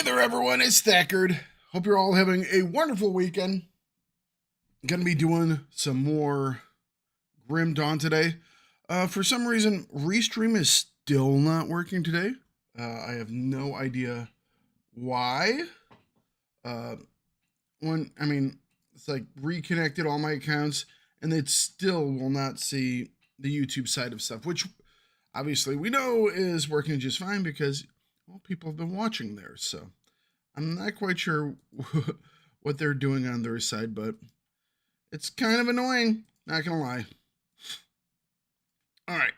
Hey there, everyone. It's Thakard. Hope you're all having a wonderful weekend. Gonna be doing some more Grim Dawn today. For some reason, Restream is still not working today. I have no idea why. Uh, it's like reconnected all my accounts, and it still will not see the YouTube side of stuff, which obviously we know is working just fine because, well, people have been watching there. So I'm not quite sure what they're doing on their side, but it's kind of annoying, not gonna lie. All right.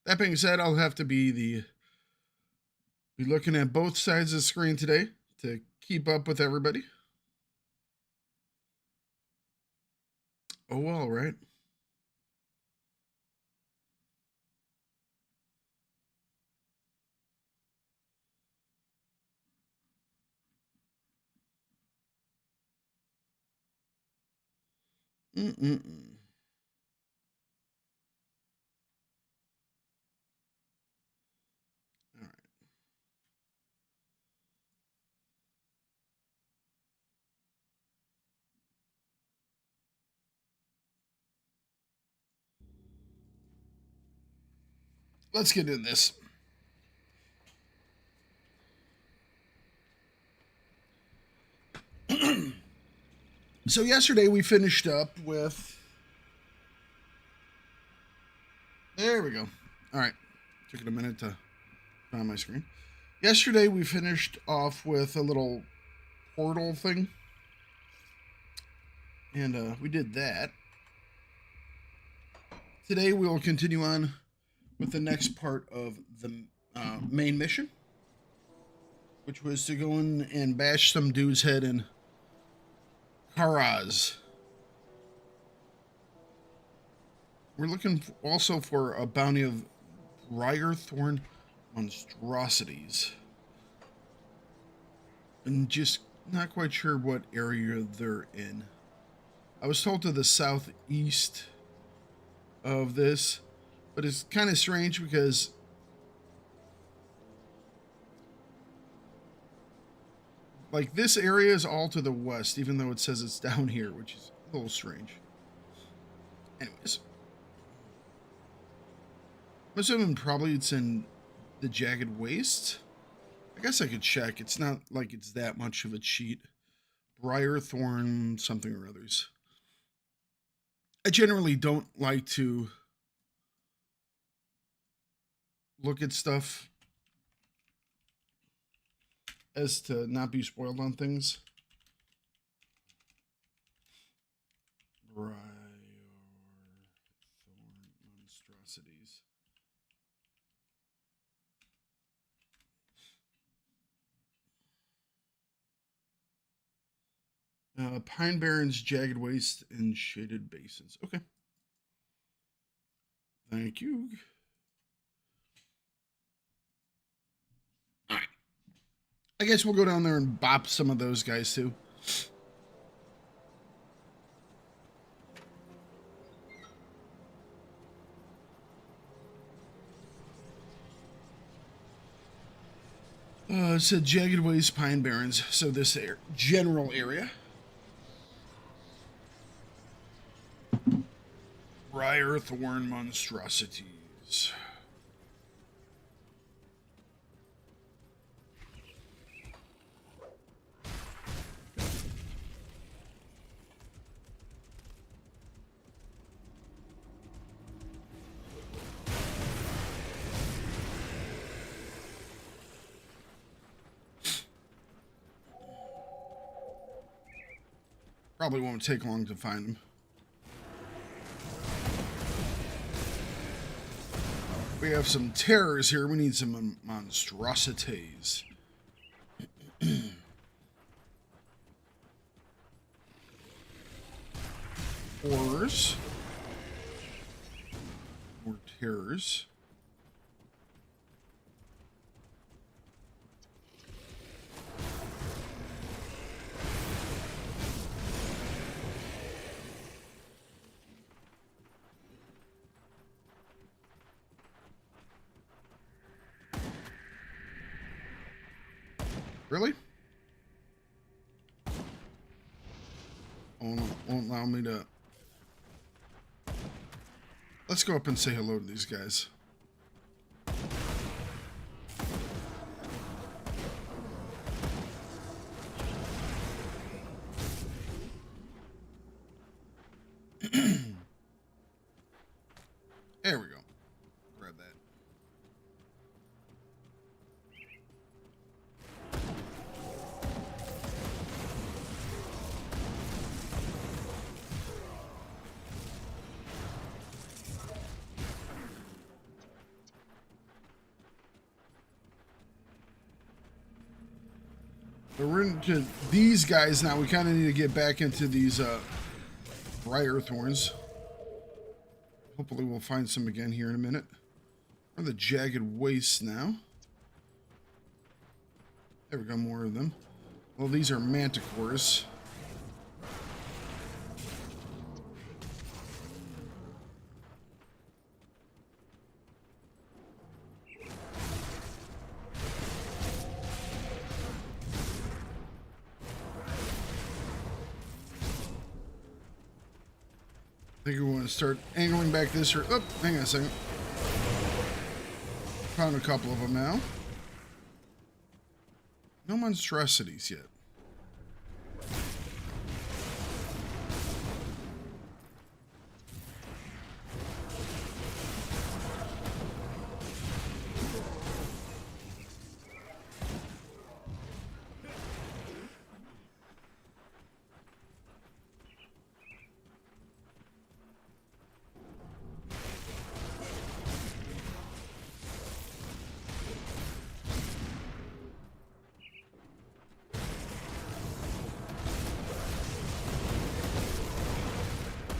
That being said, I'll have to be looking at both sides of the screen today to keep up with everybody. Oh well, right? Mm-mm-mm. All right. Let's get into this. So yesterday we finished up with. There we go. All right. Took it a minute to find my screen. Yesterday we finished off with a little portal thing. And we did that. Today we will continue on with the next part of the main mission, which was to go in and bash some dude's head in Karaz. We're looking also for a bounty of Briarthorn monstrosities. And just not quite sure what area they're in. I was told to the southeast of this, but it's kind of strange because like this area is all to the west, even though it says it's down here, which is a little strange. Anyways, I'm assuming probably it's in the Jagged Waste. I guess I could check. It's not like it's that much of a cheat. Briarthorn something or others. I generally don't like to look at stuff as to not be spoiled on things. Briarthorn monstrosities. Pine Barrens, Jagged Waste, and Shaded Basins. Okay. Thank you. All right. I guess we'll go down there and bop some of those guys too. It said Jagged Waste, Pine Barrens, so this general area. Briarthorn monstrosities. Probably won't take long to find them. We have some terrors here. We need some monstrosities. Horrors. More terrors. Really? Won't allow me to... Let's go up and say hello to these guys. There we go. Grab that. So we're into these guys now. We kind of need to get back into these briar thorns. Hopefully we'll find some again here in a minute. Or the jagged wastes now. There we go, more of them. Well, these are manticores. I think we want to start angling back this or... Oh, hang on a second. Found a couple of them now. No monstrosities yet.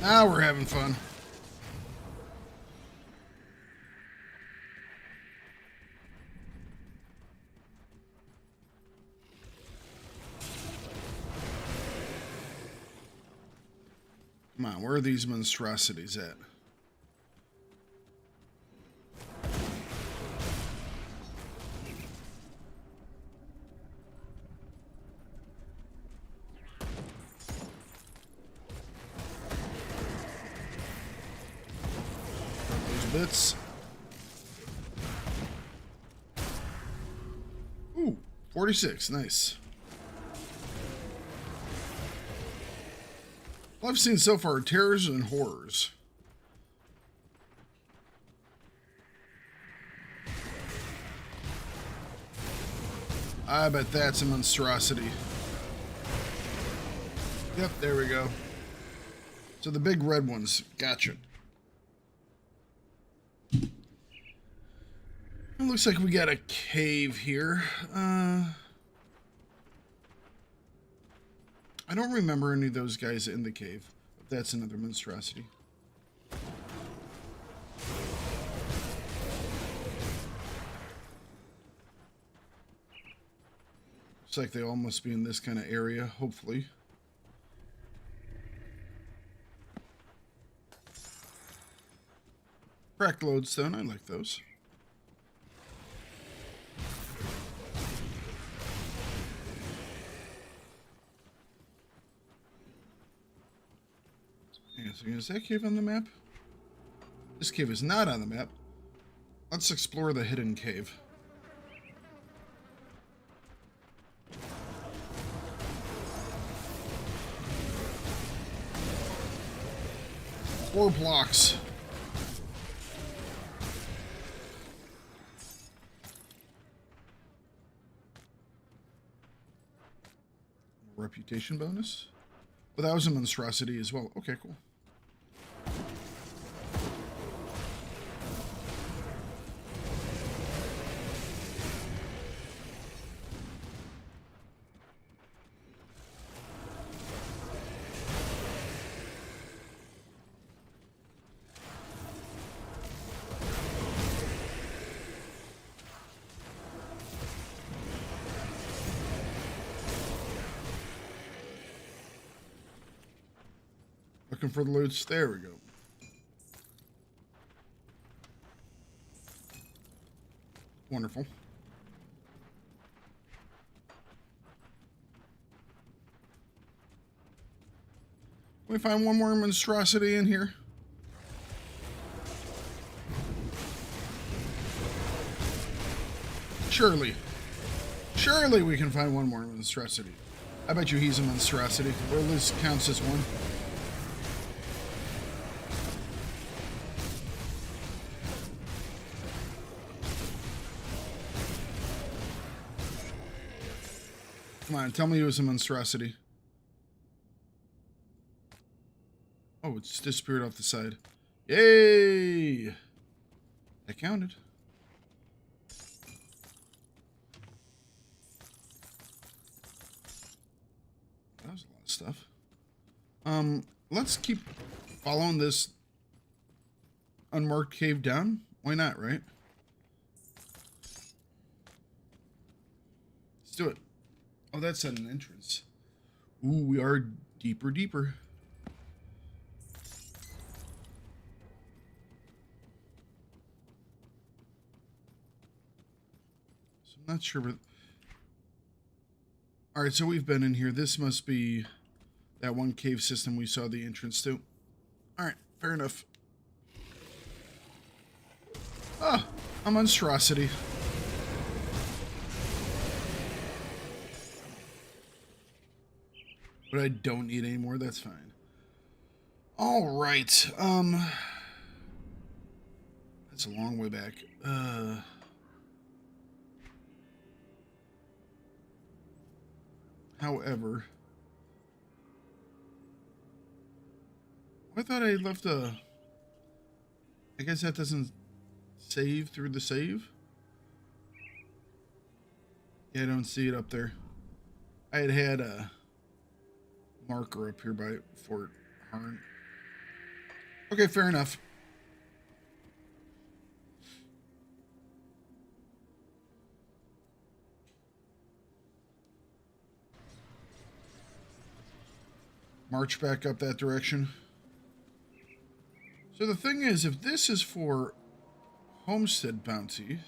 Now we're having fun. Come on, where are these monstrosities at? Bits. Ooh, 46, nice. All I've seen so far are terrors and horrors. I bet that's a monstrosity. Yep, there we go. So the big red ones, gotcha. It looks like we got a cave here. I don't remember any of those guys in the cave. But that's another monstrosity. Looks like they all must be in this kind of area, hopefully. Cracked lodestone, I like those. So is that cave on the map? This cave is not on the map. Let's explore the hidden cave. Four blocks. Reputation bonus? Well, that was a monstrosity as well. Okay, cool. Looking for the loots. There we go. Wonderful. we find one more monstrosity in here? Surely. Surely we can find one more monstrosity. I bet you he's a monstrosity, or at least counts as one. Come on, tell me it was a monstrosity. Oh, it's disappeared off the side. Yay! That counted. That was a lot of stuff. Let's keep following this unmarked cave down. Why not, right? Let's do it. Oh, that's at an entrance. Ooh, we are deeper. So I'm not sure, but... Alright, so we've been in here. This must be that one cave system we saw the entrance to. Alright, fair enough. Ah, a monstrosity. But I don't need any more, that's fine. Alright, that's a long way back. However, I thought I left a... I guess that doesn't save through the save? Yeah, I don't see it up there. I had a marker up here by Fort Harn. Okay, fair enough. March back up that direction. So the thing is, if this is for homestead bounty,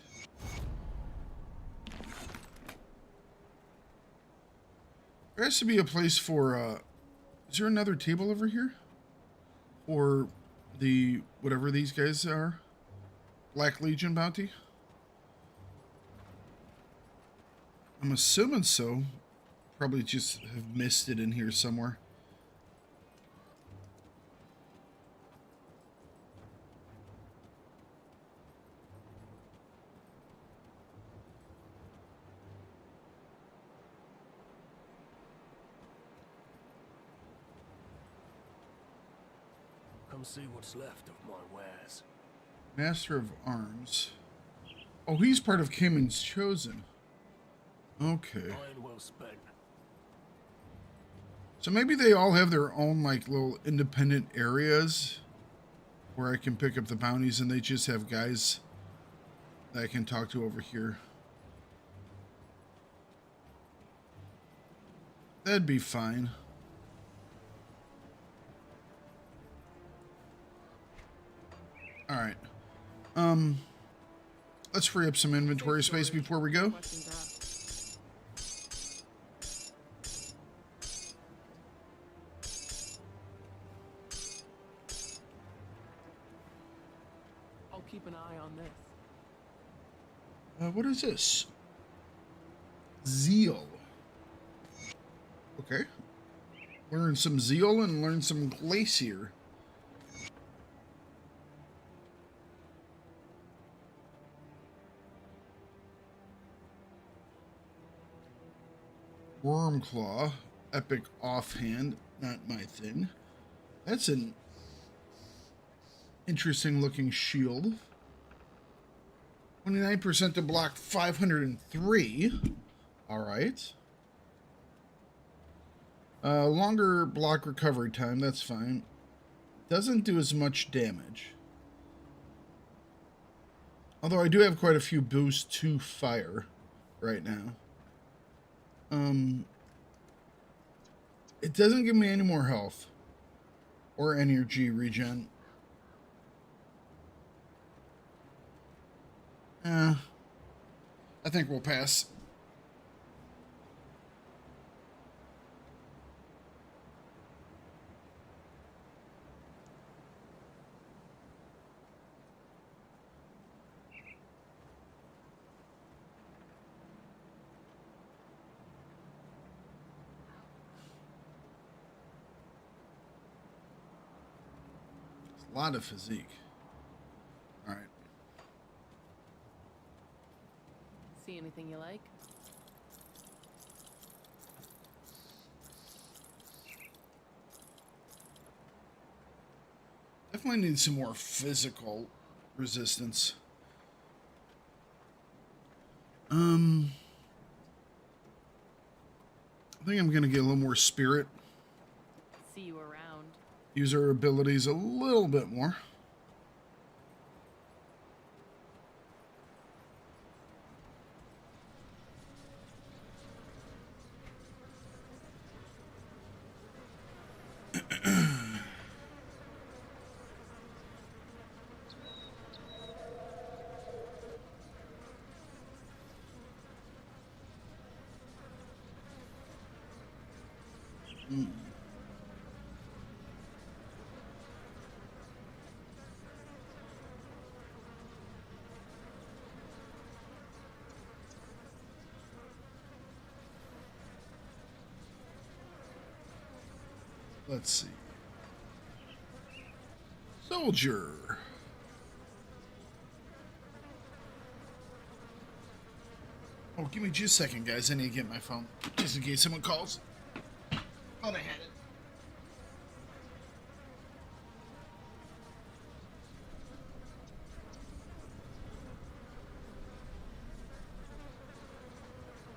there has to be a place for, is there another table over here? Or the, whatever these guys are? Black Legion bounty? I'm assuming so. Probably just have missed it in here somewhere. Come see what's left of my wares. Master of Arms. Oh, he's part of Cayman's Chosen. Okay. Iron well spent. So maybe they all have their own, like, little independent areas where I can pick up the bounties, and they just have guys that I can talk to over here. That'd be fine. Alright. Let's free up some inventory space before we go. I'll keep an eye on this. What is this? Zeal. Okay. Learn some zeal and learn some glacier. Wormclaw, epic offhand, not my thing. That's an interesting looking shield. 29% to block 503. Alright. Longer block recovery time, that's fine. Doesn't do as much damage. Although I do have quite a few boosts to fire right now. It doesn't give me any more health or energy regen. I think we'll pass. A lot of physique. All right. See anything you like? Definitely need some more physical resistance. I think I'm going to get a little more spirit. See you around. Use our abilities a little bit more. Let's see. Soldier. Oh, give me just a second, guys. I need to get my phone, just in case someone calls. Thought I had it.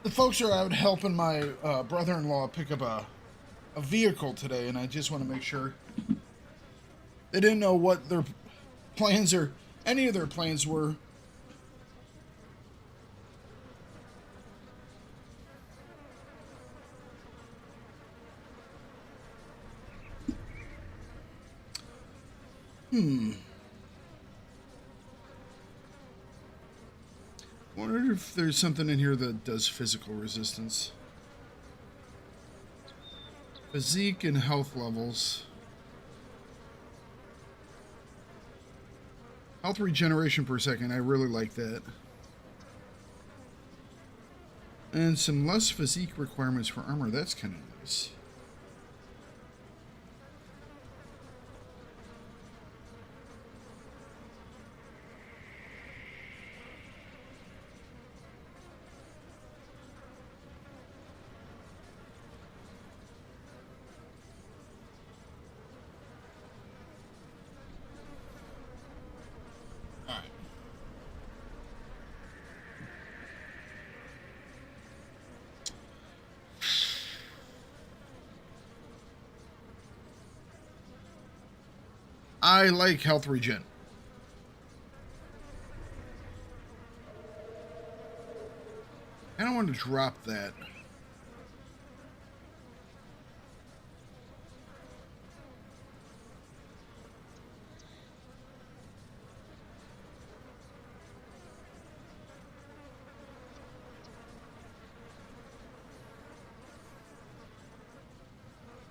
The folks are out helping my brother-in-law pick up a vehicle today, and I just want to make sure they didn't know what their plans or any of their plans were. I wonder if there's something in here that does physical resistance. Physique and health levels. Health regeneration per second, I really like that. And some less physique requirements for armor, that's kind of nice. I like health regen. I don't want to drop that.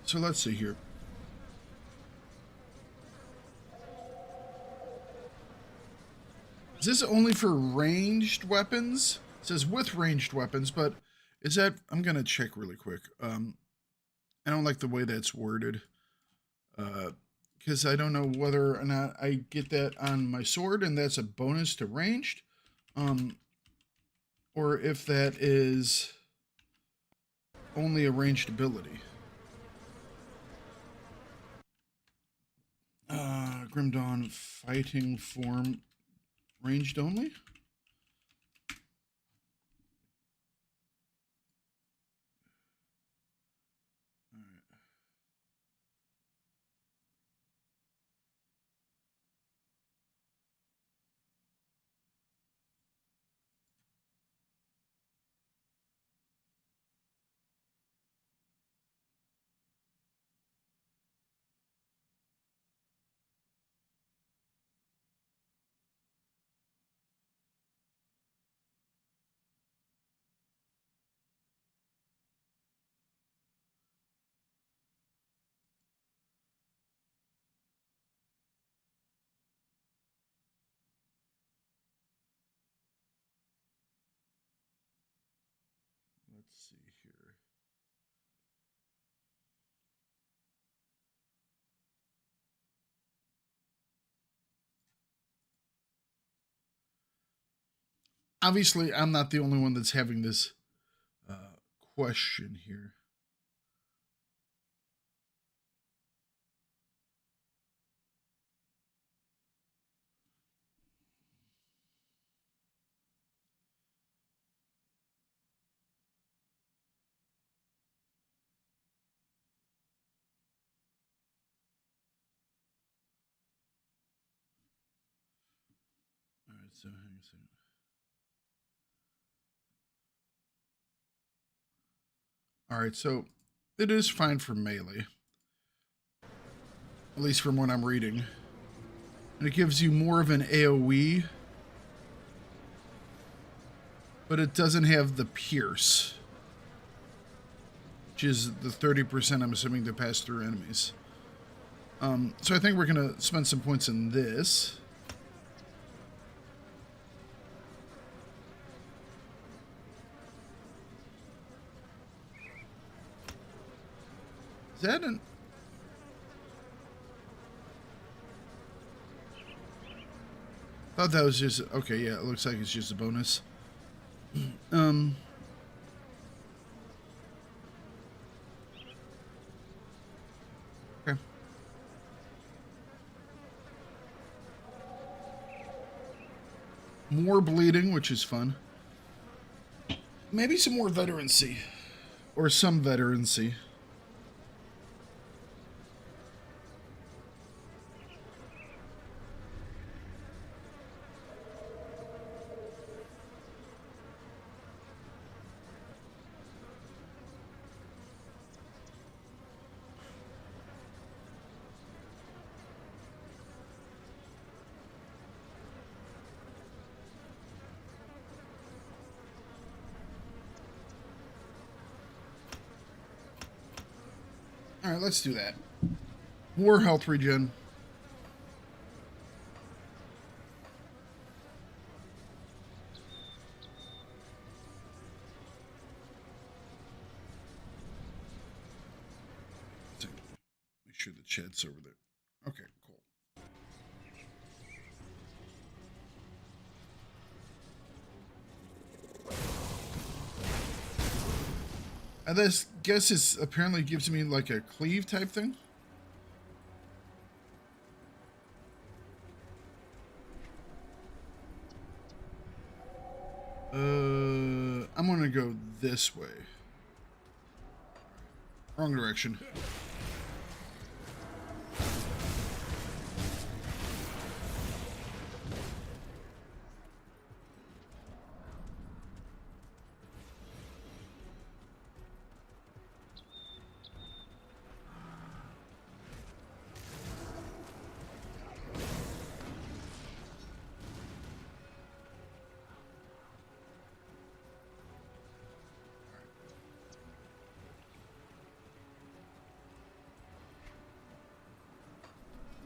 So let's see here. Is this only for ranged weapons? It says with ranged weapons, but is that... I'm going to check really quick. I don't like the way that's worded. Because I don't know whether or not I get that on my sword and that's a bonus to ranged. Or if that is only a ranged ability. Grim Dawn fighting form ranged only? Let's see here. obviously, I'm not the only one that's having this question here. All right, so hang on a second. All right, so it is fine for melee, at least from what I'm reading. And it gives you more of an AoE, but it doesn't have the pierce, which is the 30% I'm assuming to pass through enemies. So I think we're going to spend some points in this. Is that an... thought that was just... okay, yeah, it looks like it's just a bonus. Okay. More bleeding, which is fun. Maybe some more veterancy. Or some veterancy. Alright, let's do that. More health regen. Make sure the chat's over there. Okay, cool. I guess it apparently gives me like a cleave type thing. I'm gonna go this way. Wrong direction.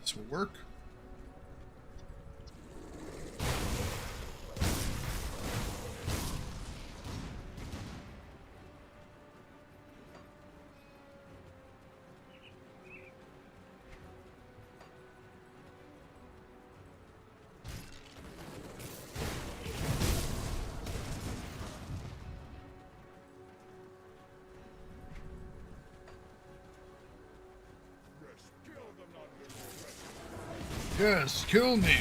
This will work. Yes, kill me.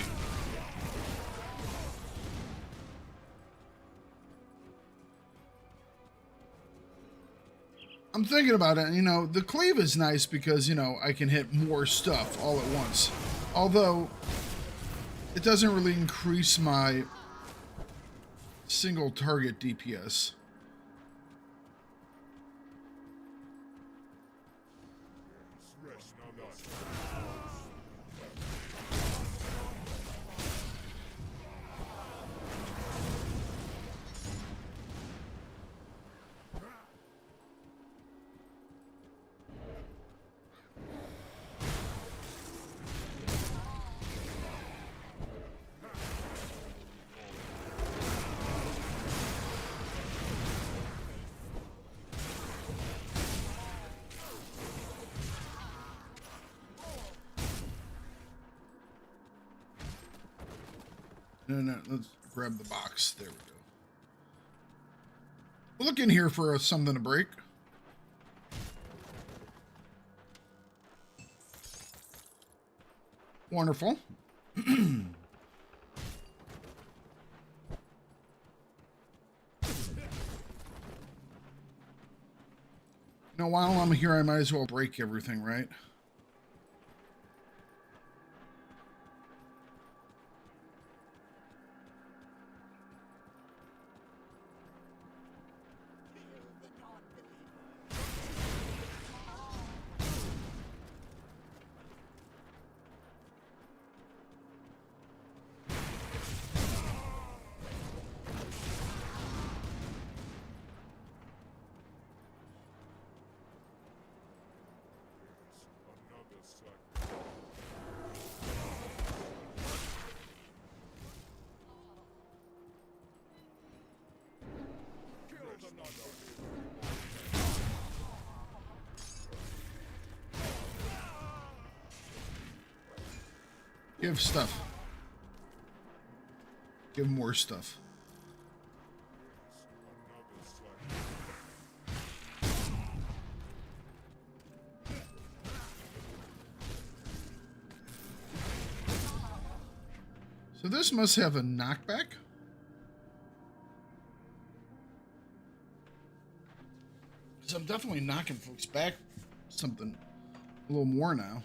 I'm thinking about it, and, you know, the cleave is nice because, you know, I can hit more stuff all at once. Although, it doesn't really increase my single target DPS. No, let's grab the box. There we go. We'll look in here for something to break. Wonderful. Now, while I'm here, I might as well break everything, right? Give stuff. Give more stuff. So this must have a knockback. Because I'm definitely knocking folks back something a little more now.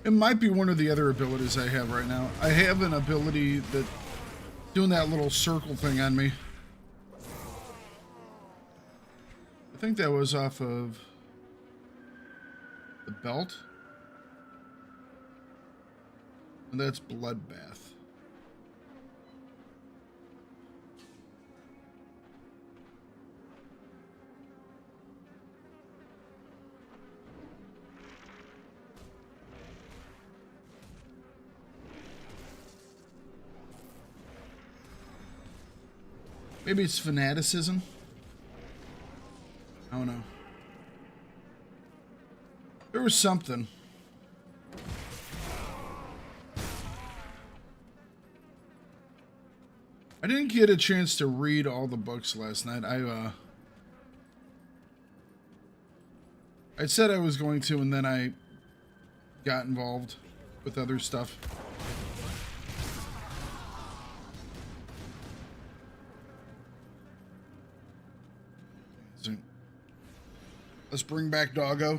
It might be one of the other abilities I have right now. I have an ability that doing that little circle thing on me. I think that was off of the belt. And that's Bloodbath. Maybe it's fanaticism. I don't know. There was something. I didn't get a chance to read all the books last night. I said I was going to, and then I got involved with other stuff. Let's bring back Doggo.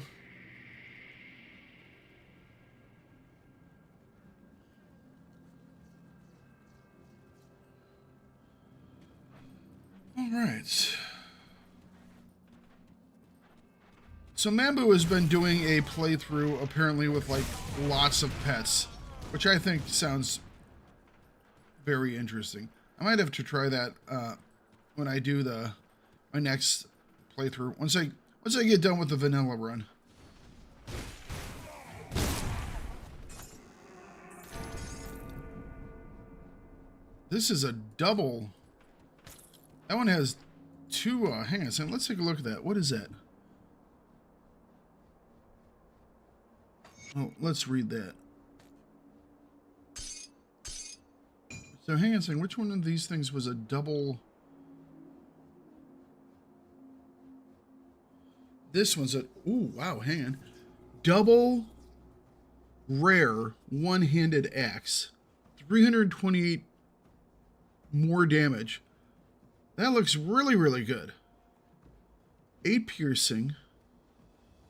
All right. So Mambu has been doing a playthrough apparently with like lots of pets, which I think sounds very interesting. I might have to try that when I do my next playthrough. Once I get done with the vanilla run. This is a double. That one has two, hang on a second, let's take a look at that. What is that? Oh, let's read that. So hang on a second, which one of these things was a double? This one's a, ooh, wow, hang on. Double rare one-handed axe. 328 more damage. That looks really, really good. 8 piercing.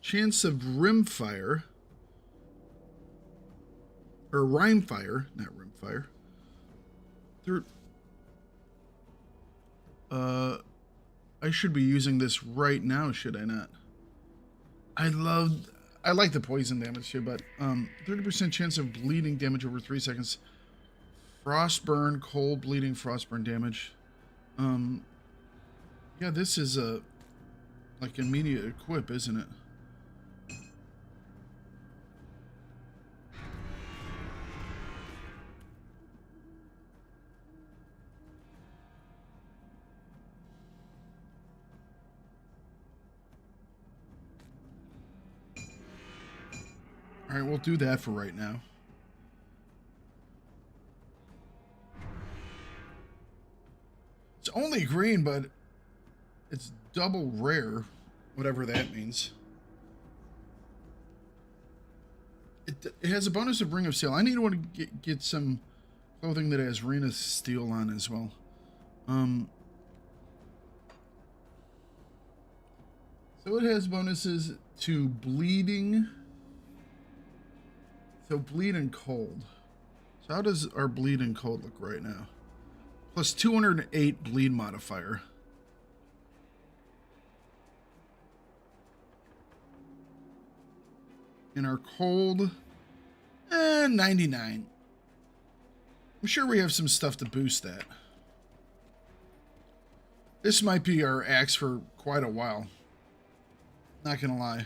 Chance of rimfire. Or rimefire, not rimfire. I should be using this right now, should I not? I like the poison damage too, but 30% chance of bleeding damage over 3 seconds. Frostburn, cold bleeding, frostburn damage. Yeah, this is a like immediate equip, isn't it? All right, we'll do that for right now. It's only green, but it's double rare, whatever that means. It has a bonus of Ring of Steel. I need to get some clothing that has Ring of Steel on as well. So it has bonuses to bleeding. So bleed and cold. So how does our bleed and cold look right now? Plus 208 bleed modifier. And our cold, 99. I'm sure we have some stuff to boost that. This might be our axe for quite a while. Not gonna lie.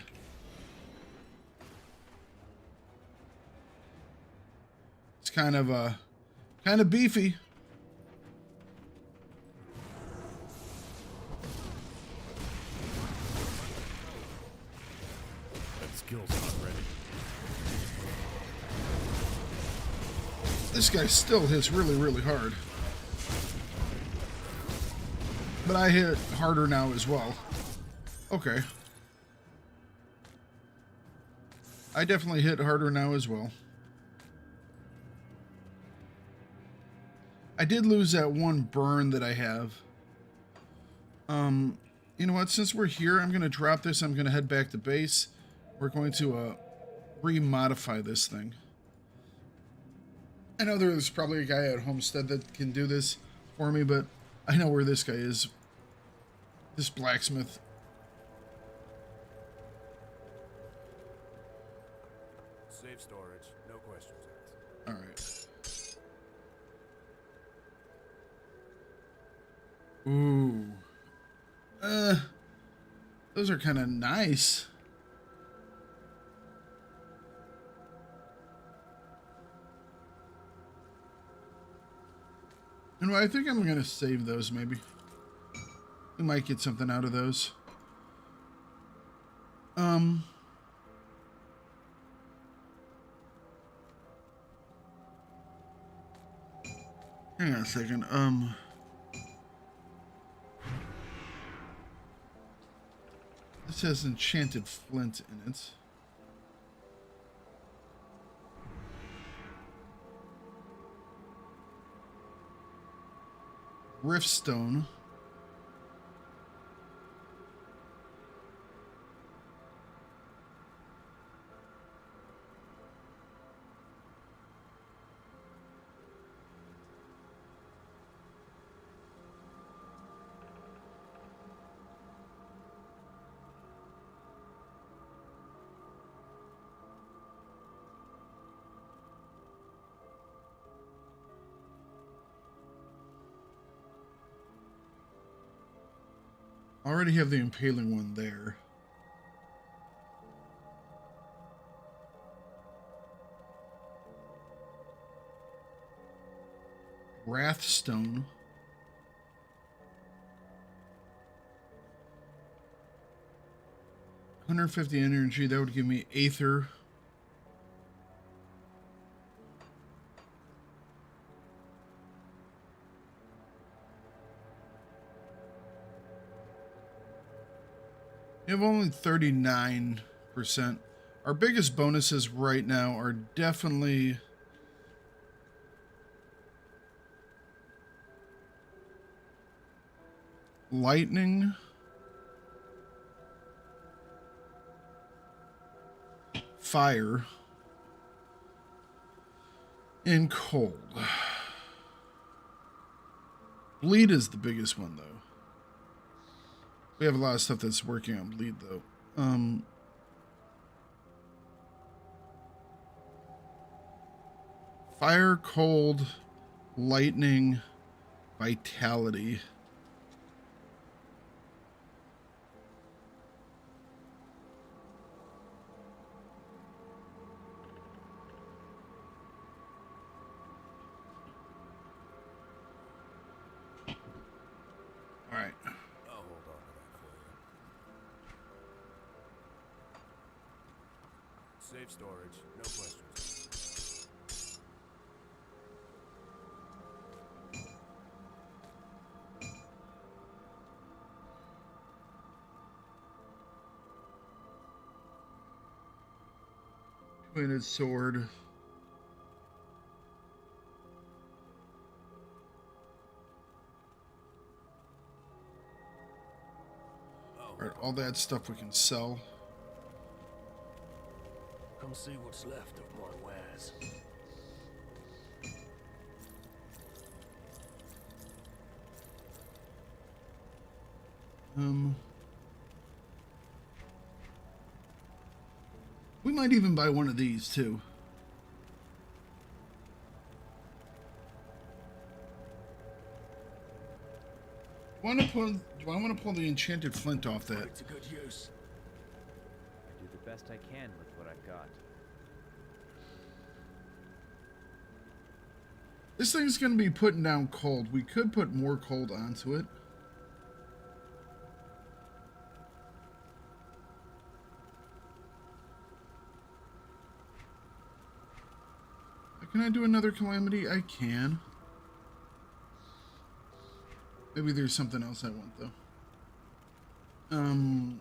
It's kind of beefy. That skill's not ready. This guy still hits really, really hard. But I hit harder now as well. Okay. I definitely hit harder now as well. I did lose that one burn that I have. You know what? Since we're here, I'm going to drop this. I'm going to head back to base. We're going to remodify this thing. I know there's probably a guy at Homestead that can do this for me, but I know where this guy is. This blacksmith. Safe storage, no questions asked. All right. Ooh. Those are kind of nice. And I think I'm gonna save those maybe. We might get something out of those. Hang on a second. This has enchanted flint in it. Riftstone. I already have the impaling one there. Wrathstone. $150 energy, that would give me Aether. You have only 39%. Our biggest bonuses right now are definitely lightning, fire, and cold. Bleed is the biggest one, though. We have a lot of stuff that's working on bleed, though. Fire, cold, lightning, vitality. right. I'll hold on to that for you. Safe storage, no questions. Two-handed sword. Alright, all that stuff we can sell. Come see what's left of my wares. We might even buy one of these too. Do I want to pull the enchanted flint off that? It's a good use. I do the best I can with what I've got. This thing's going to be putting down cold. We could put more cold onto it. Can I do another calamity? I can. Maybe there's something else I want though. Maybe.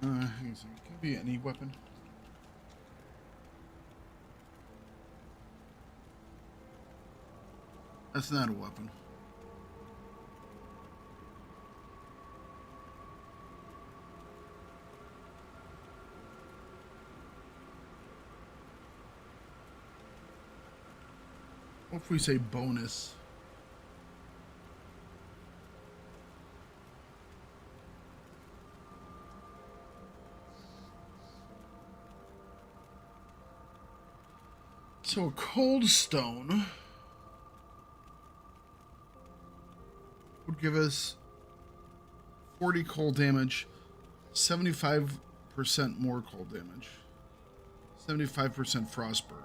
Hang on a second. Can it be any weapon? That's not a weapon. What if we say bonus? So a cold stone would give us 40 cold damage, 75% more cold damage, 75% frost burn.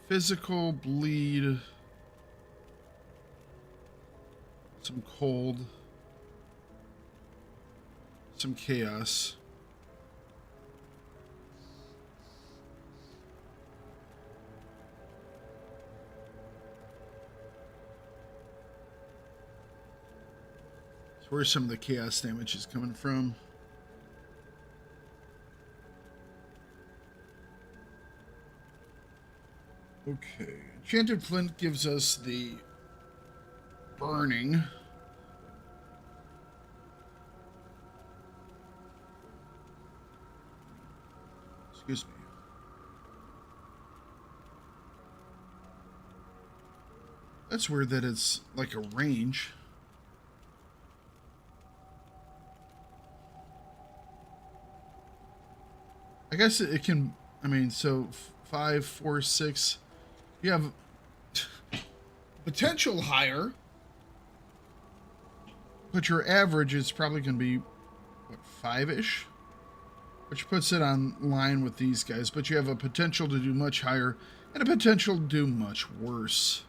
Physical bleed, some cold, some chaos. So where's some of the chaos damage is coming from? Okay, enchanted flint gives us the burning. Excuse me. That's weird that it's like a range. I guess it can, I mean, so 5, 4, 6. You have potential higher, but your average is probably going to be, what, 5-ish? Which puts it on line with these guys, but you have a potential to do much higher and a potential to do much worse.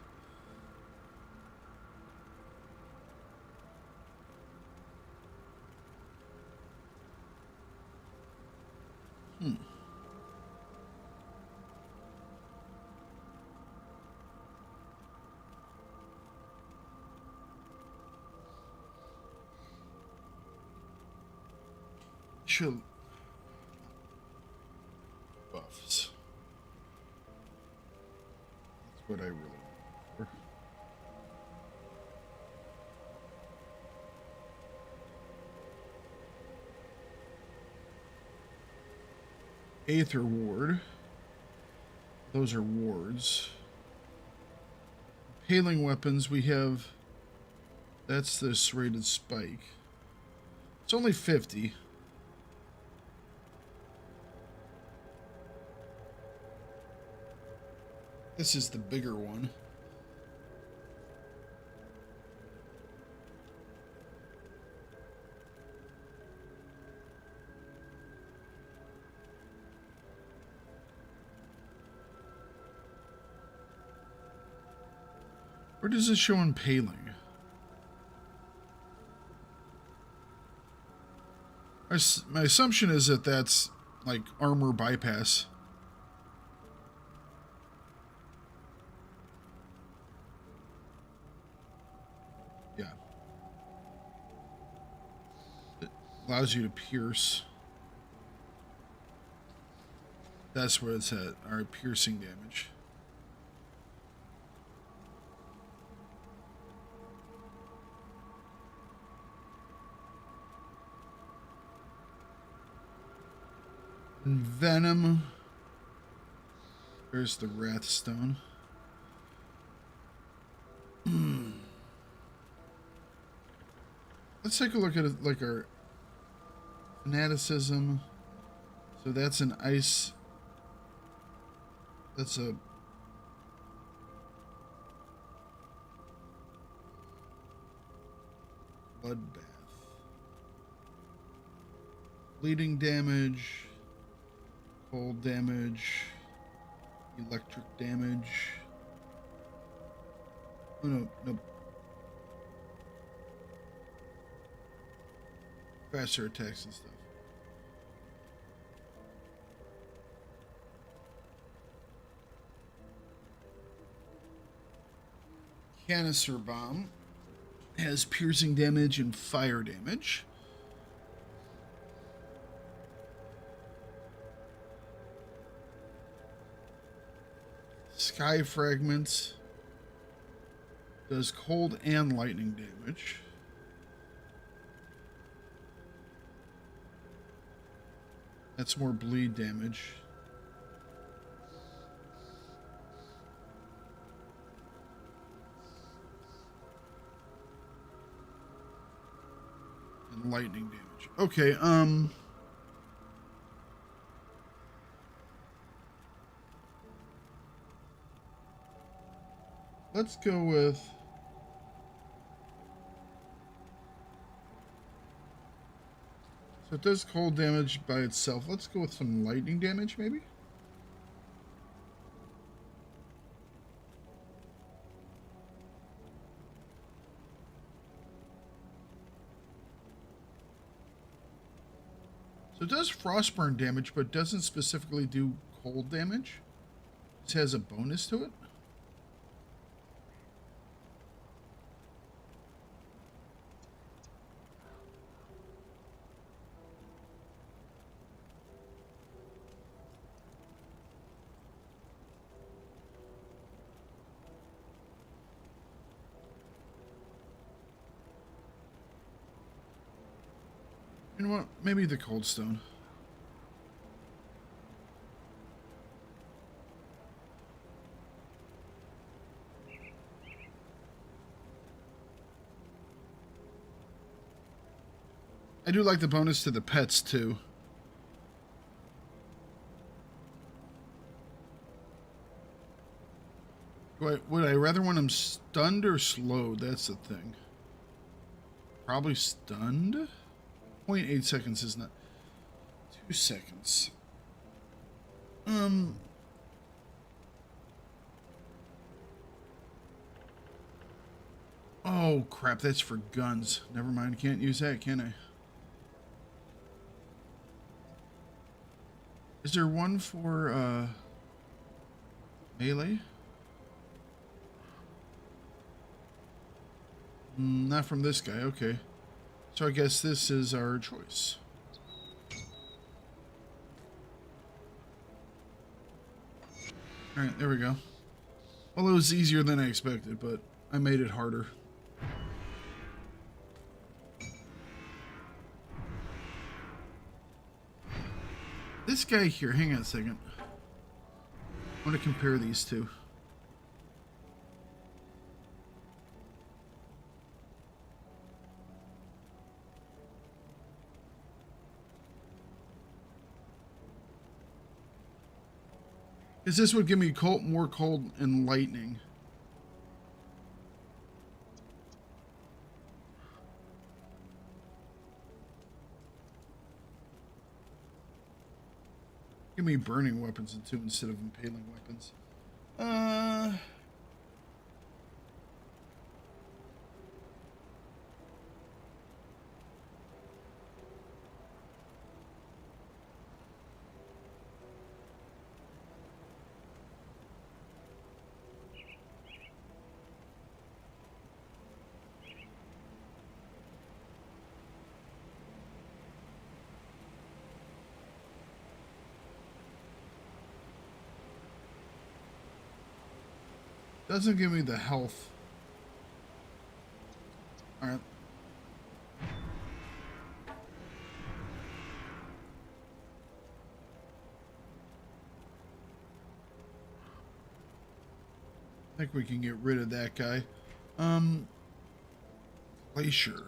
Chill. Buffs. That's what I really want. Aether Ward. Those are wards. Paling weapons, we have... That's the serrated spike. It's only 50. This is the bigger one. Where does it show impaling? My assumption is that that's like armor bypass. Yeah. It allows you to pierce. That's where it's at. Alright, piercing damage. And venom. There's the Wrathstone. Let's take a look at it, like our fanaticism. So that's an ice. That's a bloodbath. Bleeding damage. Cold damage, electric damage. Oh, no. Faster attacks and stuff. Canister bomb has piercing damage and fire damage. Sky fragments does cold and lightning damage. That's more bleed damage. And lightning damage. Okay, let's go with so it does cold damage by itself. Let's go with some lightning damage, maybe? So it does frostburn damage, but doesn't specifically do cold damage. It has a bonus to it. You know what? Maybe the cold stone. I do like the bonus to the pets too. Would I rather want them stunned or slowed? That's the thing. Probably stunned. 0.8 seconds is not 2 seconds. Oh crap, that's for guns. Never mind, can't use that, can I? Is there one for melee? Not from this guy, okay. So I guess this is our choice. Alright, there we go. Well, it was easier than I expected, but I made it harder. This guy here, hang on a second. I want to compare these two. Because this would give me more cold and lightning. Give me burning weapons too instead of impaling weapons. Doesn't give me the health. All right. I think we can get rid of that guy. Glacier.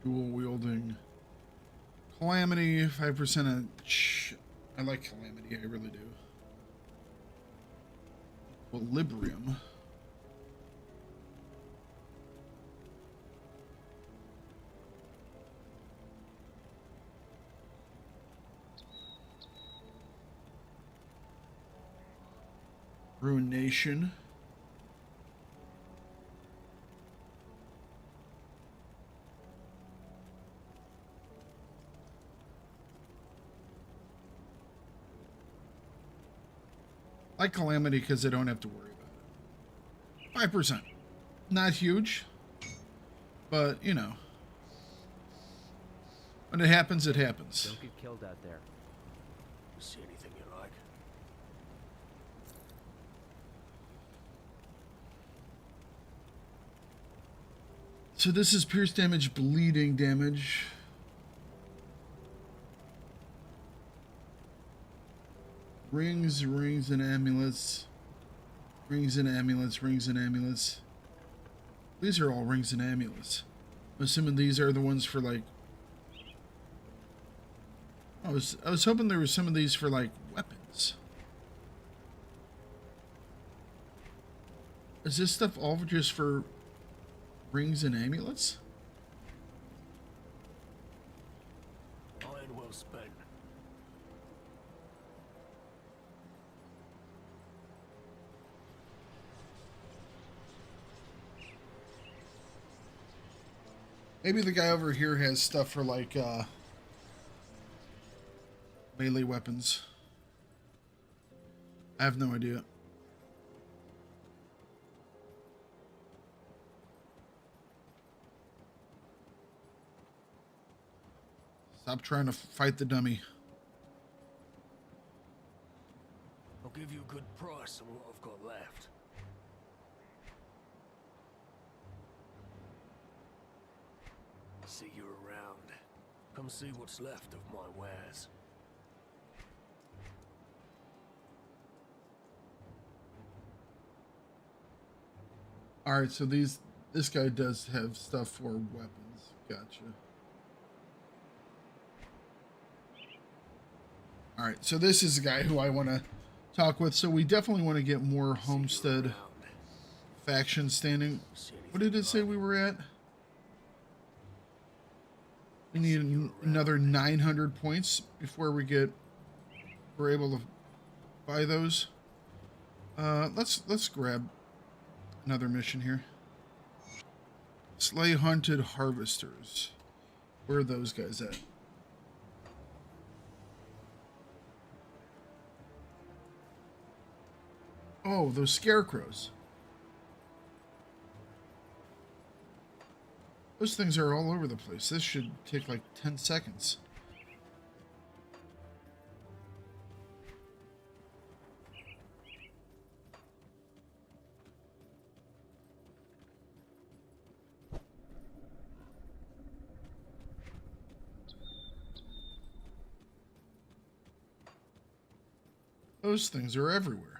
Dual wielding. Calamity, 5% of... I like Calamity, I really do. Equilibrium. Ruination. I like Calamity because I don't have to worry about it. 5%. Not huge. But, you know. When it happens, it happens. Don't get killed out there. See anything you like? So this is pierce damage, bleeding damage. Rings, rings, and amulets. Rings and amulets, rings and amulets. These are all rings and amulets. I'm assuming these are the ones for like... I was hoping there were some of these for like weapons. Is this stuff all just for rings and amulets? Iron well spent. Maybe the guy over here has stuff for like melee weapons. I have no idea. Stop trying to fight the dummy. I'll give you a good price on what I've got left. See you around. Come see what's left of my wares. All right, so this guy does have stuff for weapons. Gotcha. All right, so this is the guy who I want to talk with. So we definitely want to get more Homestead faction standing. What did it say we were at? We need another 900 points before we're able to buy those. Let's grab another mission here. Slay hunted harvesters. Where are those guys at? Oh, those scarecrows. Those things are all over the place. This should take like 10 seconds. Those things are everywhere.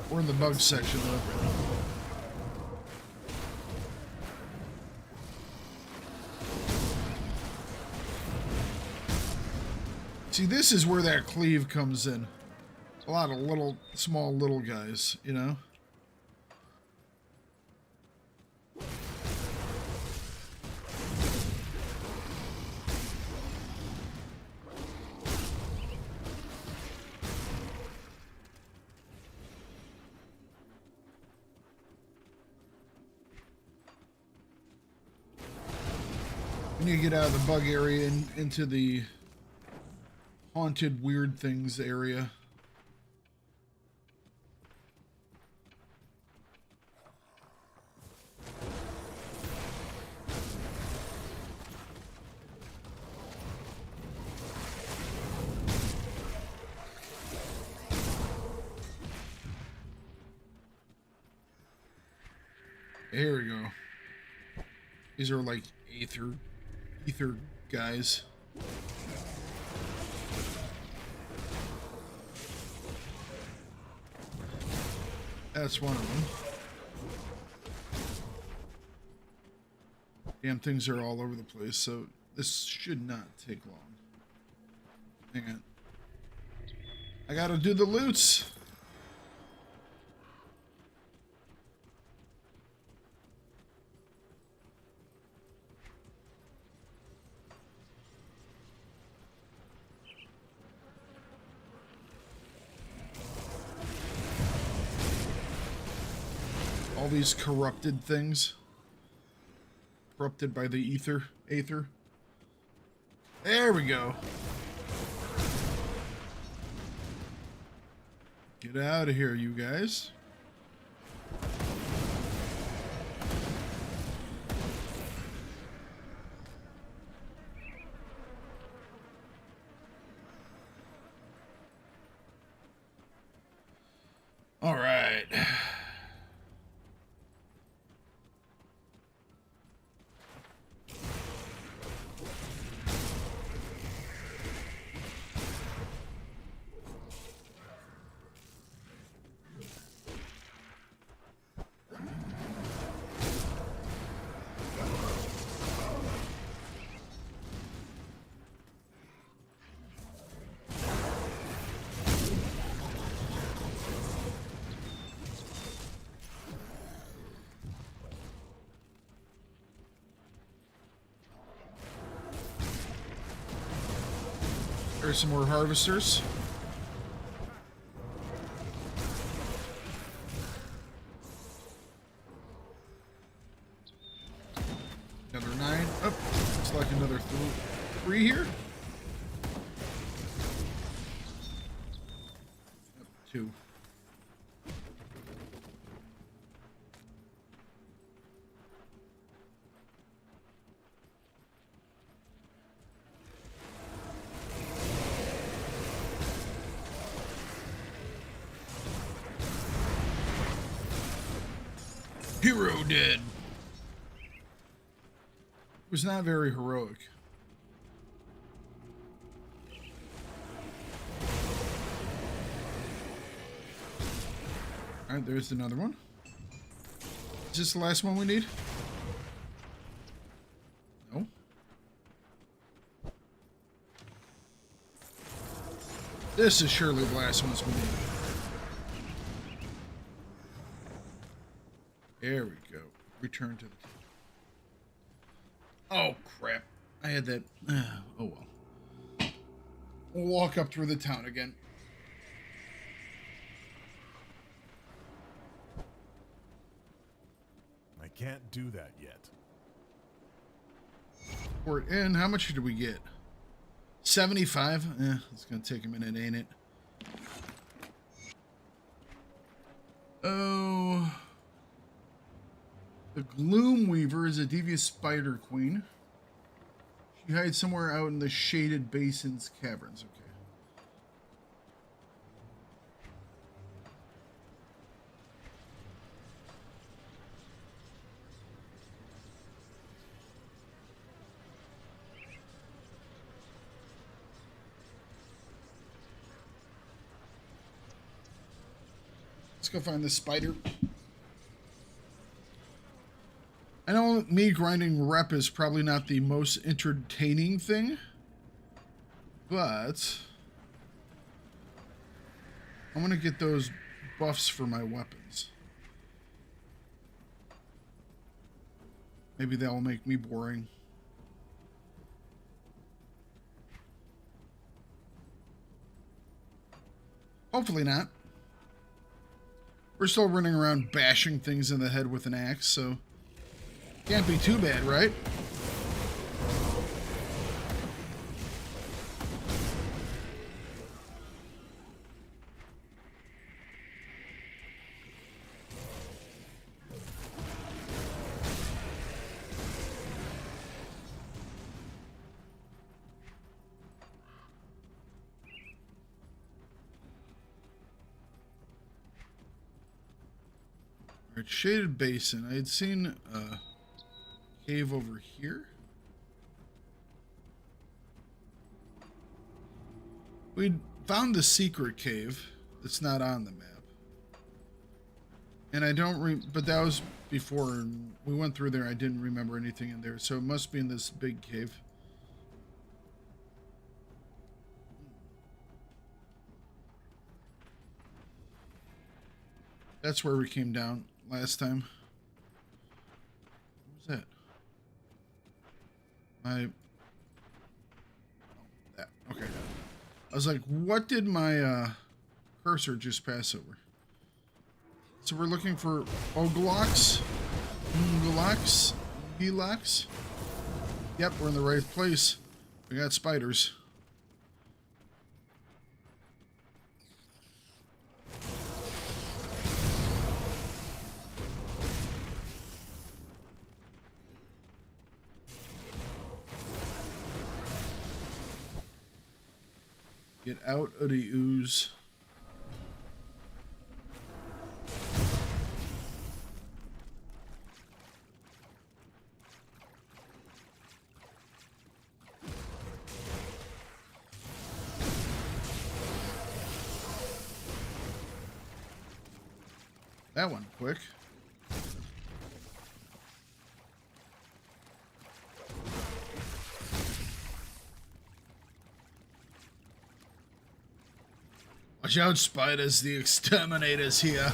We're in the bug section though. See, this is where that cleave comes in. A lot of small little guys, you know? When you get out of the bug area and into the haunted weird things area. Here we go. These are like ether guys. That's one of them. Damn things are all over the place, so this should not take long. Hang on. I gotta do the loots. All these corrupted things. Corrupted by the aether. There we go. Get out of here, you guys. All right. There's some more harvesters. Another 9. Oh, looks like another 3 here. Yep, 2. Hero dead. It was not very heroic. Alright, there's another one. Is this the last one we need? No. This is surely the last one we need. There we go. Return to the town. Oh, crap. I had that. Oh, well. We'll walk up through the town again. I can't do that yet. Port in. How much did we get? 75? It's going to take a minute, ain't it? Oh... The Gloom Weaver is a devious spider queen. She hides somewhere out in the shaded basin's caverns. Okay. Let's go find this spider. I know me grinding rep is probably not the most entertaining thing, but I'm going to get those buffs for my weapons. Maybe that will make me boring. Hopefully not. We're still running around bashing things in the head with an axe, so... Can't be too bad, right? Alright, shaded basin. I had seen a cave over here. We found the secret cave that's not on the map. And I don't but that was before we went through there. I didn't remember anything in there, so it must be in this big cave. That's where we came down last time. What was that? That. Okay. I was like, what did my cursor just pass over? So we're looking for Oglox. Gelax. Yep, we're in the right place. We got spiders. Get out of the ooze. That one quick. Watch out, spiders, the exterminator's here.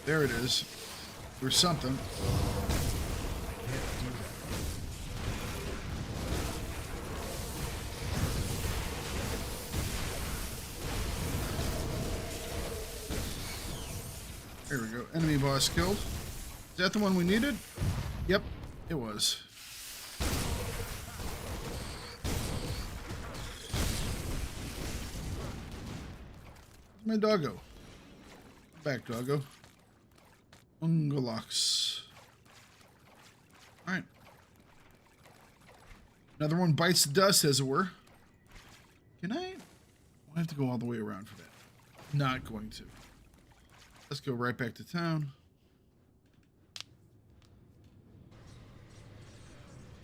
There it is. Or something. There we go. Enemy boss killed. Is that the one we needed? Yep, it was. Where's my doggo? Back, doggo. Ungolox. Alright. Another one bites the dust, as it were. Can I? I have to go all the way around for that. Not going to. Let's go right back to town.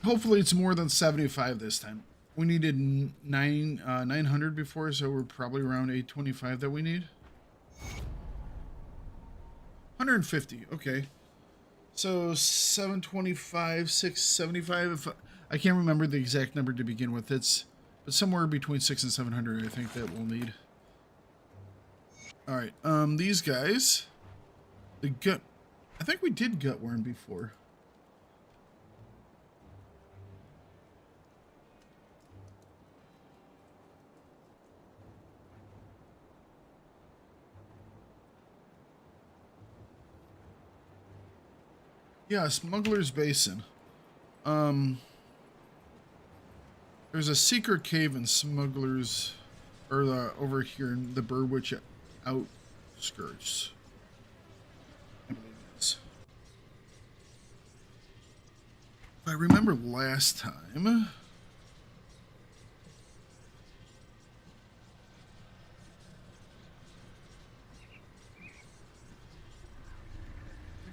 Hopefully it's more than 75 this time. We needed 900 before, so we're probably around 825 that we need. 150, okay. So 725, 675. I can't remember the exact number to begin with. But somewhere between 600 and 700, I think that we'll need. All right, these guys, the gut. I think we did gutworm before. Yeah, Smuggler's Basin. There's a secret cave in Smuggler's, or over here in the Burwitch outskirts. I believe it is. If I remember last time. I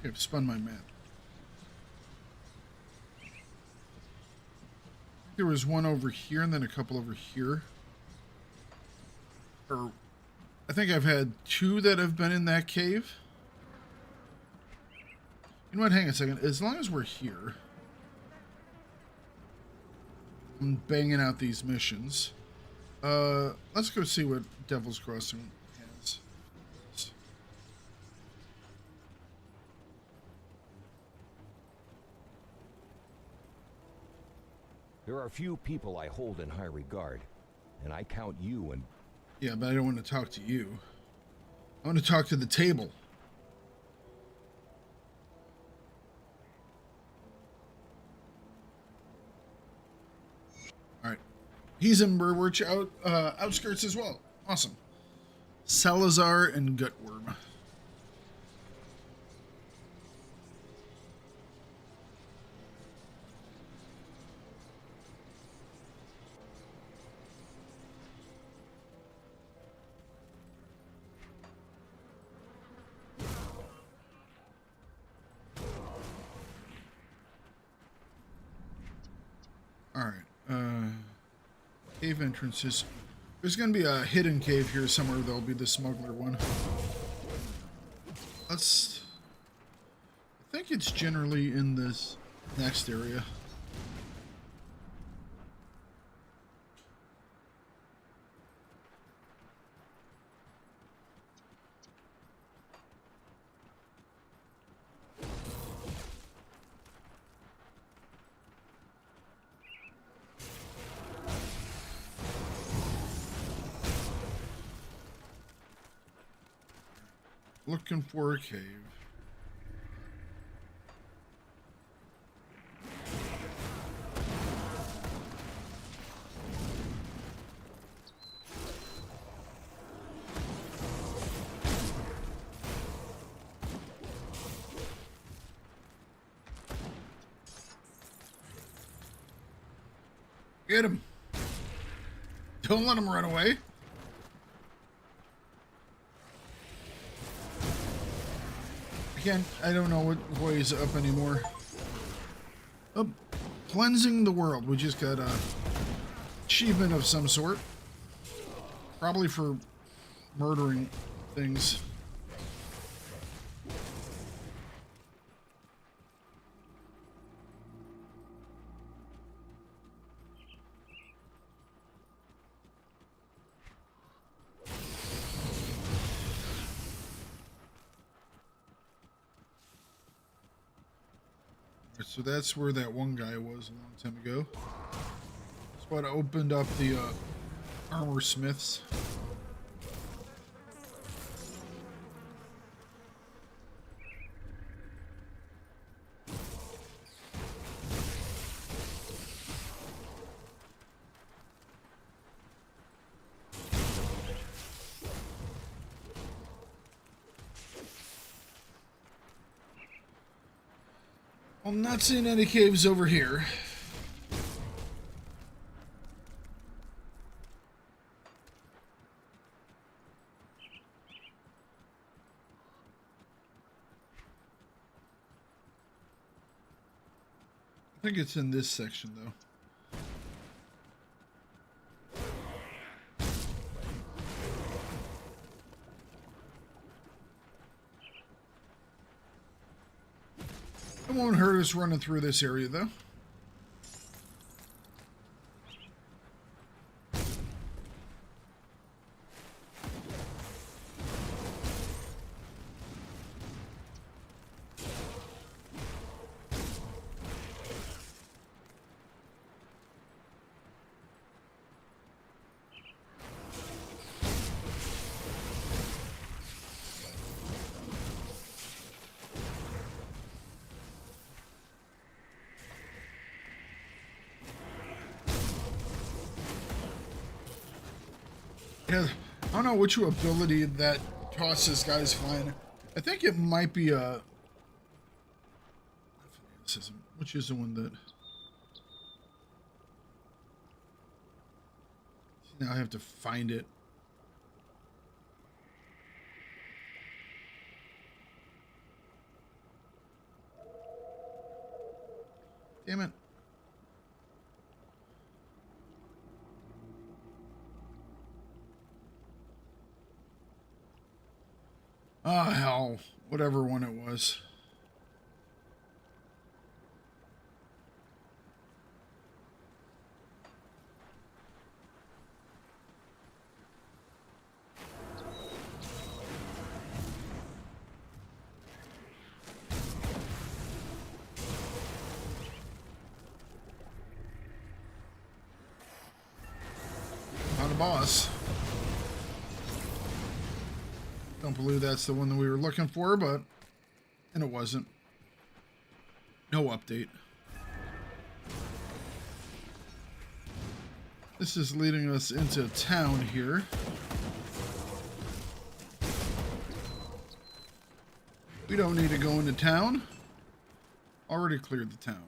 think I've spun my map. There was one over here and then a couple over here. Or I think I've had two that have been in that cave. You know what? Hang on a second. As long as we're here, I'm banging out these missions. Let's go see what Devil's Crossing has. There are few people I hold in high regard, and I count you and... Yeah, but I don't want to talk to you. I want to talk to the table. Alright. He's in Burwitch outskirts as well. Awesome. Salazar and Gutworm. Alright. Cave entrances. There's going to be a hidden cave here somewhere. There'll be the smuggler one. Let's... I think it's generally in this next area. Looking for a cave. Get him. Don't let him run away. Again, I don't know what way is up anymore. Oh, cleansing the world. We just got a achievement of some sort. Probably for murdering things. So that's where that one guy was a long time ago. That's what opened up the armor smiths. I'm not seeing any caves over here. I think it's in this section, though. It won't hurt us running through this area, though. Yeah, I don't know which ability that tosses guys flying. I think it might be a... Which is the one that... Now I have to find it. Damn it. Oh, hell. Whatever one it was. Not a boss. Don't believe that's the one that we were looking for, but... And it wasn't. No update. This is leading us into town here. We don't need to go into town. Already cleared the town.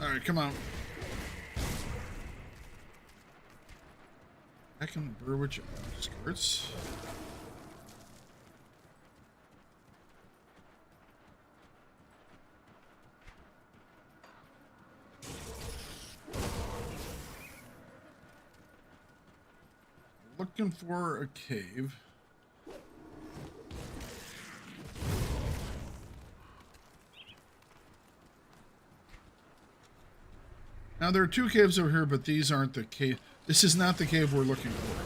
Alright, come on. I can brew which skirts. Looking for a cave. Now there are two caves over here, but these aren't the cave. This is not the cave we're looking for.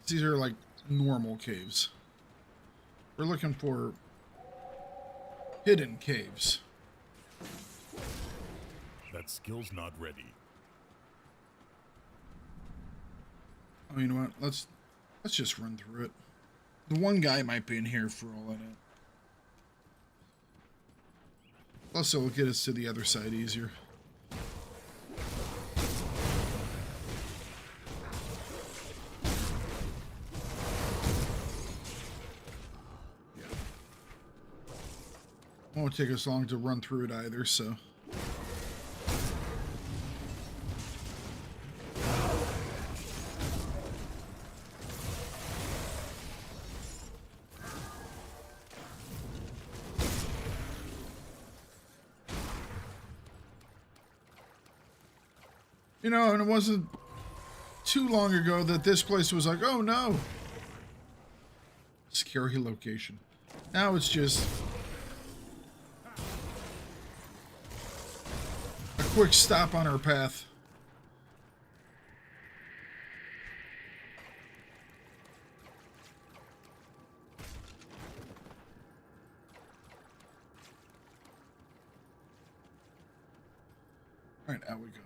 These are like normal caves. We're looking for hidden caves. That skill's not ready. Oh, you know what? Let's just run through it. The one guy might be in here for all I know. Plus, it'll get us to the other side easier. Won't take us long to run through it either, so. You know, and it wasn't too long ago that this place was like, oh no, scary location. Now it's just a quick stop on our path. All right, out we go.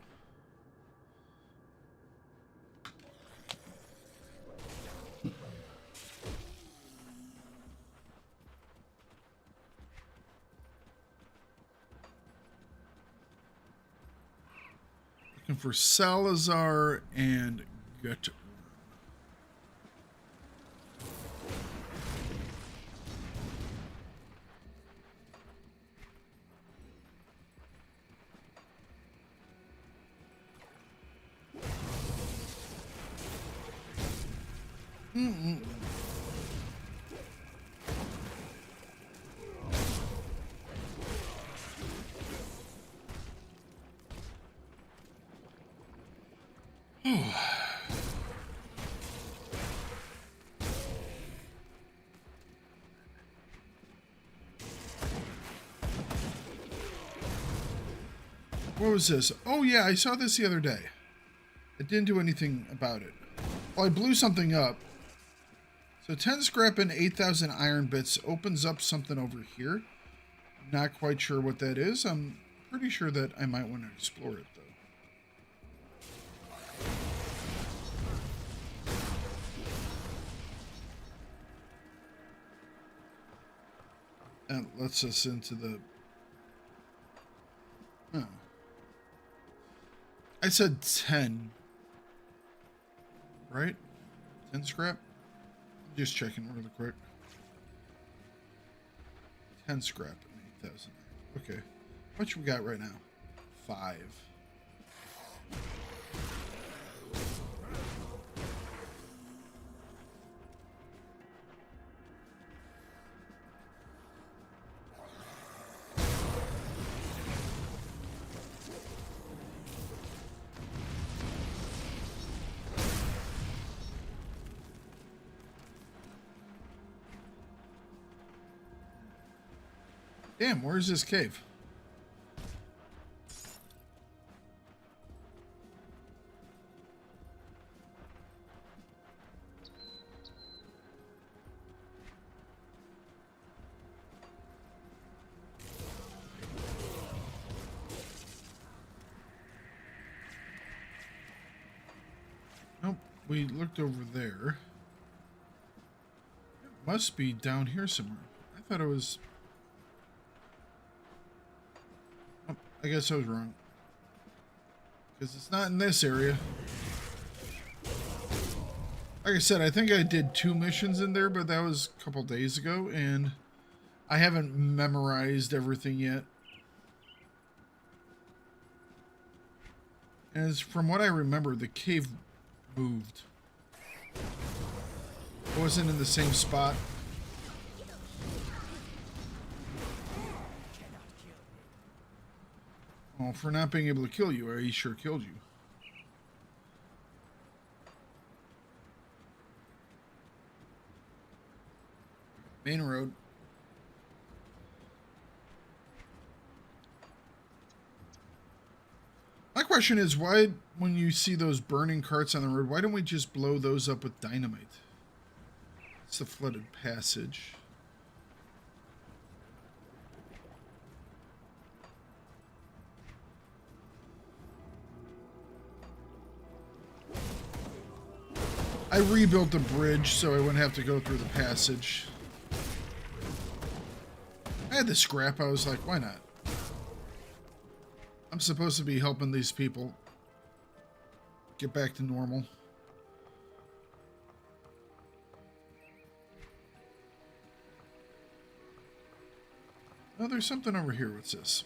For Salazar and Gut. What was this? Oh yeah, I saw this the other day. I didn't do anything about it. Well, I blew something up. So 10 scrap and 8,000 iron bits opens up something over here. I'm not quite sure what that is. I'm pretty sure that I might want to explore it though. That lets us into the... Huh. I said 10. Right? 10 scrap? I'm just checking really quick. 10 scrap and 8,000. Okay. How much we got right now? 5. Damn, where's this cave? Nope, we looked over there. It must be down here somewhere. I thought it was... I guess I was wrong. Because it's not in this area. Like I said, I think I did 2 missions in there, but that was a couple days ago, and I haven't memorized everything yet. As from what I remember, the cave moved. It wasn't in the same spot. Well, for not being able to kill you, he sure killed you. Main road. My question is, why, when you see those burning carts on the road, why don't we just blow those up with dynamite? It's the flooded passage. I rebuilt the bridge so I wouldn't have to go through the passage. I had the scrap. I was like, why not? I'm supposed to be helping these people get back to normal. Oh, there's something over here. What's this?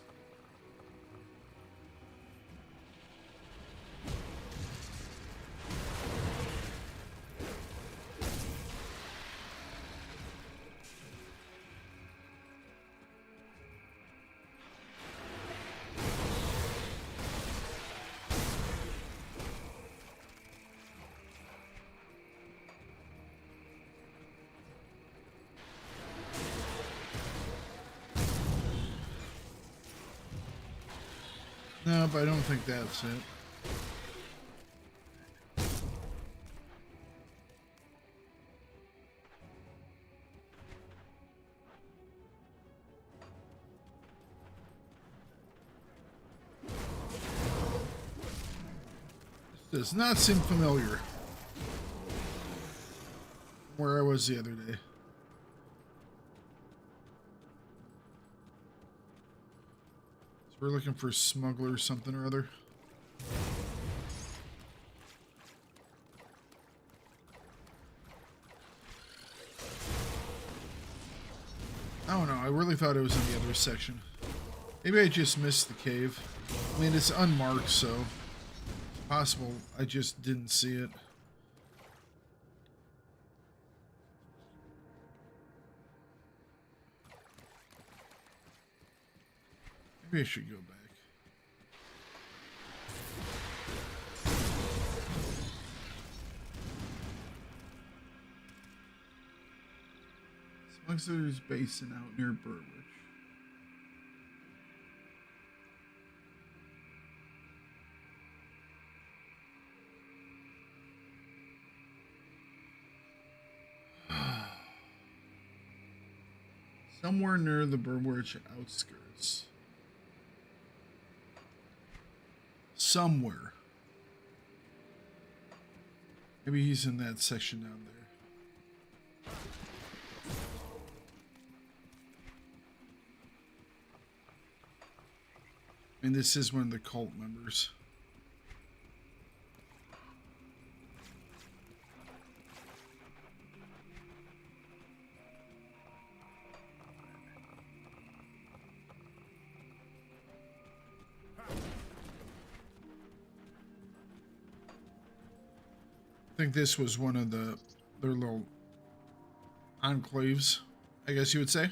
No, but I don't think that's it. This does not seem familiar. Where I was the other day. We're looking for smuggler something or other. I don't know. I really thought it was in the other section. Maybe I just missed the cave. I mean, it's unmarked, so it's possible I just didn't see it. Maybe I should go back. Smuggler's Basin out near Burwich. Somewhere near the Burwich outskirts. Somewhere. Maybe he's in that section down there. And this is one of the cult members. I think this was one of their little enclaves, I guess you would say.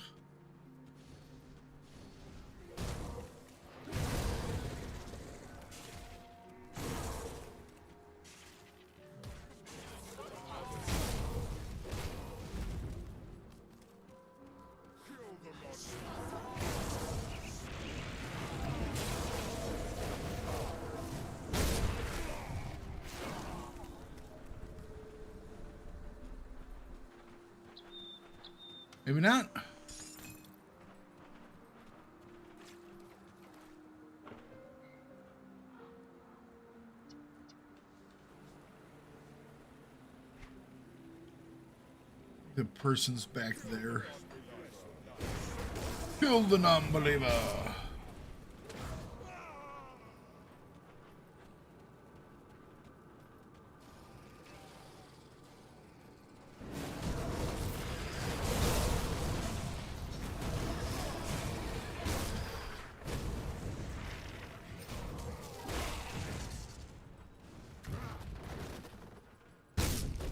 Maybe not. The person's back there. Kill the non-believer.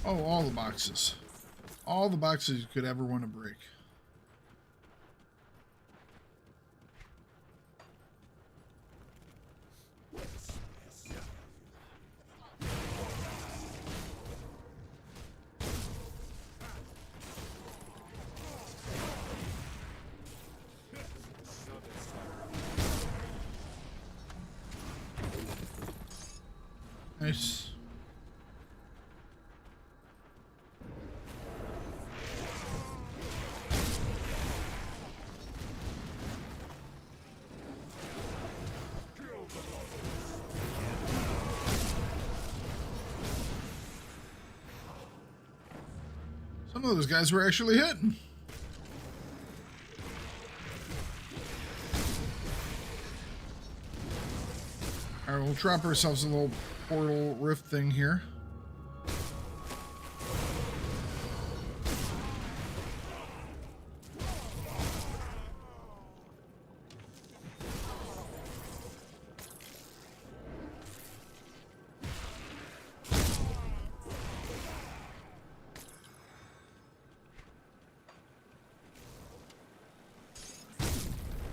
Oh, all the boxes. All the boxes you could ever want to break. Nice. Some of those guys were actually hitting. All right, we'll drop ourselves a little portal rift thing here.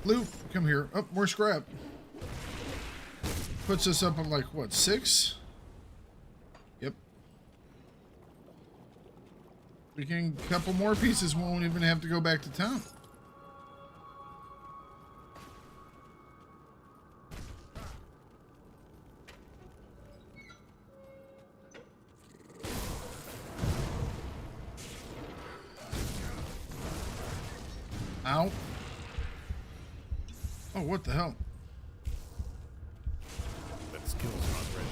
Loot, come here. Oh, more scrap. Puts us up on like, what, 6? Yep. We can, a couple more pieces, won't even have to go back to town. Ow. Oh, what the hell? That skill's not ready.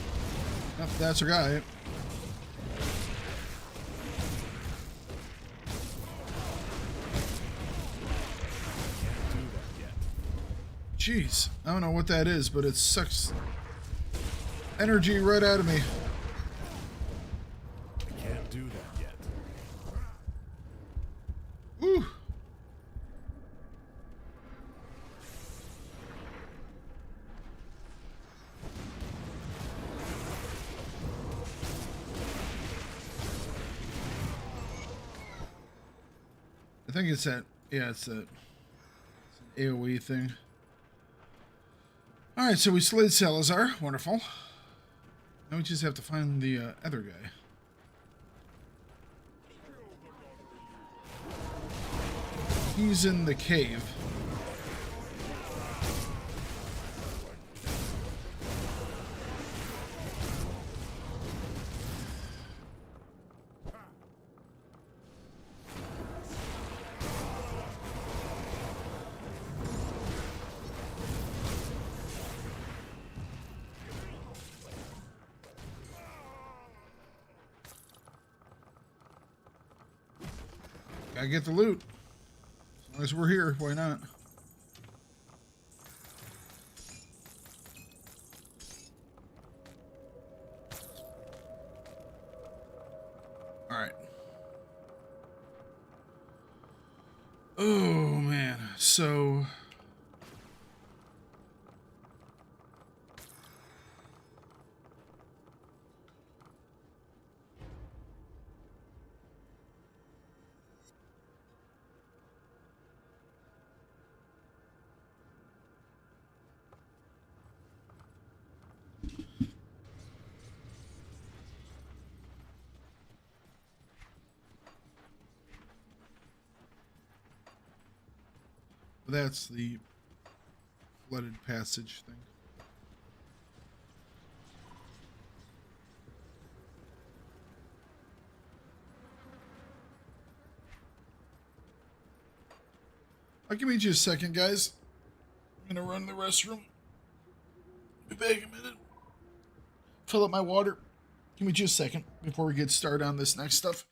Yep, that's our guy. Can't do that yet. Jeez, I don't know what that is, but it sucks energy right out of me. Can't do that yet. Woo. I think it's that, yeah, it's an AoE thing. Alright, so we slid Salazar. Wonderful. Now we just have to find the other guy. He's in the cave. Gotta get the loot. As long as we're here, why not? Alright. Oh, man. So... that's the flooded passage thing. I'll give me just a second, guys. I'm gonna run to the restroom. Be back in a minute. Fill up my water. Give me just a second before we get started on this next stuff.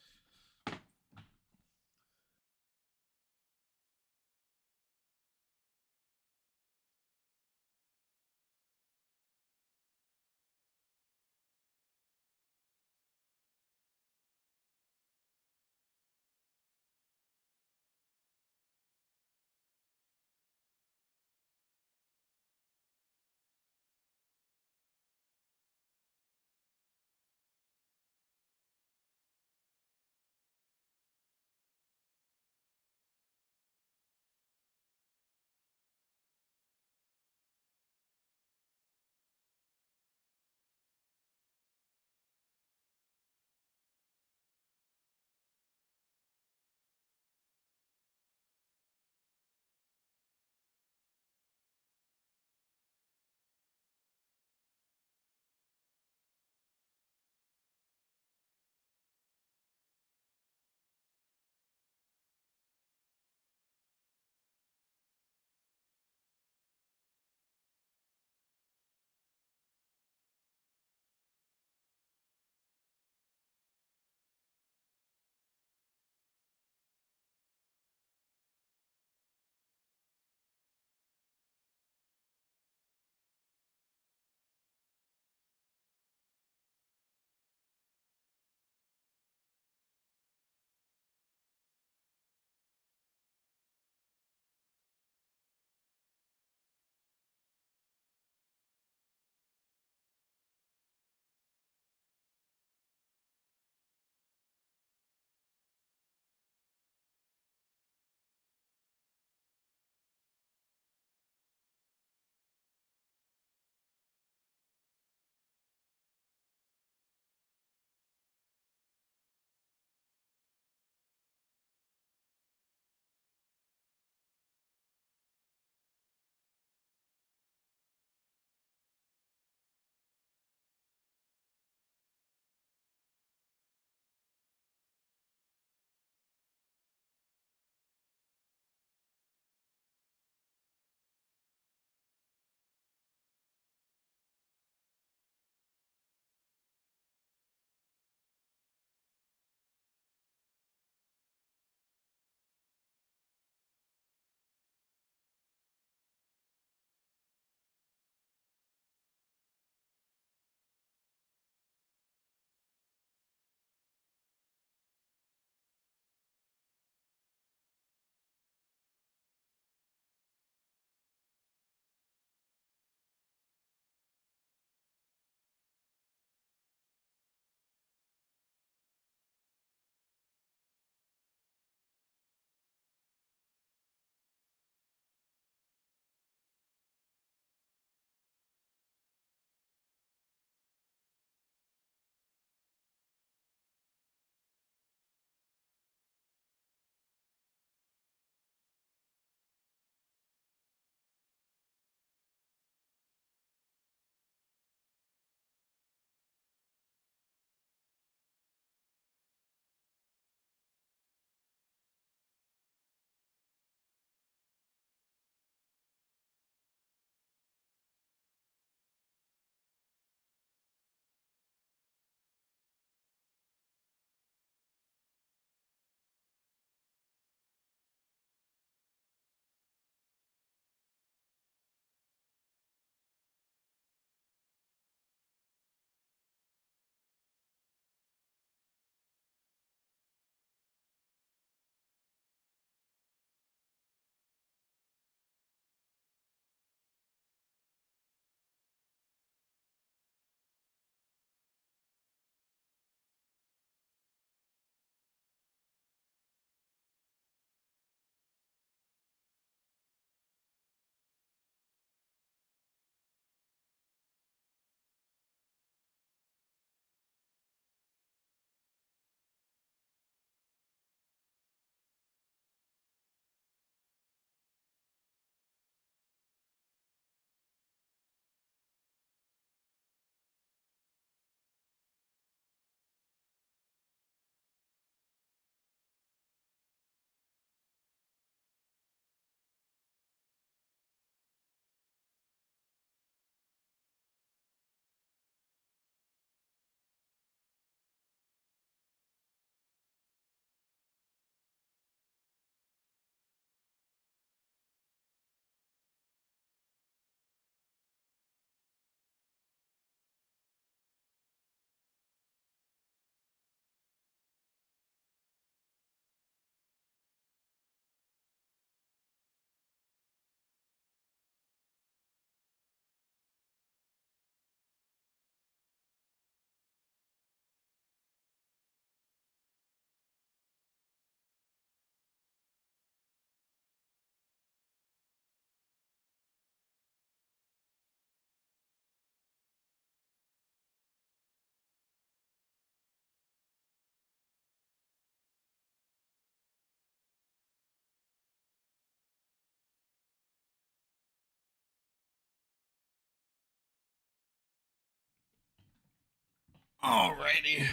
Alrighty.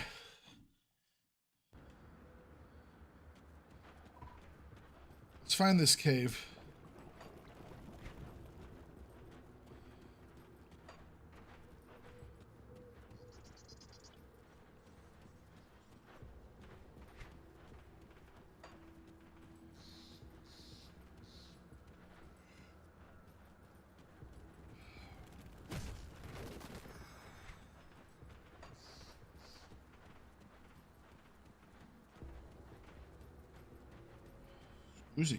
Let's find this cave. Uzi.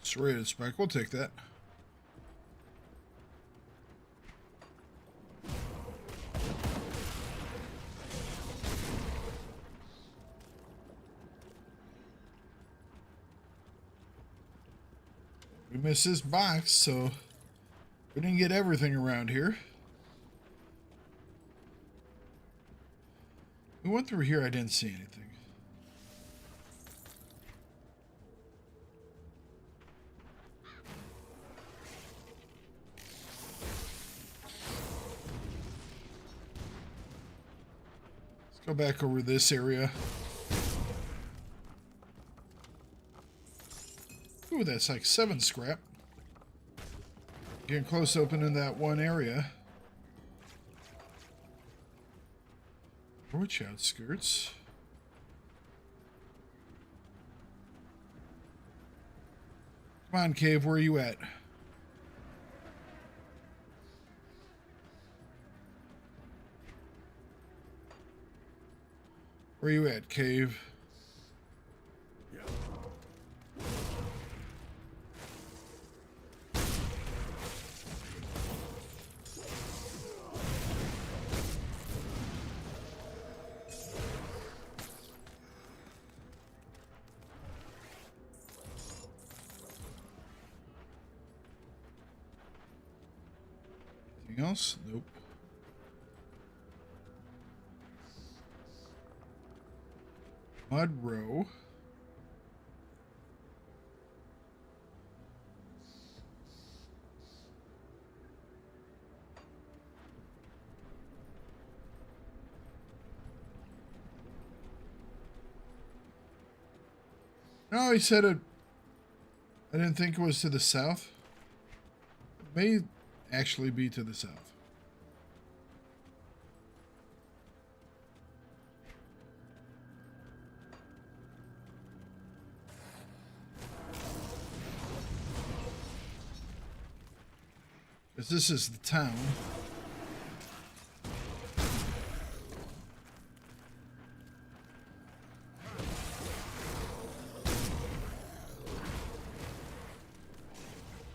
Serrated spike, we'll take that. We missed this box, so we didn't get everything around here. We went through here, I didn't see anything. Let's go back over this area. Ooh, that's like 7 scrap. Getting close to opening that one area. Which outskirts? Come on, cave, where are you at? Where are you at, cave? Anything else? Nope. Mud row. No, he said it. I didn't think it was to the south. It may actually be to the south. Because this is the town.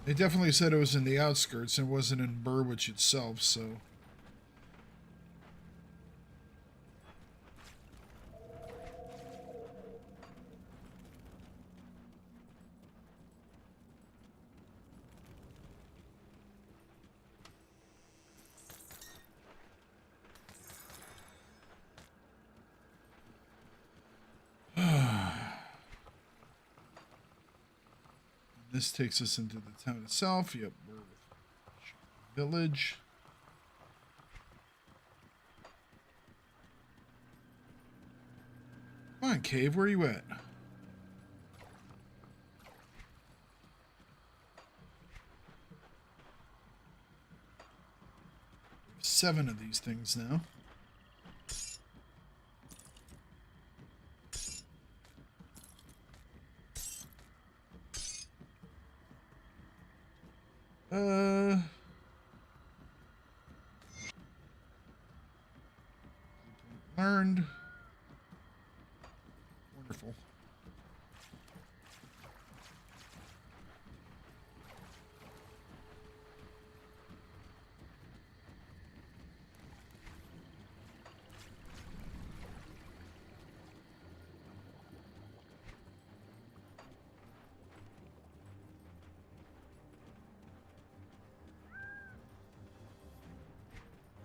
They definitely said it was in the outskirts and wasn't in Burwich itself, so... This takes us into the town itself. Yep, we're with village. Come on, cave, where are you at? Seven of these things now. Learned. Wonderful.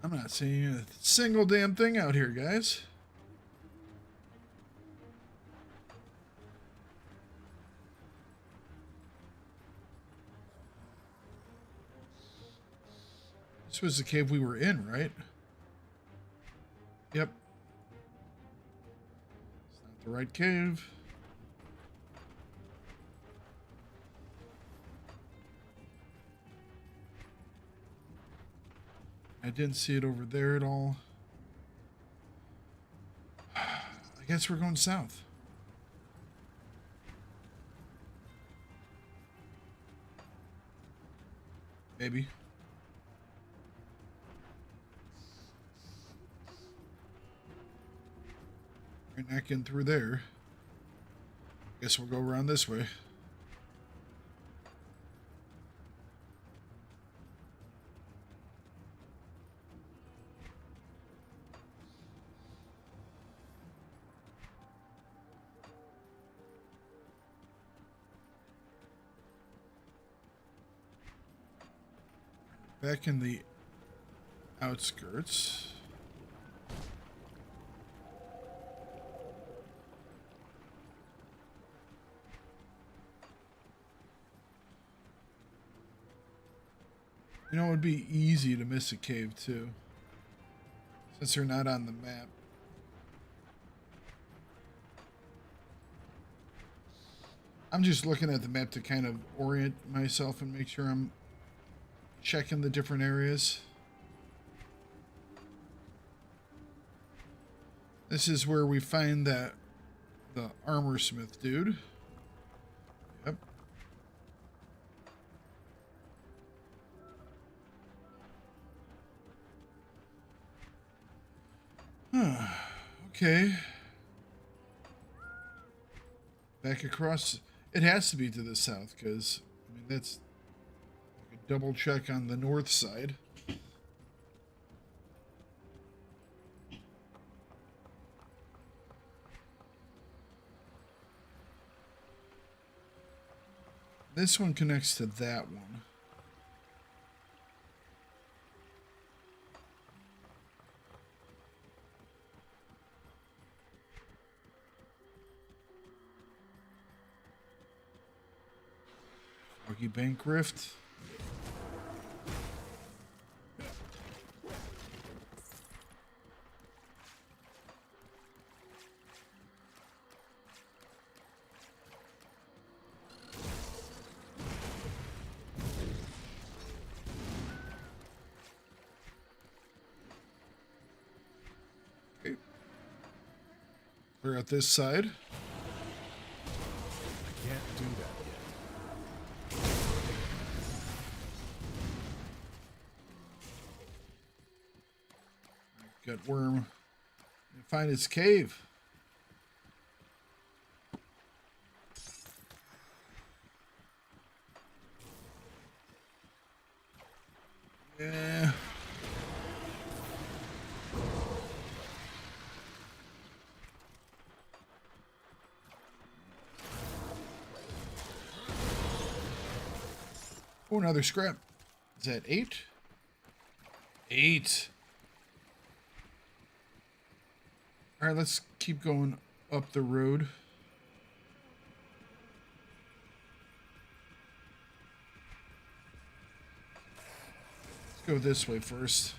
I'm not seeing a single damn thing out here, guys. This was the cave we were in, right? Yep. It's not the right cave. I didn't see it over there at all. I guess we're going south. Maybe. We're not getting through there. Guess we'll go around this way. Back in the outskirts. You know, it would be easy to miss a cave too, since they're not on the map. I'm just looking at the map to kind of orient myself and make sure I'm checking the different areas. This is where we find the armor smith dude. Yep. Okay. Back across. It has to be to the south, because I mean that's like a double check on the north side. This one connects to that one. Foggy Bank Rift. Okay. We're at this side. I can't do that yet. Gut worm. Find its cave. Yeah. Oh, another scrap. Is that 8? 8. All right, let's keep going up the road. Let's go this way first.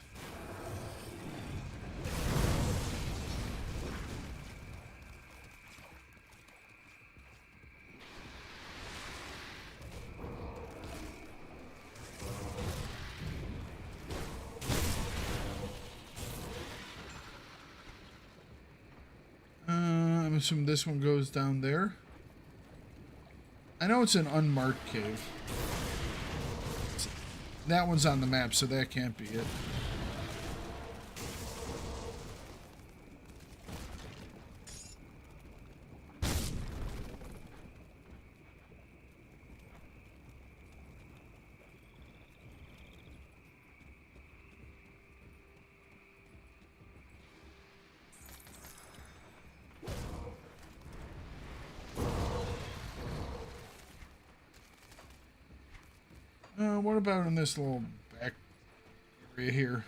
I'm assuming this one goes down there. I know it's an unmarked cave. That one's on the map, so that can't be it. What about in this little back area here?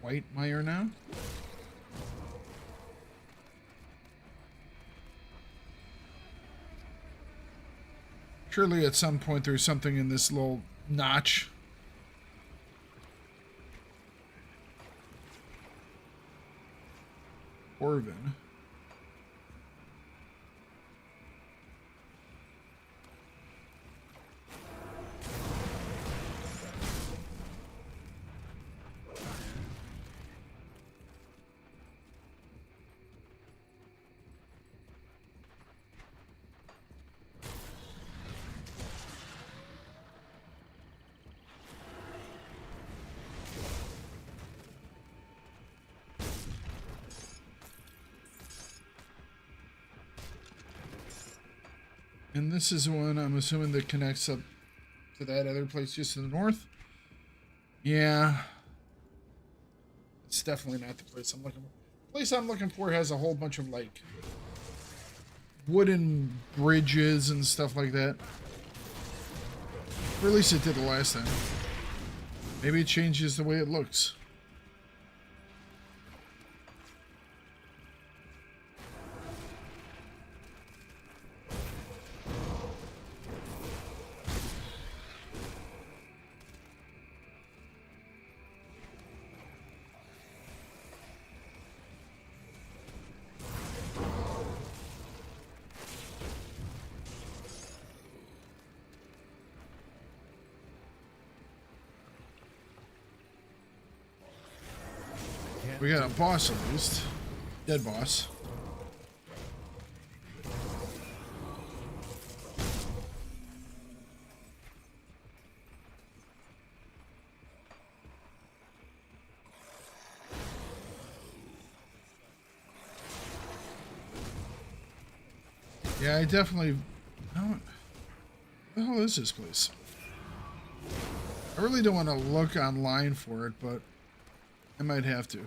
White mire now? Surely at some point there's something in this little notch. Orvin. And this is one I'm assuming that connects up to that other place just to the north. Yeah. It's definitely not the place I'm looking for. The place I'm looking for has a whole bunch of like wooden bridges and stuff like that. Or at least it did the last time. Maybe it changes the way it looks. We got a boss at least. Dead boss. Yeah, I definitely... What the hell is this place? I really don't want to look online for it, but I might have to.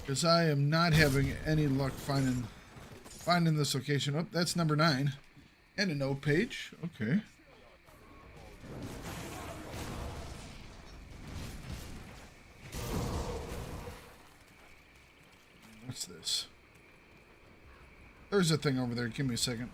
Because I am not having any luck finding this location. Oh, that's number 9. And a note page. Okay. What's this? There's a thing over there. Give me a second.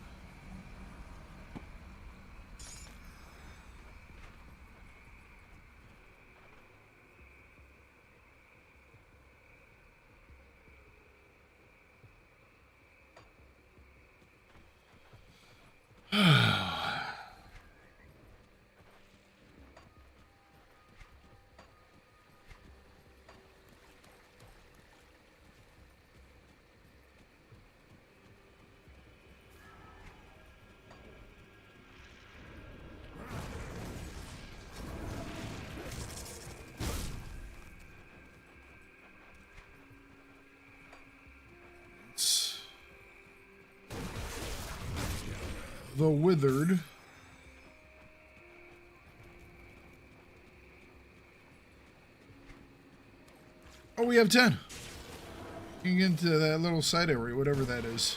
The Withered. Oh, we have 10. You can get into that little side area, whatever that is.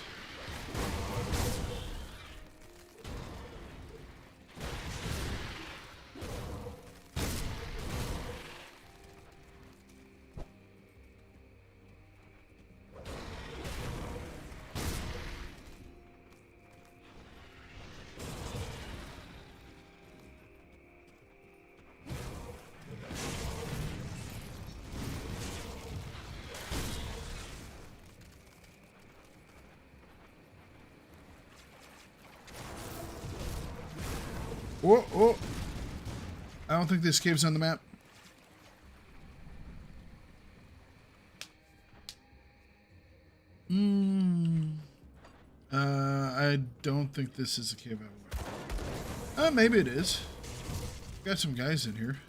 Whoa, whoa. I don't think this cave's on the map. I don't think this is a cave I went. Maybe it is. Got some guys in here.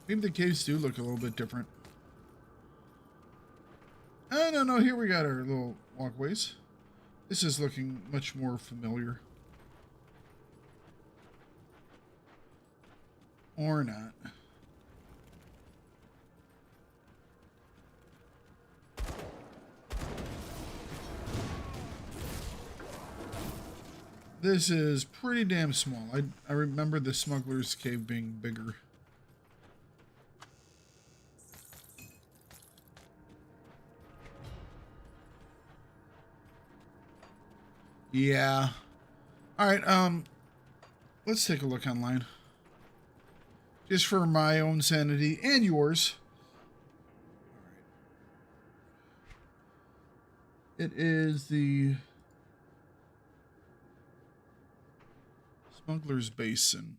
Maybe the caves do look a little bit different. No, here we got our little walkways. This is looking much more familiar. Or not. This is pretty damn small. I remember the Smuggler's Cave being bigger. Yeah. All right. Let's take a look online. Just for my own sanity and yours. All right. It is the Smuggler's Basin.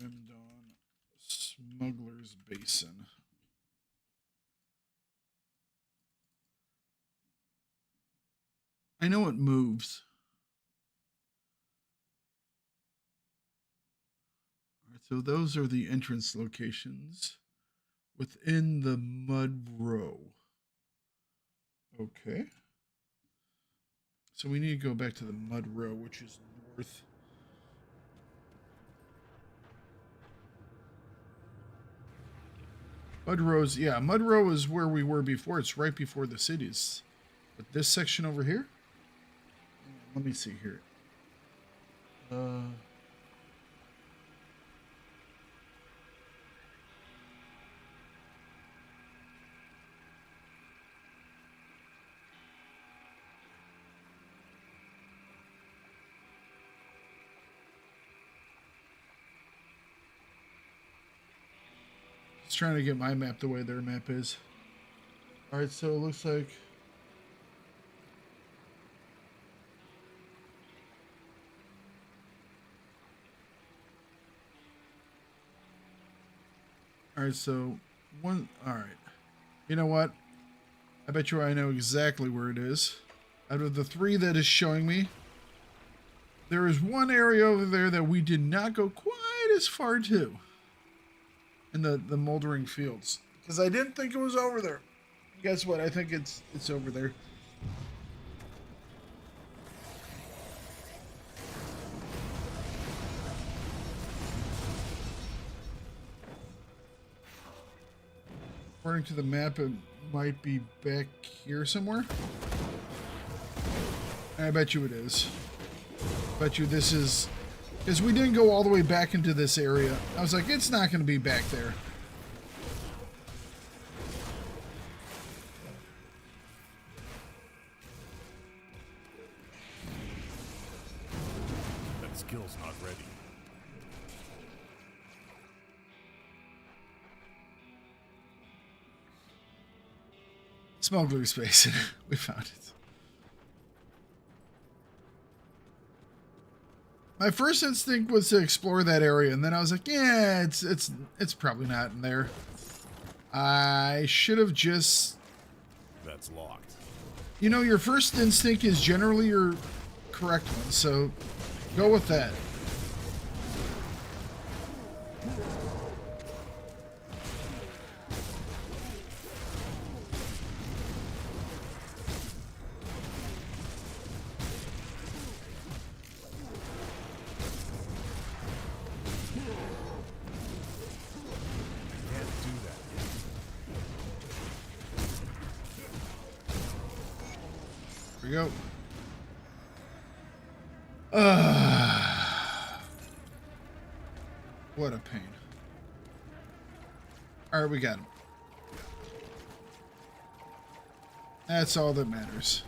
Rimdon Smuggler's Basin. I know it moves. All right, so those are the entrance locations within the Mud Row. Okay. So we need to go back to the Mud Row, which is north. Mud Row's, yeah, Mud Row is where we were before. It's right before the cities. But this section over here? Let me see here. Just trying to get my map the way their map is. All right, so it looks like all right, so one, all right. You know what? I bet you I know exactly where it is. Out of the 3 that is showing me, there is one area over there that we did not go quite as far to. In the moldering fields. Because I didn't think it was over there. Guess what? I think it's over there. According to the map, it might be back here somewhere. I bet you it is. Bet you this is... Because we didn't go all the way back into this area. I was like, it's not going to be back there. That skill's not ready. Smuggler's Basin. We found it. My first instinct was to explore that area, and then I was like, yeah, it's probably not in there. I should have just... That's locked. You know, your first instinct is generally your correct one, so go with that. Here we go. What a pain. Alright, we got him. That's all that matters.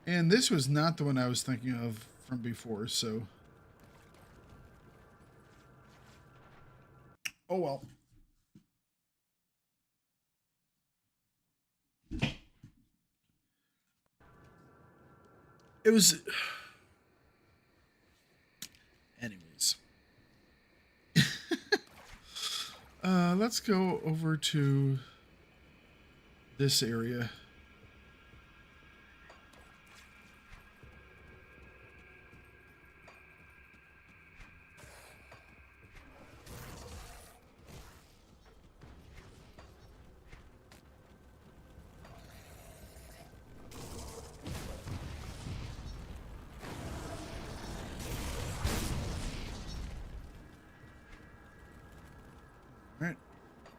And this was not the one I was thinking of from before, so... Oh well. It was... Anyways. Let's go over to this area.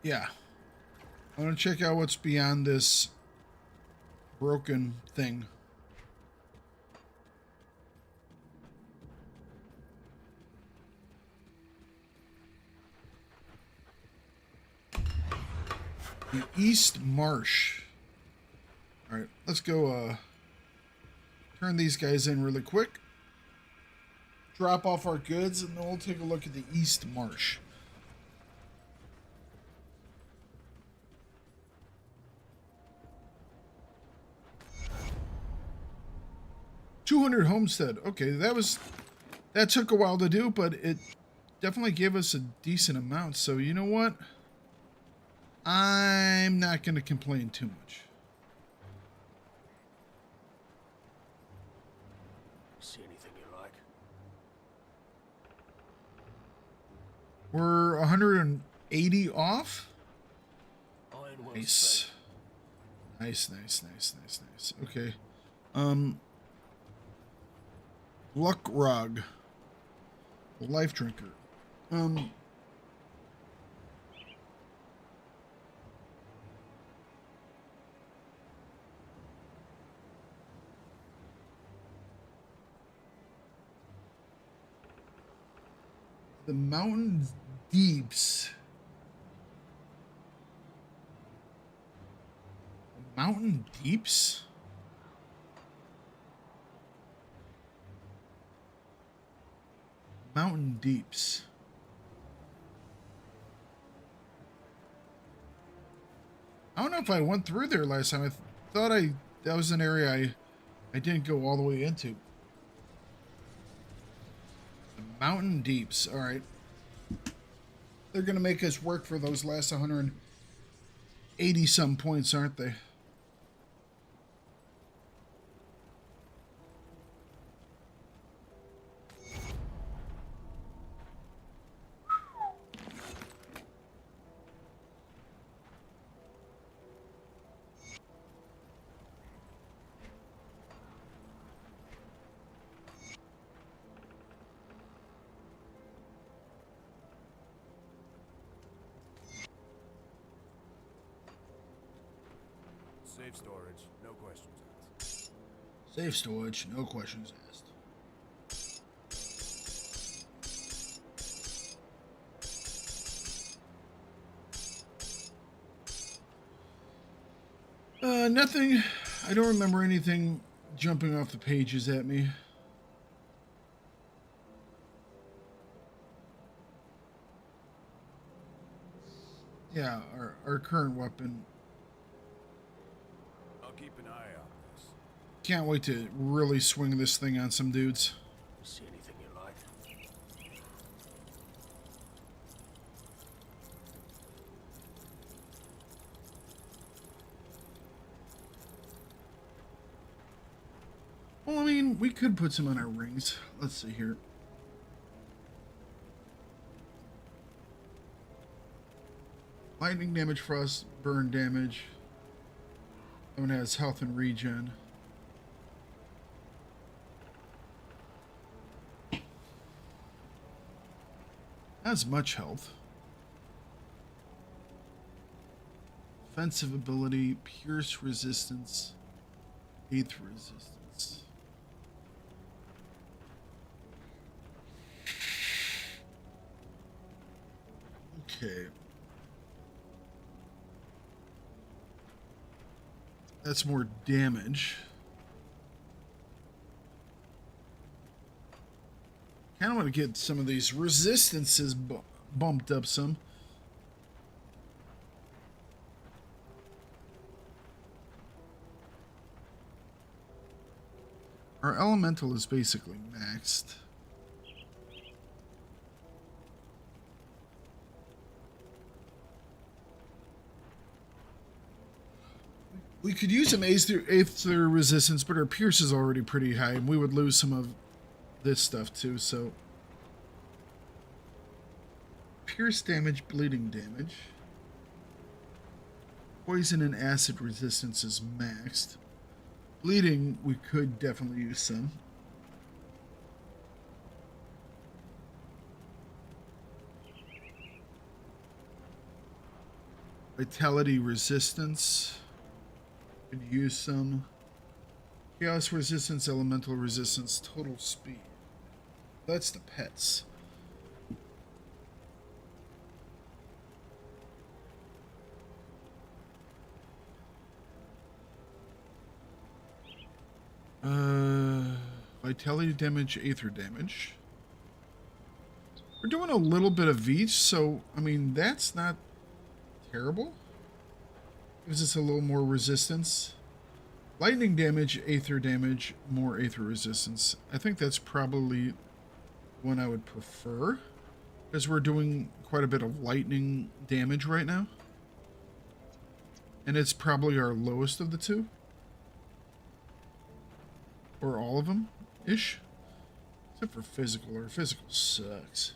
Yeah. I want to check out what's beyond this broken thing. The East Marsh. All right, let's go turn these guys in really quick. Drop off our goods, and then we'll take a look at the East Marsh. $200 homestead. Okay, that took a while to do, but it definitely gave us a decent amount. So you know what? I'm not going to complain too much. See anything you like? We're 180 off. Iron well Nice. spent. Nice. Okay. Luck Rog. Life Drinker. The Mountain Deeps. Mountain Deeps? Mountain Deeps. I don't know if I went through there last time. I thought that was an area I didn't go all the way into. The Mountain Deeps. All right. They're going to make us work for those last 180 some points, aren't they? Safe storage, no questions asked. Safe storage, no questions asked. Nothing. I don't remember anything jumping off the pages at me. Yeah, our current weapon. I'll keep an eye on this. Can't wait to really swing this thing on some dudes. See anything you like? Well, I mean, we could put some on our rings. Let's see here. Lightning damage, frost, burn damage. That one has health and regen. Has much health. Offensive ability, pierce resistance, 8th resistance. Okay. That's more damage. Kind of want to get some of these resistances bumped up some. Our elemental is basically maxed. We could use some 8th resistance, but our pierce is already pretty high, and we would lose some of this stuff too, so. Pierce damage, bleeding damage. Poison and acid resistance is maxed. Bleeding, we could definitely use some. Vitality resistance. Could use some. Chaos resistance, elemental resistance, total speed. That's the pets. Vitality damage, aether damage. We're doing a little bit of each, so I mean that's not terrible. Gives us a little more resistance. Lightning damage, aether damage, more aether resistance. I think that's probably one I would prefer, because we're doing quite a bit of lightning damage right now. And it's probably our lowest of the two. Or all of them, ish. Except for physical, or physical sucks.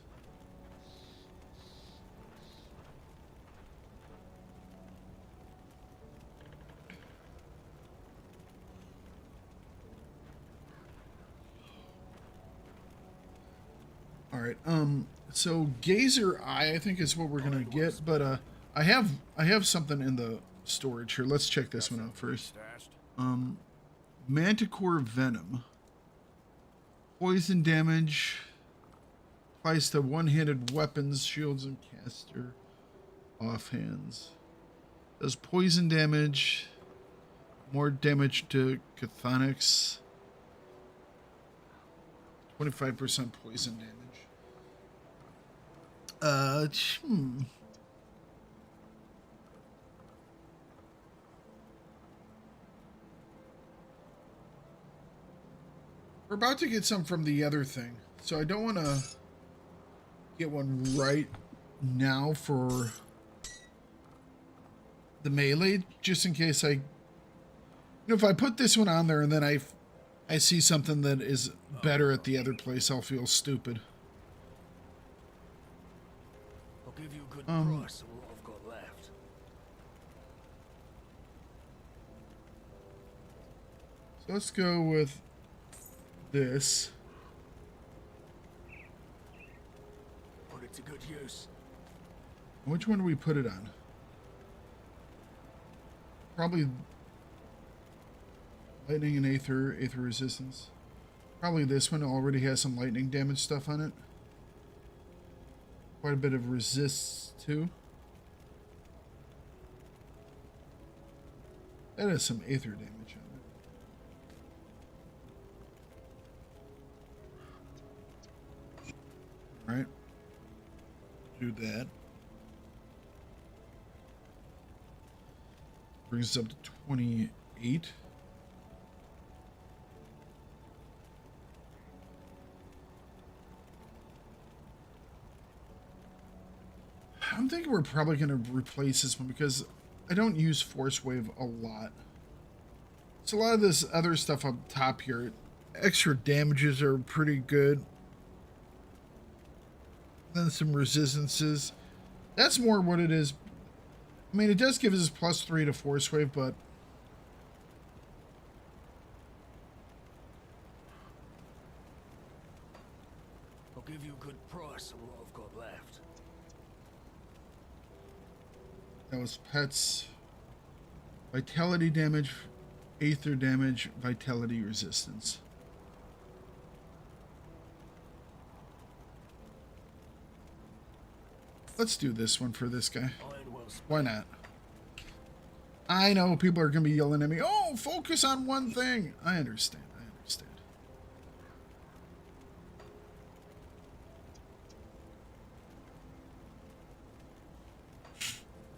Alright, so Gazer Eye I think is what we're gonna get, but I have something in the storage here. Let's check this one out first. Stashed? Manticore Venom. Poison damage. Applies to one-handed weapons, shields, and caster offhands. Does poison damage. More damage to chthonics. 25% poison damage. We're about to get some from the other thing, so I don't want to get one right now for the melee, just in case if I put this one on there and then I see something that is better at the other place, I'll feel stupid. I'll give you a good price on what I've got left. So let's go with this. Put it to good use. Which one do we put it on? Probably lightning and aether resistance. Probably this one already has some lightning damage stuff on it. Quite a bit of resists too. That has some aether damage on it. Alright. Do that. Brings us up to 28. I'm thinking we're probably going to replace this one because I don't use Force Wave a lot. So a lot of this other stuff up top here, extra damages are pretty good. Then some resistances. That's more what it is. I mean, it does give us +3 to Force Wave, but I'll give you a good price on what I've got left. that was pets. Vitality damage, aether damage, vitality resistance. Let's do this one for this guy. Iron well spent. Why not? I know people are going to be yelling at me, oh, focus on one thing. I understand.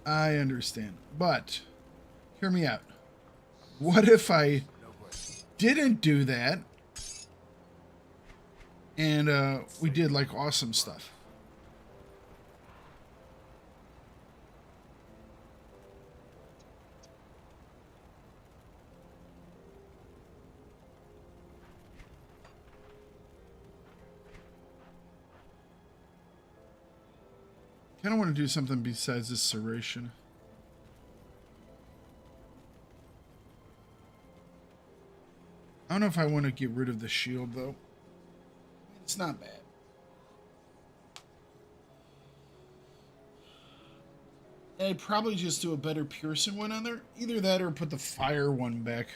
I understand. But, hear me out. What if I didn't do that and we did like awesome stuff? I kind of want to do something besides this serration. I don't know if I want to get rid of the shield, though. It's not bad. I'd probably just do a better piercing one on there. Either that or put the fire one back.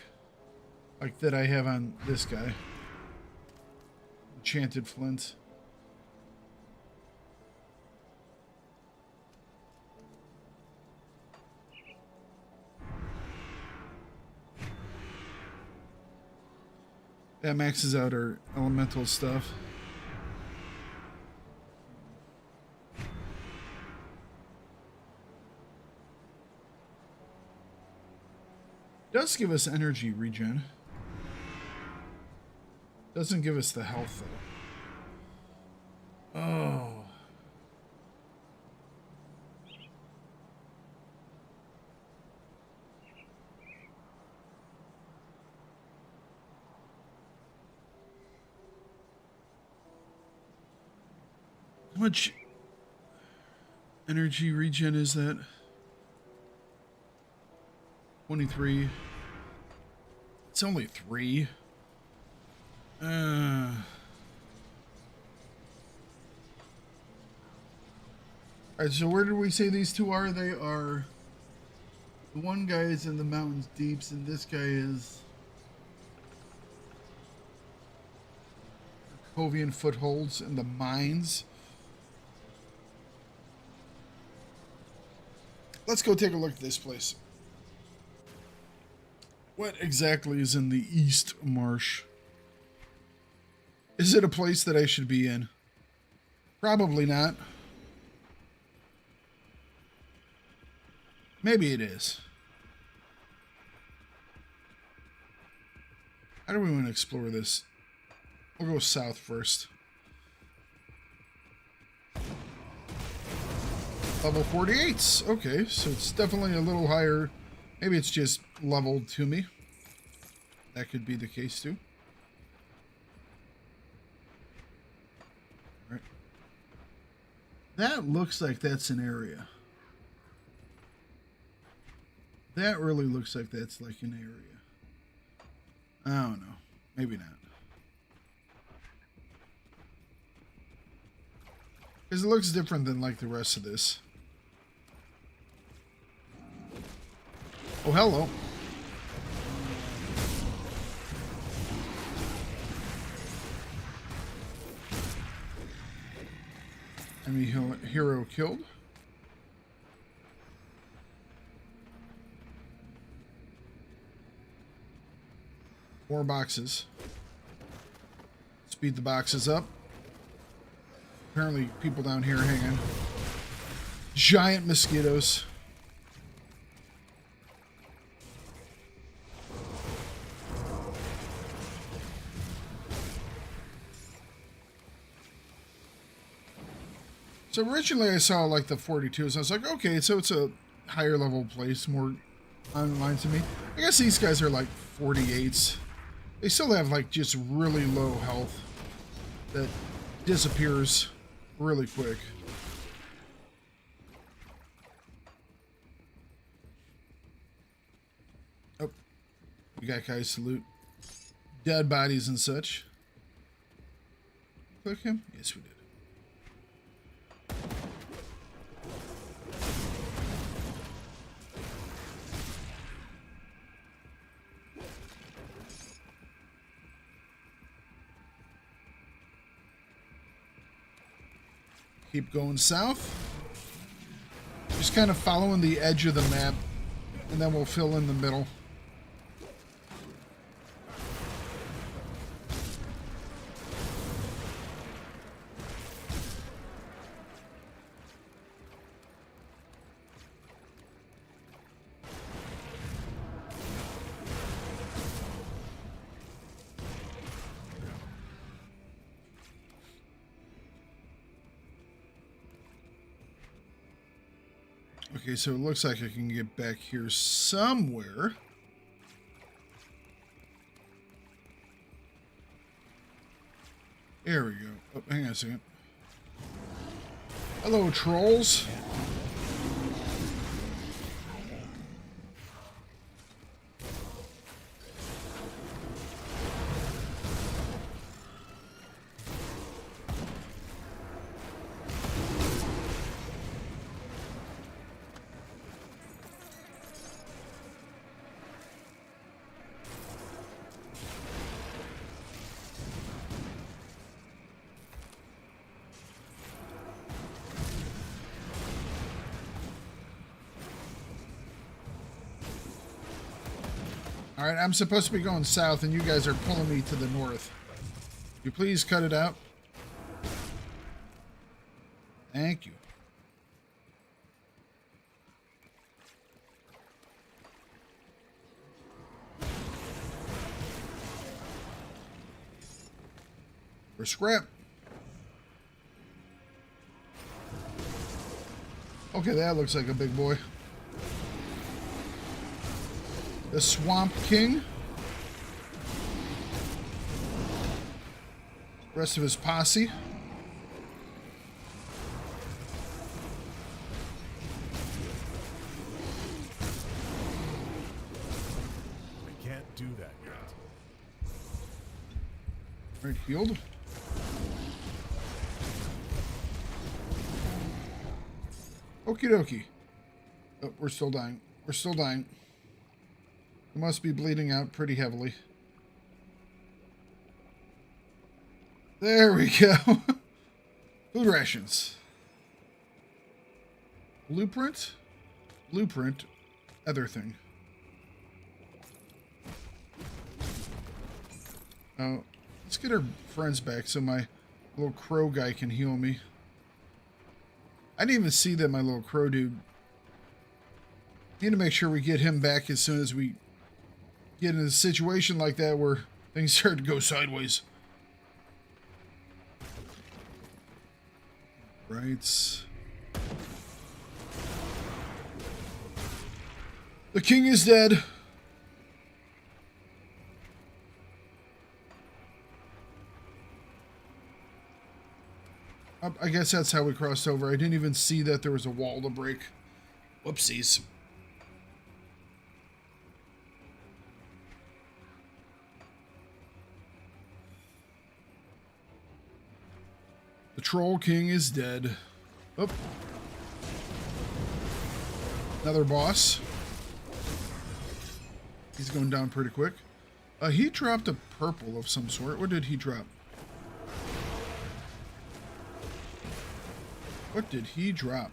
Like that I have on this guy. Enchanted flint. That maxes out our elemental stuff. Does give us energy regen. Doesn't give us the health though. Oh. How much energy regen is that? 23. It's only 3. Alright, so where did we say these two are? They are... The one guy is in the mountains deeps, and this guy is... Kovian footholds in the mines. Let's go take a look at this place. What exactly is in the East Marsh? Is it a place that I should be in? Probably not. Maybe it is. How do we want to explore this? We'll go south first. Level 48s. Okay, so it's definitely a little higher. Maybe it's just leveled to me. That could be the case too. All right. That looks like that's an area. That really looks like that's like an area. I don't know. Maybe not. Because it looks different than like the rest of this. Oh, hello. Enemy hero killed. More boxes. Speed the boxes up. Apparently people down here hanging. Giant mosquitoes. So originally I saw like the 42s. I was like, okay, so it's a higher level place, more online to me. I guess these guys are like 48s. They still have like just really low health that disappears really quick. Oh, we got guys to loot. Dead bodies and such. Click him? Yes, we did. Keep going south. Just kind of following the edge of the map, and then we'll fill in the middle. Okay, so it looks like I can get back here somewhere. There we go. Oh, hang on a second. Hello, trolls. All right, I'm supposed to be going south, and you guys are pulling me to the north. You please cut it out. Thank you. For scrap. Okay, that looks like a big boy. The Swamp King. Rest of his posse. I can't do that yet. Right, healed. Okie dokie. Oh, we're still dying. We're still dying. We must be bleeding out pretty heavily. There we go. Food rations. Blueprint? Blueprint. Other thing. Oh, let's get our friends back so my little crow guy can heal me. I didn't even see that my little crow dude. Need to make sure we get him back as soon as we get in a situation like that where things start to go sideways. Right. The king is dead. I guess that's how we crossed over. I didn't even see that there was a wall to break. Whoopsies. The Troll King is dead. Oh. Another boss. He's going down pretty quick. He dropped a purple of some sort. What did he drop? What did he drop?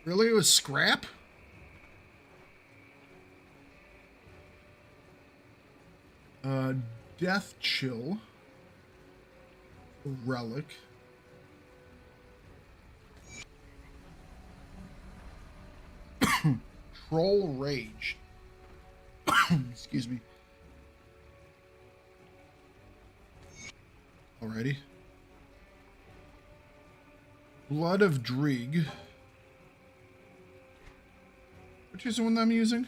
Really? It was scrap? Death Chill. Relic. Troll Rage. Excuse me. Alrighty. Blood of Dreeg. Which is the one that I'm using?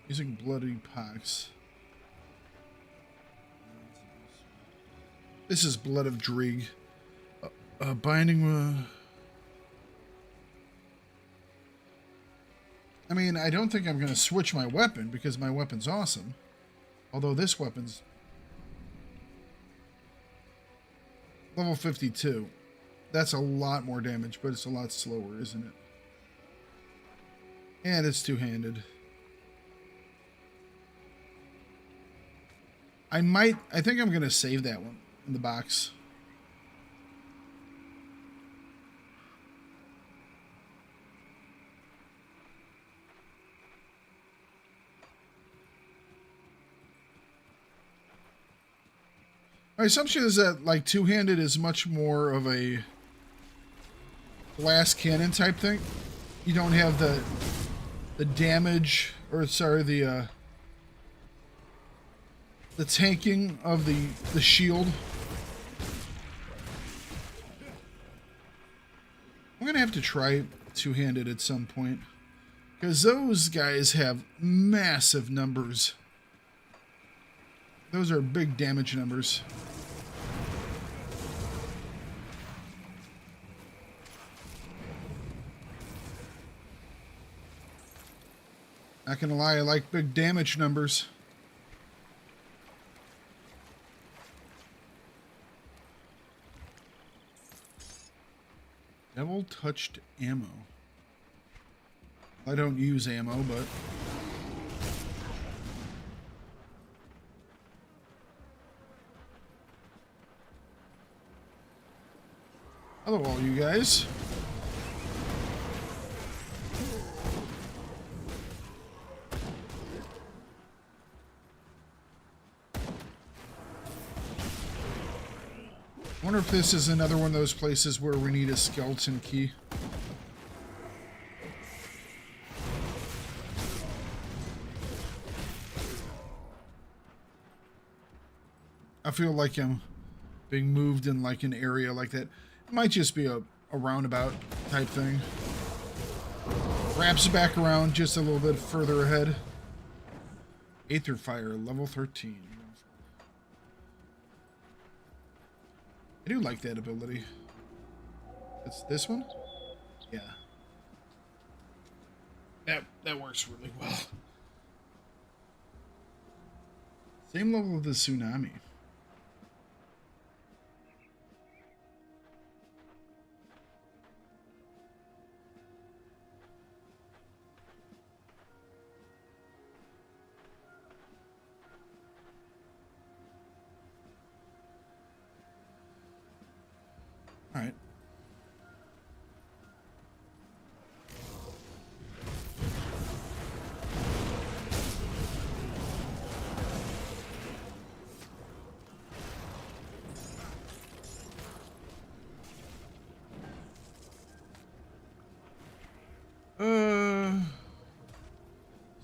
Using Bloody Pox. This is Blood of Dreeg. Binding... I mean, I don't think I'm going to switch my weapon because my weapon's awesome. Although this weapon's level 52. That's a lot more damage, but it's a lot slower, isn't it? And it's two-handed. I think I'm going to save that one in the box. My assumption is that, like, two-handed is much more of a glass cannon type thing. You don't have the damage, or sorry, the tanking of the shield. I'm gonna have to try two-handed at some point, because those guys have massive numbers. Those are big damage numbers. Not gonna lie, I like big damage numbers. Devil touched ammo. I don't use ammo, but Hello, all you guys. I wonder if this is another one of those places where we need a skeleton key. I feel like I'm being moved in like an area like that. It might just be a roundabout type thing. Wraps back around just a little bit further ahead. Aether Fire, level 13. I do like that ability. It's this one? Yeah. That works really well. Same level of the tsunami. All right.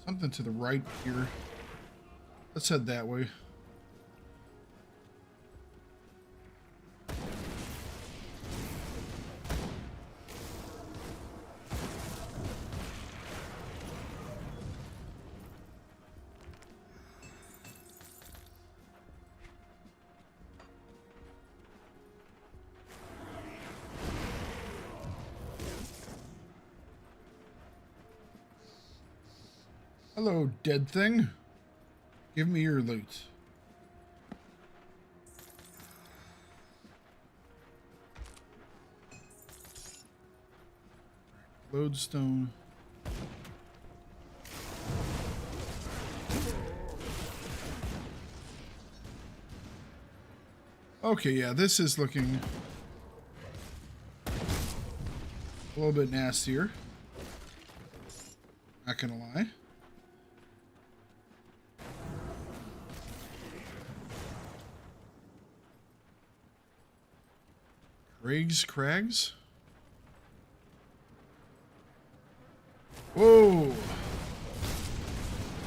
Something to the right here. Let's head that way. Hello, dead thing. Give me your loot. Lodestone. Okay, yeah, this is looking a little bit nastier. Not gonna lie. Crags? Whoa!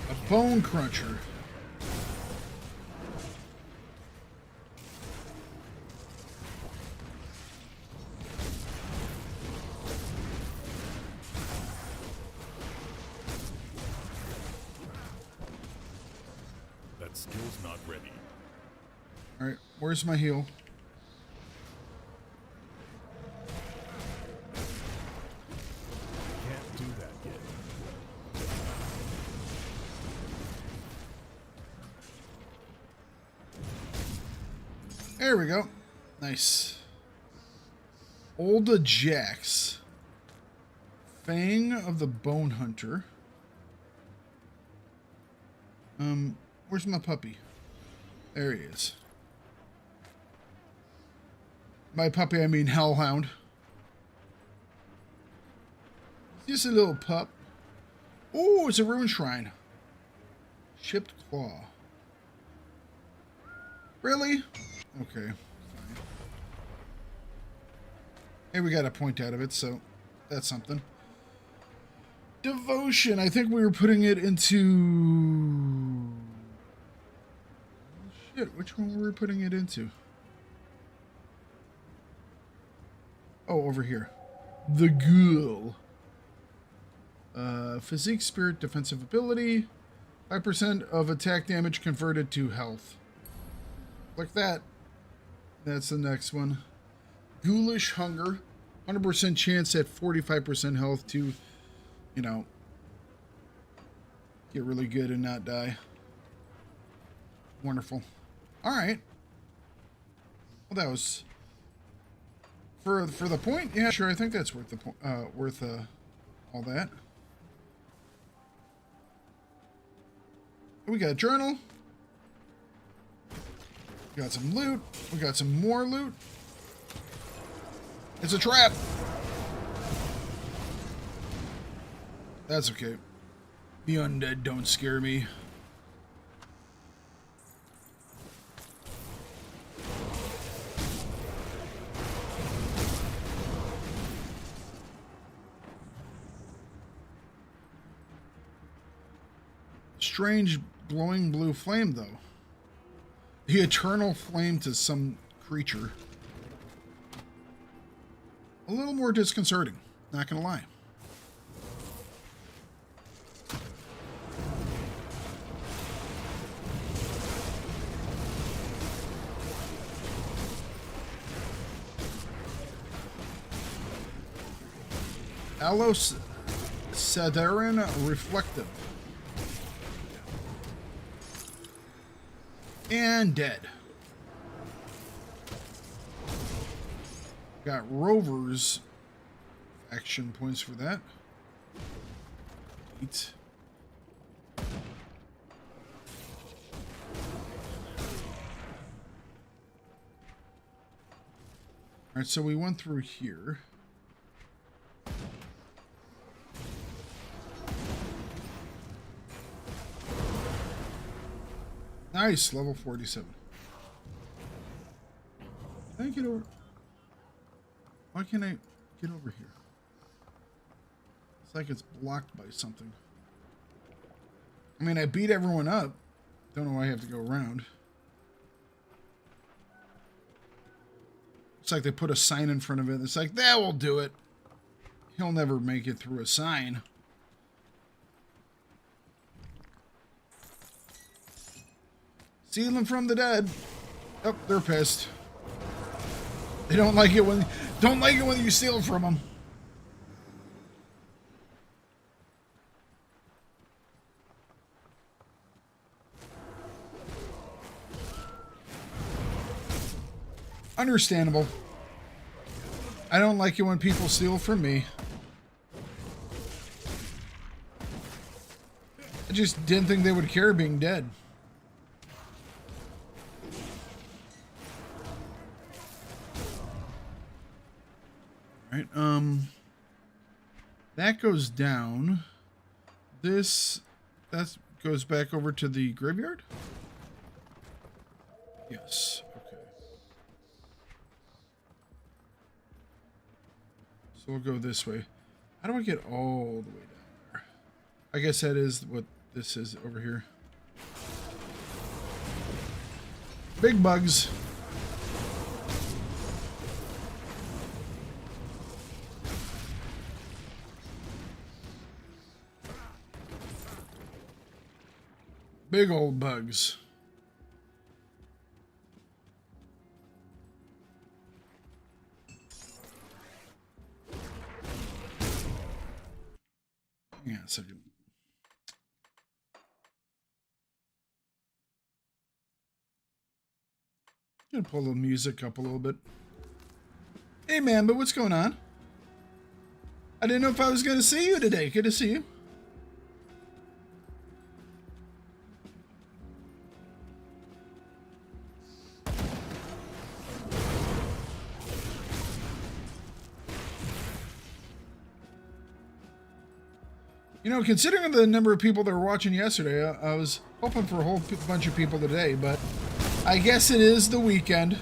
A bone cruncher. That skill's not ready. Alright, where's my heal? Can't do that yet. There we go. Nice. Olda Jax. Fang of the Bone Hunter. Where's my puppy? There he is. By puppy, I mean hellhound. Just a little pup. Oh, it's a rune shrine. Chipped claw. Really? Okay. Fine. Hey, we got a point out of it, so that's something. Devotion. I think we were putting it into... Shit, which one were we putting it into? Oh, over here. The Ghoul. Physique, spirit, defensive ability. 5% of attack damage converted to health. Like that. That's the next one. Ghoulish Hunger. 100% chance at 45% health to, you know, get really good and not die. Wonderful. Alright. Well, that was... For the point? Yeah, sure, I think that's worth the all that. We got a journal. We got some loot. We got some more loot. It's a trap. That's okay. The undead don't scare me. Strange glowing blue flame, though. The eternal flame to some creature. A little more disconcerting, not gonna lie. Alos Sadarin Reflective. And dead. Got Rovers action points for that. 8. Alright, so we went through here. Nice, level 47. Can I get over? Why can't I get over here? It's like it's blocked by something. I mean, I beat everyone up. Don't know why I have to go around. It's like they put a sign in front of it. It's like, that will do it. He'll never make it through a sign. Stealing from the dead. Oh, they're pissed. They don't like it when you steal from them. Understandable. I don't like it when people steal from me. I just didn't think they would care being dead. Right, that goes down. That goes back over to the graveyard? Yes, okay. So we'll go this way. How do I get all the way down there? I guess that is what this is over here. Big bugs. Big old bugs. Hang on a second. Gonna pull the music up a little bit. Hey man, but what's going on? I didn't know if I was gonna see you today. Good to see you. You know, considering the number of people that were watching yesterday, I was hoping for a whole bunch of people today, but I guess it is the weekend.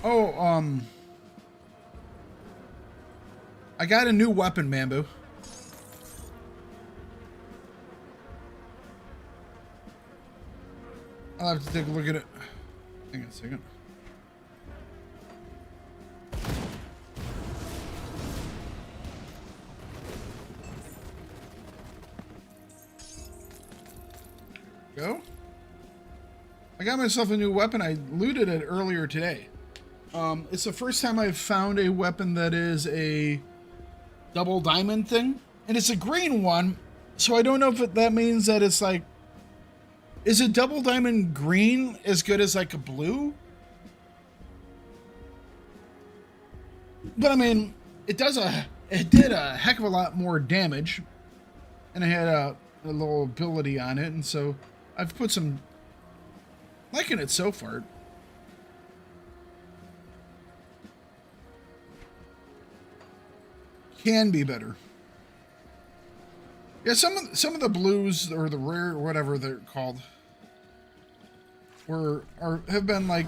Oh, I got a new weapon, Bamboo. I'll have to take a look at it. Hang on a second. Go. I got myself a new weapon. I looted it earlier today. It's the first time I've found a weapon that is a double diamond thing. And it's a green one. So I don't know if that means that it's like Is a double diamond green as good as like a blue? But I mean, it did a heck of a lot more damage, and it had a little ability on it, and so I've put some liking it so far. Can be better. Yeah, some of the blues or the rare or whatever they're called have been like,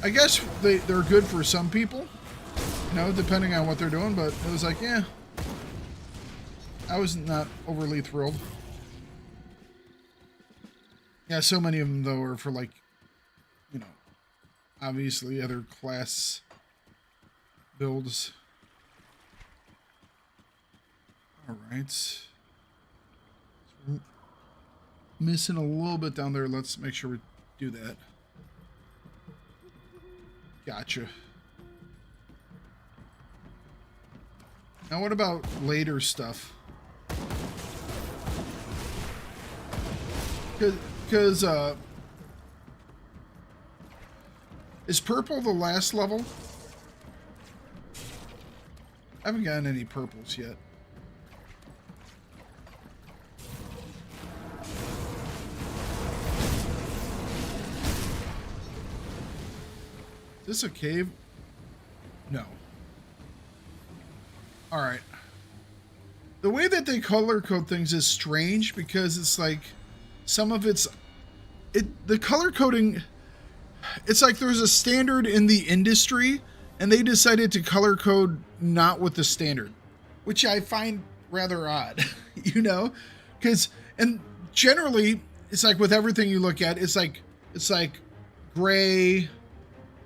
I guess they're good for some people, you know, depending on what they're doing, but it was like, yeah, I was not overly thrilled. Yeah, so many of them though are for like, you know, obviously other class builds. All right. So we're missing a little bit down there. Let's make sure we do that. Gotcha. Now what about later stuff? Because is purple the last level? I haven't gotten any purples yet. Is this a cave? No. Alright. The way that they color code things is strange because it's like some of the color coding, it's like there's a standard in the industry and they decided to color code not with the standard, which I find rather odd, you know? And generally it's like with everything you look at, it's like gray.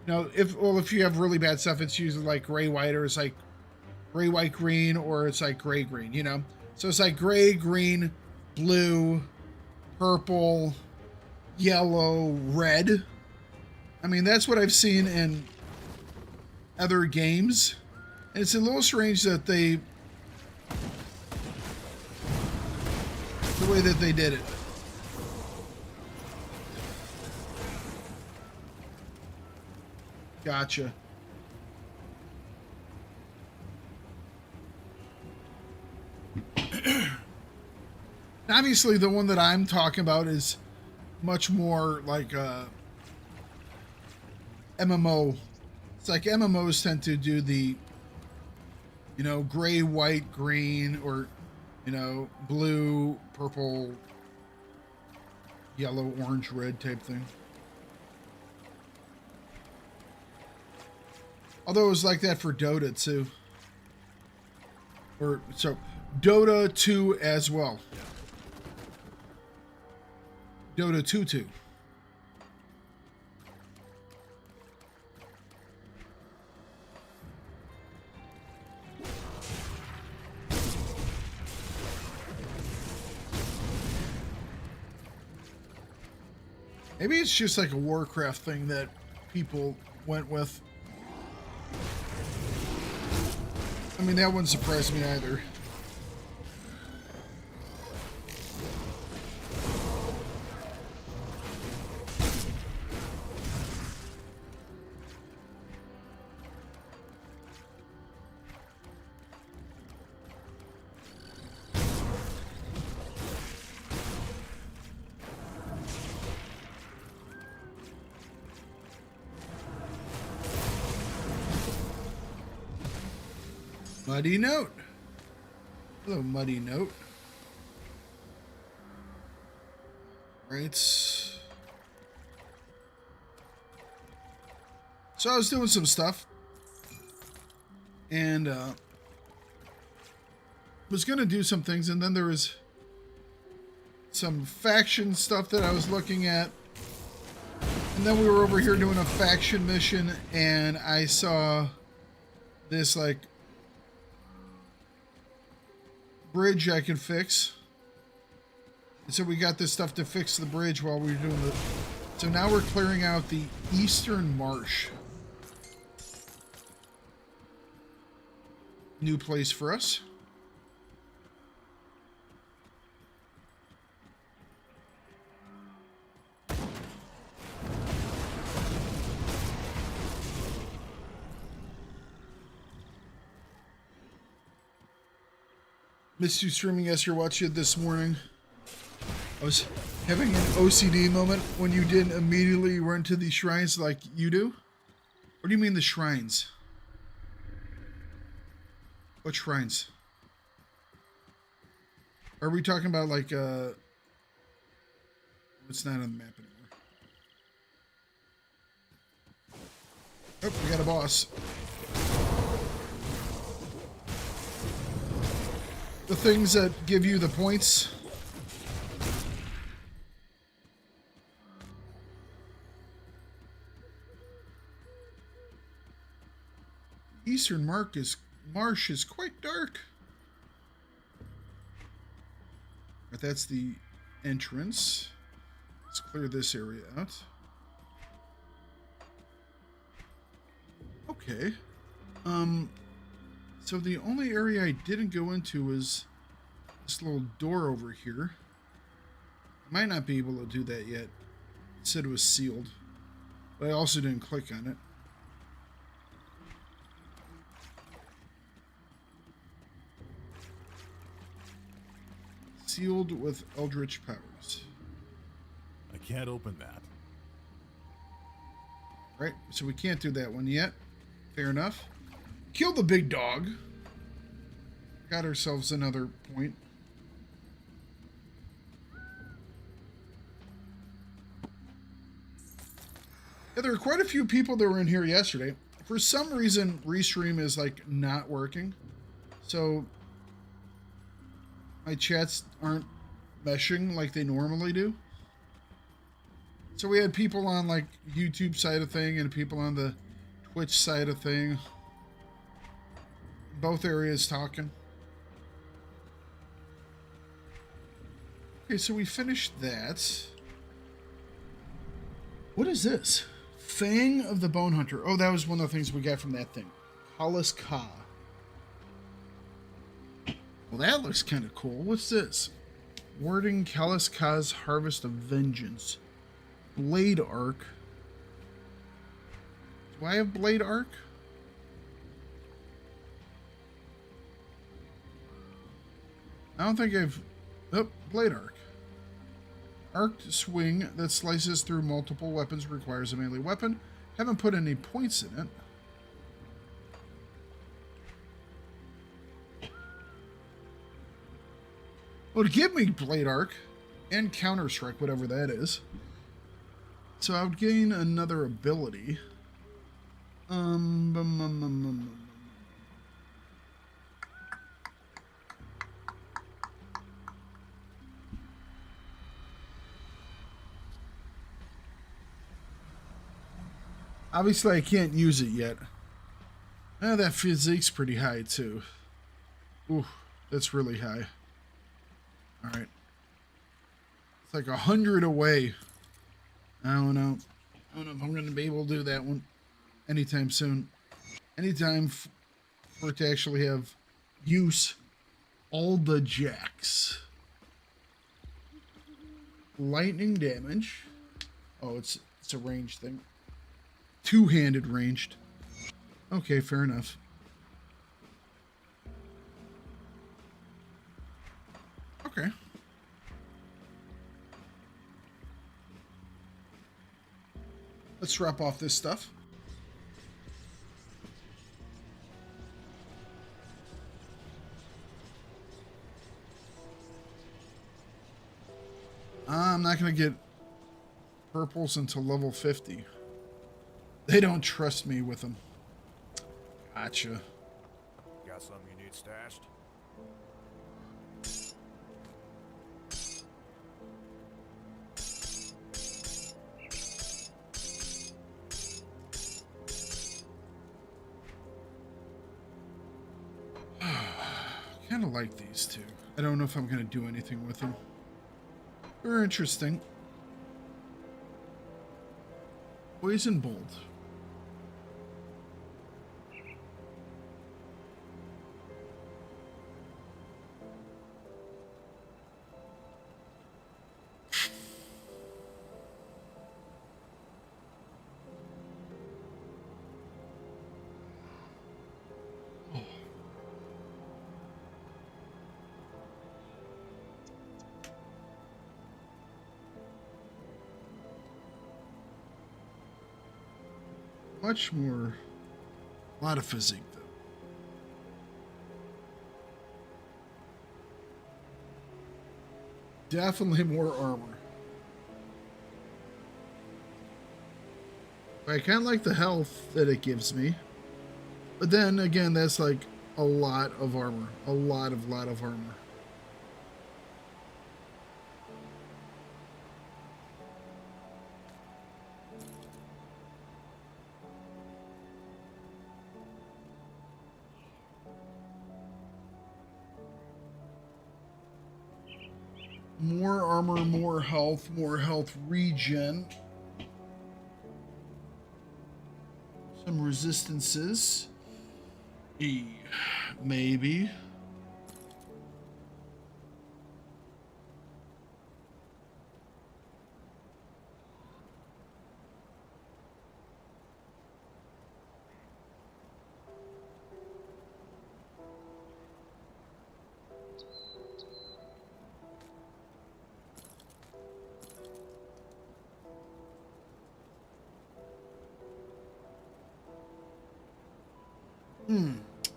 No, if you have really bad stuff, it's usually like gray white, or it's like gray white green, or it's like gray green, you know? So it's like gray, green, blue, purple, yellow, red. I mean, that's what I've seen in other games. And it's a little strange that the way that they did it. Gotcha. Obviously, the one that I'm talking about is much more like MMO. It's like MMOs tend to do the, you know, gray, white, green, or, you know, blue, purple, yellow, orange, red type thing. Although it was like that for Dota too. Or so Dota 2 as well. Dota 2. Maybe it's just like a Warcraft thing that people went with. I mean, that wouldn't surprise me either. Muddy Note. Hello, Muddy Note. Right. So I was doing some stuff. And was going to do some things. And then there was some faction stuff that I was looking at. And then we were over here doing a faction mission. And I saw this, like, bridge I can fix. And so we got this stuff to fix the bridge while we were doing the... So now we're clearing out the Eastern Marsh. New place for us. Missed you streaming yesterday. Watched it this morning. I was having an OCD moment when you didn't immediately run to the shrines like you do. What do you mean the shrines? What shrines? Are we talking about like it's not on the map anymore. Oh, we got a boss. The things that give you the points. Eastern marsh is quite dark. But that's the entrance. Let's clear this area out. Okay. So the only area I didn't go into was this little door over here. I might not be able to do that yet. It said it was sealed. But I also didn't click on it. Sealed with eldritch powers. I can't open that. Right, so we can't do that one yet. Fair enough. Killed the big dog. Got ourselves another point. Yeah, there were quite a few people that were in here yesterday. For some reason, Restream is like not working. So my chats aren't meshing like they normally do. So we had people on like YouTube side of thing and people on the Twitch side of thing. Both areas talking. Okay, so we finished that. What is this? Fang of the Bone Hunter. Oh, that was one of the things we got from that thing. Kalas Ka. Well, that looks kind of cool. What's this? Warding Kalas Ka's Harvest of Vengeance. Blade Arc. Do I have Blade Arc? I don't think I've... Oh, Blade Arc. Arced swing that slices through multiple weapons requires a melee weapon. Haven't put any points in it. Well, to give me Blade Arc and Counter Strike, whatever that is. So I would gain another ability. Obviously, I can't use it yet. Oh, that physique's pretty high, too. Ooh, that's really high. Alright. It's like 100 away. I don't know. I don't know if I'm going to be able to do that one anytime soon. Anytime for it to actually have use. All the jacks. Lightning damage. Oh, it's a ranged thing. Two-handed ranged. Okay, fair enough. Okay. Let's drop off this stuff. I'm not going to get purples until level 50. They don't trust me with them. Gotcha. Got something you need stashed? Kind of like these two. I don't know if I'm going to do anything with them. They're interesting. Poison Bolt. Much more. A lot of physique, though. Definitely more armor. I kind of like the health that it gives me. But then again, that's like a lot of armor. A lot of armor. More armor, more health regen. Some resistances. Maybe.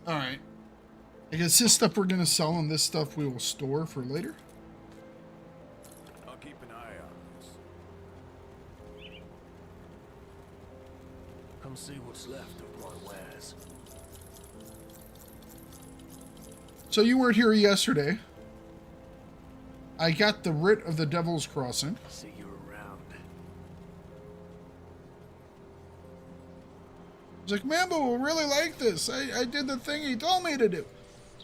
All right. I guess this stuff we're gonna sell and this stuff we will store for later. I'll keep an eye on this. Come see what's left of my wares. So you weren't here yesterday. I got the writ of the Devil's Crossing. See you around. I was like, Mambo will really like this. I did the thing he told me to do.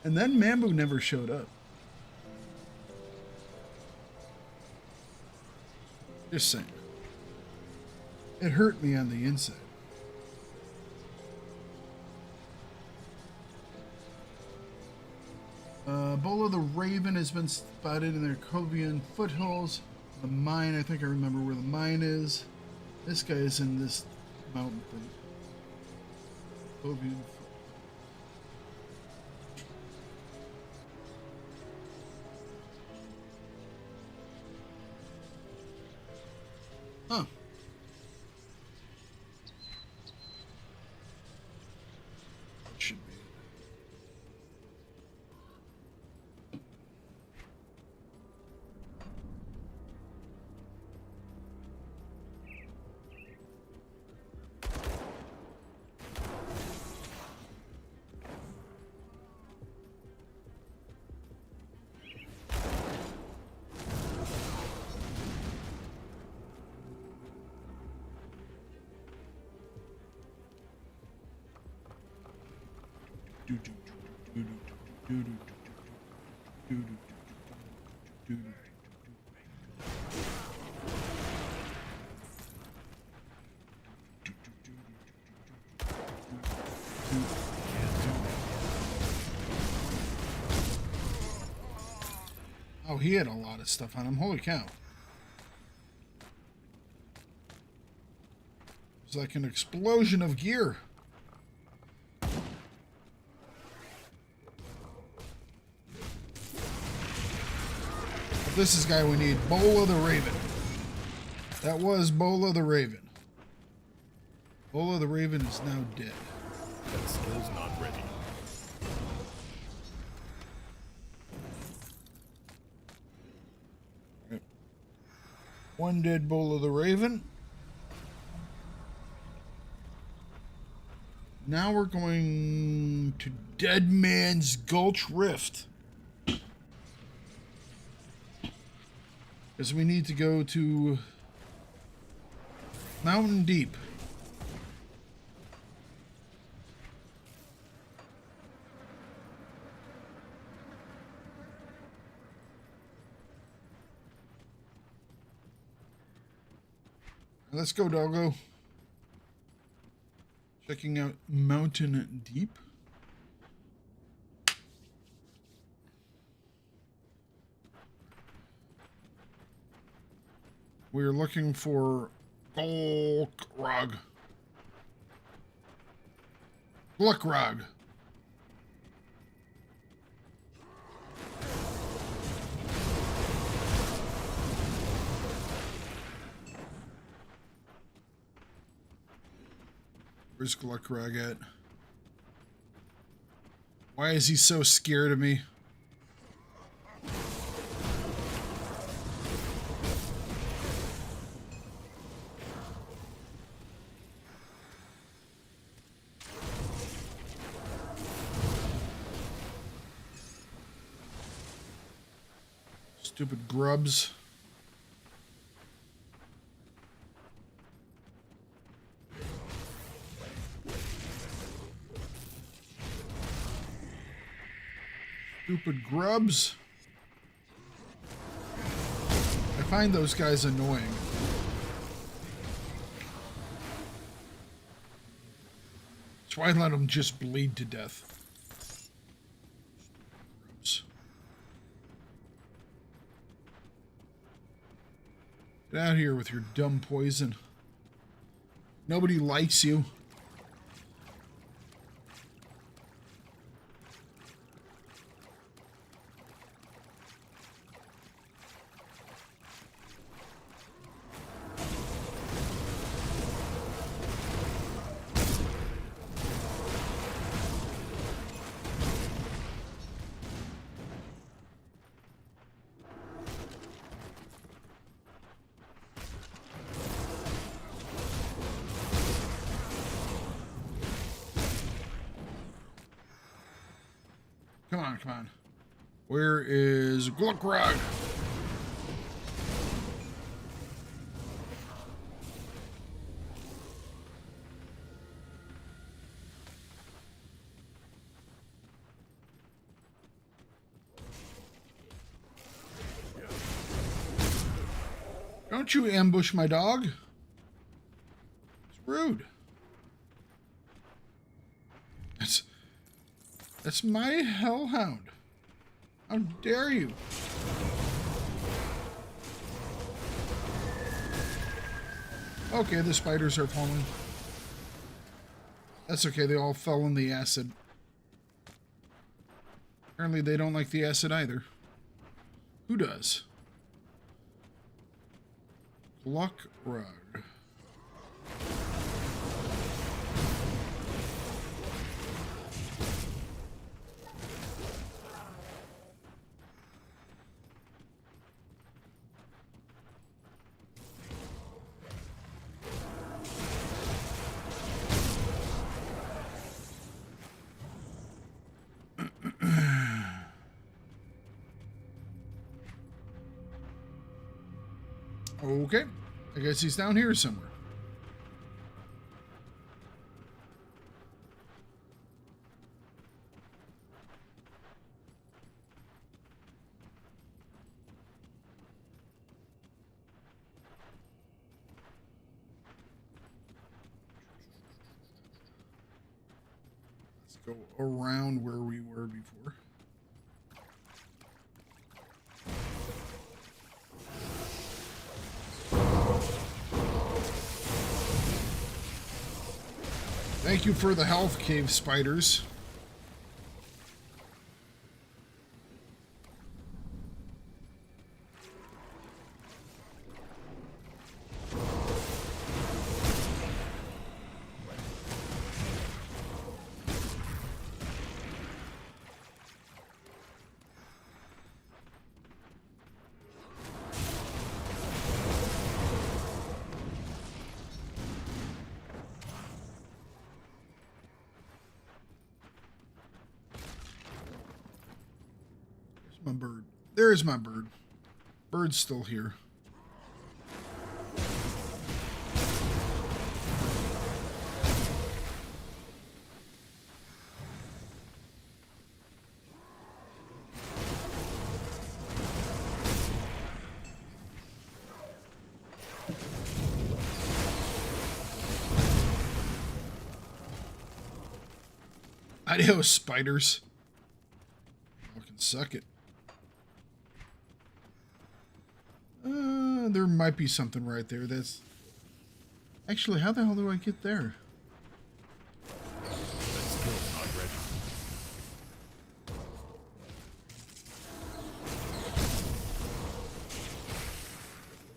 And then Mambo never showed up. Just saying. It hurt me on the inside. Bola the Raven has been spotted in their Covian foothills. The mine, I think I remember where the mine is. This guy is in this mountain thing. Covian. Huh. Should be. Oh, he had a lot of stuff on him. Holy cow. It's like an explosion of gear. But this is the guy we need. Bola the Raven. That was Bola the Raven. Bola the Raven is now dead. That skill's not ready. One dead Bola the Raven. Now we're going to Dead Man's Gulch Rift. Because we need to go to Mountain Deep. Let's go, doggo. Checking out Mountain Deep. We're looking for Gluckrog. Gluckrog. Where's Gluckrag at? Why is he so scared of me? Stupid grubs. Stupid grubs. I find those guys annoying. That's why I let them just bleed to death. Grubs. Get out of here with your dumb poison. Nobody likes you. Come on, come on. Where is Gluckrag? Don't you ambush my dog. It's rude. That's my hellhound. How dare you? Okay, the spiders are falling. That's okay, they all fell in the acid. Apparently they don't like the acid either. Who does? Gluckrag. Okay, I guess he's down here somewhere. Let's go around where we were before. Thank you for the health, cave spiders. My bird. There's my bird. Bird's still here. Adios, spiders. Fucking suck it. There might be something right there. That's actually, how the hell do I get there? That's still not ready.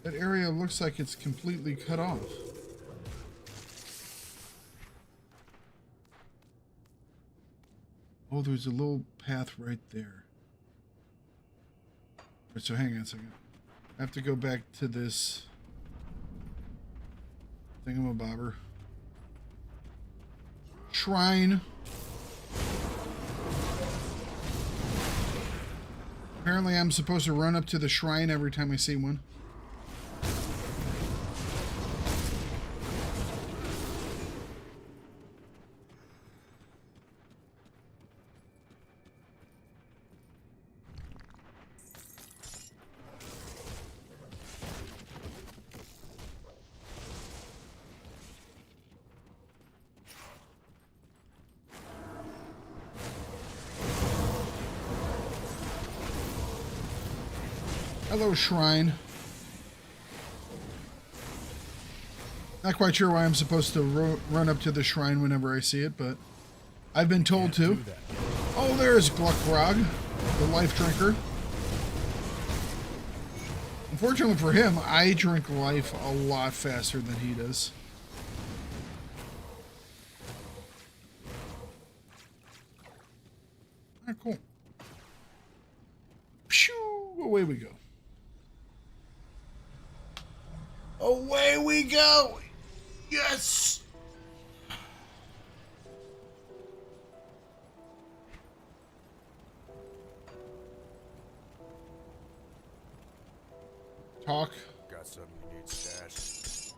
That area looks like it's completely cut off. Oh, there's a little path right there. Right, so hang on a second. I have to go back to this thingamabobber. Shrine. Apparently I'm supposed to run up to the shrine every time I see one. Hello, shrine. Not quite sure why I'm supposed to run up to the shrine whenever I see it, but I've been told to. Oh, there's Gluckrog, the life drinker. Unfortunately for him, I drink life a lot faster than he does. Ah, cool. Phew, away we go. Away we go! Yes! Talk. Got something you need stashed.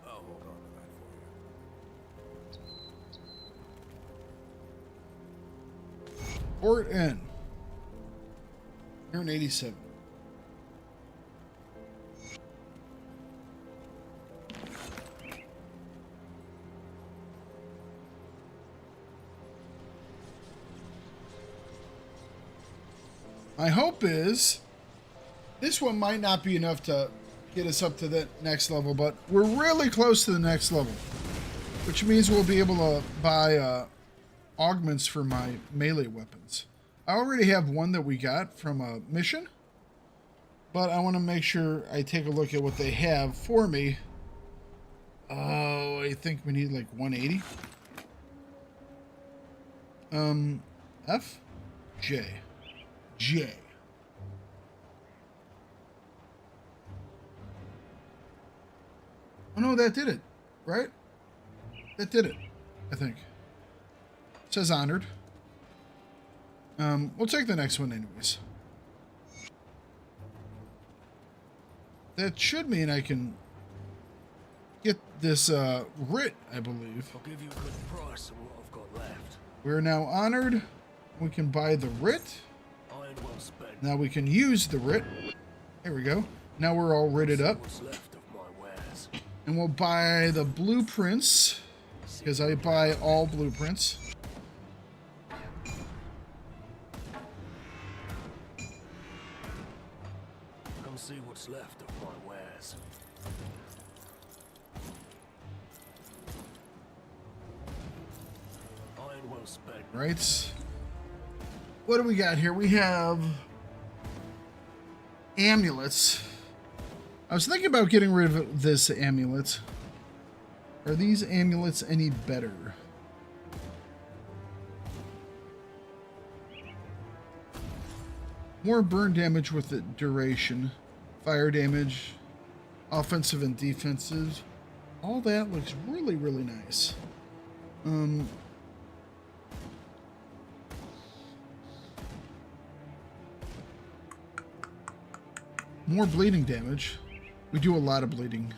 I'll hold on to that for you. Port N. Here in 87. My hope is this one might not be enough to get us up to the next level, but we're really close to the next level, which means we'll be able to buy augments for my melee weapons. I already have one that we got from a mission, but I want to make sure I take a look at what they have for me. Oh, I think we need like 180. F, J, J. Oh no, that did it, right? That did it, I think. It says honored. We'll take the next one anyways. That should mean I can get this writ, I believe. I'll give you a good price on what I've got left. We're now honored. We can buy the writ. I ain't well spent. Now we can use the writ. There we go. Now we're all writted up. What's left of my wares? And we'll buy the blueprints, because I buy all blueprints. Come see what's left of my wares. I ain't well spent. Right. What do we got here? We have amulets. I was thinking about getting rid of this amulet. Are these amulets any better? More burn damage with the duration. Fire damage. Offensive and defensive. All that looks really, really nice. More bleeding damage. We do a lot of bleeding.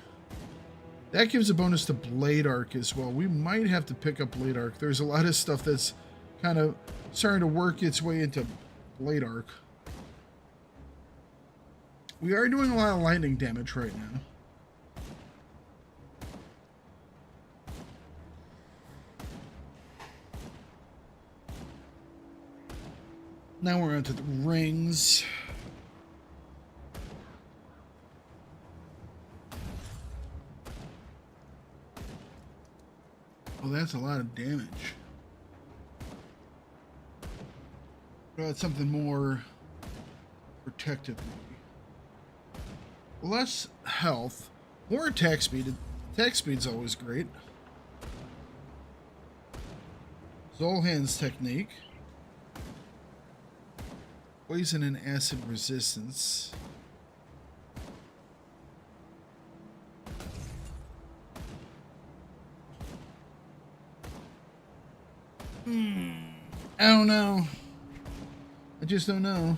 That gives a bonus to Blade Arc as well. We might have to pick up Blade Arc. There's a lot of stuff that's kind of starting to work its way into Blade Arc. We are doing a lot of lightning damage right now. Now we're onto the rings. Oh, that's a lot of damage. But something more protective, maybe. Less health, More attack speed. Attack speed's always great. Zolhan's technique. Poison and acid resistance. I don't know. I just don't know.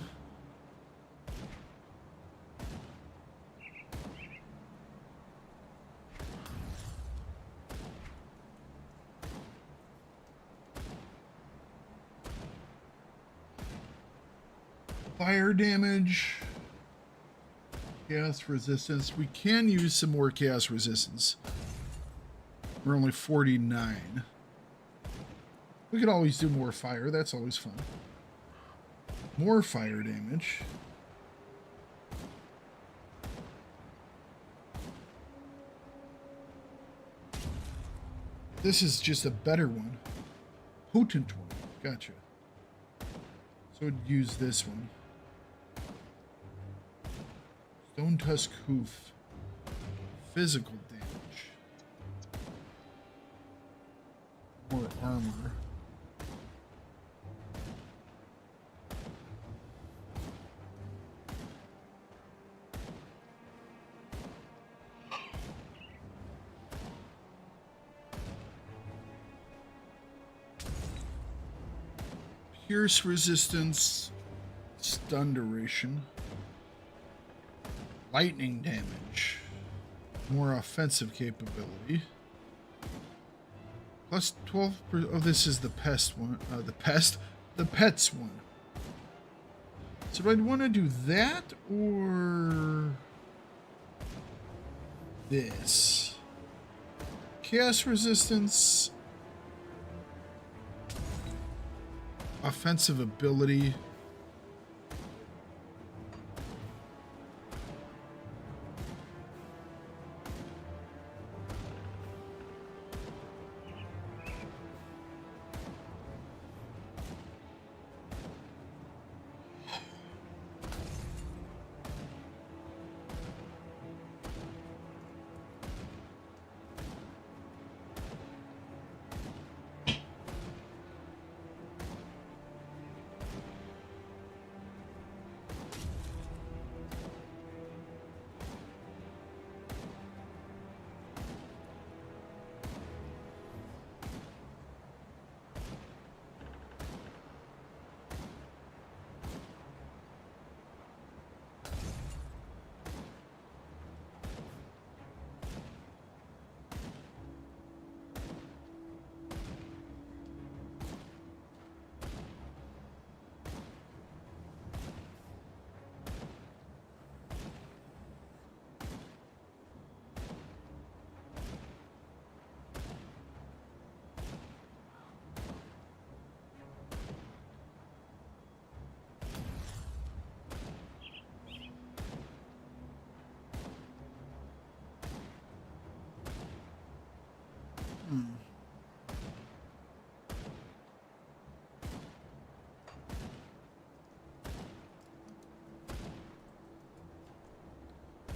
Fire damage. Chaos resistance. We can use some more chaos resistance. We're only 49. We could always do more fire. That's always fun. More fire damage. This is just a better one. Potent one. Gotcha. So I'd use this one. Stone Tusk Hoof. Physical damage. More armor. Pierce resistance, stun duration, lightning damage, more offensive capability, plus 12%. Oh, this is the pest one. The pets one. So do I want to do that or this? Chaos resistance. Offensive ability.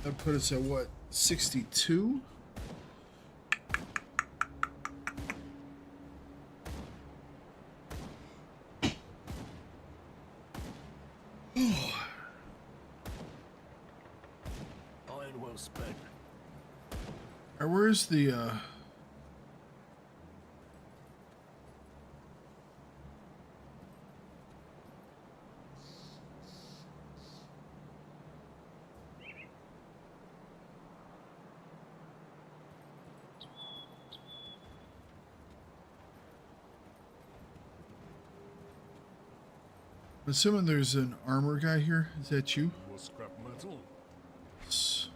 That put us at what, 62? Iron well spent. Where's the I'm assuming there's an armor guy here. Is that you? More scrap metal. S-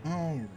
All right.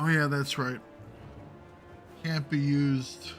Oh yeah, that's right. Can't be used.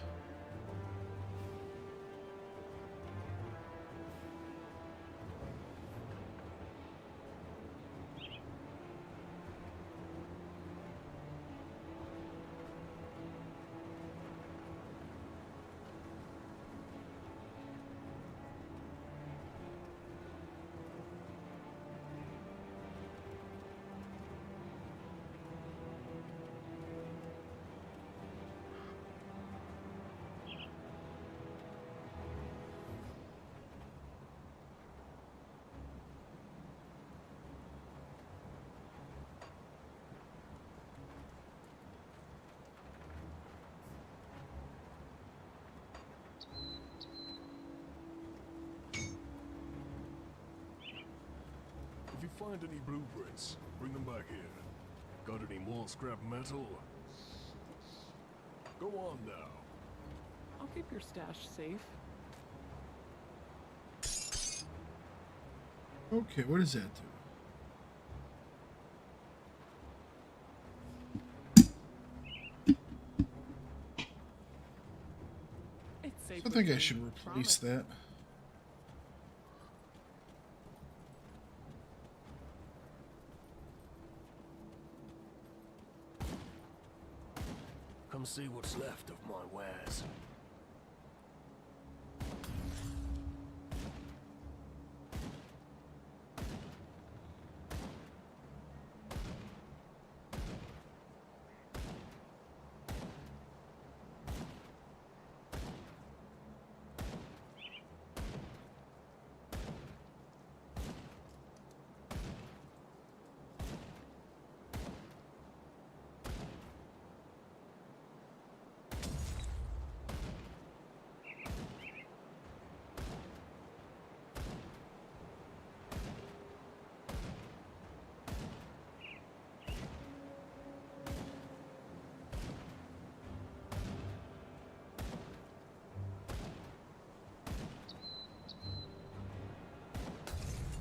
If you find any blueprints, bring them back here. Got any more scrap metal? Go on now. I'll keep your stash safe. Okay, what does that do? It's safe. I with think I me, should replace promise. that. Come see what's left of my wares.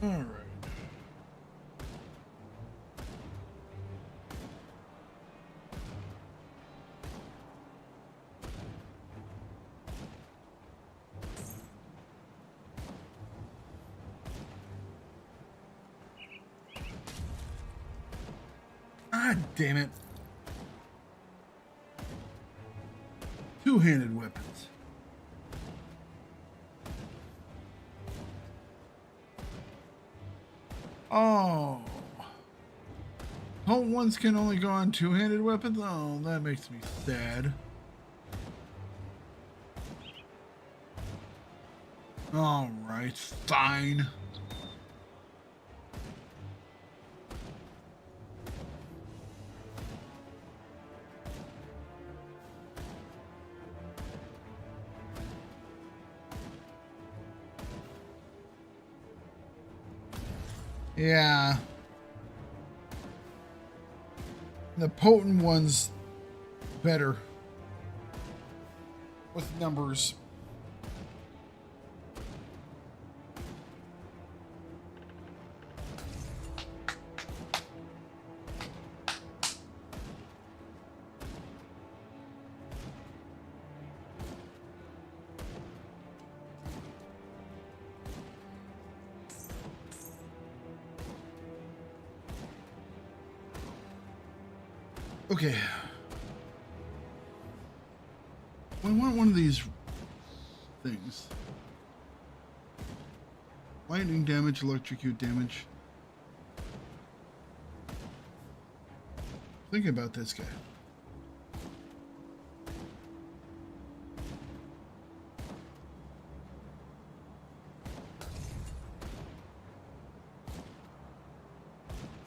All right. Ah, damn it. Two-handed weapons. Oh. Home ones can only go on two-handed weapons? Oh, that makes me sad. Alright, fine. Yeah. The potent one's better with numbers. Okay. We want one of these things. Lightning damage, electrocute damage. Thinking about this guy.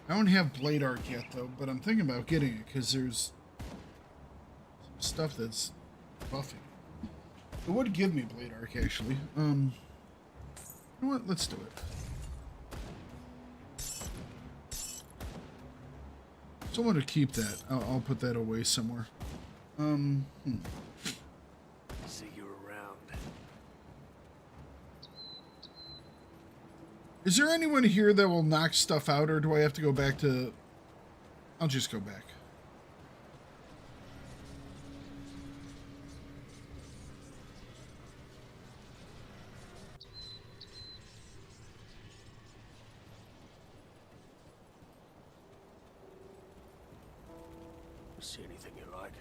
I don't have blade arc yet though, but I'm thinking about getting it because there's some stuff that's buffing. It would give me blade arc actually. You know what? Let's do it. So I want to keep that. I'll put that away somewhere. See you around. Is there anyone here that will knock stuff out, or do I have to go back to... I'll just go back. See anything you like?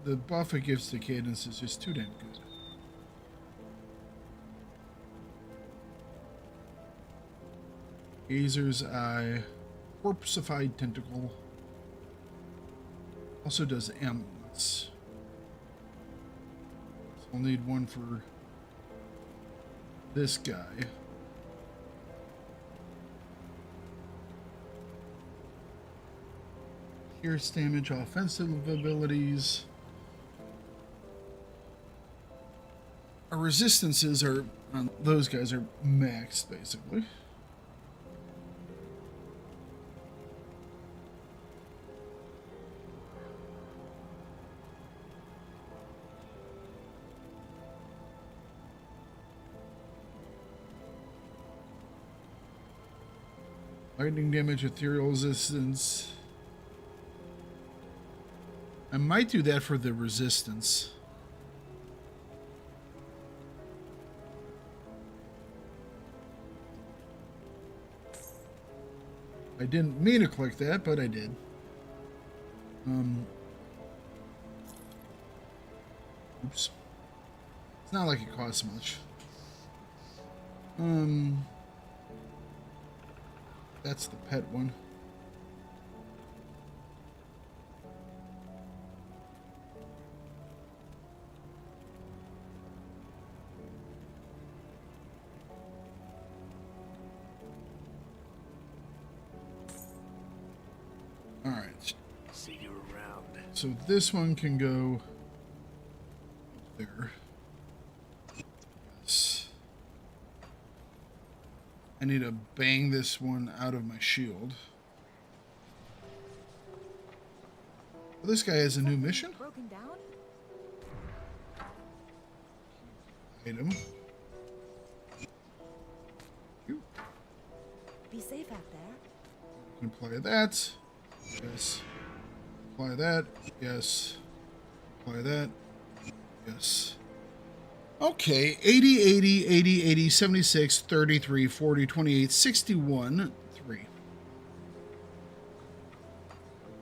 The buff it gives to Cadence is just too damn good. Gazer's Eye, Corpsified Tentacle. Also does amulets. So I'll need one for this guy. Pierce damage, offensive abilities. Our resistances are, those guys are maxed basically. Lightning damage, ethereal resistance. I might do that for the resistance. I didn't mean to click that, but I did. Oops. It's not like it costs much. That's the pet one. All right. See you around. So this one can go there. Yes. I need to bang this one out of my shield. Well, this guy has a new mission. Broken down? Item. You Be safe out there. can apply that. Yes. Apply that. Yes. Apply that. Yes. Okay, 80, 80, 80, 80, 76, 33, 40, 28, 61, 3.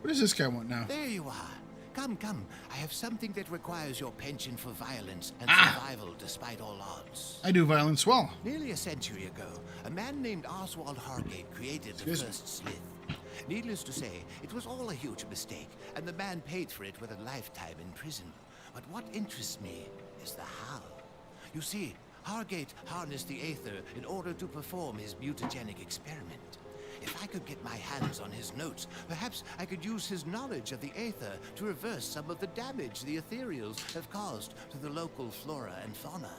What does this guy want now? There you are. Come, come. I have something that requires your penchant for violence and survival despite all odds. I do violence well. Nearly a century ago, a man named Oswald Hargate created the first Slith. Needless to say, it was all a huge mistake, and the man paid for it with a lifetime in prison. But what interests me is the how. You see, Hargate harnessed the Aether in order to perform his mutagenic experiment. If I could get my hands on his notes, perhaps I could use his knowledge of the Aether to reverse some of the damage the Ethereals have caused to the local flora and fauna.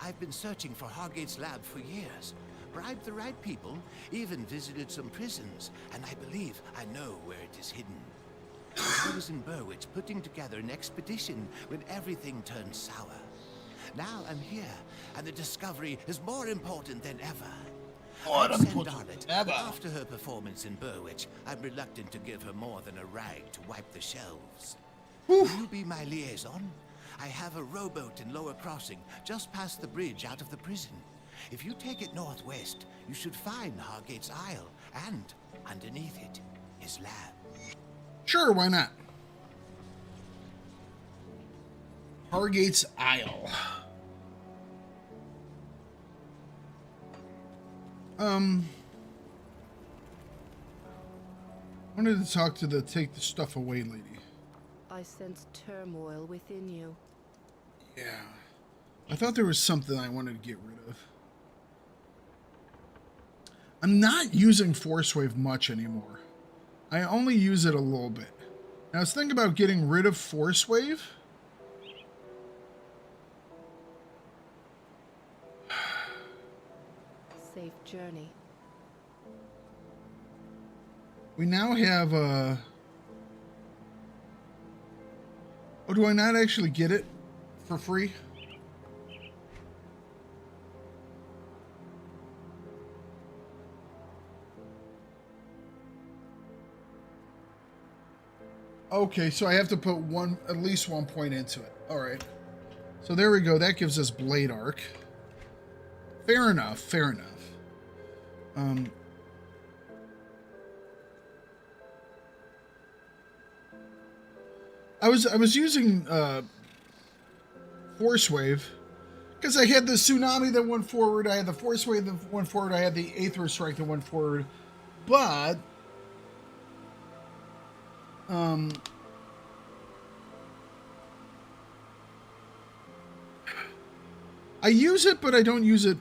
I've been searching for Hargate's lab for years, bribed the right people, even visited some prisons, and I believe I know where it is hidden. I was in Burwich putting together an expedition when everything turned sour. Now I'm here, and the discovery is more important than ever. After her performance in Burwich, I'm reluctant to give her more than a rag to wipe the shelves. Will you be my liaison? I have a rowboat in Lower Crossing, just past the bridge out of the prison. If you take it northwest, you should find Hargate's Isle, and underneath it, his lab. Sure, why not? Hargate's Isle. Wanted to talk to the take the stuff away lady. I sense turmoil within you. Yeah. I thought there was something I wanted to get rid of. I'm not using Force Wave much anymore. I only use it a little bit. Now, I was thinking about getting rid of Force Wave. Safe journey. We now have a... Oh, do I not actually get it for free? Okay, so I have to put at least 1 point into it. All right. So there we go. That gives us blade arc. Fair enough. Fair enough. I was using force wave because I had the tsunami that went forward. I had the force wave that went forward. I had the aether strike that went forward. But I use it, but I don't use it.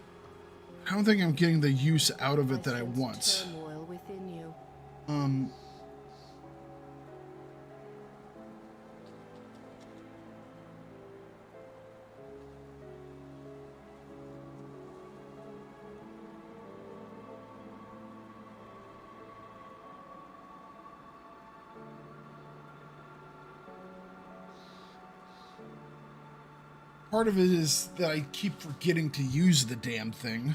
I don't think I'm getting the use out of it that I want. Turmoil within you. Part of it is that I keep forgetting to use the damn thing.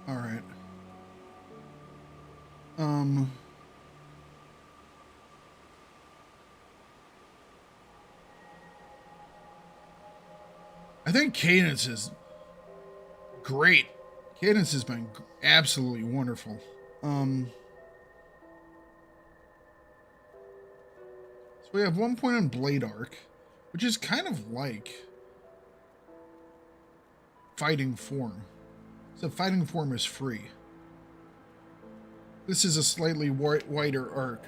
All right. I think Cadence is great. Cadence has been absolutely wonderful. So we have 1 point on Blade Arc, which is kind of like Fighting Form. So Fighting Form is free. This is a slightly wider arc.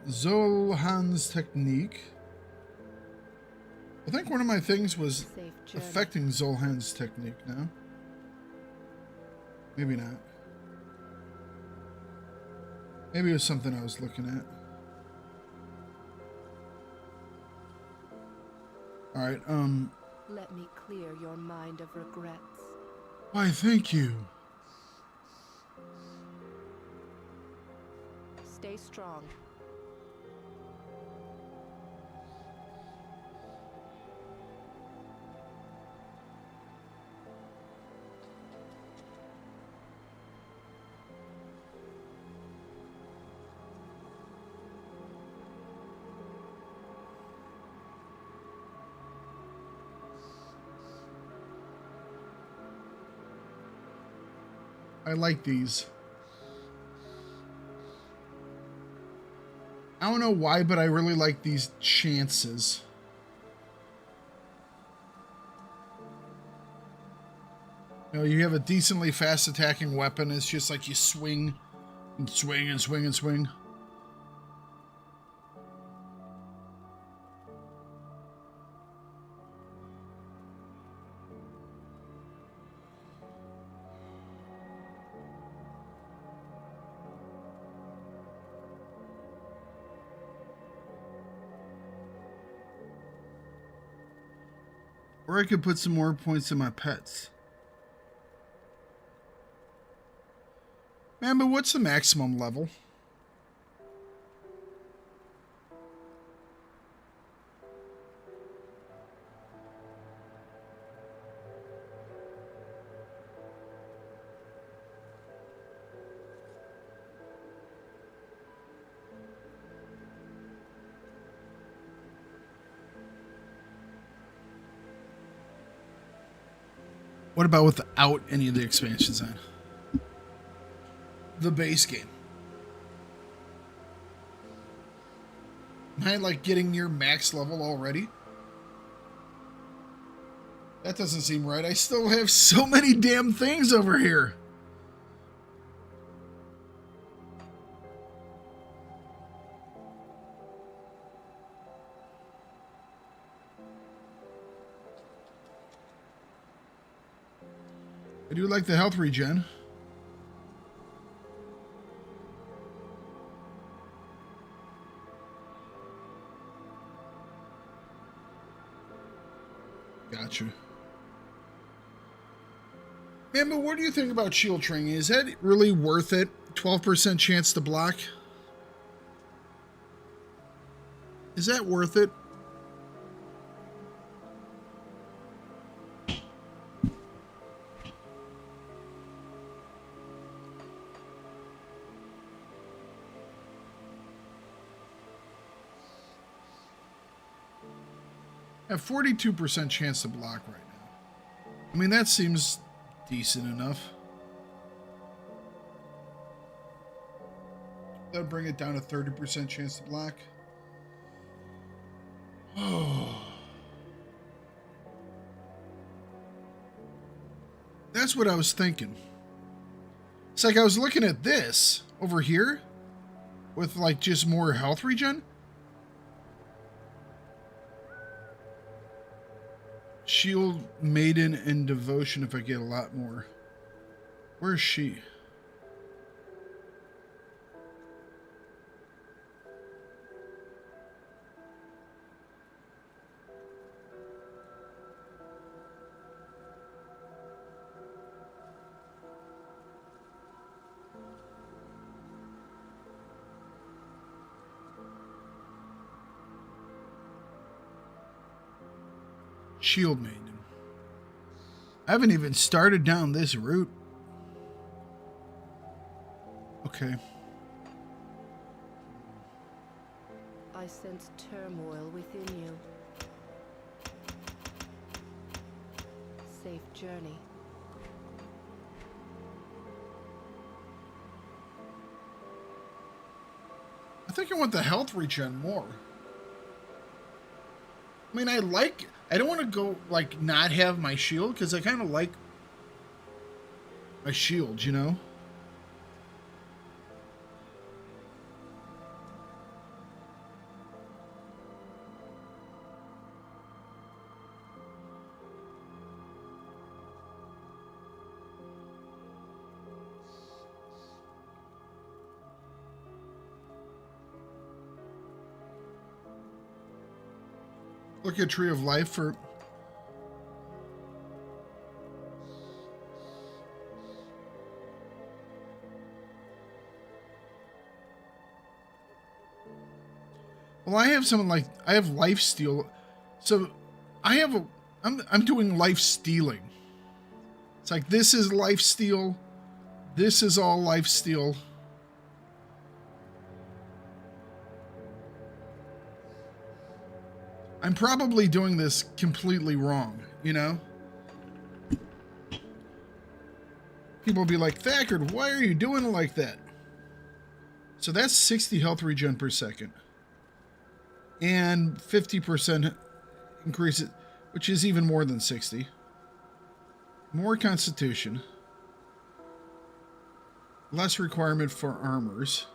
Zolhan's technique. I think one of my things was affecting Zolhan's technique now. Maybe not. Maybe it was something I was looking at. Alright, Let me clear your mind of regrets. why, thank you. Stay strong. I like these. I don't know why, but I really like these chances. You know, you have a decently fast attacking weapon. It's just like you swing and swing and swing and swing. Or I could put some more points in my pets. Man, but what's the maximum level? What about without any of the expansions on? The base game. Am I like getting near max level already? That doesn't seem right. I still have so many damn things over here. I do like the health regen. Gotcha. Man, but what do you think about shield training? Is that really worth it? 12% chance to block? Is that worth it? I have 42% chance to block right now. I mean, that seems decent enough. That would bring it down to 30% chance to block. Oh. That's what I was thinking. It's like I was looking at this over here with like just more health regen. Shield, Maiden, and Devotion if I get a lot more. Where's she? Shield Maiden. I haven't even started down this route. Okay. I sense turmoil within you. Safe journey. I think I want the health regen more. I mean, I don't want to go, like, not have my shield, because I kind of like my shield, you know? Look at Tree of Life for... Well, I have something like... I have life steal. So, I have a... I'm doing life stealing. It's like, this is life steal. This is all life steal. I'm probably doing this completely wrong, you know? People will be like, Thakard, why are you doing it like that? So that's 60 health regen per second. And 50% increase it, which is even more than 60. More constitution. Less requirement for armors.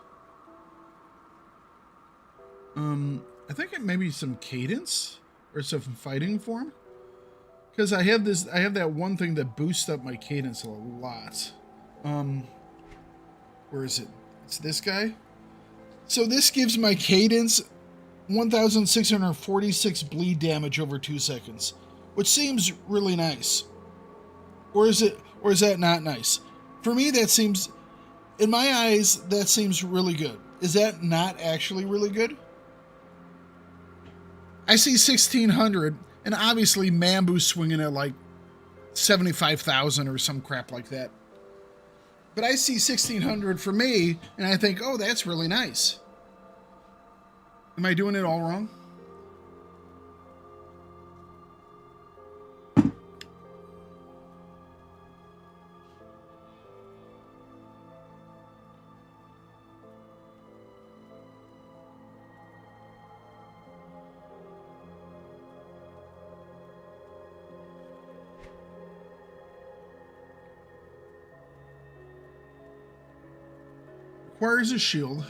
I think it may be some cadence or some fighting form, because I have that one thing that boosts up my cadence a lot. Where is it? It's this guy. So this gives my cadence 1,646 bleed damage over 2 seconds, which seems really nice. Or is that not nice? For me, that seems, in my eyes, that seems really good. Is that not actually really good? I see 1,600, and obviously Mambu's swinging at like 75,000 or some crap like that. But I see 1,600 for me, and I think, oh, that's really nice. Am I doing it all wrong? Requires a shield.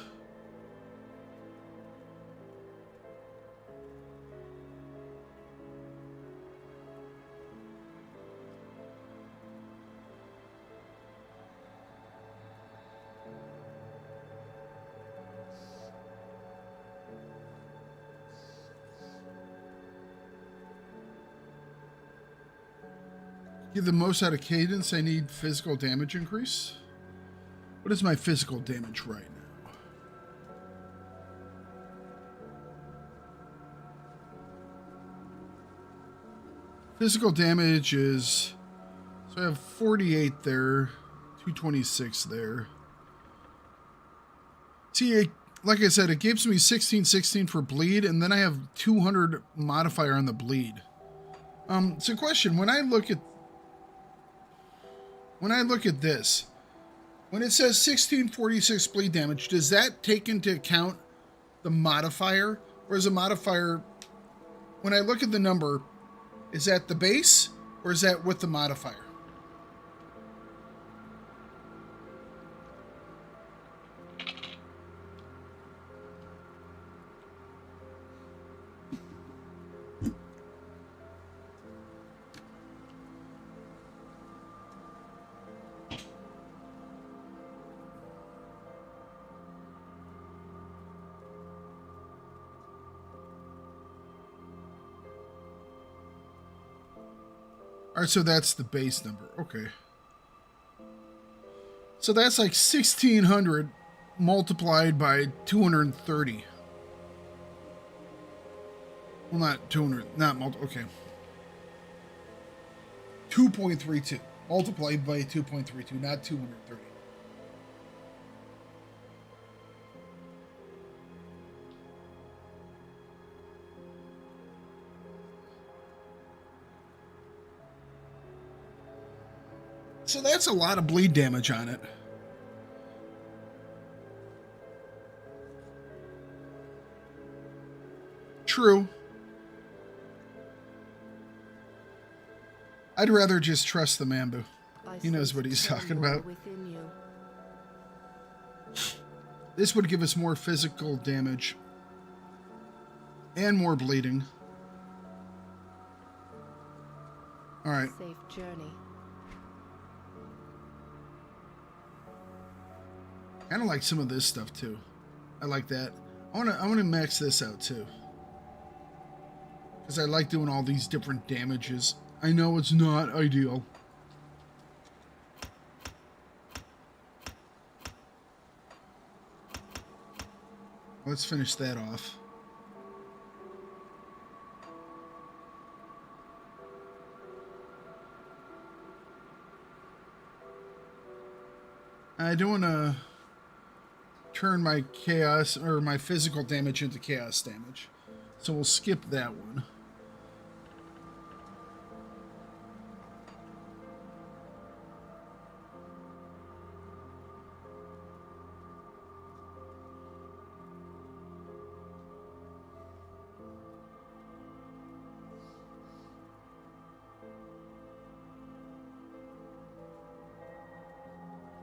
Get the most out of cadence, I need physical damage increase. What is my physical damage right now? Physical damage is, so I have 48 there, 226 there. See, like I said, it gives me 1616 for bleed, and then I have 200 modifier on the bleed. So question, when I look at this, when it says 1646 bleed damage, does that take into account the modifier? Or is the modifier, when I look at the number, is that the base or is that with the modifier? All right, so that's the base number. Okay. So that's like 1600 multiplied by 230. Well, not 200, not okay. 2.32 multiplied by 2.32, not 230. So that's a lot of bleed damage on it. True. I'd rather just trust the Mambu. He knows what he's talking about. This would give us more physical damage and more bleeding. All right. Safe journey. Kind of like some of this stuff too. I like that. I want to max this out too, because I like doing all these different damages. I know it's not ideal. Let's finish that off. I don't want to turn my chaos or my physical damage into chaos damage, so we'll skip that one.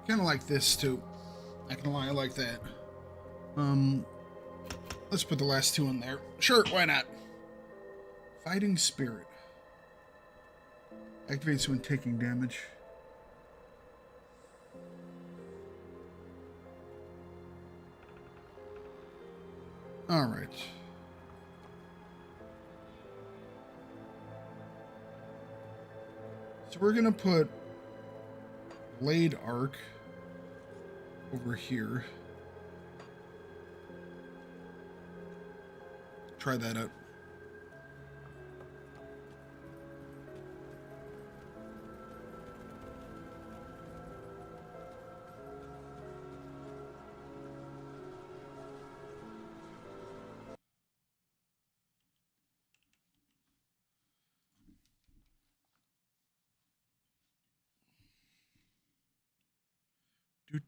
Kind of like this too. Not gonna lie, I like that. Let's put the last two in there. Sure, why not? Fighting Spirit. Activates when taking damage. Alright. So we're gonna put Blade Arc over here. Try that out.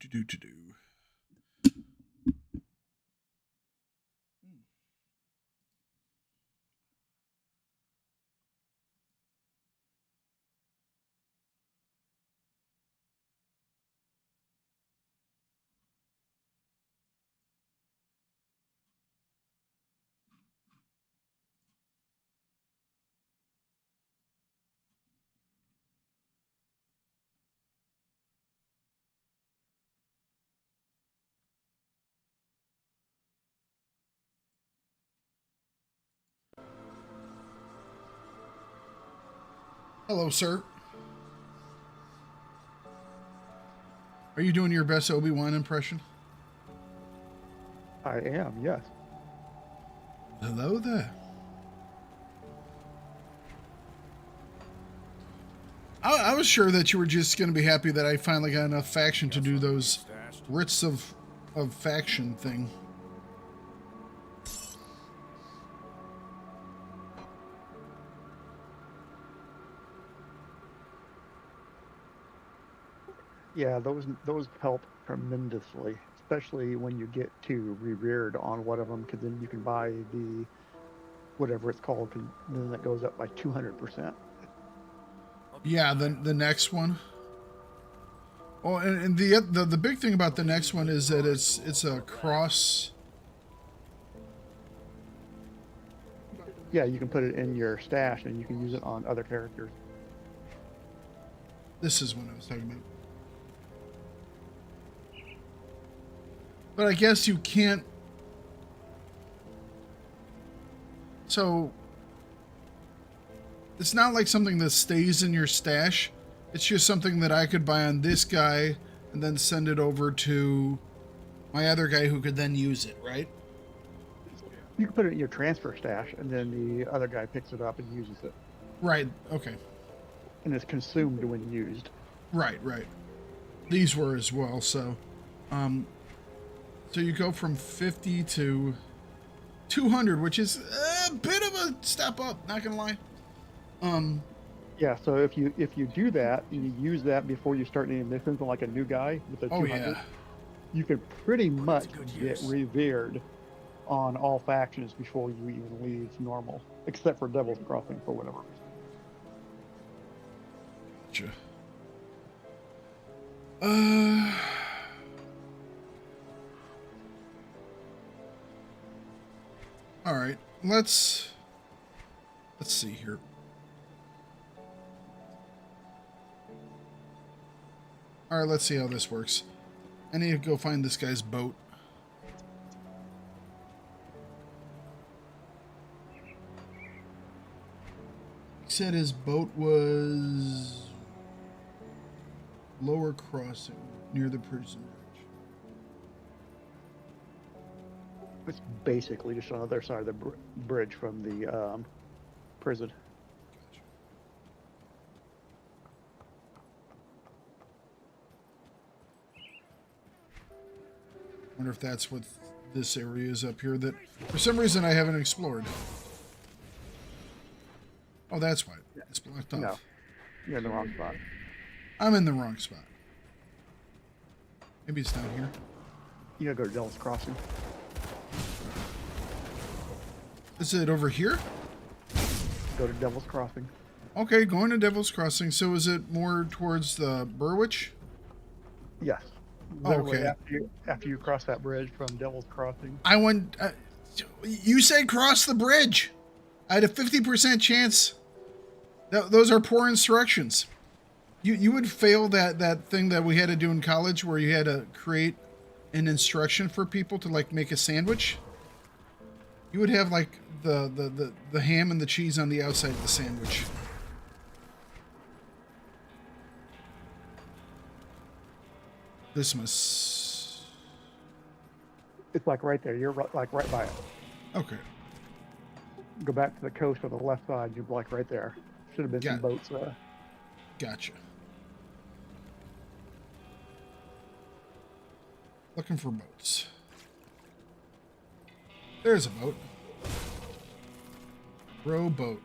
Do. Hello, sir. Are you doing your best Obi-Wan impression? I am, yes. Hello there. I was sure that you were just going to be happy that I finally got enough faction to do those writs of faction thing. Yeah, those help tremendously, especially when you get to revered on one of them, because then you can buy the whatever it's called, 'cause then that goes up by 200%. Yeah, the next one. Oh, and the big thing about the next one is that it's a cross. Yeah, you can put it in your stash and you can use it on other characters. This is what I was talking about. But I guess you can't. So it's not like something that stays in your stash. It's just something that I could buy on this guy and then send it over to my other guy who could then use it, right? You can put it in your transfer stash and then the other guy picks it up and uses it. Right, okay. And it's consumed when used. Right. These were as well, so so you go from 50 to 200, which is a bit of a step up, not gonna lie. Yeah, so if you do that and you use that before you start any missions on like a new guy with a 200, yeah. you could pretty much get revered on all factions before you even leave normal, except for Devil's Crossing for whatever reason. Gotcha. All right, let's see here. All right, let's see how this works. I need to go find this guy's boat. He said his boat was lower crossing near the prison bridge. It's basically just on the other side of the bridge from the prison. Wonder if that's what this area is up here that for some reason I haven't explored. Oh, that's why it's blocked off. No, you're in the wrong spot. I'm in the wrong spot. Maybe it's down here. You gotta go to Devil's Crossing. Is it over here? Go to Devil's Crossing. Okay, going to Devil's Crossing. So is it more towards the Burwich? Yes. Okay. After you cross that bridge from Devil's Crossing. I went. You said cross the bridge. I had a 50% chance. Those are poor instructions. You would fail that thing that we had to do in college where you had to create an instruction for people to like make a sandwich. You would have like the ham and the cheese on the outside of the sandwich. This must... It's like right there. You're like right by it. Okay. Go back to the coast on the left side. You're like right there. Should have been some boats. Gotcha. Looking for boats. There's a boat. Rowboat.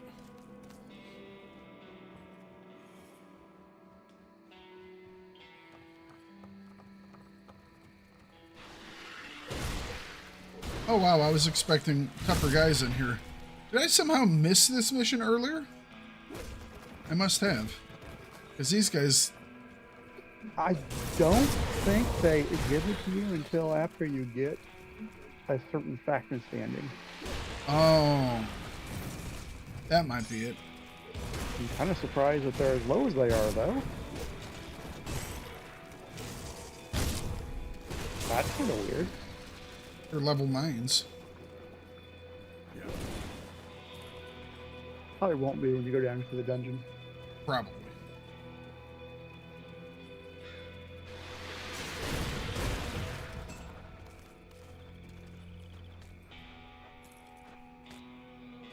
Oh wow, I was expecting tougher guys in here. Did I somehow miss this mission earlier? I must have. Because these guys... I don't think they give it to you until after you get a certain faction standing. Oh. That might be it. I'm kind of surprised that they're as low as they are, though. That's kind of weird. They're level 9s. Probably won't be when you go down to the dungeon. Probably.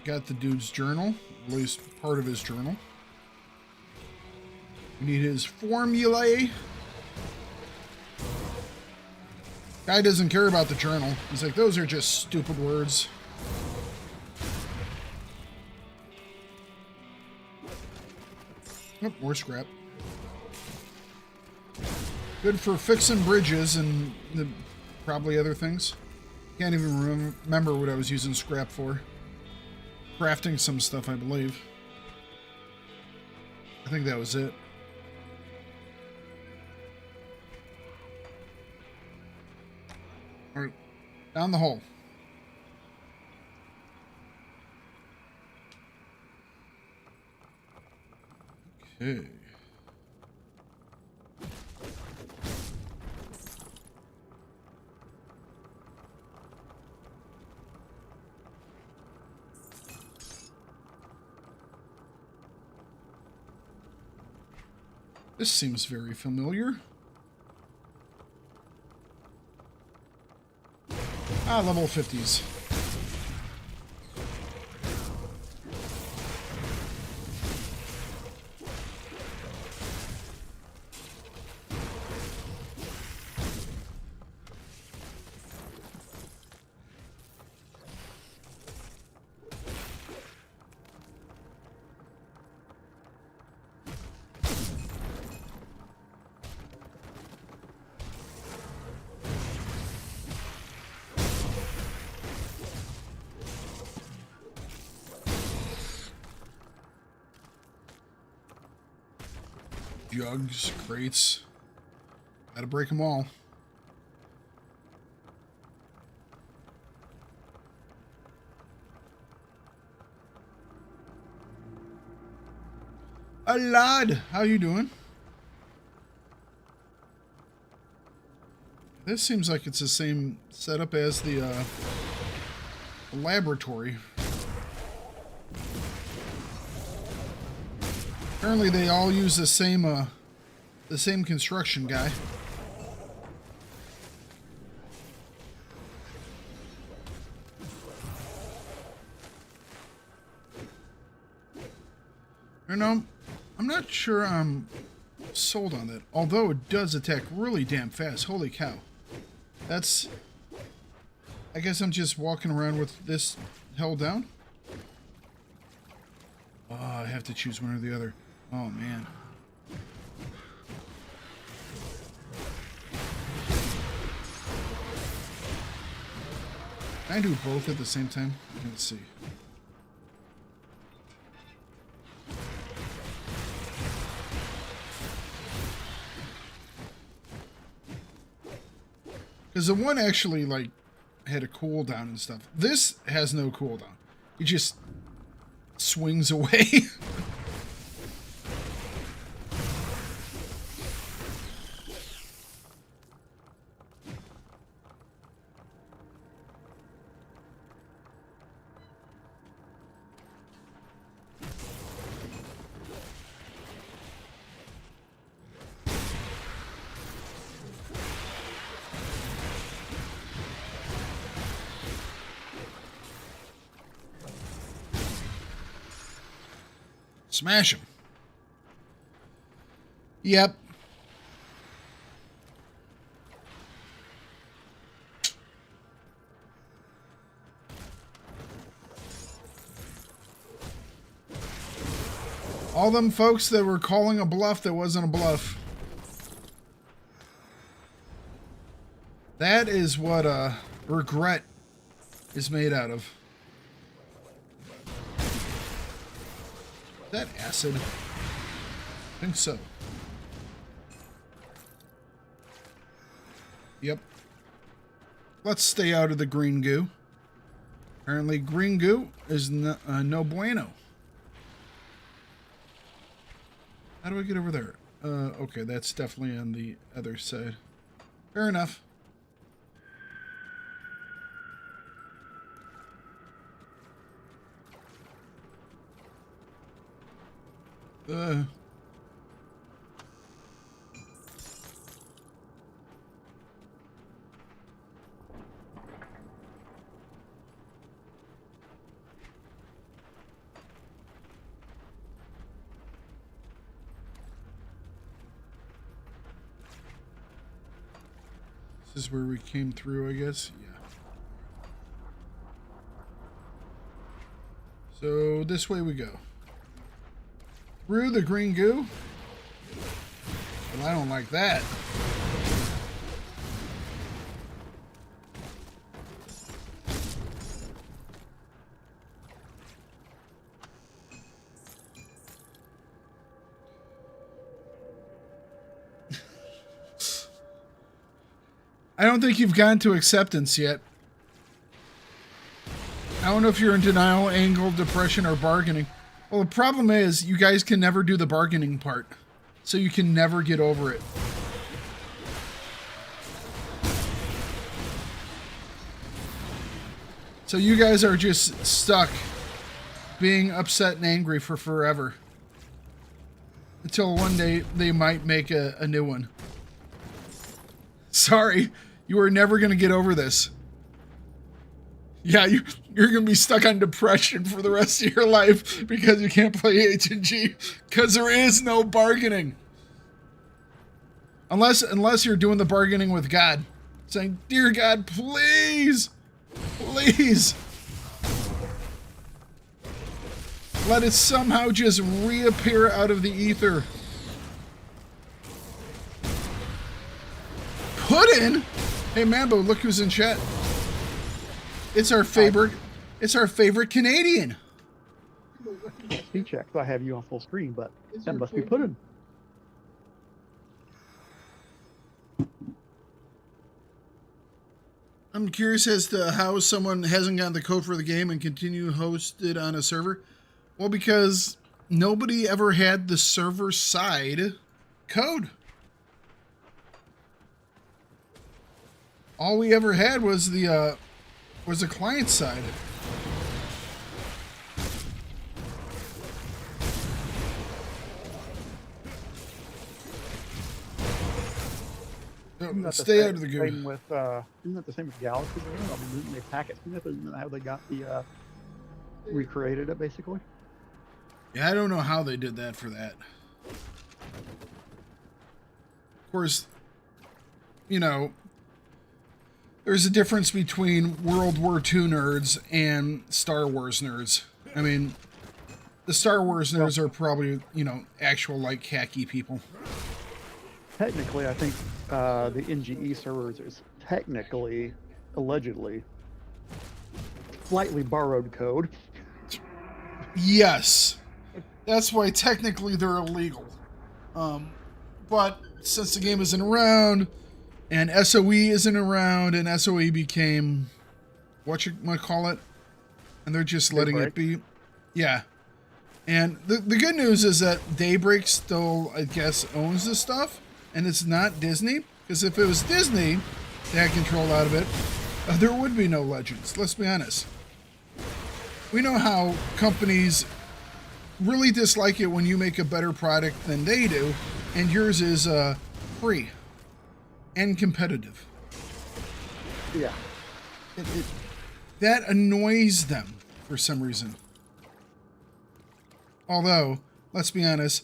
Got the dude's journal, at least part of his journal. We need his formulae. Guy doesn't care about the journal. He's like, those are just stupid words. Oh, more scrap. Good for fixing bridges and probably other things. Can't even remember what I was using scrap for. Crafting some stuff, I believe. I think that was it. All right, down the hole. Okay. This seems very familiar. Ah, level 50s. Jugs, crates. Gotta break them all. A lad, how you doing? This seems like it's the same setup as the laboratory. Apparently they all use the same construction guy. You know, I'm not sure I'm sold on that. Although it does attack really damn fast. Holy cow. That's... I guess I'm just walking around with this held down. Oh, I have to choose one or the other. Oh, man. Can I do both at the same time? Let's see. Because the one actually, like, had a cooldown and stuff. This has no cooldown. It just swings away. Smash him. Yep. All them folks that were calling a bluff that wasn't a bluff. That is what regret is made out of. That acid? I think so. Yep. Let's stay out of the green goo. Apparently green goo is no bueno. How do I get over there? Okay, that's definitely on the other side. Fair enough. This is where we came through, I guess. Yeah. So this way we go. Through the green goo? Well, I don't like that. I don't think you've gotten to acceptance yet. I don't know if you're in denial, anger, depression, or bargaining. Well, the problem is you guys can never do the bargaining part. So you can never get over it. So you guys are just stuck being upset and angry for forever. Until one day they might make a new one. Sorry, you are never going to get over this. Yeah, you're going to be stuck on depression for the rest of your life because you can't play H&G because there is no bargaining. Unless you're doing the bargaining with God. Saying, "Dear God, please, please. Let it somehow just reappear out of the ether." Puddin'? Hey Mambo, look who's in chat. It's our favorite Canadian. He checks. I have you on full screen, but that must be Puddin'. I'm curious as to how someone hasn't gotten the code for the game and continue hosted on a server. Well, because nobody ever had the server side code. All we ever had was the client side. Stay out of the goo. Isn't that the same with Galaxy? I mean, they pack it. Isn't that how they got the recreated it basically? Yeah, I don't know how they did that for that. Of course, you know, there's a difference between World War II nerds and Star Wars nerds. I mean, the Star Wars nerds are probably, you know, actual, like, hacky people. Technically, I think the NGE servers is technically, allegedly, slightly borrowed code. Yes. That's why technically they're illegal. But since the game isn't around, and SOE isn't around, and SOE became, what you might call it, and they're just letting it be. Yeah. And the good news is that Daybreak still, I guess, owns this stuff, and it's not Disney, because if it was Disney, they had control out of it, there would be no Legends, let's be honest. We know how companies really dislike it when you make a better product than they do, and yours is free and competitive. Yeah. That annoys them for some reason. Although, let's be honest,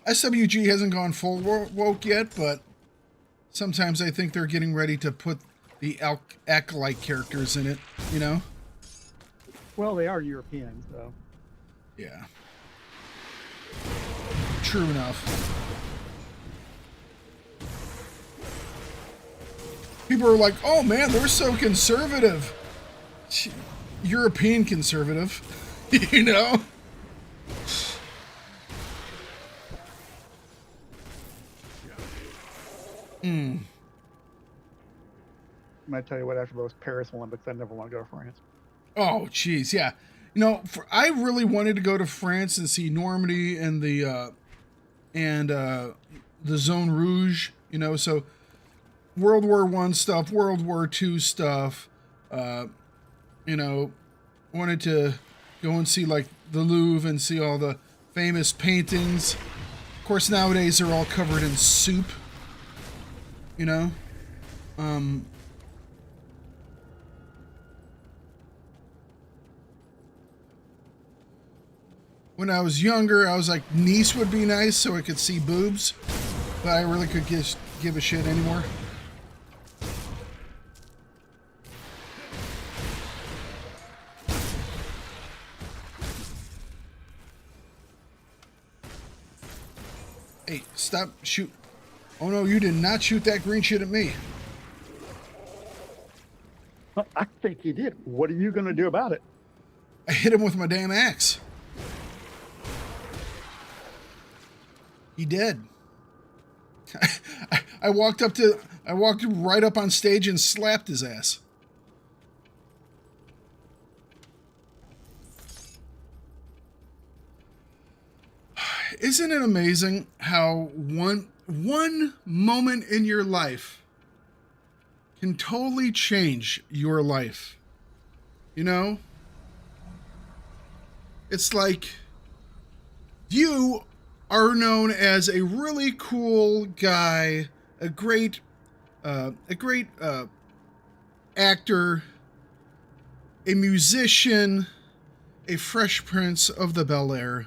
SWG hasn't gone full woke yet, but sometimes I think they're getting ready to put the Ek-like characters in it, you know? Well, they are European, so. Yeah. True enough. People are like, oh man, they're so conservative. European conservative, you know? I'm going to tell you what, after those Paris Olympics, I never want to go to France. Oh, geez, yeah. You know, I really wanted to go to France and see Normandy and the Zone Rouge, you know, so World War I stuff, World War II stuff, you know, wanted to go and see, like, the Louvre and see all the famous paintings. Of course, nowadays they're all covered in soup, you know? When I was younger, I was like, Nice would be nice so I could see boobs, but I really could give a shit anymore. Hey, stop, shoot. Oh no, you did not shoot that green shit at me. I think he did. What are you going to do about it? I hit him with my damn axe. He did. I walked right up on stage and slapped his ass. Isn't it amazing how one moment in your life can totally change your life? You know? It's like you are known as a really cool guy, a great actor, a musician, a Fresh Prince of the Bel-Air.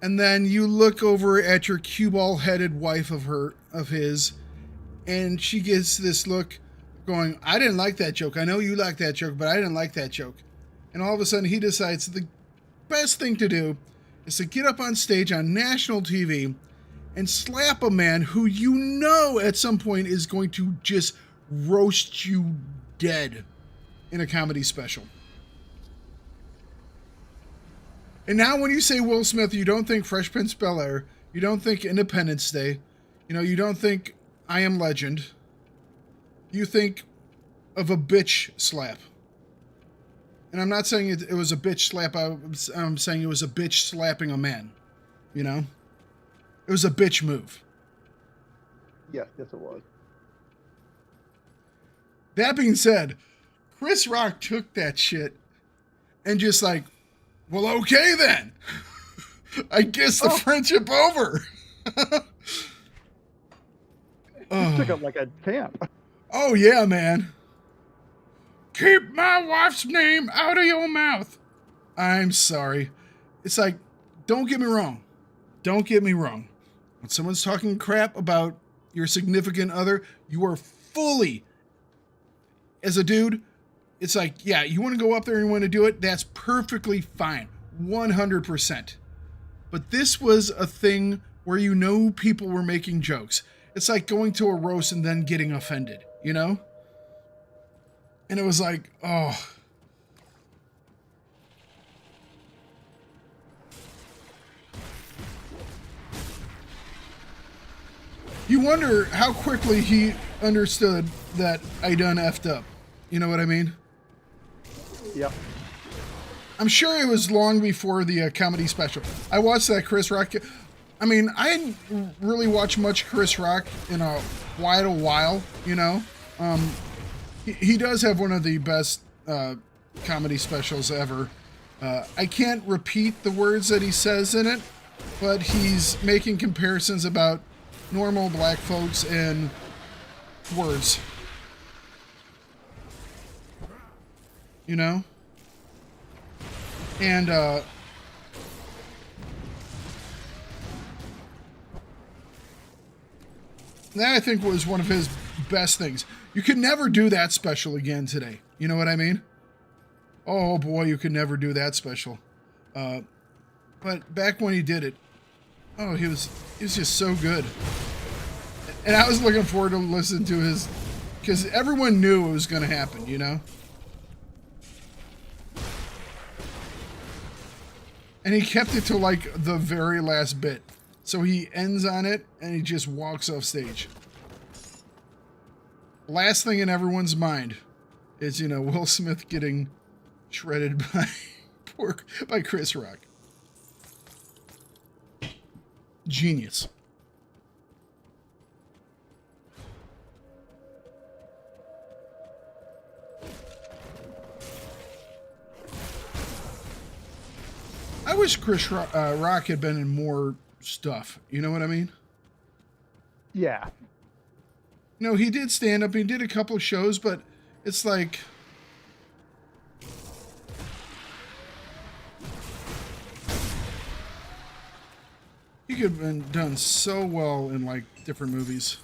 And then you look over at your cue ball-headed wife of his, and she gets this look going, I didn't like that joke. I know you like that joke, but I didn't like that joke. And all of a sudden he decides the best thing to do is to get up on stage on national TV and slap a man who you know at some point is going to just roast you dead in a comedy special. And now when you say Will Smith, you don't think Fresh Prince of Bel-Air, you don't think Independence Day, you don't think I Am Legend. You think of a bitch slap. And I'm not saying it was a bitch slap, I'm saying it was a bitch slapping a man, It was a bitch move. Yes, it was. That being said, Chris Rock took that shit and just like, well, okay then. I guess the friendship over. He took it like a champ. Oh, yeah, man. Keep my wife's name out of your mouth. I'm sorry. It's like, don't get me wrong. Don't get me wrong. When someone's talking crap about your significant other, you are fully, as a dude, it's like, yeah, you want to go up there and you want to do it, that's perfectly fine. 100%. But this was a thing where people were making jokes. It's like going to a roast and then getting offended, And it was like, oh. You wonder how quickly he understood that I done effed up. You know what I mean? Yep. I'm sure it was long before the comedy special. I watched that Chris Rock. I mean, I hadn't really watched much Chris Rock in quite a while, He does have one of the best comedy specials ever. I can't repeat the words that he says in it, but he's making comparisons about normal black folks and words. And that I think was one of his best things. You could never do that special again today. You know what I mean? Oh boy, you could never do that special. But back when he did it, oh, he was just so good. And I was looking forward to listening to his, because everyone knew it was going to happen, And he kept it to like the very last bit. So he ends on it and he just walks off stage. Last thing in everyone's mind is, Will Smith getting shredded by Chris Rock. Genius. I wish Chris Rock had been in more stuff. You know what I mean? Yeah. He did stand up. He did a couple of shows, but it's like, he could have been done so well in like different movies.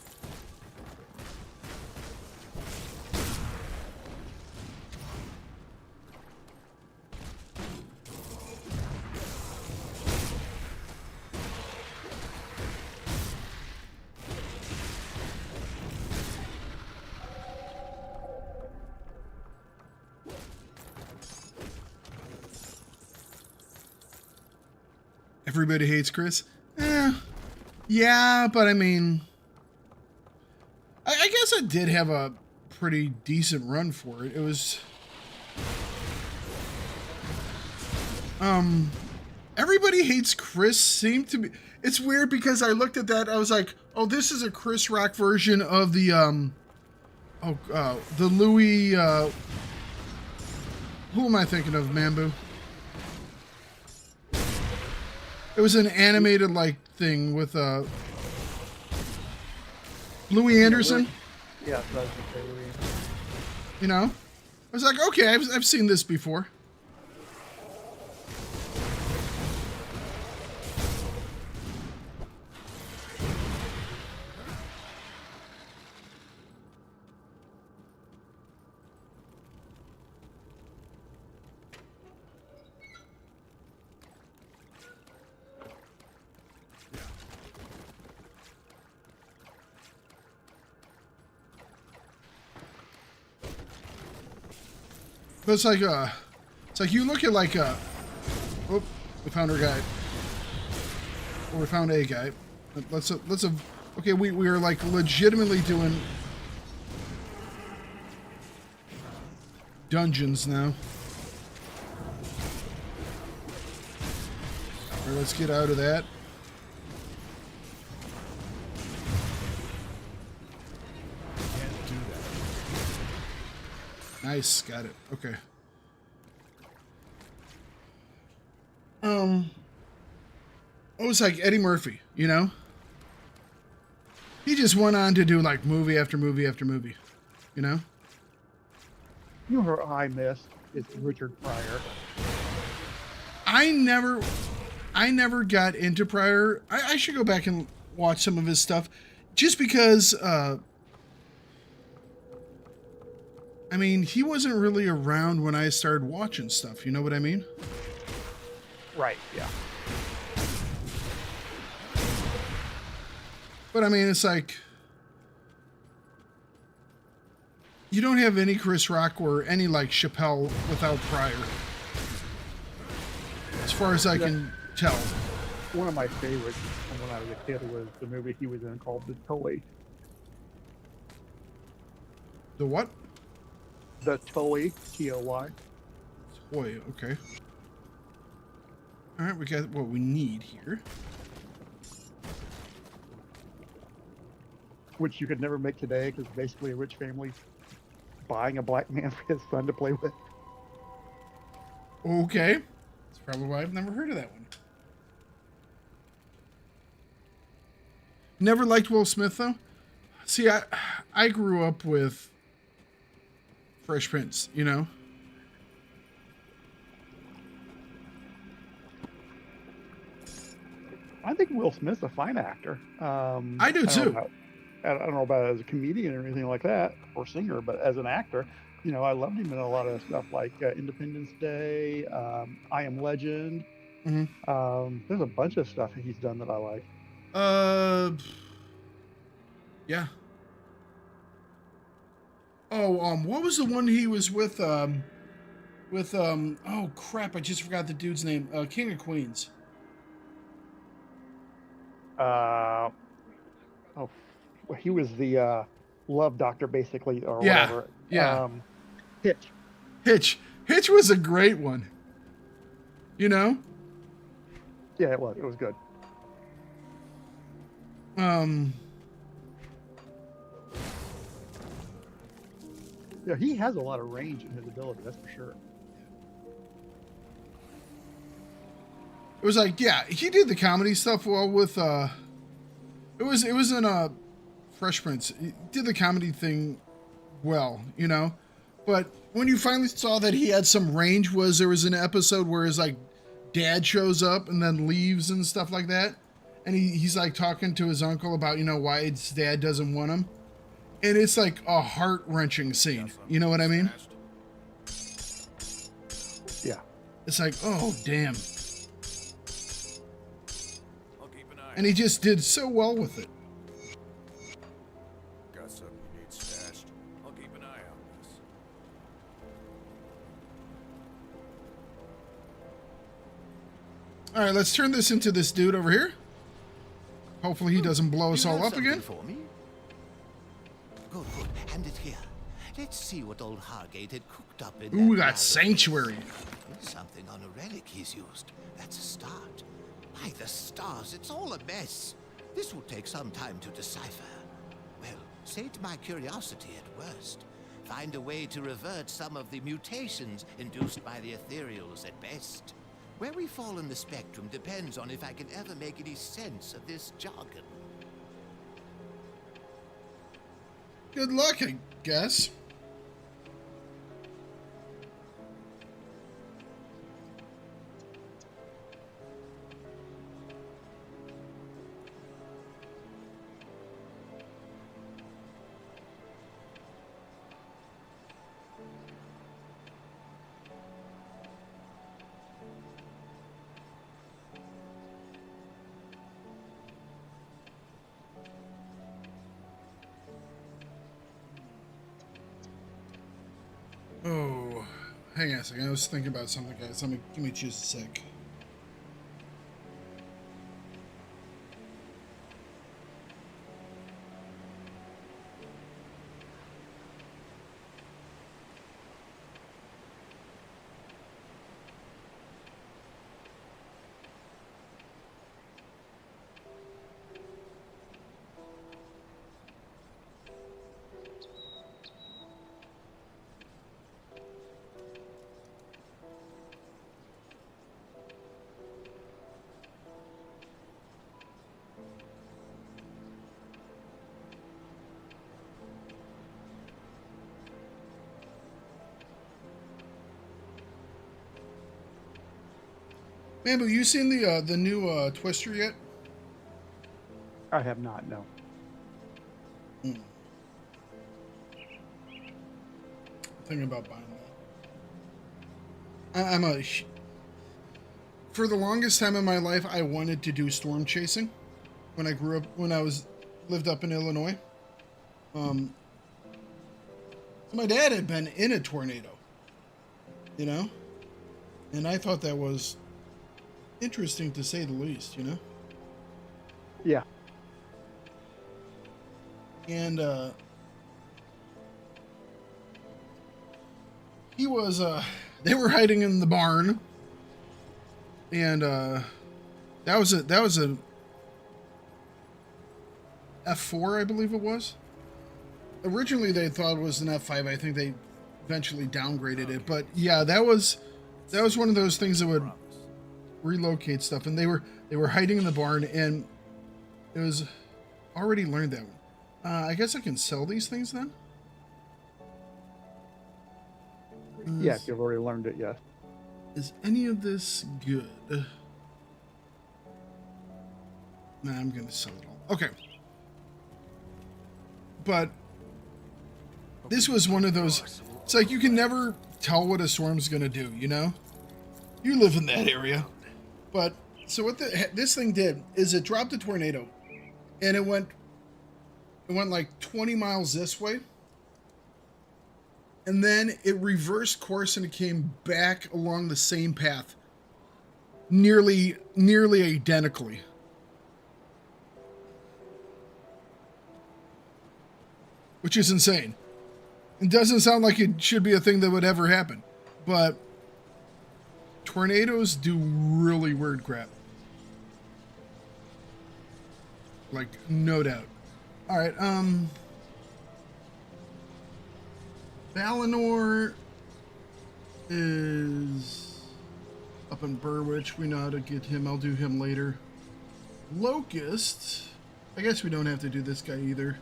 Everybody hates Chris. Yeah, but I mean, I guess I did have a pretty decent run for it. It was, everybody hates Chris seemed to be. It's weird because I looked at that. I was like, oh, this is a Chris Rock version of the the Louis. Who am I thinking of, Mambu? It was an animated like thing with Louis Anderson. Yeah, so I was gonna say Louis Anderson. You know, I was like, okay, I've seen this before. But it's like you look at like oh, we found our guy, or we found a guy. Okay, we are like legitimately doing dungeons now. All right, let's get out of that. Can't do that. Nice, got it. Okay. It was like Eddie Murphy, you know? He just went on to do like movie after movie after movie, you know? You know who I missed is Richard Pryor. I never got into Pryor. I should go back and watch some of his stuff just because, I mean, he wasn't really around when I started watching stuff. You know what I mean? Right, yeah. But I mean, it's like, you don't have any Chris Rock or any like Chappelle without Pryor. As far as I can tell. One of my favorites from when I was a kid was the movie he was in called The Toy. The what? The Toy, T-O-Y. Toy, okay. All right, we got what we need here. Which you could never make today because basically a rich family buying a black man for his son to play with. Okay. That's probably why I've never heard of that one. Never liked Will Smith, though. See, I grew up with Fresh Prince, you know? I think Will Smith's a fine actor. I do too. I don't know about as a comedian or anything like that, or singer, but as an actor, you know, I loved him in a lot of stuff like Independence Day, I Am Legend. Mm-hmm. There's a bunch of stuff he's done that I like. Yeah. Oh, what was the one he was with, oh crap, I just forgot the dude's name. King of Queens. He was the love doctor, basically, or Yeah, whatever. yeah. Hitch. Hitch was a great one. You know? Yeah, it was. It was good. Yeah, he has a lot of range in his ability, that's for sure. It was like, yeah, he did the comedy stuff well with, it was in, Fresh Prince. He did the comedy thing well, you know? But when you finally saw that he had some range was there was an episode where his, like, dad shows up and then leaves and stuff like that. And he's, like, talking to his uncle about, you know, why his dad doesn't want him. And it's, like, a heart-wrenching scene. You know what I mean? Yeah. It's like, oh, damn. I'll keep an eye And he just did so well with it. Got something you need stashed. I'll keep an eye on this. All right, let's turn this into this dude over here. Hopefully he doesn't blow us You all have up something again. For me? Good, good. Hand it here. Let's see what old Hargate had cooked up in Ooh, that that lab. sanctuary. Something on a relic he's used. That's a start. By the stars, it's all a mess. This will take some time to decipher. Well, sate my curiosity at worst. Find a way to revert some of the mutations induced by the ethereals at best. Where we fall in the spectrum depends on if I can ever make any sense of this jargon. Good luck, I guess. Oh, hang on a second. I was thinking about something, guys. Give me just a sec. Man, have you seen the new Twister yet? I have not, no. Thinking about buying that. For the longest time in my life, I wanted to do storm chasing. When I lived up in Illinois. So my dad had been in a tornado, you know, and I thought that was interesting to say the least, you know. Yeah. And he was they were hiding in the barn, and that was a F4, I believe it was. Originally they thought it was an F5. I think they eventually downgraded it, but yeah, that was one of those things that would relocate stuff, and they were hiding in the barn, and it was already learned that one. I guess I can sell these things then. Yeah, if you've already learned it, yes. Is any of this good? Nah, I'm gonna sell it all. Okay. But this was one of those, it's like you can never tell what a storm's gonna do, you know? You live in that area. But, so what this thing did is it dropped a tornado, and it went like 20 miles this way, and then it reversed course and it came back along the same path, nearly identically. Which is insane. It doesn't sound like it should be a thing that would ever happen, but tornadoes do really weird crap. Like, no doubt. Alright, Valinor is up in Burwich. We know how to get him. I'll do him later. Locust, I guess we don't have to do this guy either.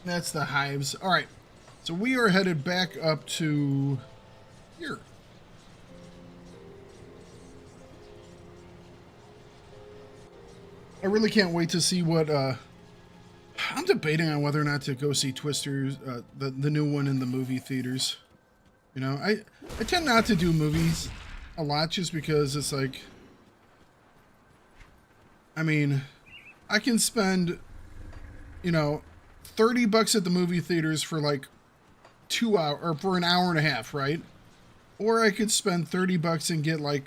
That's the hives. All right. So we are headed back up to here. I really can't wait to see what I'm debating on whether or not to go see Twister, the new one in the movie theaters. You know, I tend not to do movies a lot just because it's like, I mean, I can spend you know, $30 at the movie theaters for like 2 hours or for an hour and a half, right? Or I could spend $30 and get like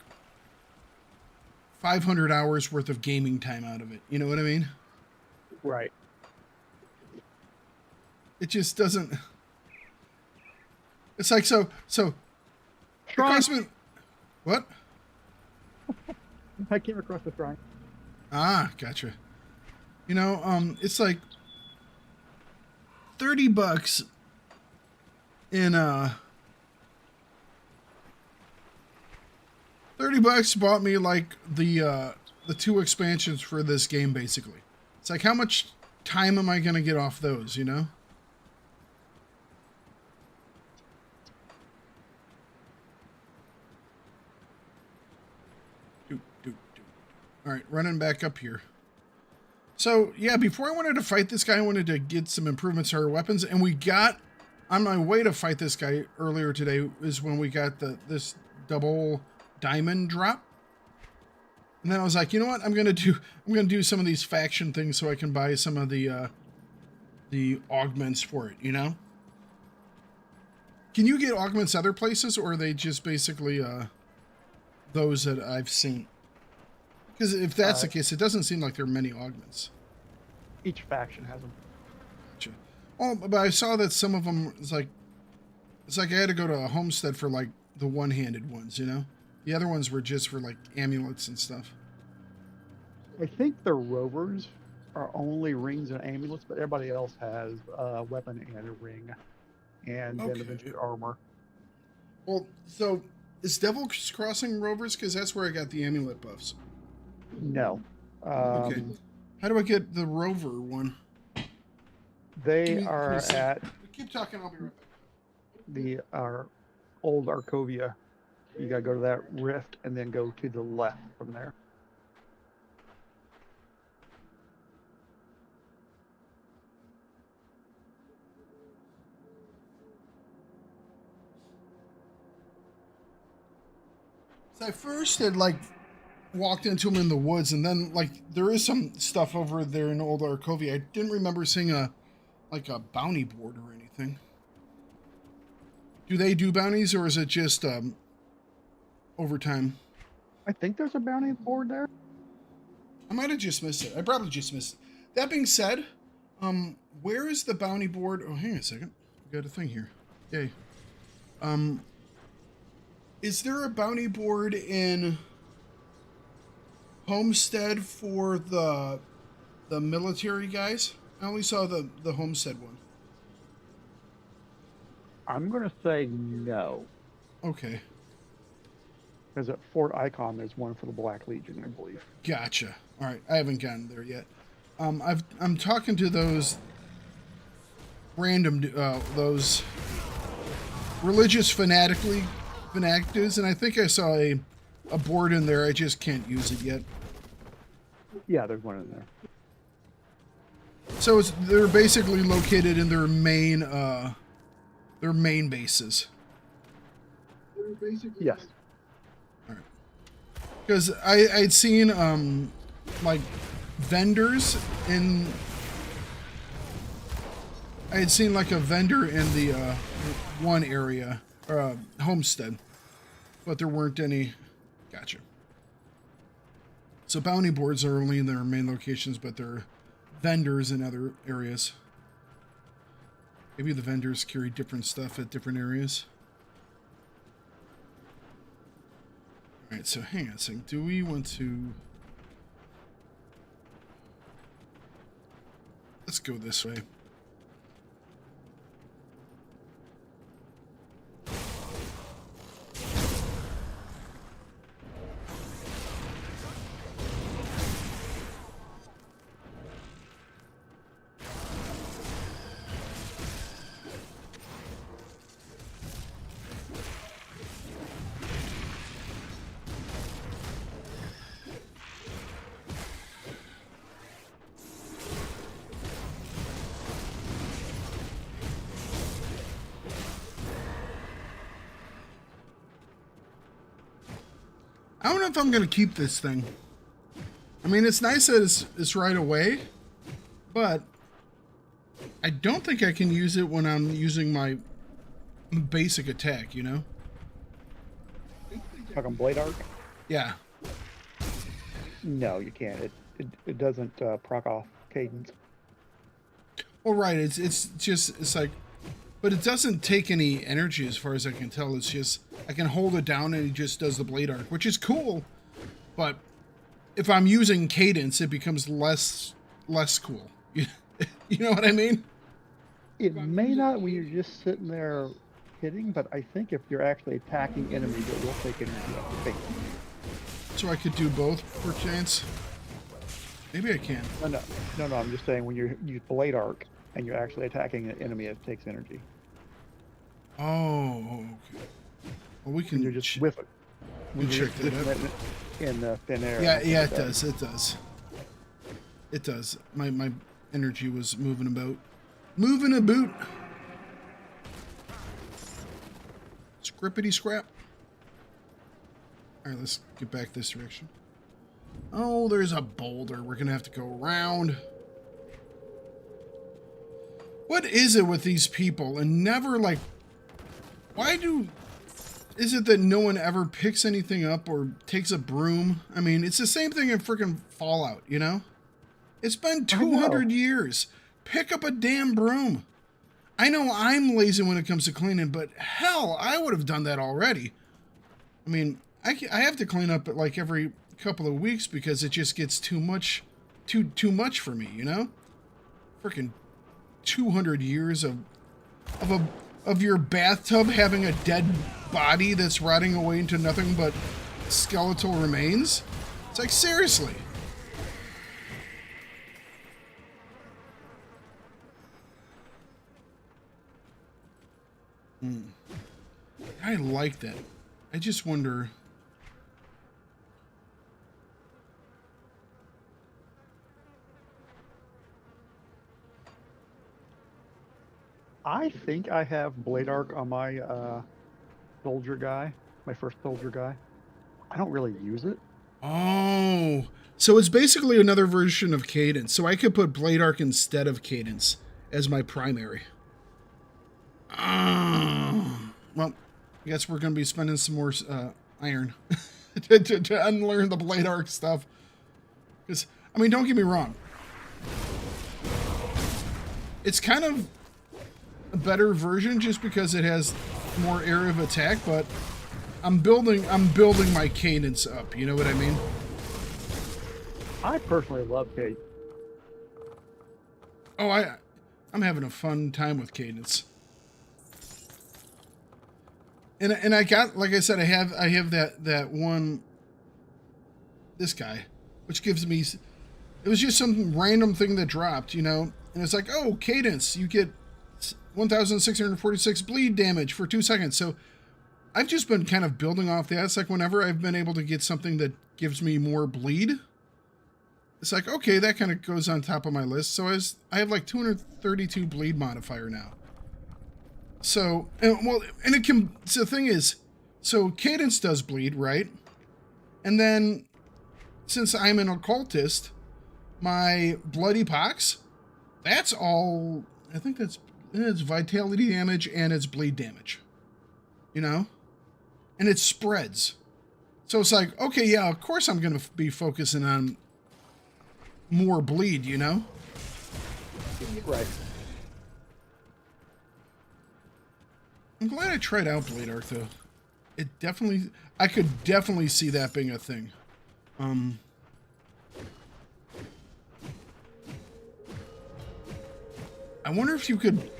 500 hours worth of gaming time out of it. You know what I mean? Right. It just doesn't. It's like so. The Crossman. What? I came across the drawing. Ah, gotcha. You know, it's like $30 in $30 bought me like the 2 expansions for this game basically. It's like how much time am I gonna get off those, you know? All right, running back up here. So, yeah, before I wanted to fight this guy, I wanted to get some improvements to our weapons, and we got, on my way to fight this guy earlier today, is when we got this double diamond drop. And then I was like, you know what, I'm gonna do some of these faction things so I can buy some of the augments for it, you know? Can you get augments other places, or are they just basically those that I've seen? Because if that's the case, it doesn't seem like there are many augments. Each faction has them. Gotcha. Oh, but I saw that some of them, it's like I had to go to a homestead for like the one-handed ones, you know? The other ones were just for like amulets and stuff. I think the rovers are only rings and amulets, but everybody else has a weapon and a ring, and then eventually armor. Well, so is Devil's Crossing rovers? Because that's where I got the amulet buffs. No. Okay. How do I get the rover one? They are at Keep talking, I'll be right back. the old Arcovia. You gotta go to that rift and then go to the left from there. So I first had like walked into them in the woods, and then like there is some stuff over there in old Arcovia. I didn't remember seeing a bounty board or anything. Do they do bounties, or is it just overtime? I think there's a bounty board there. I might have just missed it. I probably just missed it. That being said, where is the bounty board? Oh, hang on a second. We got a thing here. Yay. Is there a bounty board in Homestead for the military guys? I only saw the Homestead one. I'm gonna say no, Okay. because at Fort Icon there's one for the Black Legion, I believe. Gotcha. All right, I haven't gotten there yet. I'm talking to those random those religious fanatics, and I think I saw a board in there. I just can't use it yet. Yeah, there's one in there. So they're basically located in their main bases. Yes. All right. Because I'd seen like vendors in. I had seen like a vendor in the one area, homestead, but there weren't any. Gotcha. So bounty boards are only in their main locations, but they're vendors in other areas. Maybe the vendors carry different stuff at different areas. All right, so hang on a second. Do we want to... Let's go this way. I don't know if I'm going to keep this thing. I mean, it's nice that it's right away, but I don't think I can use it when I'm using my basic attack, you know? Talking blade arc? Yeah. No, you can't. It doesn't proc off cadence. Well, right. It's like, but it doesn't take any energy as far as I can tell. It's just, I can hold it down and it just does the blade arc, which is cool. But if I'm using cadence, it becomes less cool. You know what I mean? It may not when you're just sitting there hitting, but I think if you're actually attacking enemies, it will take energy off your face. So I could do both per chance? Maybe I can. No, I'm just saying when you use blade arc and you're actually attacking an enemy, it takes energy. Oh, okay. Well, we can. When you're just whiff it. We'll check that out. In the thin air. Yeah, it does. It does. It does. My energy was moving about. Moving about. Scrippity scrap. Alright, let's get back this direction. Oh, there's a boulder. We're gonna have to go around. What is it with these people? And never, like... Why is it that no one ever picks anything up or takes a broom? I mean, it's the same thing in freaking Fallout, you know? It's been 200 years. Pick up a damn broom. I know I'm lazy when it comes to cleaning, but hell, I would have done that already. I mean, I have to clean up like every couple of weeks because it just gets too much for me, you know? Freaking 200 years of your bathtub having a dead body that's rotting away into nothing but skeletal remains. It's like, seriously. I like that. I just wonder... I think I have blade arc on my soldier guy, my first soldier guy. I don't really use it. Oh, so it's basically another version of cadence. So I could put blade arc instead of cadence as my primary. Well, I guess we're going to be spending some more iron to unlearn the blade arc stuff. Because, I mean, don't get me wrong. It's kind of a better version just because it has more area of attack, but I'm building my cadence up. You know what I mean? I personally love cadence. Oh, I'm having a fun time with cadence. And I got, like I said, I have that one, this guy, which gives me, it was just some random thing that dropped, you know, and it's like, oh, cadence, you get 1,646 bleed damage for 2 seconds. So I've just been kind of building off that. It's like whenever I've been able to get something that gives me more bleed, it's like, okay, that kind of goes on top of my list. So I have like 232 bleed modifier now. So, and it can, so the thing is, so cadence does bleed, right? And then, since I'm an occultist, my bloody pox, that's all, I think it's vitality damage and it's bleed damage. You know? And it spreads. So it's like, okay, yeah, of course I'm going to be focusing on more bleed, you know? Right. I'm glad I tried out blade arc though. It definitely, I could definitely see that being a thing. I wonder if you could.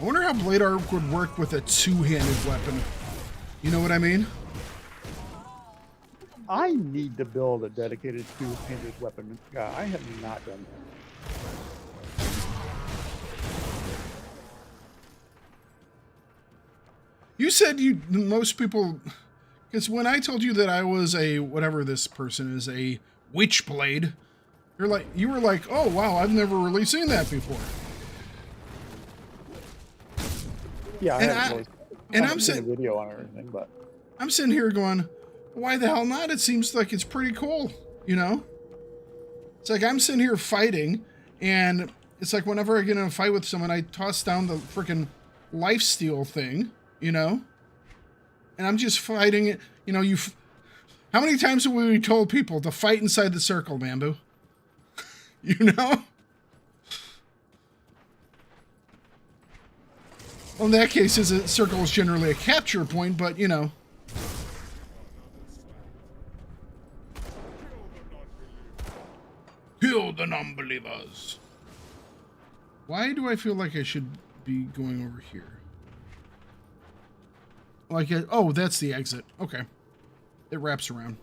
I wonder how blade arc would work with a two-handed weapon. You know what I mean? I need to build a dedicated two-handed weapon guy. I have not done that. You said most people, because when I told you that I was a, whatever this person is, a witchblade, you were like, oh wow, I've never really seen that before. Yeah, I'm seen a video on it or anything, but I'm sitting here going, why the hell not? It seems like it's pretty cool, you know? It's like I'm sitting here fighting, and it's like whenever I get in a fight with someone, I toss down the freaking lifesteal thing, you know? And I'm just fighting it. You know, how many times have we told people to fight inside the circle, Bamboo? You know? Well, in that case, a circle is generally a capture point, but, you know. Kill the non-believers. Why do I feel like I should be going over here? Like, oh, that's the exit. Okay. It wraps around.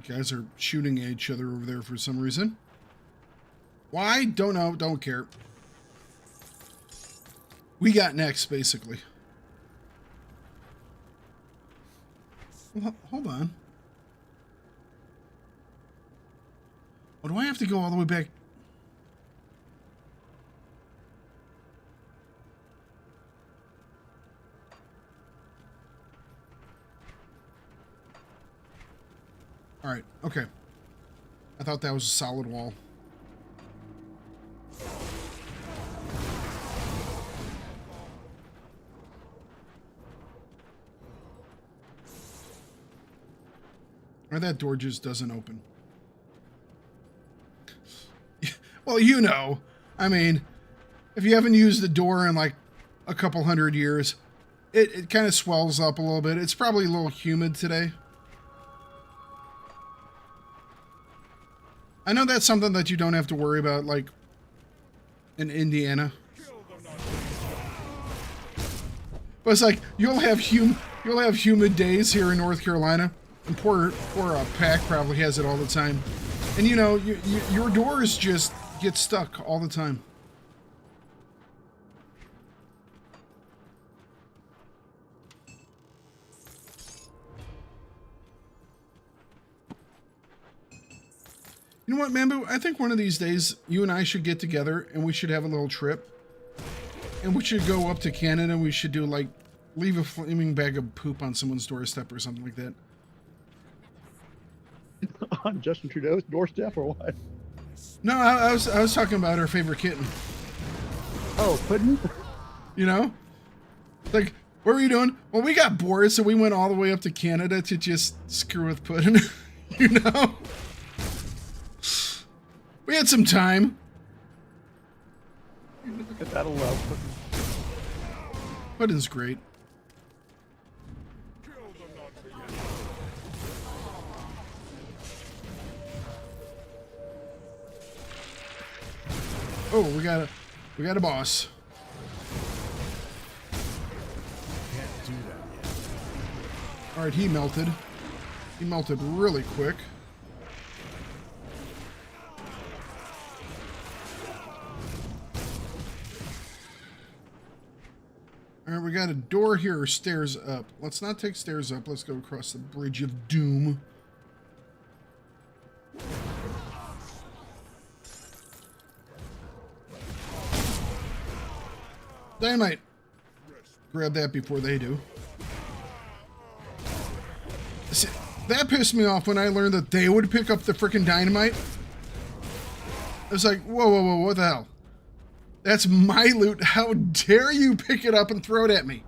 Guys are shooting at each other over there for some reason. Why? Don't know. Don't care. We got next, basically. Well, hold on. Oh, do I have to go all the way back? All right, okay. I thought that was a solid wall. Or that door just doesn't open. Well, you know, I mean, if you haven't used the door in like a couple 100 years, it kind of swells up a little bit. It's probably a little humid today. I know that's something that you don't have to worry about, like, in Indiana. But it's like, you'll have humid days here in North Carolina. And poor Pack probably has it all the time. And, you know, your doors just get stuck all the time. You know what, Bamboo? I think one of these days, you and I should get together and we should have a little trip. And we should go up to Canada and we should do, like, leave a flaming bag of poop on someone's doorstep or something like that. On Justin Trudeau's doorstep or what? No, I was talking about our favorite kitten. Oh, Puddin'? You know? Like, what were you doing? Well, we got bored, so we went all the way up to Canada to just screw with Puddin'. You know? We had some time. Look at that love. Puddin's great. Oh, we got a boss. Can't do that yet. All right, he melted. He melted really quick. All right, we got a door here, or stairs up. Let's not take stairs up. Let's go across the Bridge of Doom. Dynamite. Grab that before they do. See, that pissed me off when I learned that they would pick up the frickin' dynamite. I was like, whoa, whoa, whoa, what the hell? That's my loot. How dare you pick it up and throw it at me?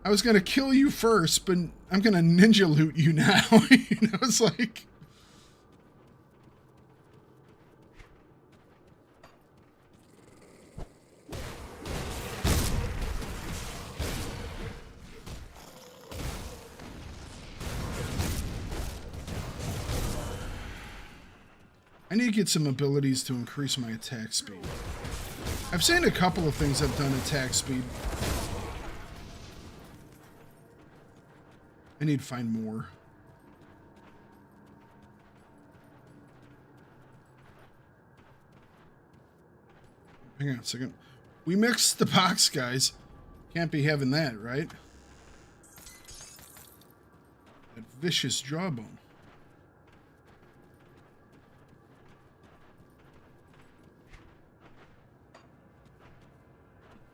I was going to kill you first, but I'm going to ninja loot you now. You know, it's like... I need to get some abilities to increase my attack speed. I've seen a couple of things I've done attack speed. I need to find more. Hang on a second. We mixed the box, guys. Can't be having that, right? That vicious jawbone.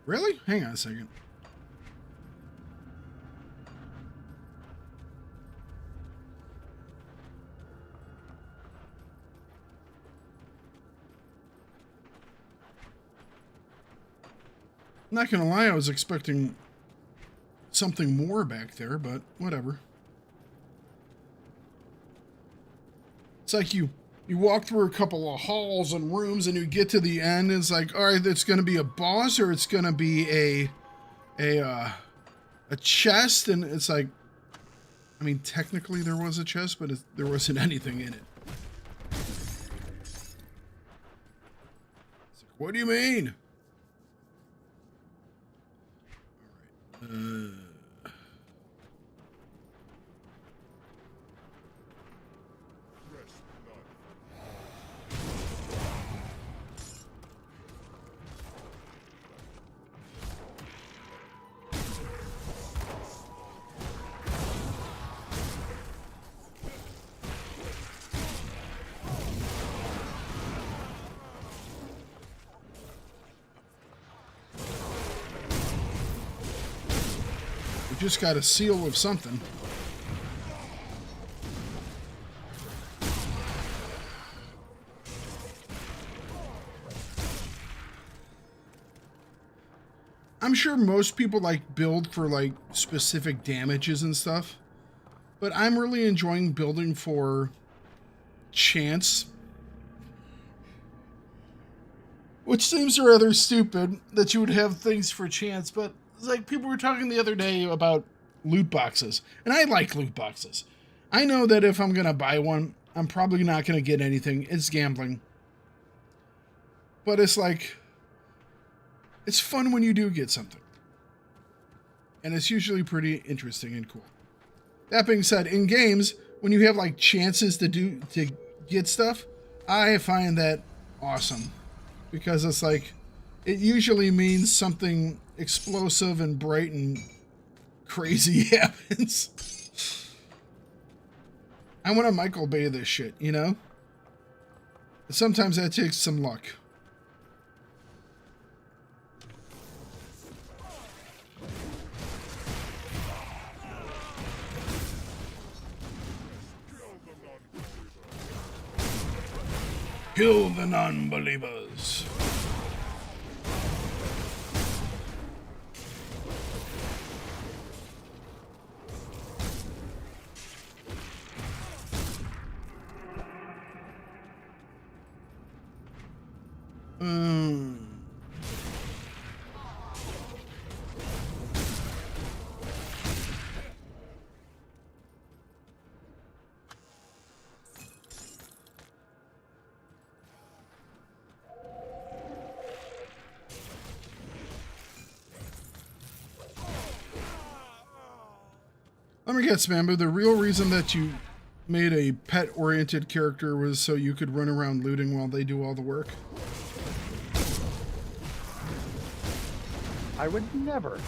Really? Hang on a second. Not gonna lie, I was expecting something more back there, but whatever. It's like you walk through a couple of halls and rooms and you get to the end, and it's like, all right, it's gonna be a boss or it's gonna be a chest, and it's like, I mean, technically there was a chest, but there wasn't anything in it. It's like, what do you mean? Just got a seal of something. I'm sure most people like build for like specific damages and stuff, but I'm really enjoying building for chance, which seems rather stupid that you would have things for chance, but it's like people were talking the other day about loot boxes, and I like loot boxes. I know that if I'm going to buy one, I'm probably not going to get anything. It's gambling. But it's like, it's fun when you do get something. And it's usually pretty interesting and cool. That being said, in games, when you have like chances to get stuff, I find that awesome. Because it's like, it usually means something explosive and bright and crazy happens. I want to Michael Bay this shit, you know? Sometimes that takes some luck. Kill the non-believers. Let me guess, Bamboo, the real reason that you made a pet-oriented character was so you could run around looting while they do all the work? I would never.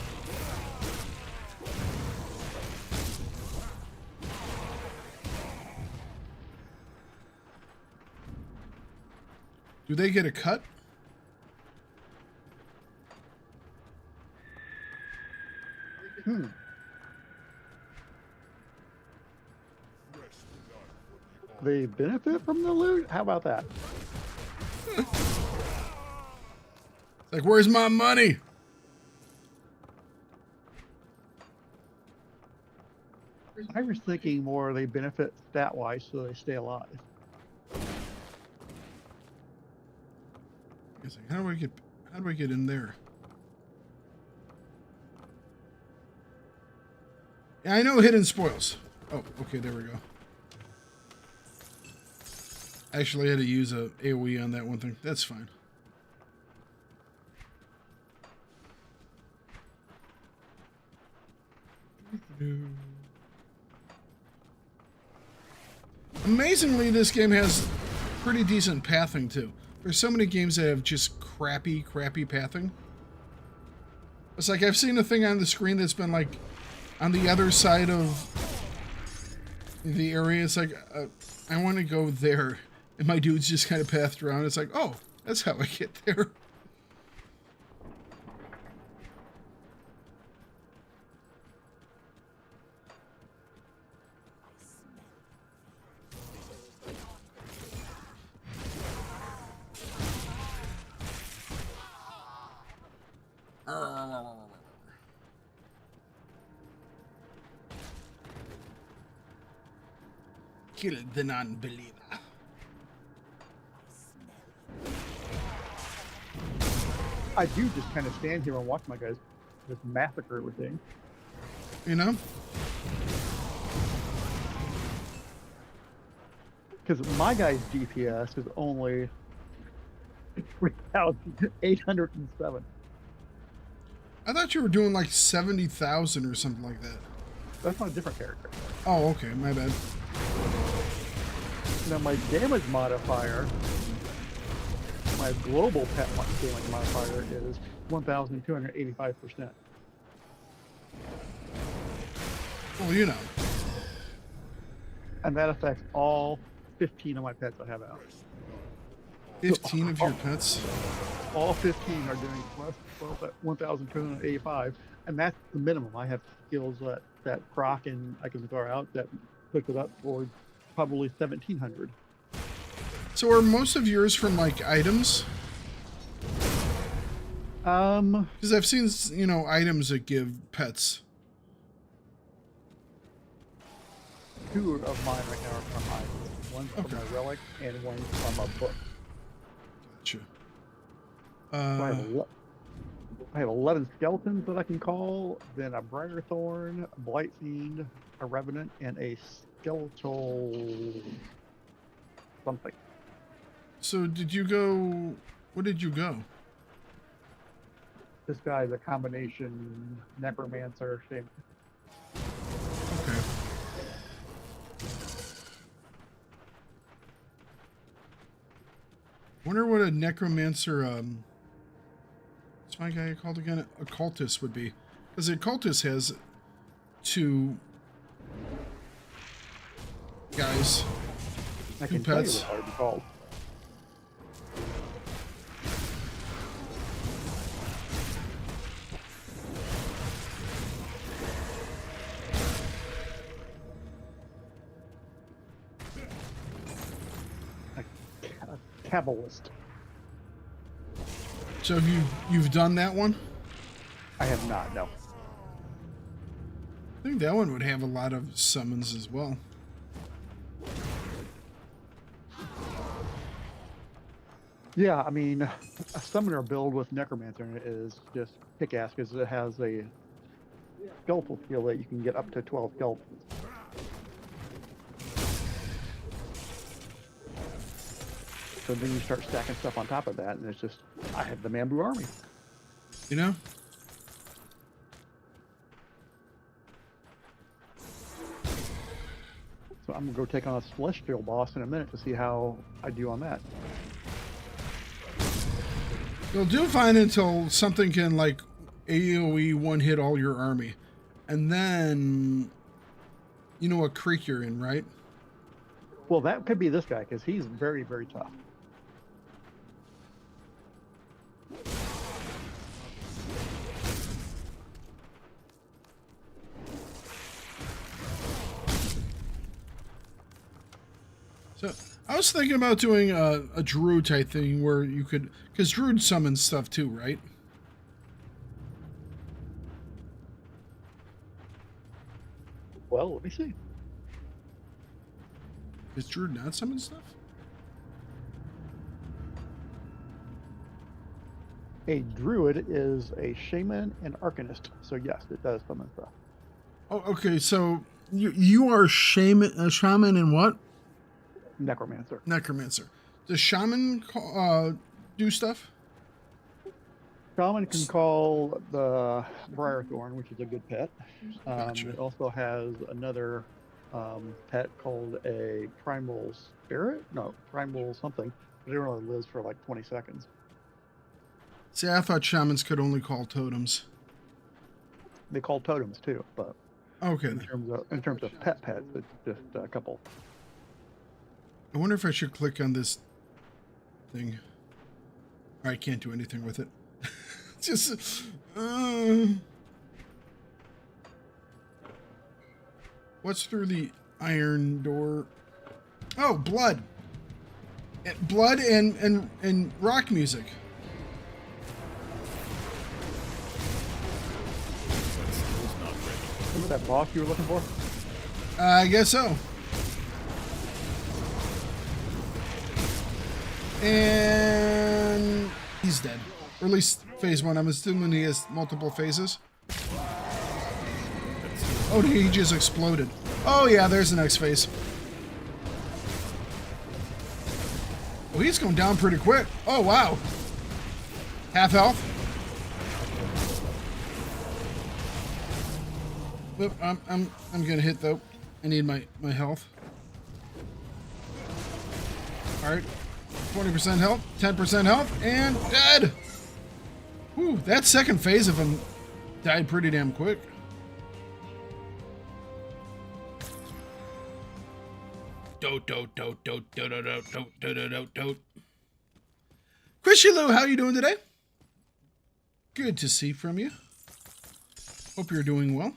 Do they get a cut? They benefit from the loot? How about that? It's like, where's my money? I was thinking more they benefit stat-wise so they stay alive. It's like, how do I get in there? Yeah, I know hidden spoils. Oh, okay, there we go. Actually, I had to use a AoE on that one thing. That's fine. Amazingly, this game has pretty decent pathing too. There's so many games that have just crappy pathing. It's like I've seen a thing on the screen that's been like on the other side of the area. It's like I want to go there, and my dude's just kind of pathed around. It's like, oh, that's how I get there. Kill the non-believer. I do just kind of stand here and watch my guys just massacre everything. You know? Because my guy's DPS is only 3,807. I thought you were doing like 70,000 or something like that. That's on a different character. Oh, okay, my bad. Now my damage modifier, my global pet damage modifier is 1,285%. Well, you know. And that affects all 15 of my pets I have out. 15 of your pets? All 15 are doing plus 1,285, and that's the minimum. I have skills that proc and I can throw out that puts it up for probably 1,700. So are most of yours from like items? Because I've seen, you know, items that give pets. 2 of mine right now are from items. One's from a relic and one's from a book. Gotcha. So I have 11 skeletons that I can call, then a Briarthorn, a Blight Fiend, a Revenant, and a Skeletal something. So did you go... What did you go? This guy's a combination Necromancer thing. Okay. Wonder what a Necromancer, what's my guy called again? Occultist would be. Because the Occultist has 2 guys. I 2 can tell you pets. what it would be called. A Kabbalist. So have you've done that one? I have not, no. I think that one would have a lot of summons as well. Yeah, I mean, a summoner build with Necromancer in it is just kick-ass because it has a skeletal skill that you can get up to 12 skeletons. So then you start stacking stuff on top of that, and it's just, I have the Mambu army. You know? So I'm going to go take on a Celestial boss in a minute to see how I do on that. You'll do fine until something can, like, AoE one-hit all your army. And then, you know what creek you're in, right? Well, that could be this guy, because he's very, very tough. So I was thinking about doing a druid type thing where you could, because druid summons stuff too, right? Well, let me see. Does druid not summon stuff? A druid is a shaman and arcanist, so yes, it does summon stuff. Oh, okay. So you are a shaman and what? Necromancer. Necromancer. Does shaman do stuff? Shaman can call the Briarthorn, which is a good pet. Gotcha. It also has another pet called a primal spirit. No, primal something. But it only lives for like 20 seconds. See, I thought shamans could only call totems. They call totems too, but Okay. in terms of pets, it's just a couple. I wonder if I should click on this thing. I can't do anything with it. Just. What's through the iron door? Oh, blood. Blood and rock music. Was that boss you were looking for? I guess so. And he's dead. Or at least phase one. I'm assuming he has multiple phases. Oh, he just exploded. Oh yeah, there's the next phase. Oh, he's going down pretty quick. Oh wow. Half health. Oop, I'm gonna hit though. I need my health. Alright. 20% health, 10% health, and dead! Whew, that second phase of him died pretty damn quick. Dote. Chrissy Lou, how you doing today? Good to see from you. Hope you're doing well.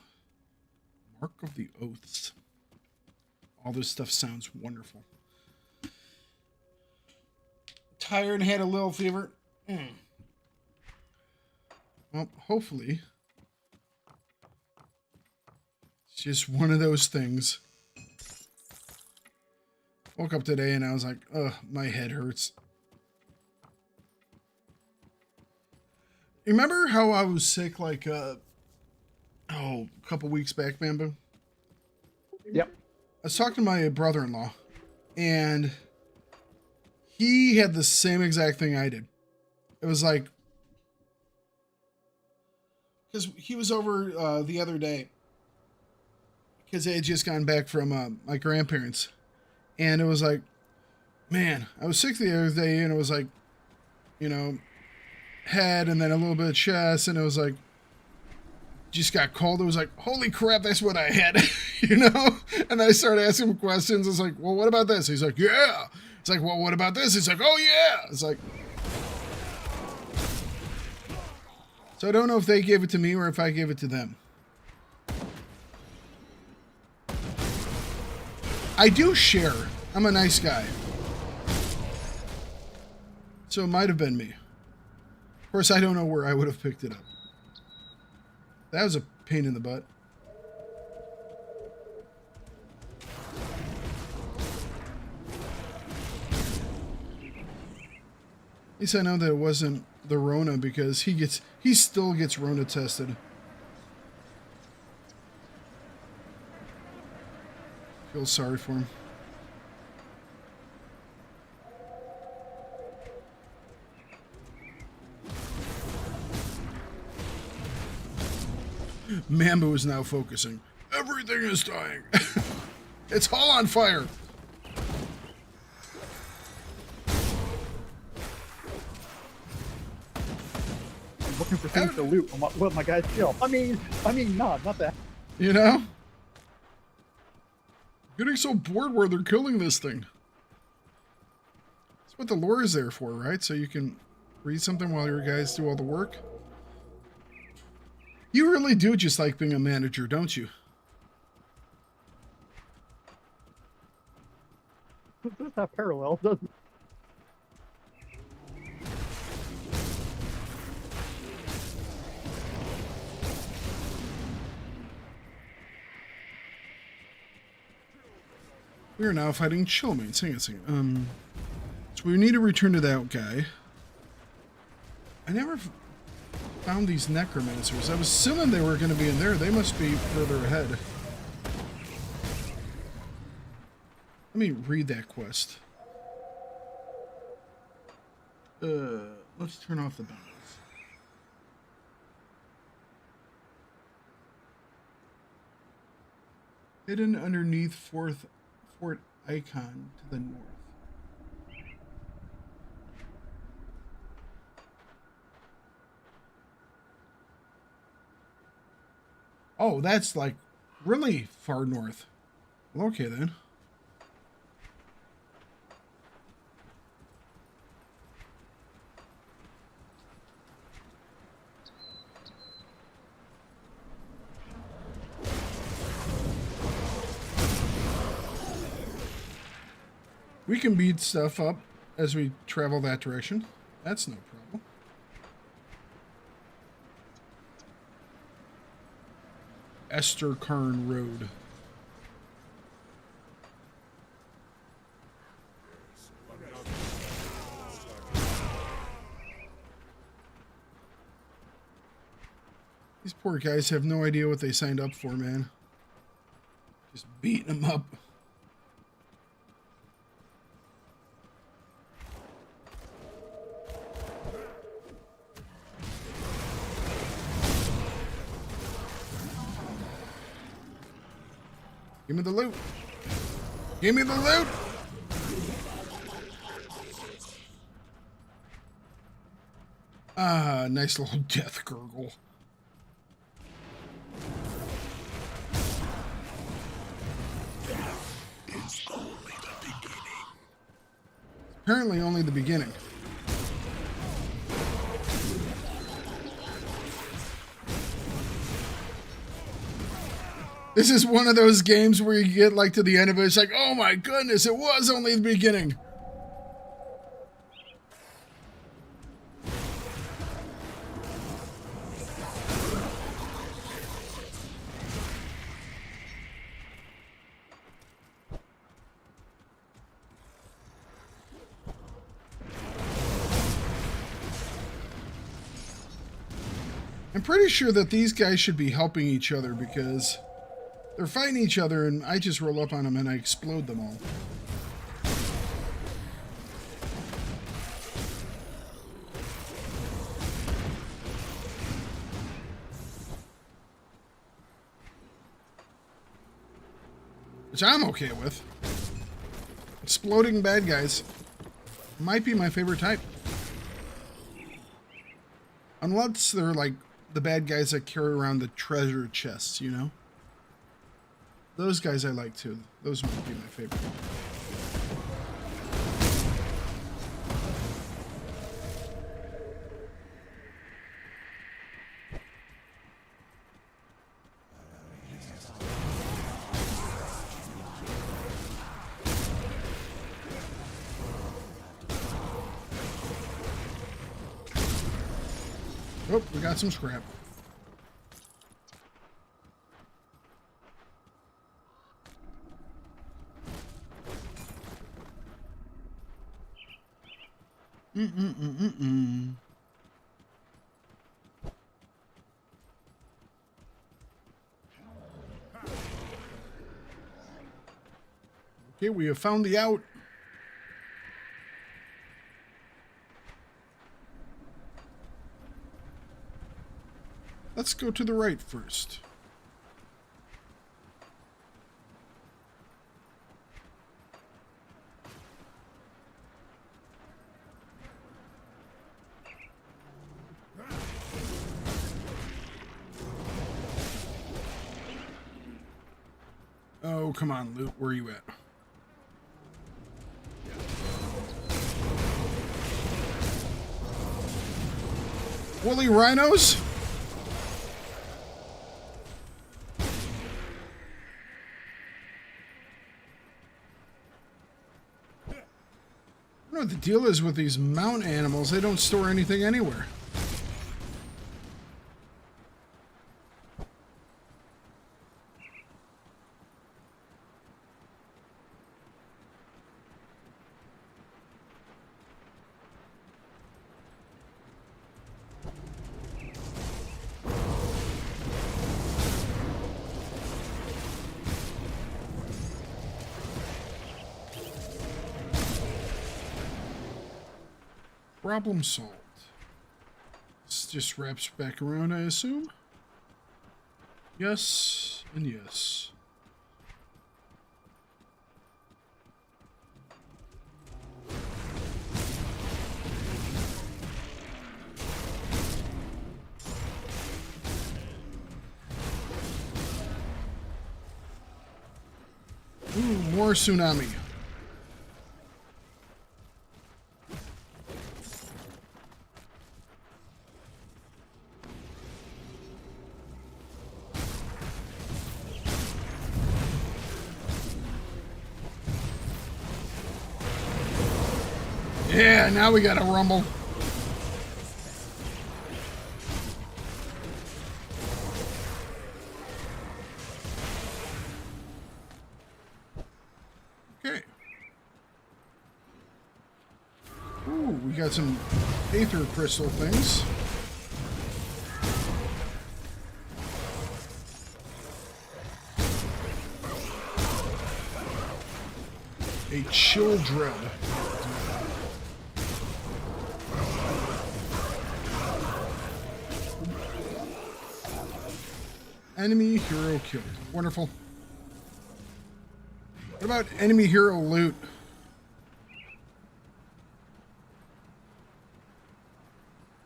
Mark of the Oaths. All this stuff sounds wonderful. Tired and had a little fever. Well, hopefully it's just one of those things. Woke up today and I was like, ugh, my head hurts. Remember how I was sick like a couple weeks back, Bamboo? Yep. I was talking to my brother-in-law and he had the same exact thing I did. It was like, because he was over the other day because they had just gotten back from my grandparents. And it was like, man, I was sick the other day and it was like, you know, head and then a little bit of chest. And it was like, just got cold. It was like, holy crap, that's what I had, you know? And I started asking him questions. It's like, well, what about this? He's like, yeah. It's like, well, what about this? He's like, oh, yeah. It's like, so I don't know if they gave it to me or if I gave it to them. I do share. I'm a nice guy. So it might have been me. Of course, I don't know where I would have picked it up. That was a pain in the butt. At least I know that it wasn't the Rona because he still gets Rona tested. Feel sorry for him. Mambo is now focusing. Everything is dying. It's all on fire. I'm looking for things to loot. What my guys kill. I mean, not that. You know? Getting so bored where they're killing this thing. That's what the lore is there for, right? So you can read something while your guys do all the work. You really do just like being a manager, don't you? That's not parallel, doesn't it? We are now fighting Chillmates. Hang on a second. So we need to return to that guy. I never found these necromancers. I was assuming they were going to be in there. They must be further ahead. Let me read that quest. Let's turn off the bells. Hidden underneath Fort Icon to the north. Oh, that's like really far north. Well, okay then. We can beat stuff up as we travel that direction. That's no problem. Esther Karn Road. These poor guys have no idea what they signed up for, man. Just beating them up. Give me the loot. Give me the loot. Ah, nice little death gurgle. Apparently only the beginning. This is one of those games where you get like to the end of it, it's like, oh my goodness, it was only the beginning. I'm pretty sure that these guys should be helping each other because they're fighting each other and I just roll up on them and I explode them all. Which I'm okay with. Exploding bad guys might be my favorite type. Unless they're like the bad guys that carry around the treasure chests, you know? Those guys I like too. Those might be my favorite. Oh, we got some scrap. Okay, we have found the out. Let's go to the right first. Oh, come on, loot. Where are you at? Woolly rhinos? I don't know what the deal is with these mountain animals. They don't store anything anywhere. Problem solved. This just wraps back around, I assume. Yes, and yes. Ooh, more tsunami. Yeah, now we got a rumble. Okay. Ooh, we got some aether crystal things. A chill dread. Enemy hero killed. Wonderful. What about enemy hero loot?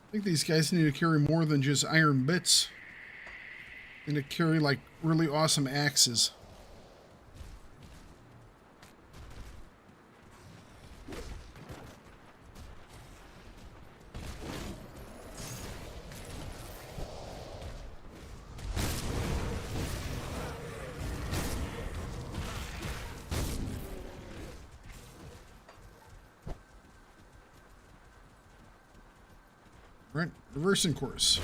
I think these guys need to carry more than just iron bits. They need to carry like really awesome axes. Right, reversing course.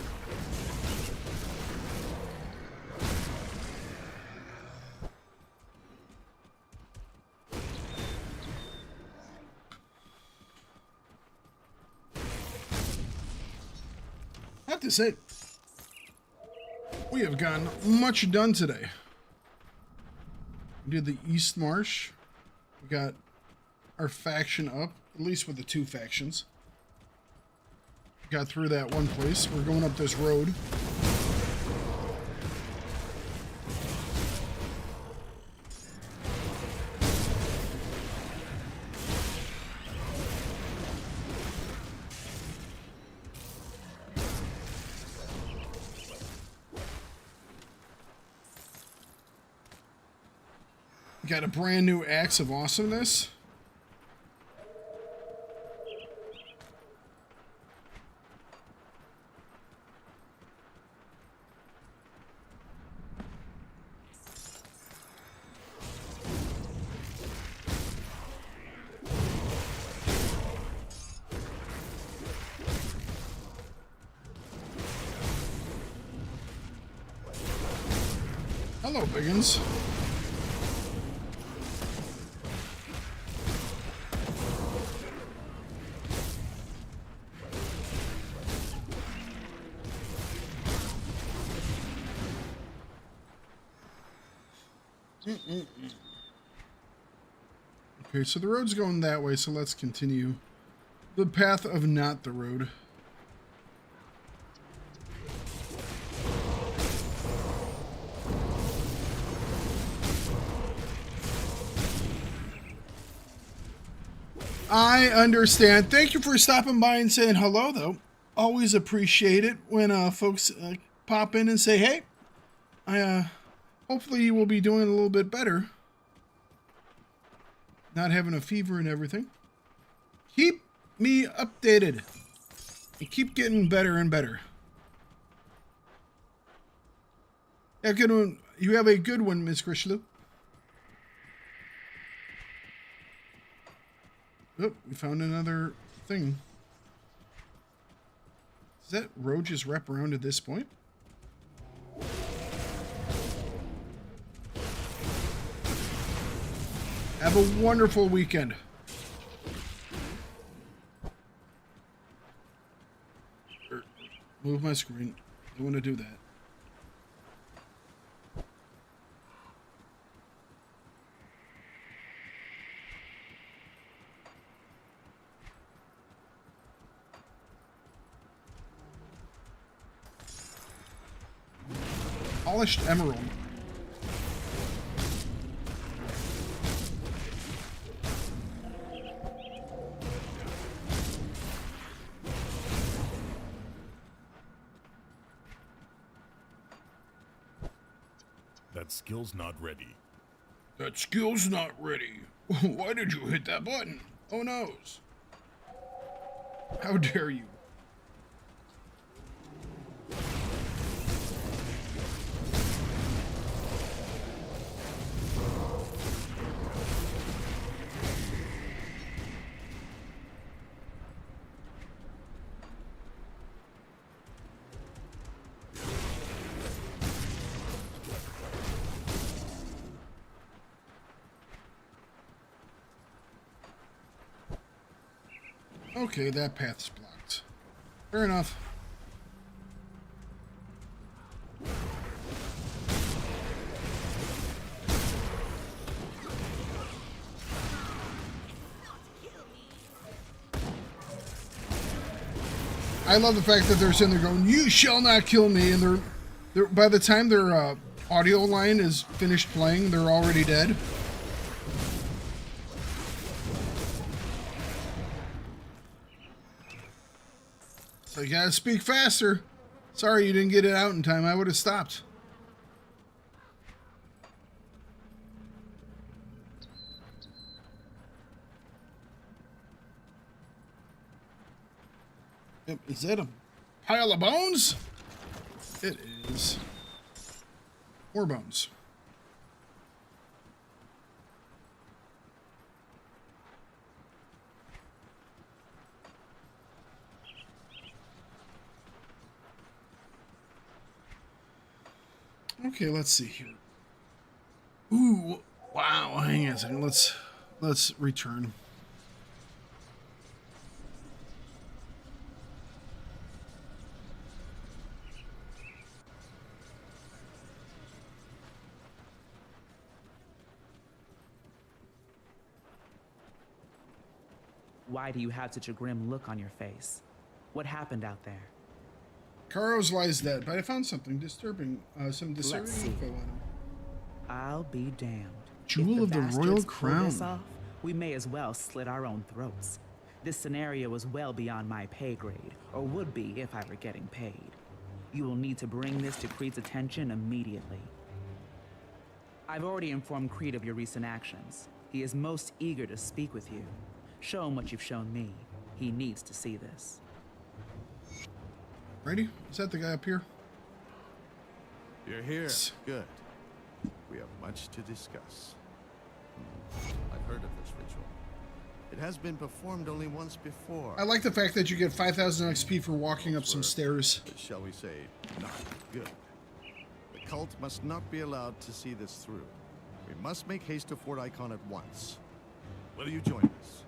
I have to say, we have gotten much done today. We did the East Marsh. We got our faction up, at least with the two factions. Got through that one place. We're going up this road. Got a brand new axe of awesomeness. Hello, Biggins. Okay, so the road's going that way, so let's continue the path of not the road. I understand. Thank you for stopping by and saying hello, though. Always appreciate it when folks pop in and say, hey, hopefully you will be doing a little bit better. Not having a fever and everything. Keep me updated. And keep getting better and better. Yeah, good one. You have a good one, Miss Grishlu. Oh, we found another thing. Does that road just wrap around at this point? Have a wonderful weekend. Move my screen. I want to do that. Polished emerald. That skill's not ready. That skill's not ready. Why did you hit that button? Oh noes. How dare you? Okay, that path's blocked. Fair enough. I love the fact that they're sitting there going, "You shall not kill me," and they're by the time their audio line is finished playing, they're already dead. So you gotta speak faster. Sorry you didn't get it out in time. I would have stopped. Yep, is that a pile of bones? It is. More bones. Okay, let's see here. Ooh, wow, hang on a second. Let's return. Why do you have such a grim look on your face? What happened out there? Karos lies dead, but I found something disturbing. Some disturbing Let's see. info on him. I'll be damned. Jewel of the Royal bastards pull this Crown. off, we may as well slit our own throats. This scenario is well beyond my pay grade, or would be if I were getting paid. You will need to bring this to Creed's attention immediately. I've already informed Creed of your recent actions. He is most eager to speak with you. Show him what you've shown me. He needs to see this. Ready? Is that the guy up here? You're here. Yes. Good. We have much to discuss. I've heard of this ritual. It has been performed only once before. I like the fact that you get 5,000 XP for walking up some stairs. Shall we say, not good. The cult must not be allowed to see this through. We must make haste to Fort Icon at once. Will you join us?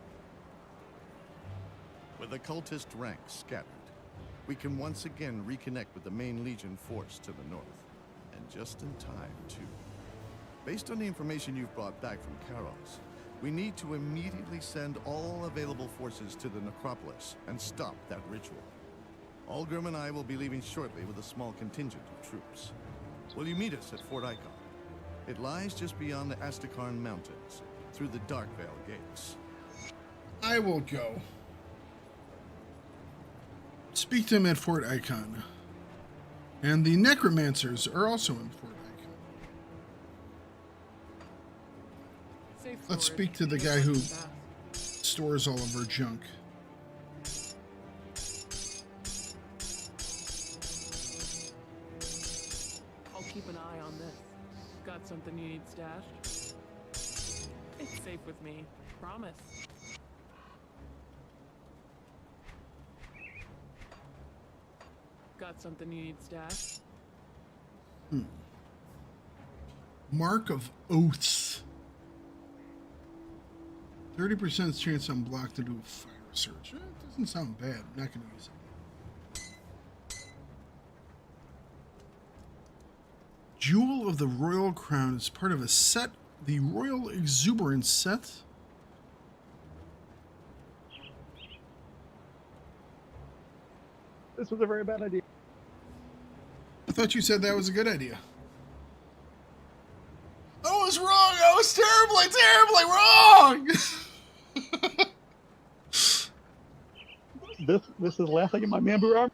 With the cultist ranks scattered, we can once again reconnect with the main Legion force to the north. And just in time, too. Based on the information you've brought back from Karos, we need to immediately send all available forces to the necropolis and stop that ritual. Algrim and I will be leaving shortly with a small contingent of troops. Will you meet us at Fort Icon? It lies just beyond the Astakarn Mountains, through the Darkvale gates. I will go. Speak to him at Fort Icon. And the necromancers are also in Fort Icon. Safe Let's storage. speak to the guy who stores all of our junk. I'll keep an eye on this. Got something you need stashed? It's safe with me. Promise. Got something you need stashed? Mark of Oaths. 30% chance I'm blocked to do a fire search. It doesn't sound bad. I'm not going to use it. Jewel of the Royal Crown is part of a set, the Royal Exuberance set. This was a very bad idea. I thought you said that was a good idea. I was wrong. I was terribly, terribly wrong. This is the last thing in my bamboo arm.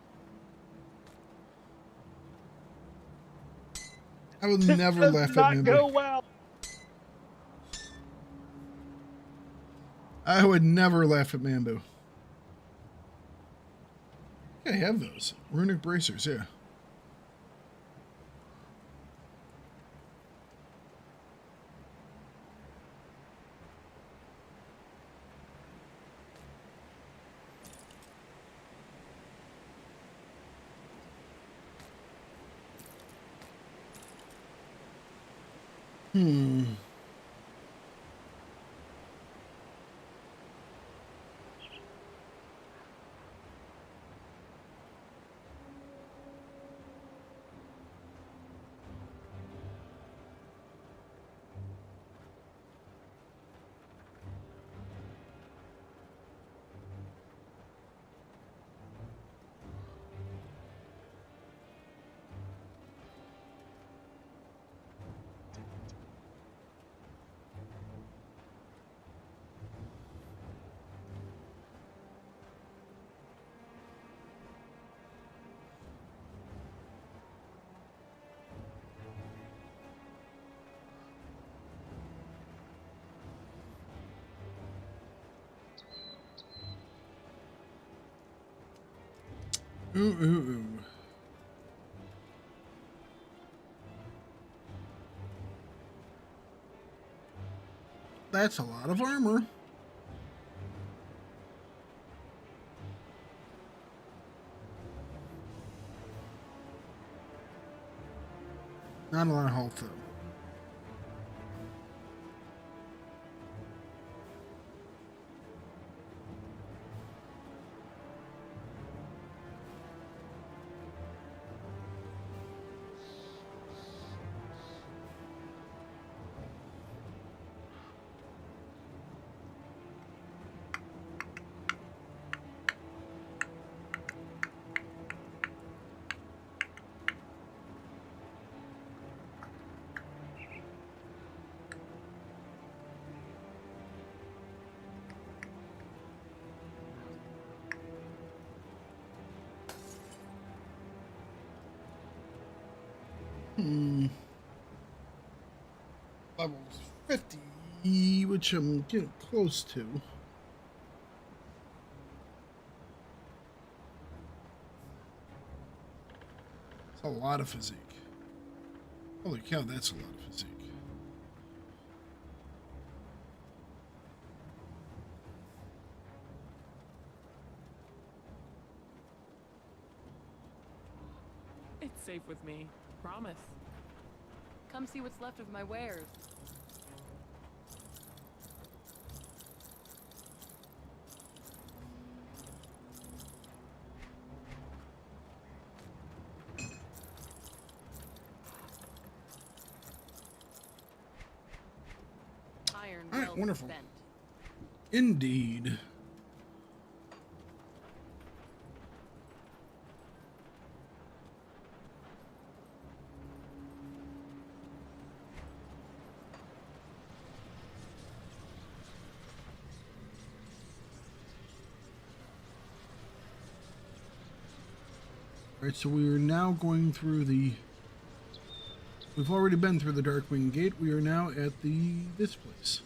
I will never Does laugh at not him. go well. I would never laugh at Mambo. I have those. Runic bracers, yeah. Ooh. That's a lot of armor. Not a lot of health, though. Level 50, which I'm getting close to. It's a lot of physique. Holy cow, that's a lot of physique. It's safe with me. Promise. Come see what's left of my wares. Iron All right, well wonderful. spent. Indeed. Alright, so we are now going through the... We've already been through the Darkwing Gate. We are now at this place.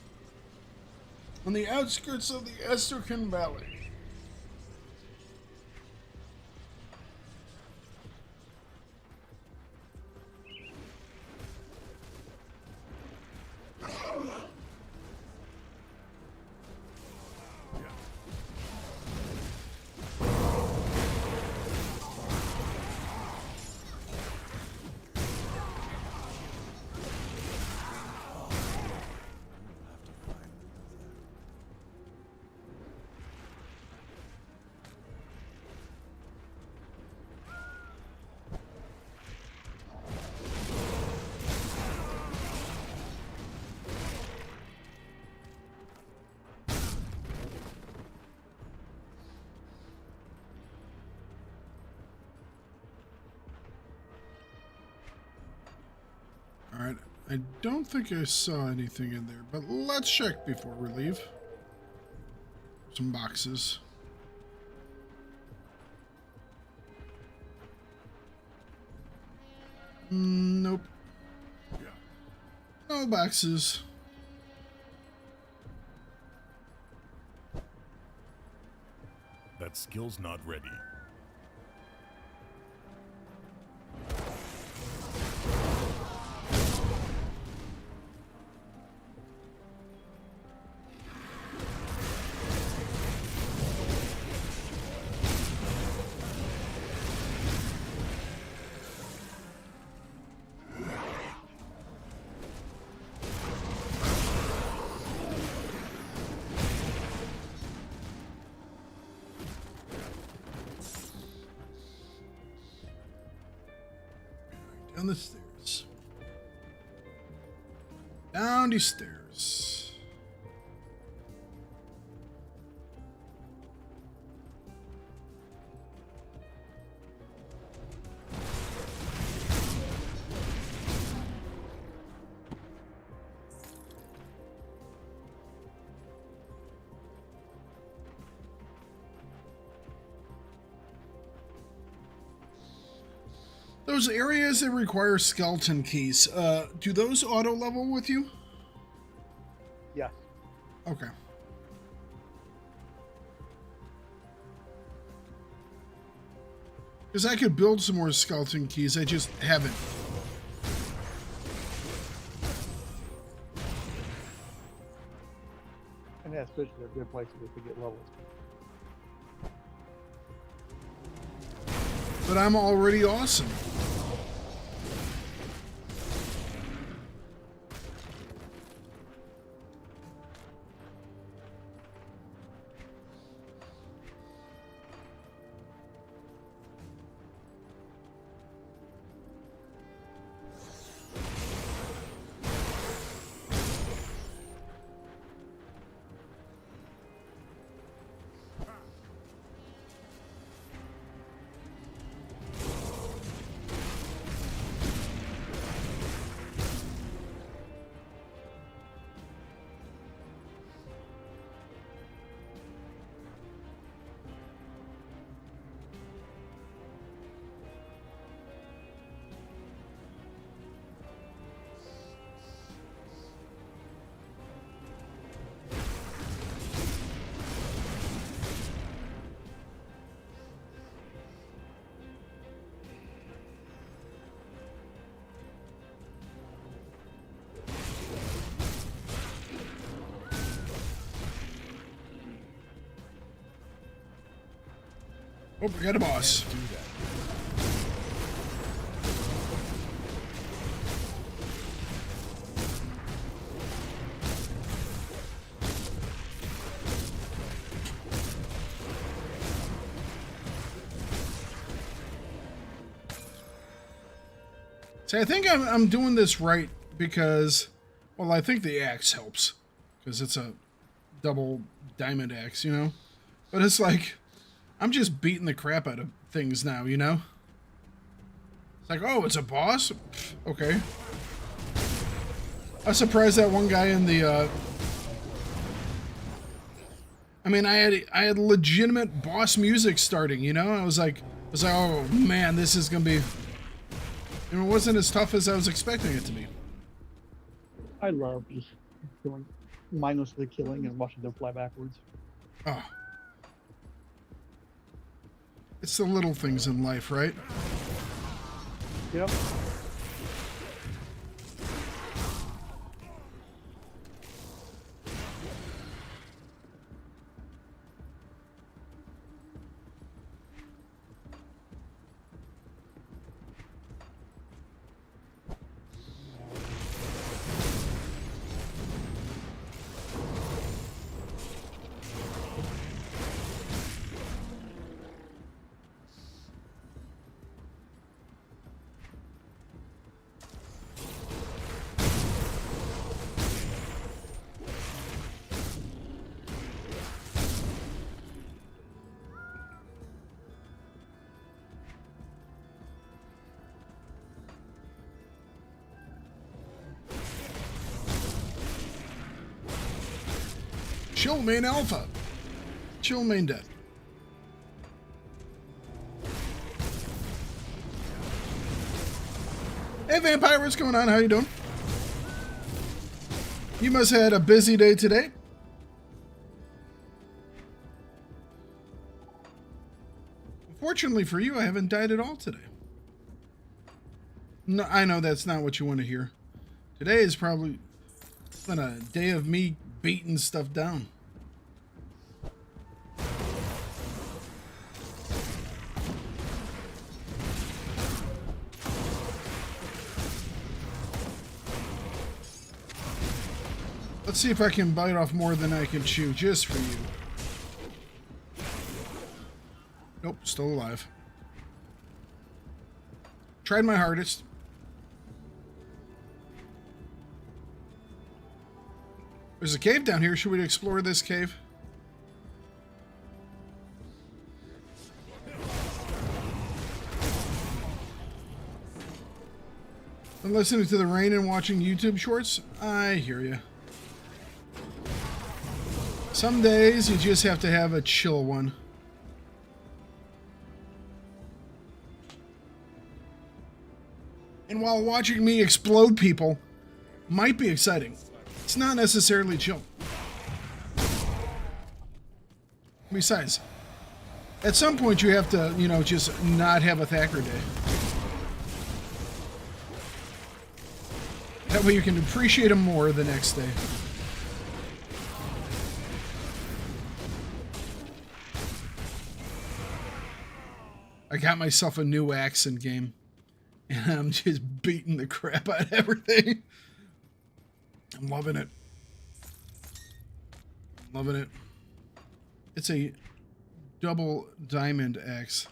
On the outskirts of the Esterkin Valley. Alright, I don't think I saw anything in there, but let's check before we leave. Some boxes. Nope. No boxes. that skill's not ready. Down the stairs. Down the stairs. Those areas that require skeleton keys, do those auto level with you? Yes. Okay. Because I could build some more skeleton keys, I just haven't. And that's especially a good place to get levels. But I'm already awesome. Oh, we got a boss. See, I think I'm doing this right because, well, I think the axe helps because it's a double diamond axe, you know? But it's like, I'm just beating the crap out of things now, you know? It's like, oh, it's a boss? Pfft, okay. I was surprised that one guy in the, I mean, I had legitimate boss music starting, you know? I was like, oh, man, this is gonna be... And it wasn't as tough as I was expecting it to be. I love just killing, mindlessly killing and watching them fly backwards. Oh. It's the little things in life, right? Yep. Chill main alpha. Chill main dead. Hey Vampire, what's going on? How you doing? You must have had a busy day today. Fortunately for you, I haven't died at all today. No, I know that's not what you want to hear. Today is probably been a day of me beating stuff down. Let's see if I can bite off more than I can chew, just for you. Nope, still alive. Tried my hardest. There's a cave down here. Should we explore this cave? I'm listening to the rain and watching YouTube shorts. I hear you. Some days you just have to have a chill one. And while watching me explode people might be exciting, it's not necessarily chill. Besides, at some point you have to, you know, just not have a Thakard day. That way you can appreciate them more the next day. I got myself a new accent game, and I'm just beating the crap out of everything. I'm loving it. Loving it. It's a double diamond axe.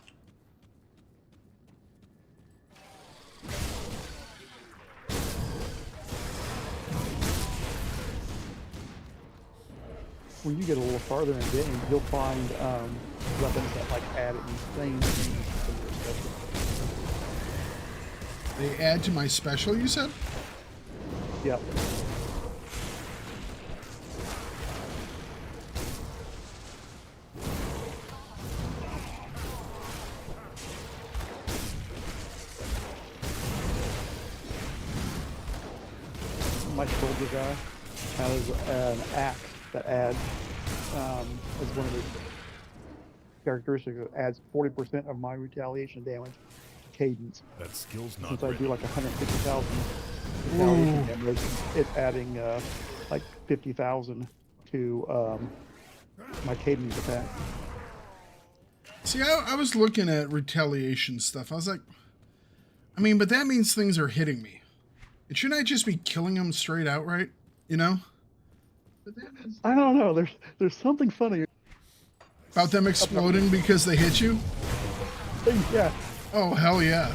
When you get a little farther in the game, you'll find weapons that like add insane things to your special. They add to my special, you said? Yep. My soldier guy has an axe that adds, as one of the characteristics, it adds 40% of my retaliation damage to cadence. That skill's not Since I ready. do like 150,000 retaliation damage, it's adding like 50,000 to my cadence attack. See, I was looking at retaliation stuff. I was like, I mean, but that means things are hitting me. And shouldn't I just be killing them straight outright? You know? I don't know. There's something funny about them exploding because they hit you? Yeah. Oh, hell yeah.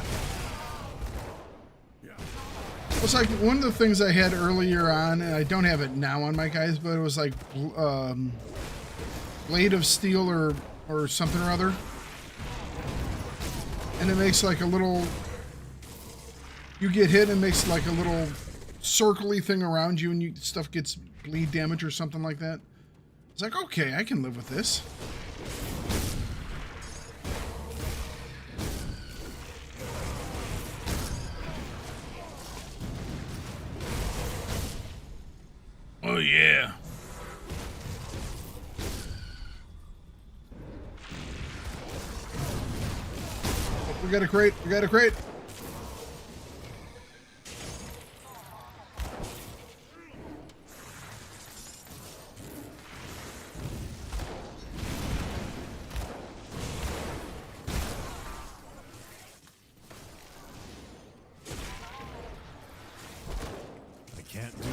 It's like one of the things I had earlier on, and I don't have it now on my guys, but it was like Blade of Steel or something or other. And it makes like a little... You get hit and it makes like a little circly thing around you and stuff gets bleed damage or something like that. It's like, okay, I can live with this. Oh yeah. Oh, we got a crate. We got a crate. Can't do that.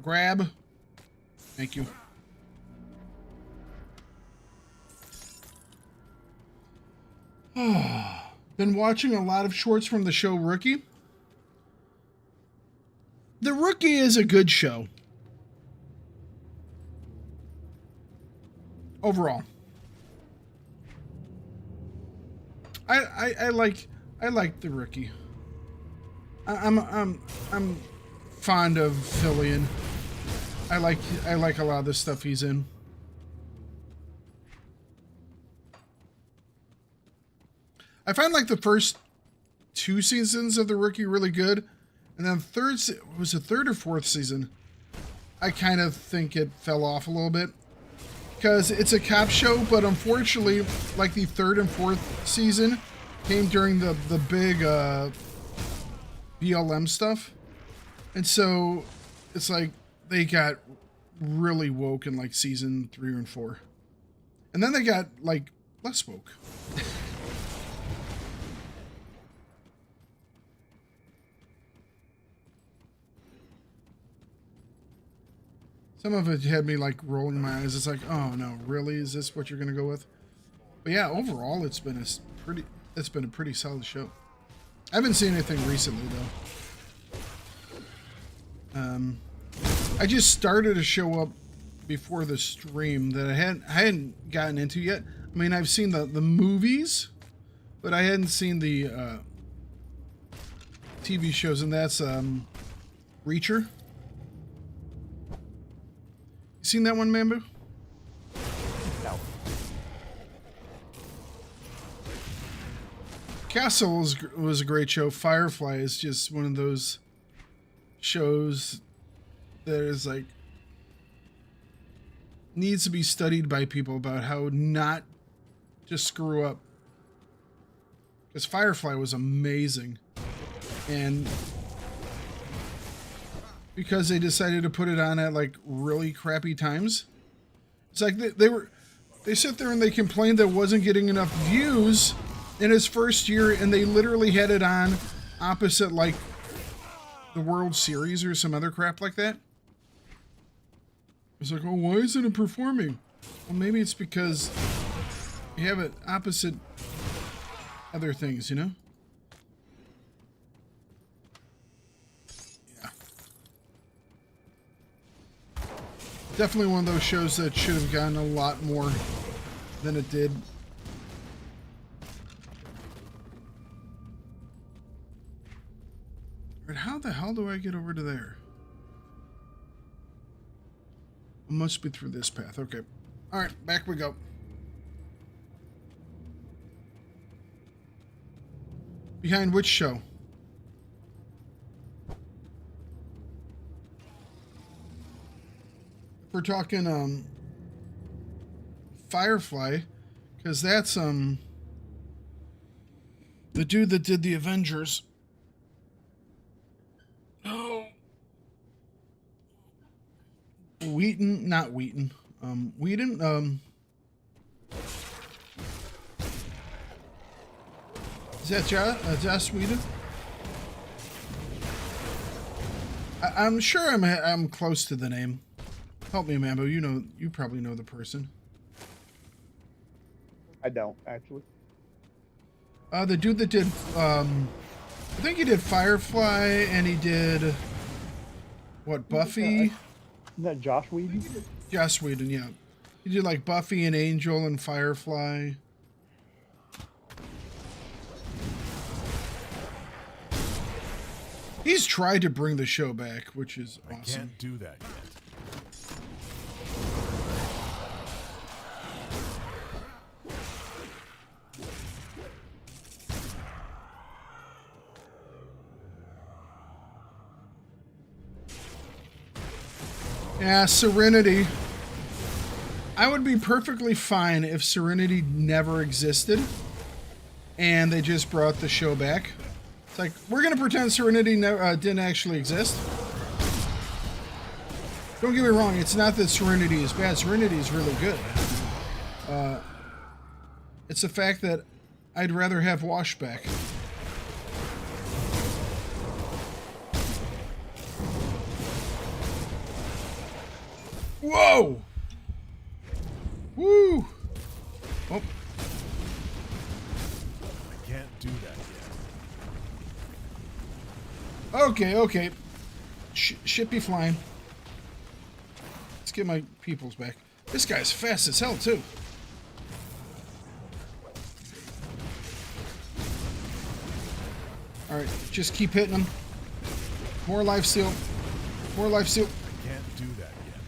Grab. Thank you. Been watching a lot of shorts from the show Rookie. The Rookie is a good show. Overall. I like the Rookie. I'm fond of Fillion. I like a lot of the stuff he's in. I find like the first 2 seasons of The Rookie really good, and then was the third or fourth season, I kind of think it fell off a little bit because it's a cop show, but unfortunately, like the third and fourth season came during the big BLM stuff, and so it's like they got really woke in like season 3 and 4, and then they got like less woke. Some of it had me like rolling my eyes. It's like, oh no, really? Is this what you're gonna go with? But yeah, overall, it's been a pretty solid show. I haven't seen anything recently though. I just started a show up before the stream that I hadn't gotten into yet. I mean, I've seen the movies, but I hadn't seen the TV shows, and that's Reacher. You seen that one, Mambu? No. Castle was a great show. Firefly is just one of those shows that is like needs to be studied by people about how not to screw up. Because Firefly was amazing, and because they decided to put it on at like really crappy times, it's like they sit there and they complained that it wasn't getting enough views in its first year, and they literally had it on opposite like the World Series or some other crap like that. It's like, oh, why isn't it performing? Well, maybe it's because you have it opposite other things, you know? Yeah. Definitely one of those shows that should have gotten a lot more than it did. But how the hell do I get over to there? It must be through this path. Okay. All right, back we go. Behind which show? If we're talking Firefly, because that's the dude that did the Avengers. Oh, Wheaton, not Wheaton. Whedon. Is that Joss Whedon? I'm sure I'm close to the name. Help me, Mambo. You probably know the person. I don't actually. The dude that did I think he did Firefly, and he did what, Buffy? Isn't that Josh Whedon? Joss Whedon, yeah. He did like Buffy and Angel and Firefly. He's tried to bring the show back, which is awesome. I can't do that yet. Yeah, Serenity. I would be perfectly fine if Serenity never existed and they just brought the show back. It's like, we're going to pretend Serenity didn't actually exist. Don't get me wrong, it's not that Serenity is bad. Serenity is really good. It's the fact that I'd rather have Washback. Whoa! Woo! Oh. I can't do that yet. Okay. Shit be flying. Let's get my peoples back. This guy's fast as hell, too. Alright, just keep hitting him. More life steal. More life steal. I can't do that yet.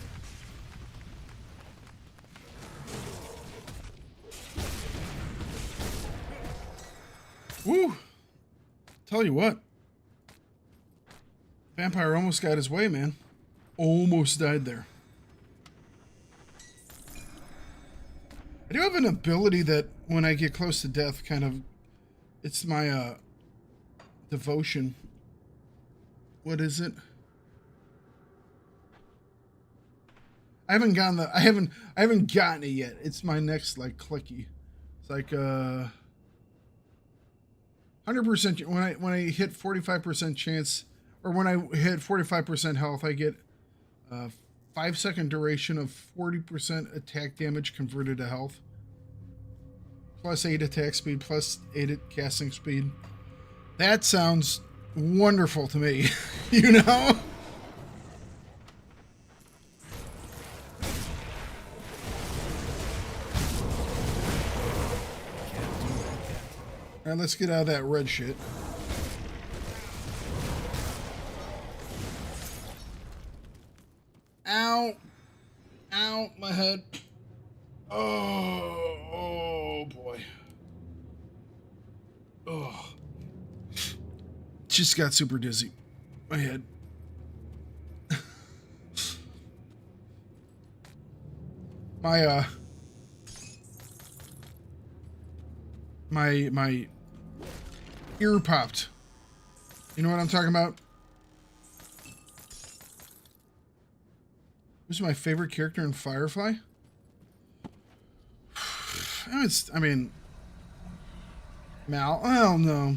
Woo! Tell you what. Vampire almost got his way, man. Almost died there. I do have an ability that when I get close to death, kind of, it's my devotion. What is it? I haven't gotten I haven't gotten it yet. It's my next like clicky. It's like 100% when I hit 45% chance, or when I hit 45% health, I get 5-second duration of 40% attack damage converted to health. Plus 8 attack speed, plus 8 casting speed. That sounds wonderful to me, you know? Alright, let's get out of that red shit. Ow! Ow, my head. Oh boy. Oh. Just got super dizzy. My head. My ear popped. You know what I'm talking about? Who's my favorite character in Firefly? I mean, Mal. Oh no.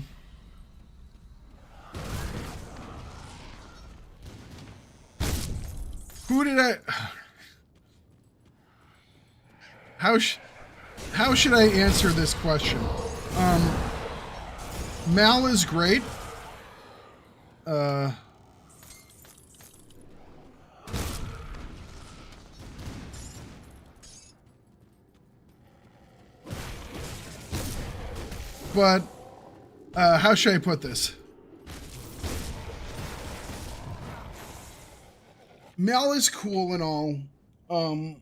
Who did I? How should I answer this question? Mal is great. But how should I put this? Mel is cool and all. Oh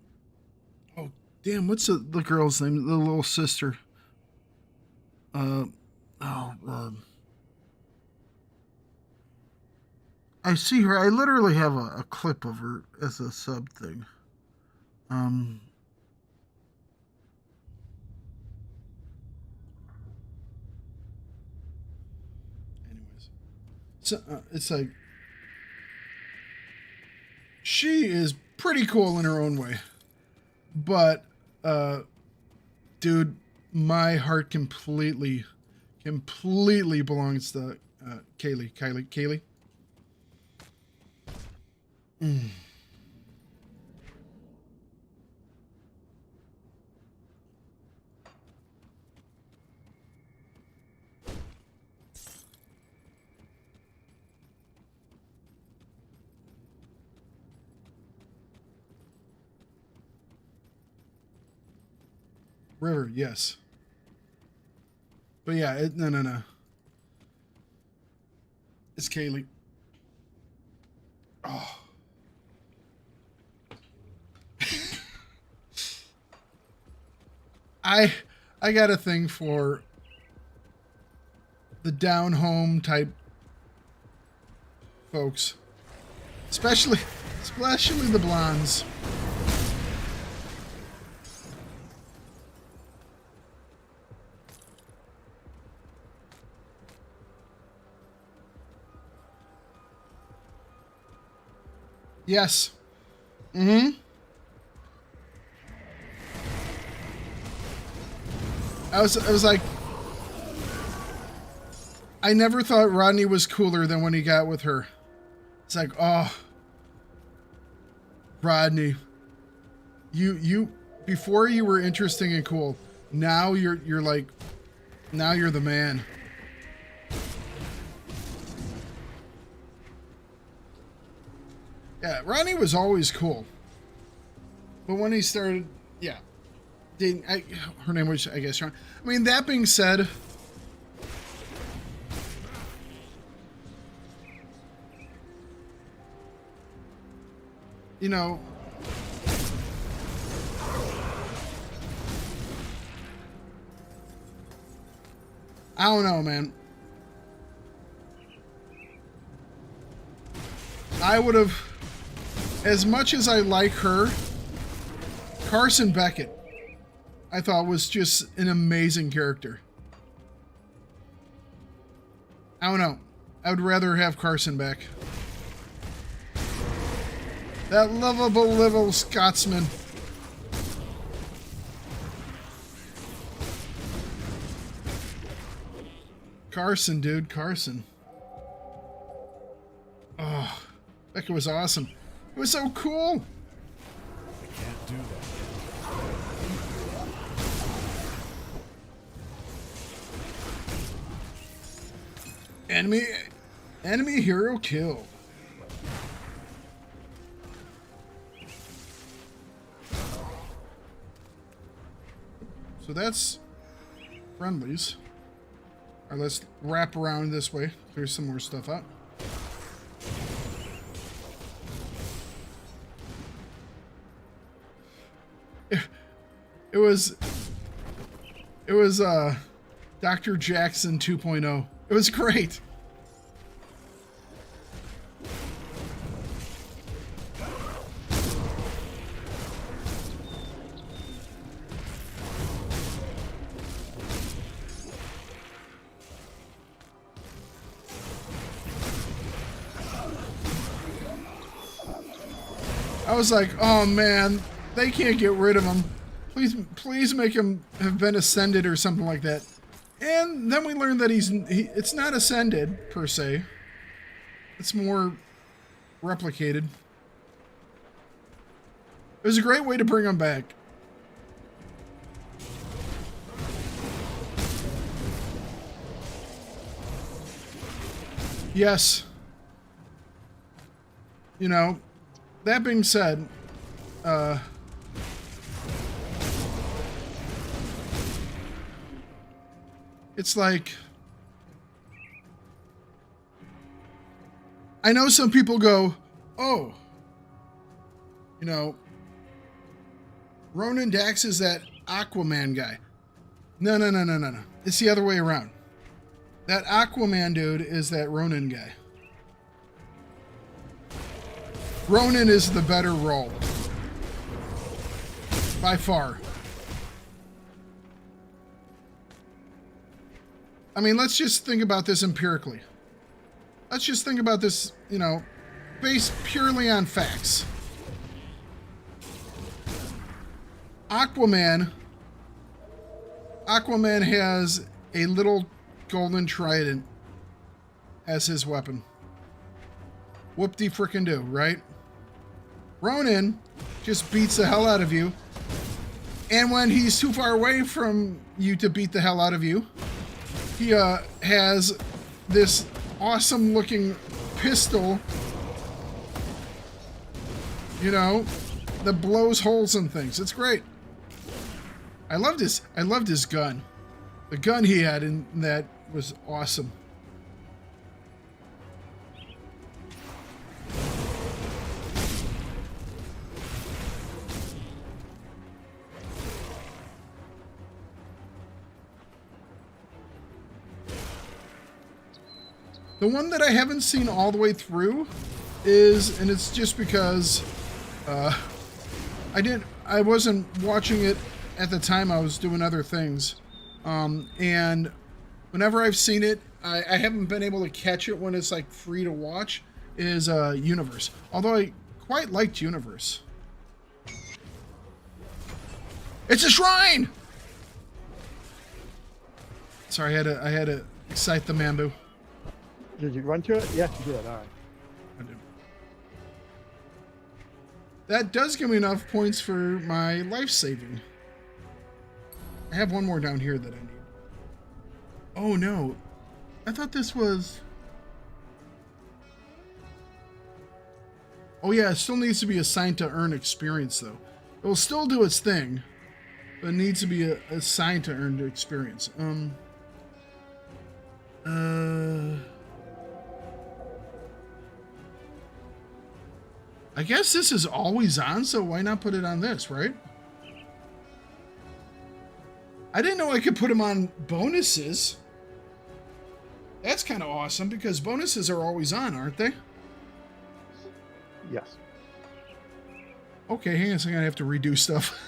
damn, what's the girl's name? The little sister. I see her. I literally have a clip of her as a sub thing. Anyways, so it's like she is pretty cool in her own way, but dude, my heart completely belongs to Kaylee. River, yes. But yeah, no. It's Kaylee. Oh. I got a thing for the down home type folks. Especially the blondes. Yes. Mm-hmm. I was like, I never thought Rodney was cooler than when he got with her. It's like, oh, Rodney, you before you were interesting and cool. Now you're like, now you're the man. Yeah, Rodney was always cool. But when he started, yeah. Her name was, I guess, Sean. I mean, that being said, you know, I don't know, man. I would have, as much as I like her, Carson Beckett, I thought was just an amazing character. I don't know. I would rather have Carson back. That lovable little Scotsman. Carson, dude, Carson. Oh, Beckett was awesome. It was so cool. I can't do that. Enemy hero killed. So that's friendlies. All right, let's wrap around this way. Clear some more stuff up. It was Dr. Jackson 2.0. It was great. I was like, oh man, they can't get rid of him. Please make him have been ascended or something like that. And then we learned that it's not ascended per se. It's more replicated. It was a great way to bring him back. Yes. You know, that being said, it's like, I know some people go, oh, you know, Ronan Dax is that Aquaman guy. No. It's the other way around. That Aquaman dude is that Ronan guy. Ronan is the better role. By far. I mean, let's just think about this empirically. Let's just think about this, you know, based purely on facts. Aquaman has a little golden trident as his weapon. Whoop-de-frickin-do, right? Ronan just beats the hell out of you. And when he's too far away from you to beat the hell out of you, he has this awesome looking pistol, you know, that blows holes in things. It's great. I loved his gun. The gun he had in that was awesome. The one that I haven't seen all the way through is, and it's just because I wasn't watching it at the time. I was doing other things, and whenever I've seen it, I haven't been able to catch it when it's like free to watch. Is Universe, although I quite liked Universe. It's a shrine. Sorry, I had to excite the Mambu. Did you run to it? Yes, you did. All right. I did. That does give me enough points for my life saving. I have one more down here that I need. Oh no. I thought this was... Oh yeah, it still needs to be assigned to earn experience though. It will still do its thing, but it needs to be assigned to earn the experience. I guess this is always on, so why not put it on this, right? I didn't know I could put them on bonuses. That's kind of awesome, because bonuses are always on, aren't they? Yes. Okay, hang on a second. I have to redo stuff.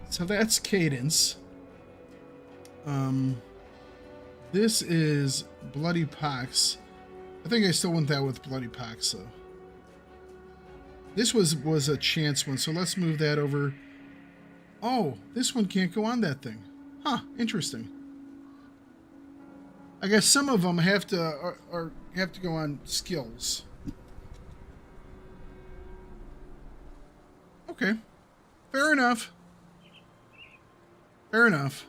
So that's Cadence. This is Bloody Pox. I think I still went that with Bloody Pox, though. This was a chance one, so let's move that over. Oh, this one can't go on that thing. Huh, interesting. I guess some of them have to have to go on skills. Okay. Fair enough. Fair enough.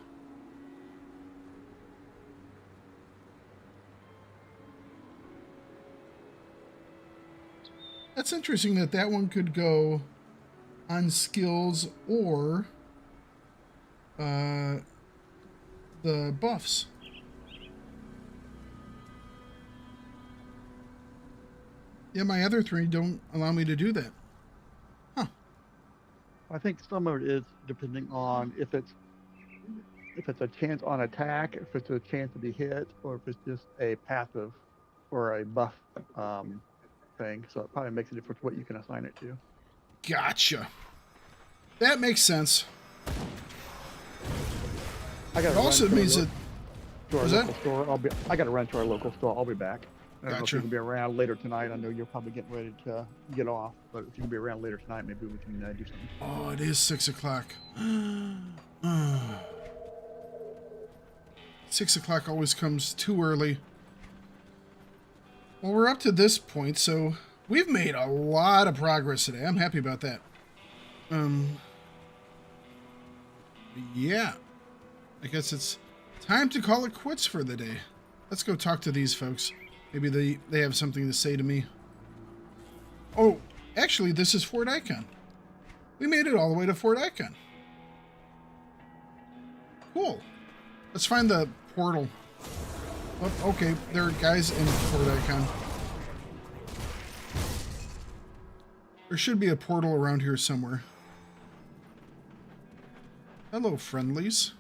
That's interesting that that one could go on skills or the buffs. Yeah, my other three don't allow me to do that. Huh. I think some of it is depending on if it's a chance on attack, if it's a chance to be hit, or if it's just a passive or a buff thing. So it probably makes a difference what you can assign it to. Gotcha. That makes sense. It also means that. To our local store. I got to run to our local store. I'll be back. I don't know if Gotcha. you can be around later tonight. I know you're probably getting ready to get off, but if you can be around later tonight, maybe we can do something. Oh, it is 6 o'clock. 6 o'clock always comes too early. Well, we're up to this point, so we've made a lot of progress today. I'm happy about that. Yeah. I guess it's time to call it quits for the day. Let's go talk to these folks. Maybe they have something to say to me. Oh, actually, this is Fort Icon. We made it all the way to Fort Icon. Cool. Let's find the portal. Oh, okay, there are guys in Fort Icon. There should be a portal around here somewhere. Hello, friendlies.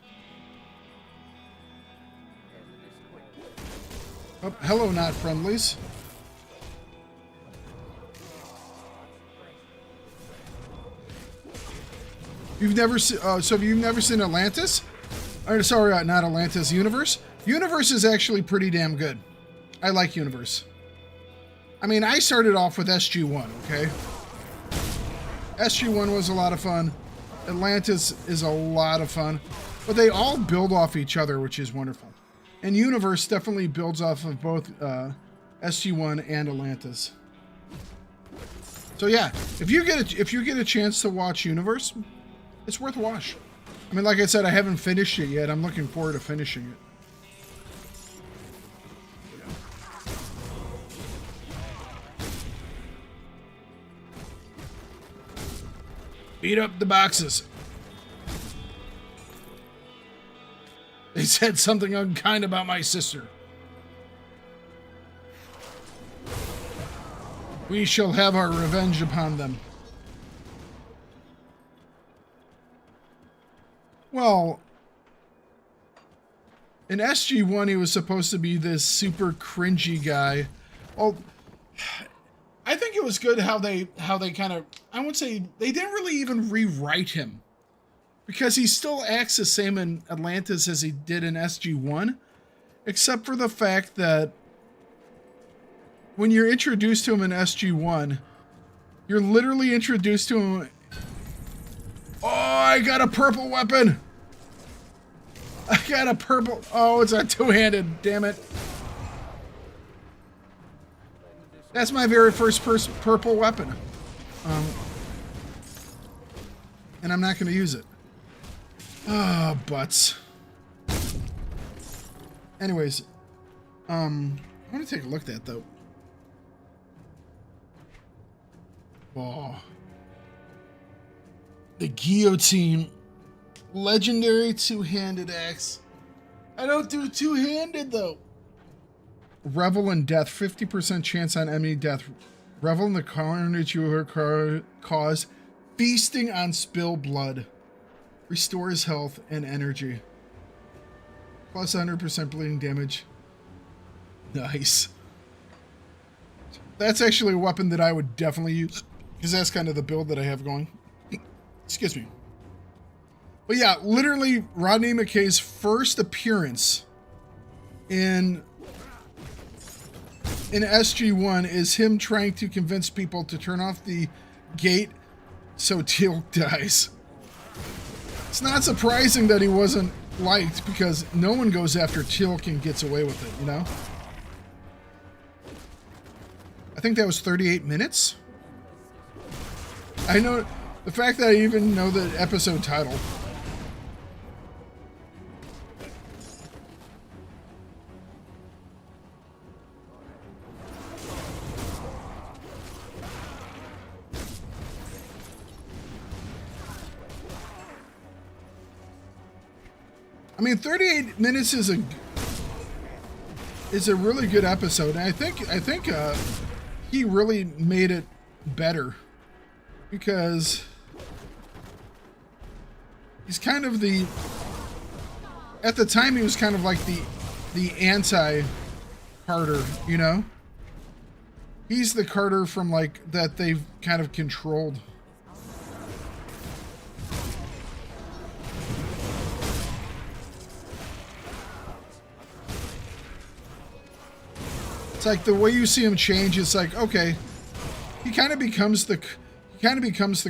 Oh, hello, not friendlies. You've never seen? So you've never seen Atlantis? Or sorry, not Atlantis. Universe. Universe is actually pretty damn good. I like Universe. I mean, I started off with SG-1. Okay. SG-1 was a lot of fun. Atlantis is a lot of fun, but they all build off each other, which is wonderful. And Universe definitely builds off of both SG-1 and Atlantis. So yeah, if you get a chance to watch Universe, it's worth a watch. I mean, like I said, I haven't finished it yet. I'm looking forward to finishing it. Beat up the boxes. They said something unkind about my sister. We shall have our revenge upon them. Well, in SG-1, he was supposed to be this super cringy guy. Well, I think it was good how they kind of, I would say, they didn't really even rewrite him. Because he still acts the same in Atlantis as he did in SG-1. Except for the fact that when you're introduced to him in SG-1, you're literally introduced to him. Oh, I got a purple weapon. I got a purple. Oh, it's a two-handed. Damn it. That's my very first purple weapon. And I'm not going to use it. Ah, butts. Anyways, I want to take a look at that, though. Oh. The guillotine. Legendary two-handed axe. I don't do two-handed, though. Revel in death. 50% chance on enemy death. Revel in the carnage you cause. Feasting on spilled blood. Restores health and energy. Plus 100% bleeding damage. Nice. that's actually a weapon that I would definitely use, because that's kind of the build that I have going. Excuse me. But yeah, literally Rodney McKay's first appearance in SG-1 is him trying to convince people to turn off the gate so Teal dies. It's not surprising that he wasn't liked, because no one goes after Teal'c and gets away with it, you know? I think that was 38 minutes. I know the fact that I even know the episode title. I mean, 38 minutes is a really good episode, and I think he really made it better, because he's kind of at the time he was kind of like the anti-Carter, you know? He's the Carter from like that they've kind of controlled. It's like the way you see him change, it's like, okay, he kind of becomes the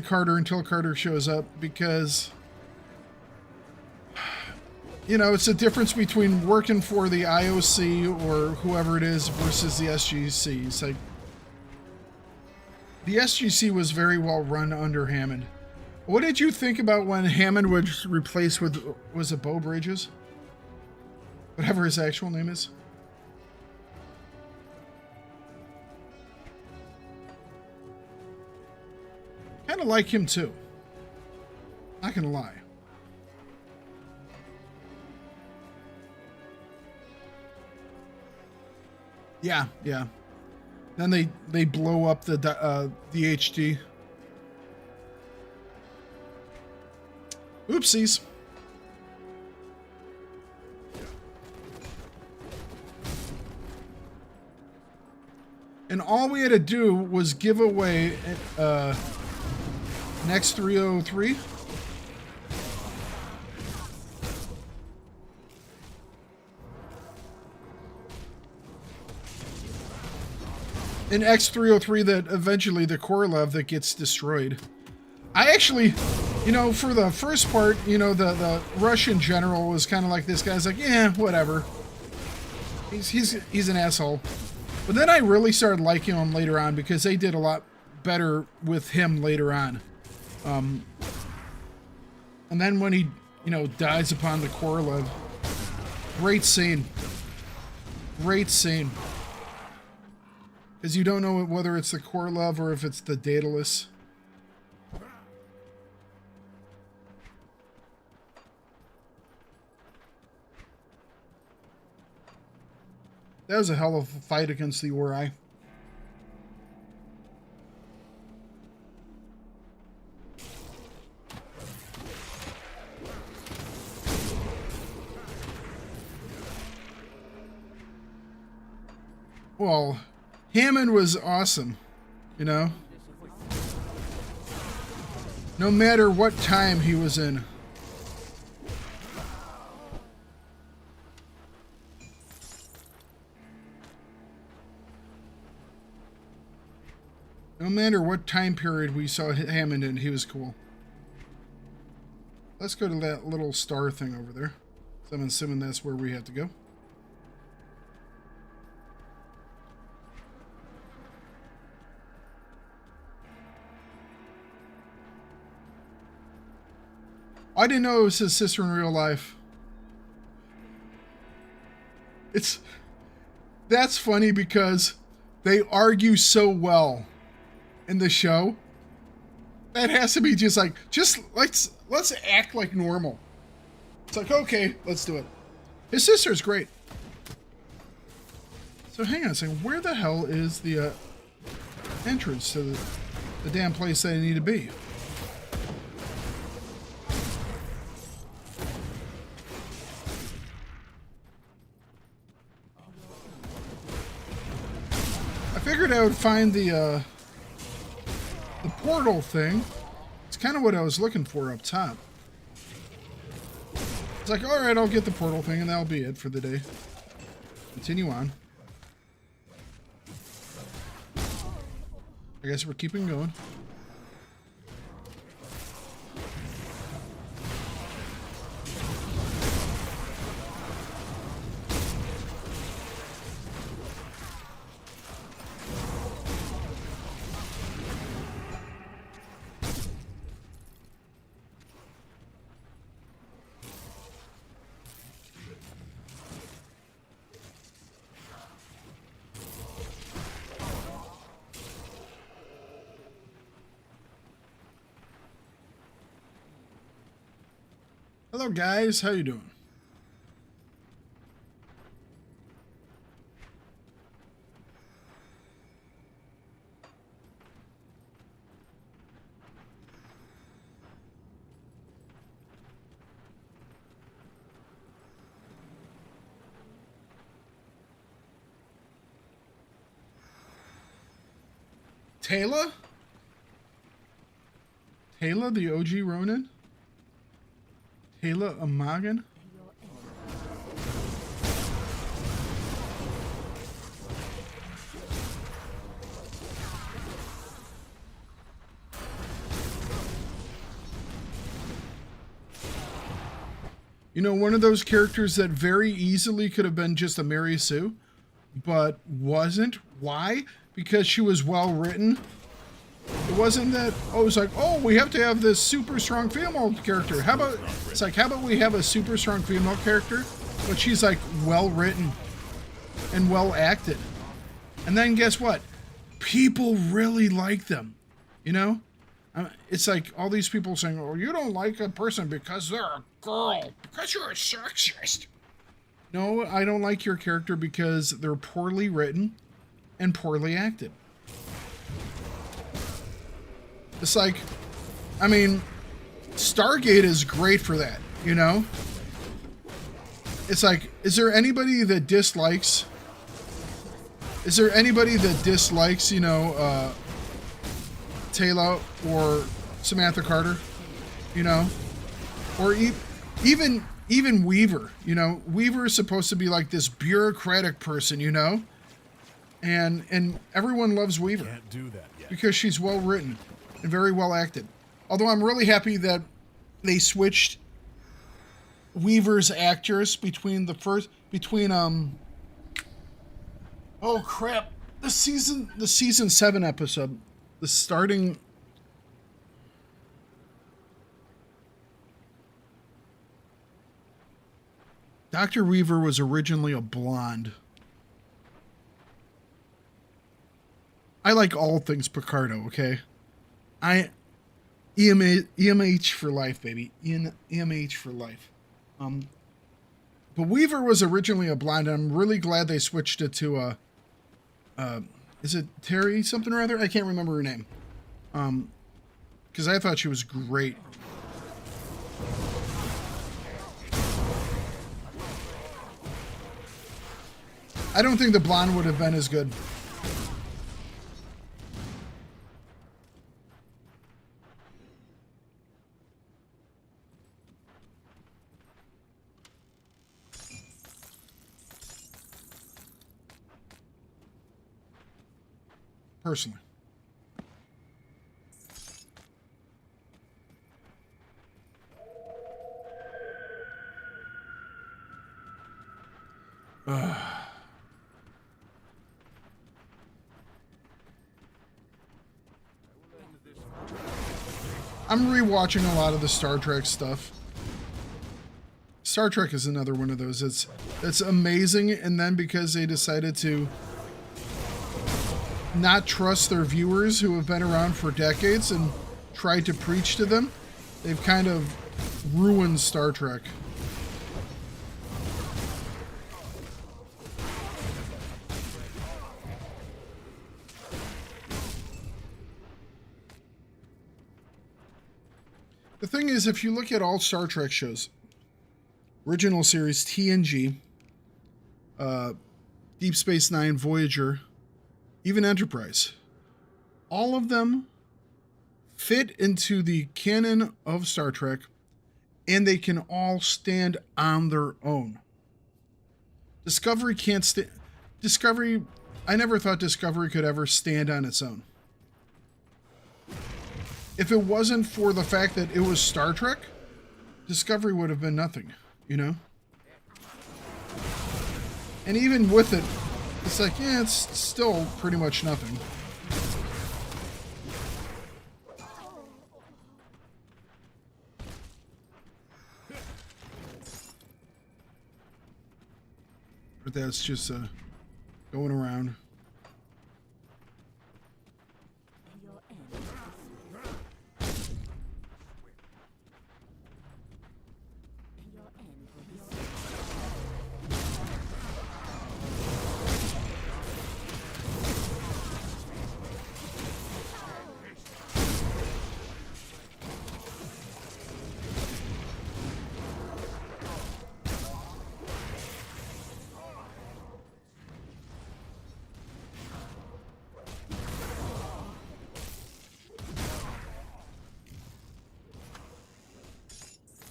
Carter until Carter shows up, because, you know, it's a difference between working for the IOC or whoever it is versus the SGC. It's like the SGC was very well run under Hammond. What did you think about when Hammond was replaced with, was it Beau Bridges? Whatever his actual name is. Kind of like him too. Not gonna lie. Yeah, yeah. Then they blow up the DHD. Oopsies. And all we had to do was give away next 303. In X303 that eventually the Korolev that gets destroyed. I actually, you know, for the first part, you know, the Russian general was kind of like this guy's like, yeah, whatever. He's an asshole. But then I really started liking him later on, because they did a lot better with him later on. And then when he, you know, dies upon the Korolev, great scene. Great scene. Because you don't know whether it's the Korolev or if it's the Daedalus. That was a hell of a fight against the Ori. Well, Hammond was awesome, you know? No matter what time he was in. No matter what time period we saw Hammond in, he was cool. Let's go to that little star thing over there. So I'm assuming that's where we have to go. I didn't know it was his sister in real life. That's funny because they argue so well in the show. That has to be just like, let's act like normal. It's like, okay, let's do it. His sister's great. So hang on a second, where the hell is the entrance to the damn place that I need to be? I figured I would find the portal thing. It's kind of what I was looking for up top. It's like, all right, I'll get the portal thing, and that'll be it for the day. Continue on. I guess we're keeping going. Hello guys, how you doing? Taylor? Taylor, the OG Ronin? Taylor Amagan? You know, one of those characters that very easily could have been just a Mary Sue, but wasn't. Why? Because she was well written. It wasn't that, oh, it was like, oh, we have to have this super strong female character. How about, it's like, how about we have a super strong female character, but she's like well written and well acted. And then guess what? People really like them, you know? It's like all these people saying, oh, you don't like a person because they're a girl, because you're a sexist. No, I don't like your character because they're poorly written and poorly acted. It's like, I mean, Stargate is great for that, you know? It's like, is there anybody that dislikes, you know, Taylor or Samantha Carter, you know? Or even Weaver, you know? Weaver is supposed to be like this bureaucratic person, you know? And everyone loves Weaver. Can't do that yet. Because she's well written and very well acted. Although I'm really happy that they switched Weaver's actress between oh crap, the season 7 episode, the starting. Dr. Weaver was originally a blonde. I like all things Picardo, okay? EMH for life, baby. EMH for life. But Weaver was originally a blonde. I'm really glad they switched it to is it Terry something or other? I can't remember her name. Because I thought she was great. I don't think the blonde would have been as good. Personally. I'm rewatching a lot of the Star Trek stuff. Star Trek is another one of those. It's amazing, and then because they decided to not trust their viewers who have been around for decades and tried to preach to them, they've kind of ruined Star Trek. The thing is, if you look at all Star Trek shows, original series, TNG, Deep Space Nine, Voyager, even Enterprise. All of them fit into the canon of Star Trek, and they can all stand on their own. Discovery can't stand... Discovery... I never thought Discovery could ever stand on its own. If it wasn't for the fact that it was Star Trek, Discovery would have been nothing, you know? And even with it, it's like, yeah, it's still pretty much nothing. But that's just going around.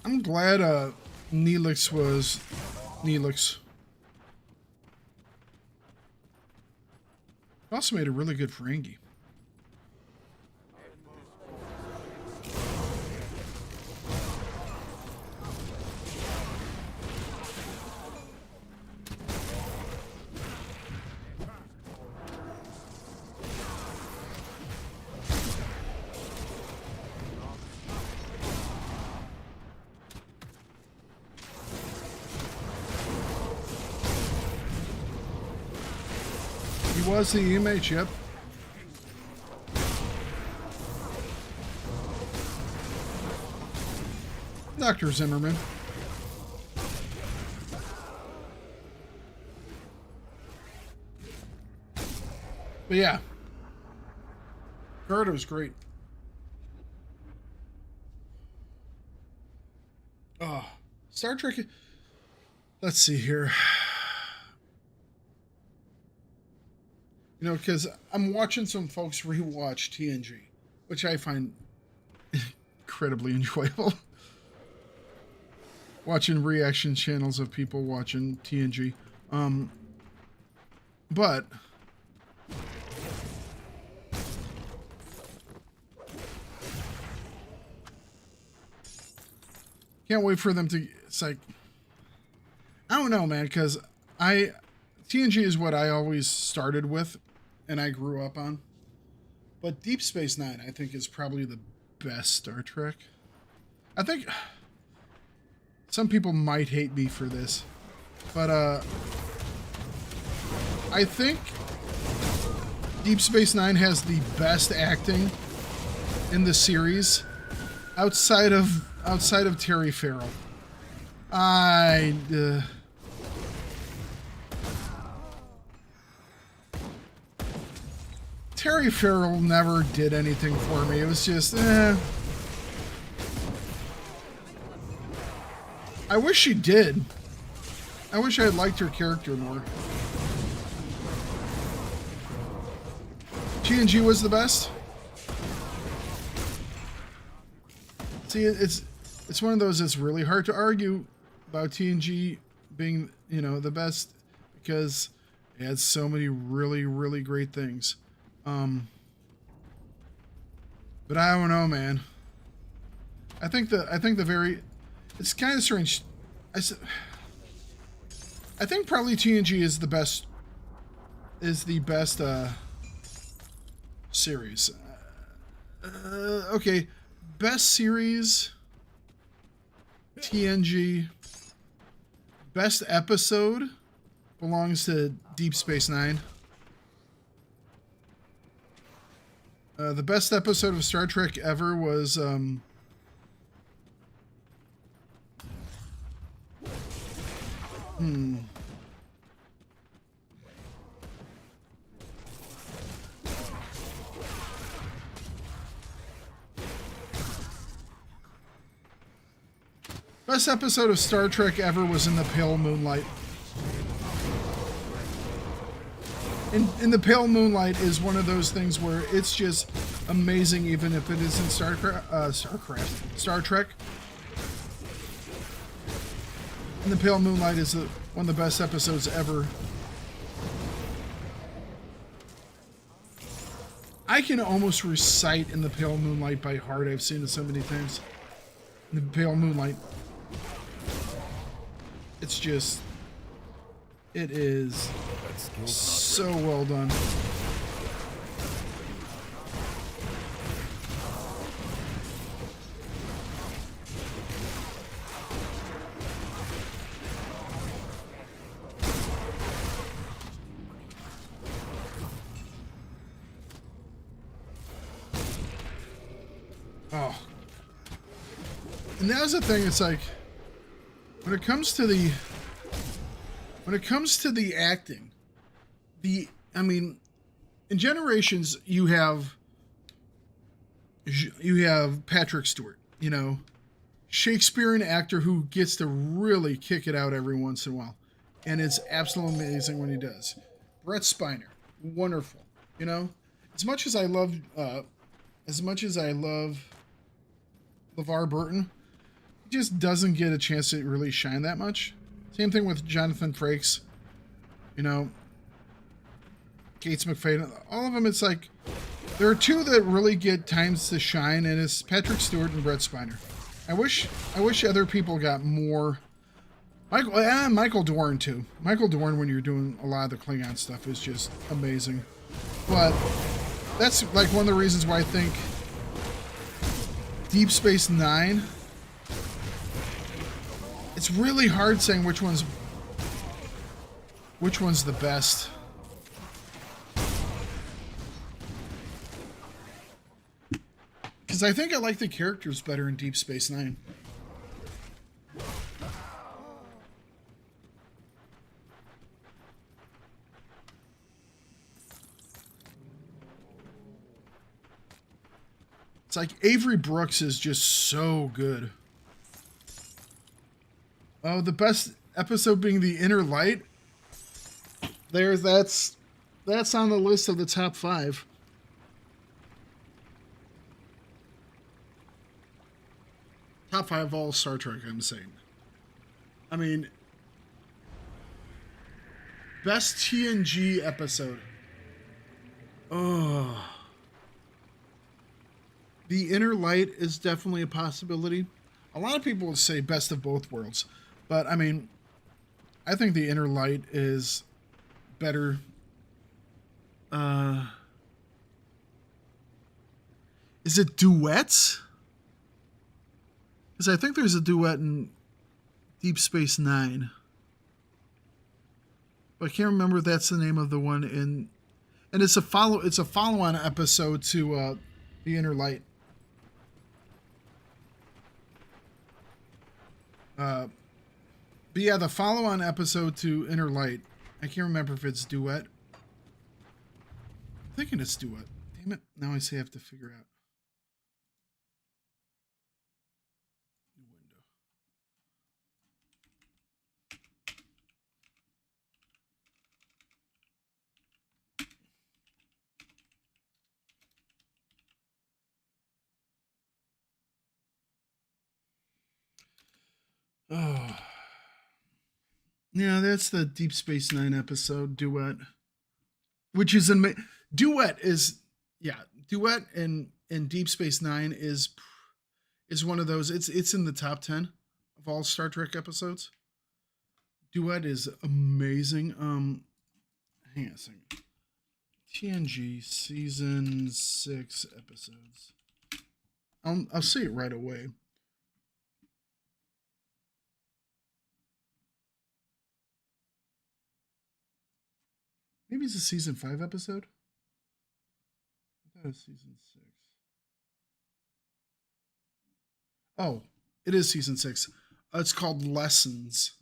I'm glad Neelix was Neelix. Also made a really good Ferengi. He was the EMH, yep. Dr. Zimmerman. But yeah. Thakard was great. Oh, Star Trek. Let's see here. You know, because I'm watching some folks rewatch TNG, which I find incredibly enjoyable. Watching reaction channels of people watching TNG. But can't wait for them to... It's like... I don't know, man, because TNG is what I always started with and I grew up on. But Deep Space Nine, I think, is probably the best Star Trek. I think... Some people might hate me for this, but I think Deep Space Nine has the best acting in the series outside of Terry Farrell. Terry Farrell never did anything for me. It was just, I wish she did. I wish I had liked her character more. TNG was the best. See, it's one of those that's really hard to argue about TNG being, you know, the best because it had so many really, really great things. But I don't know, man. I think it's kind of strange. I think probably TNG is the best series. Okay, best series, TNG. Best episode belongs to Deep Space Nine. The best episode of Star Trek ever was Best episode of Star Trek ever was In the Pale Moonlight. And the Pale Moonlight is one of those things where it's just amazing, even if it isn't Star Trek. And the Pale Moonlight is one of the best episodes ever. I can almost recite In the Pale Moonlight by heart. I've seen it so many times. In the Pale Moonlight. It's just... It is so well done. Oh. And that was the thing, it's like, when it comes to the acting, I mean, in Generations, you have Patrick Stewart, you know, Shakespearean actor who gets to really kick it out every once in a while. And it's absolutely amazing when he does. Brett Spiner, wonderful, you know, as much as I love LeVar Burton, he just doesn't get a chance to really shine that much. Same thing with Jonathan Frakes, you know, Gates McFadden, all of them. It's like there are two that really get times to shine, and it's Patrick Stewart and Brett Spiner. I wish other people got more. Michael Dorn too. Michael Dorn, when you're doing a lot of the Klingon stuff, is just amazing. But that's like one of the reasons why I think Deep Space Nine. It's really hard saying which one's the best. Because I think I like the characters better in Deep Space Nine. It's like Avery Brooks is just so good. Oh, the best episode being The Inner Light. That's on the list of the top 5. Top 5 of all Star Trek, I'm saying. I mean, best TNG episode. Oh. The Inner Light is definitely a possibility. A lot of people would say Best of Both Worlds. But, I mean, I think The Inner Light is better. Is it duets? Because I think there's a duet in Deep Space Nine. But I can't remember if that's the name of the one in... And it's a follow-on episode to The Inner Light. But yeah, the follow-on episode to Inner Light. I can't remember if it's duet. I'm thinking it's duet. Damn it. Now I say I have to figure out. New window. Oh. Yeah, that's the Deep Space Nine episode, Duet. Which is Duet in Deep Space Nine is one of those. It's in the top 10 of all Star Trek episodes. Duet is amazing. Hang on a second. TNG season 6 episodes. I'll see it right away. Maybe it's a season 5 episode. I thought it was season 6. Oh, it is season 6. It's called Lessons.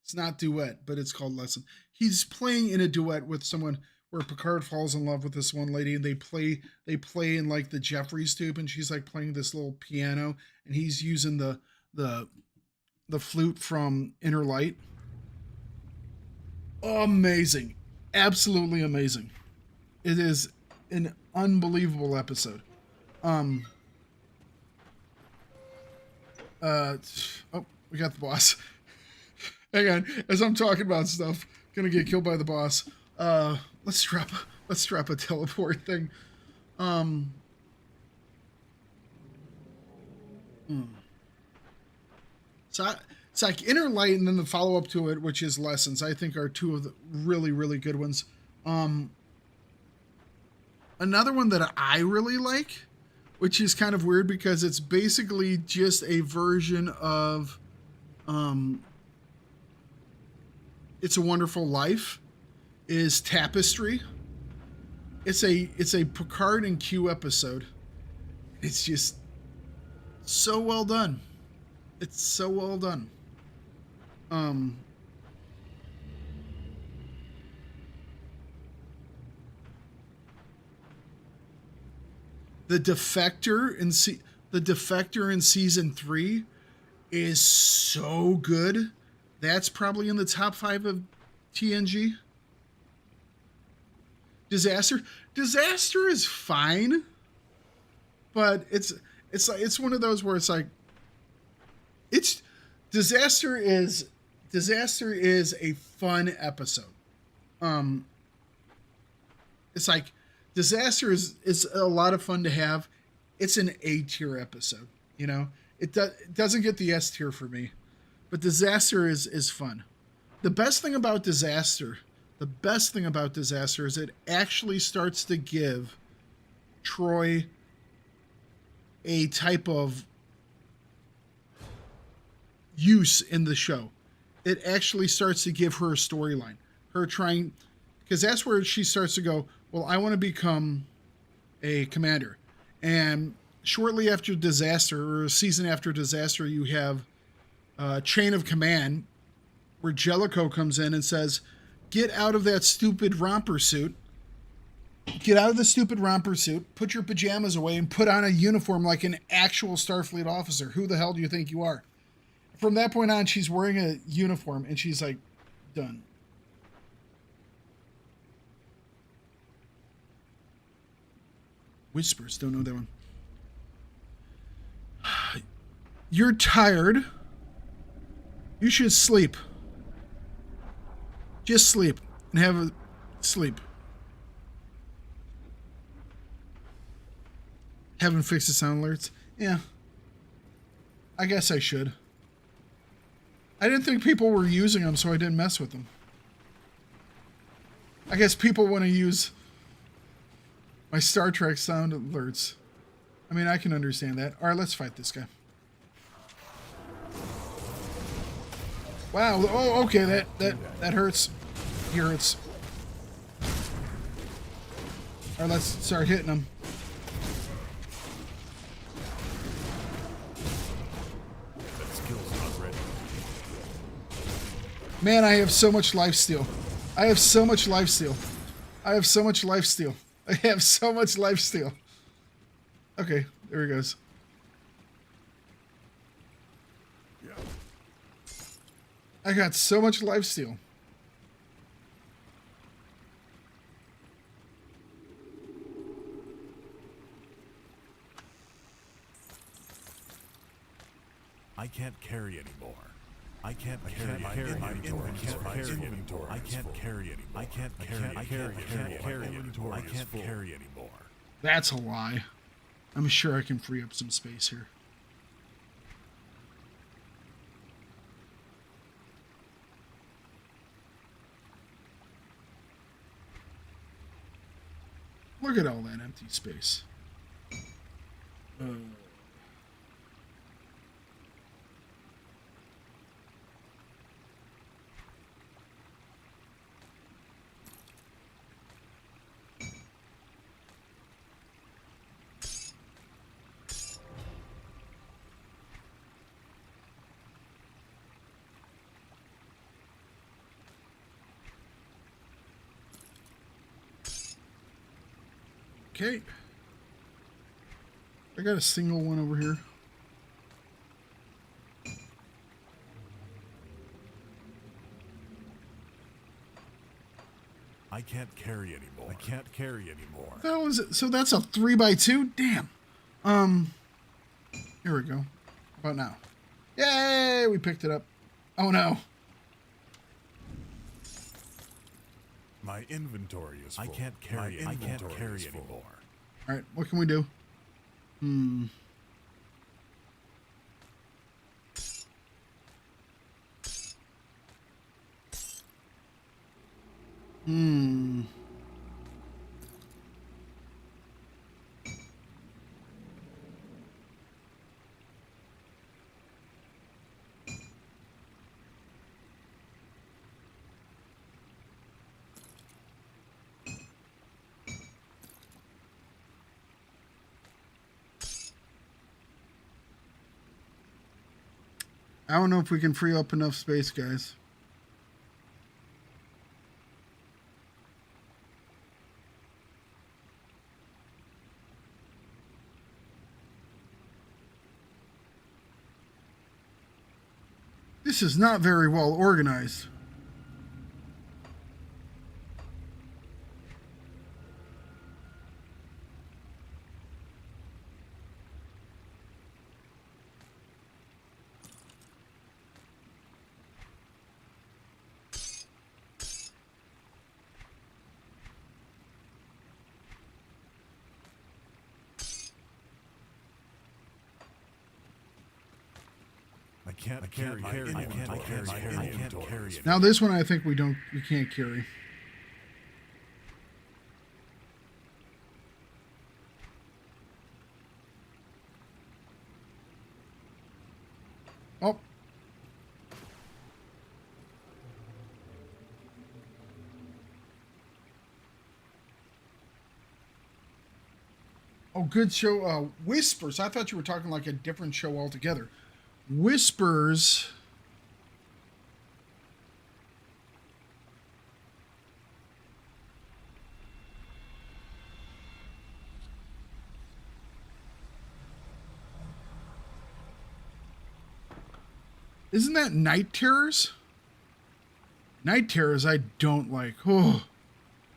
It's not Duet, but it's called Lesson. He's playing in a duet with someone where Picard falls in love with this one lady, and they play in like the Jeffries tube, and she's like playing this little piano, and he's using the flute from Inner Light. Amazing. absolutely amazing. It is an unbelievable episode. Oh, we got the boss. Hang on, as I'm talking about stuff, gonna get killed by the boss. Let's drop a teleport thing. So it's like Inner Light, and then the follow up to it, which is Lessons. I think are two of the really, really good ones. Another one that I really like, which is kind of weird because it's basically just a version of It's a Wonderful Life, is Tapestry. It's a Picard and Q episode. It's just so well done. It's so well done. The Defector in season 3 is so good. That's probably in the top 5 of TNG. Disaster is fine, but it's one of those where it's like Disaster is a fun episode. It's like Disaster is a lot of fun to have. It's an A tier episode, you know. It doesn't get the S tier for me, but Disaster is fun. The best thing about Disaster is it actually starts to give Troy a type of use in the show. It actually starts to give her a storyline. Her trying, because that's where she starts to go, well, I want to become a commander. And shortly after Disaster, or a season after Disaster, you have Chain of Command, where Jellicoe comes in and says, get out of that stupid romper suit. Get out of the stupid romper suit, put your pajamas away, and put on a uniform like an actual Starfleet officer. Who the hell do you think you are? From that point on, she's wearing a uniform, and she's like, done. Whispers, don't know that one. You're tired. You should sleep. Just sleep and have a sleep. Haven't fixed the sound alerts. Yeah. I guess I should. I didn't think people were using them, so I didn't mess with them. I guess people want to use my Star Trek sound alerts. I mean, I can understand that. All right, let's fight this guy. Wow. Oh, okay. That hurts. He hurts. All right, let's start hitting him. Man, I have so much lifesteal. I have so much lifesteal. Okay, there he goes. I got so much lifesteal. I can't carry anymore. I can't carry anymore. I can't carry anymore. That's a lie. I'm sure I can free up some space here. Look at all that empty space. Okay. I got a single one over here. I can't carry anymore. I can't carry anymore. That was it. So that's a 3x2? Damn. Here we go. How about now? Yay! We picked it up. Oh no. My inventory is full. I can't carry anymore. Alright, what can we do? I don't know if we can free up enough space, guys. This is not very well organized. I can't carry anymore. Now this one I think we can't carry. Oh. Oh, good show. Whispers. I thought you were talking like a different show altogether. Whispers. Isn't that Night Terrors? Night Terrors I don't like. Oh,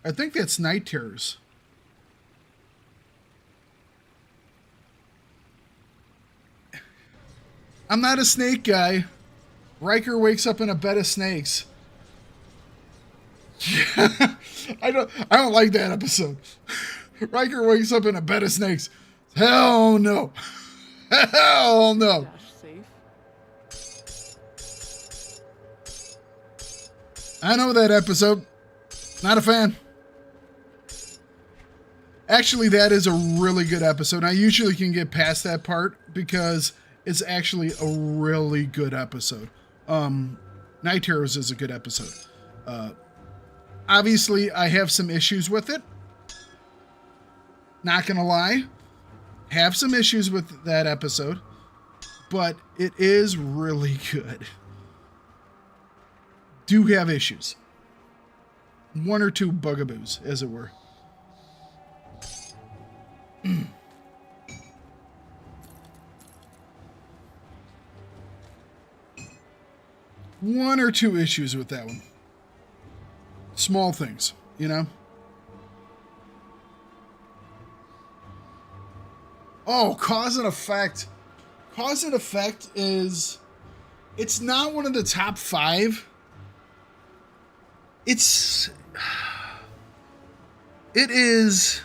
I think that's Night Terrors. I'm not a snake guy. Riker wakes up in a bed of snakes. I don't like that episode. Riker wakes up in a bed of snakes. Hell no. Hell no. I know that episode. Not a fan. Actually, that is a really good episode. I usually can get past that part because it's actually a really good episode. Night Terrors is a good episode. Obviously, I have some issues with it. Not gonna lie. Have some issues with that episode. But it is really good. Do have issues. One or two bugaboos, as it were. One or two issues with that one. Small things, you know? Oh, Cause and Effect. Cause and Effect is... It's not one of the top 5. It is...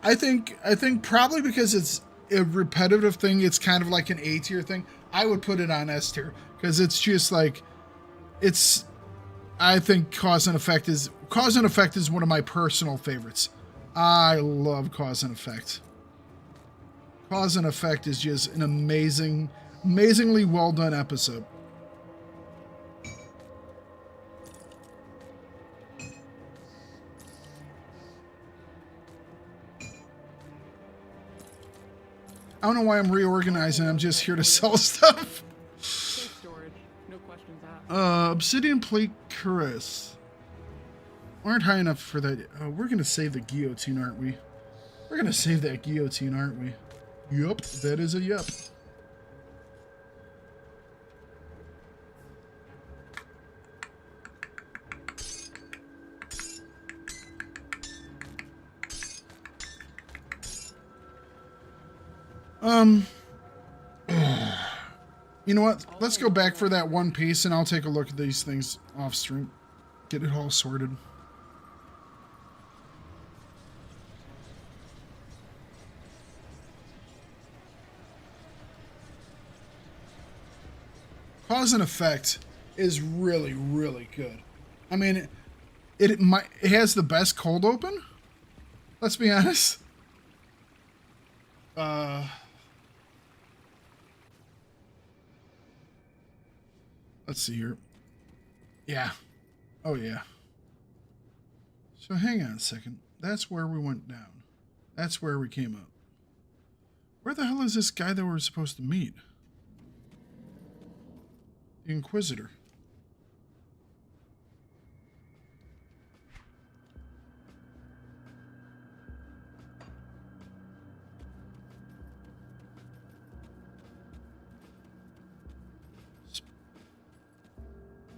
I think probably because it's a repetitive thing, it's kind of like an A tier thing. I would put it on S tier because it's just like I think Cause and Effect is one of my personal favorites. I love Cause and Effect. Cause and Effect is just an amazingly well done episode. I don't know why I'm reorganizing. I'm just here to sell stuff. Safe storage. No questions asked. Obsidian plate cuirass. Aren't high enough for that. We're going to save the guillotine, aren't we? We're going to save that guillotine, aren't we? Yup, that is a yup. You know what? Let's go back for that one piece, and I'll take a look at these things off stream. Get it all sorted. Cause and effect is really, really good. I mean, it has the best cold open. Let's be honest. Let's see here. Yeah. Oh, yeah. So hang on a second. That's where we went down. That's where we came up. Where the hell is this guy that we're supposed to meet? The Inquisitor.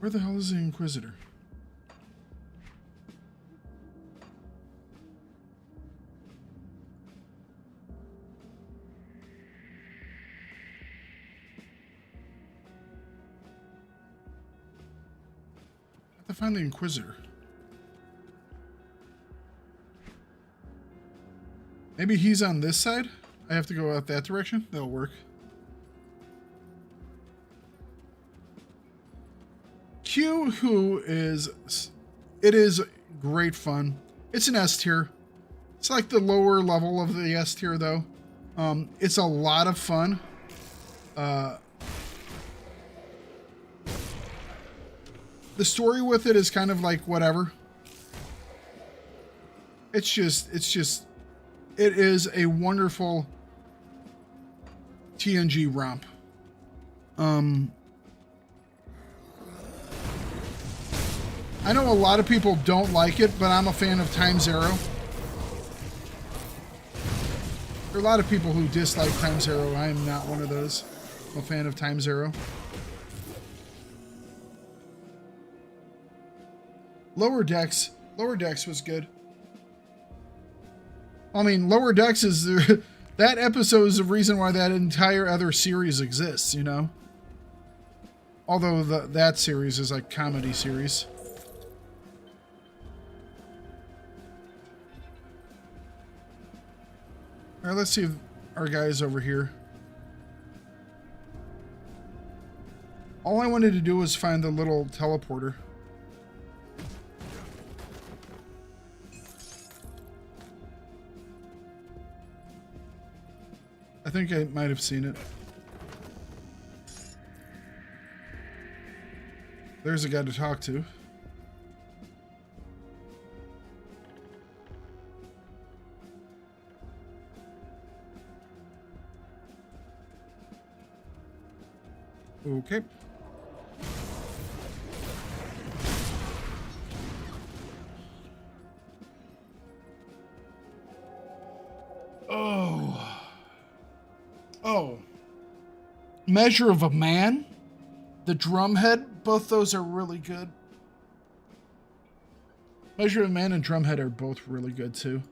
Where the hell is the Inquisitor? I have to find the Inquisitor. Maybe he's on this side? I have to go out that direction? That'll work. Q, who is... It is great fun. It's an S tier. It's like the lower level of the S tier, though. It's a lot of fun. The story with it is kind of like whatever. It is a wonderful TNG romp. I know a lot of people don't like it, but I'm a fan of Time Zero. There are a lot of people who dislike Time Zero. I am not one of those. I'm a fan of Time Zero. Lower Decks was good. I mean, Lower Decks is that episode is the reason why that entire other series exists, you know? Although that series is like comedy series. All right, let's see if our guy's over here. All I wanted to do was find the little teleporter. I think I might have seen it. There's a guy to talk to. Okay. Oh. Measure of a Man, the Drumhead, both those are really good. Measure of a Man and Drumhead are both really good too.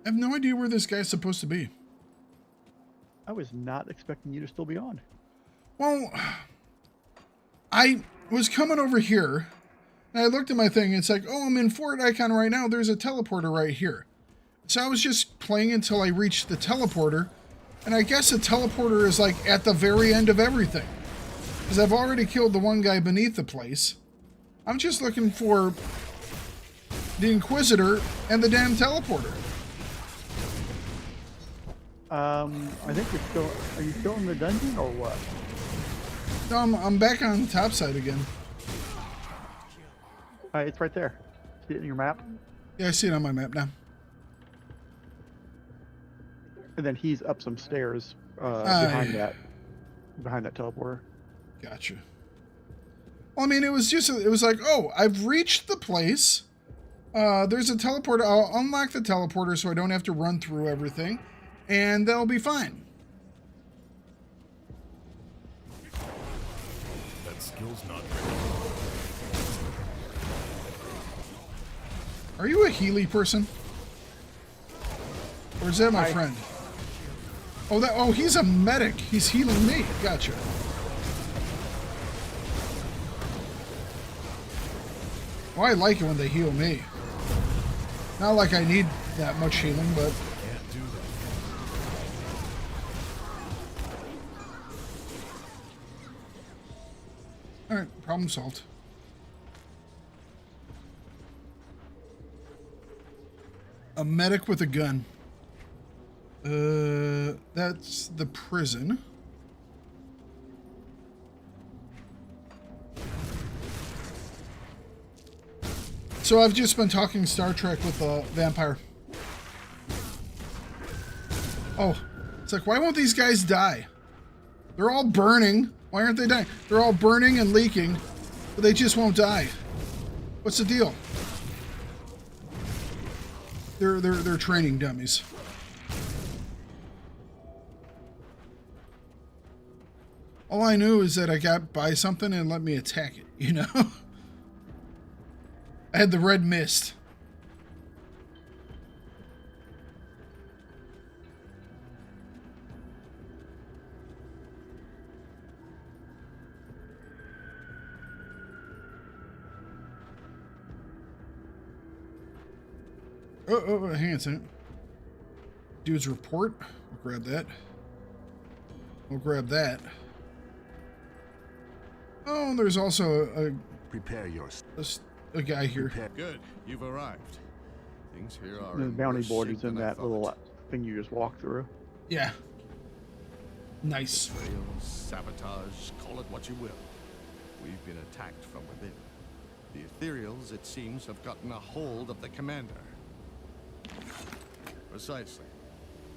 I have no idea where this guy's supposed to be. I was not expecting you to still be on. Well, I was coming over here, and I looked at my thing, and it's like, oh, I'm in Fort Icon right now. There's a teleporter right here. So I was just playing until I reached the teleporter, and I guess the teleporter is like at the very end of everything. Because I've already killed the one guy beneath the place. I'm just looking for the Inquisitor and the damn teleporter. I think you're still... Are you still in the dungeon or what? No, I'm back on the top side again. It's right there. See it in your map? Yeah, I see it on my map now. And then he's up some stairs behind that teleporter. Gotcha. Well, I mean, it was like, oh, I've reached the place. There's a teleporter. I'll unlock the teleporter so I don't have to run through everything. And that'll be fine. That skill's not very good. Are you a Healy person? Or is that my friend? Oh, he's a medic. He's healing me. Gotcha. Well, I like it when they heal me. Not like I need that much healing, but... Can't do that. Alright, problem solved. A medic with a gun. That's the prison. So I've just been talking Star Trek with a vampire. Oh, it's like, why won't these guys die? They're all burning. Why aren't they dying? They're all burning and leaking, but they just won't die. What's the deal? They're training dummies. All I knew is that I got by something and let me attack it, you know? I had the red mist. Oh, hang on a second. Dude's report. We'll grab that. We'll grab that. Oh, there's also Prepare a guy here. Good, you've arrived. Things here are The in bounty worse board shape is in than I that thought. little thing you just walked through. Yeah. Nice. Betrayal, sabotage, call it what you will. We've been attacked from within. The Ethereals, it seems, have gotten a hold of the commander. Precisely.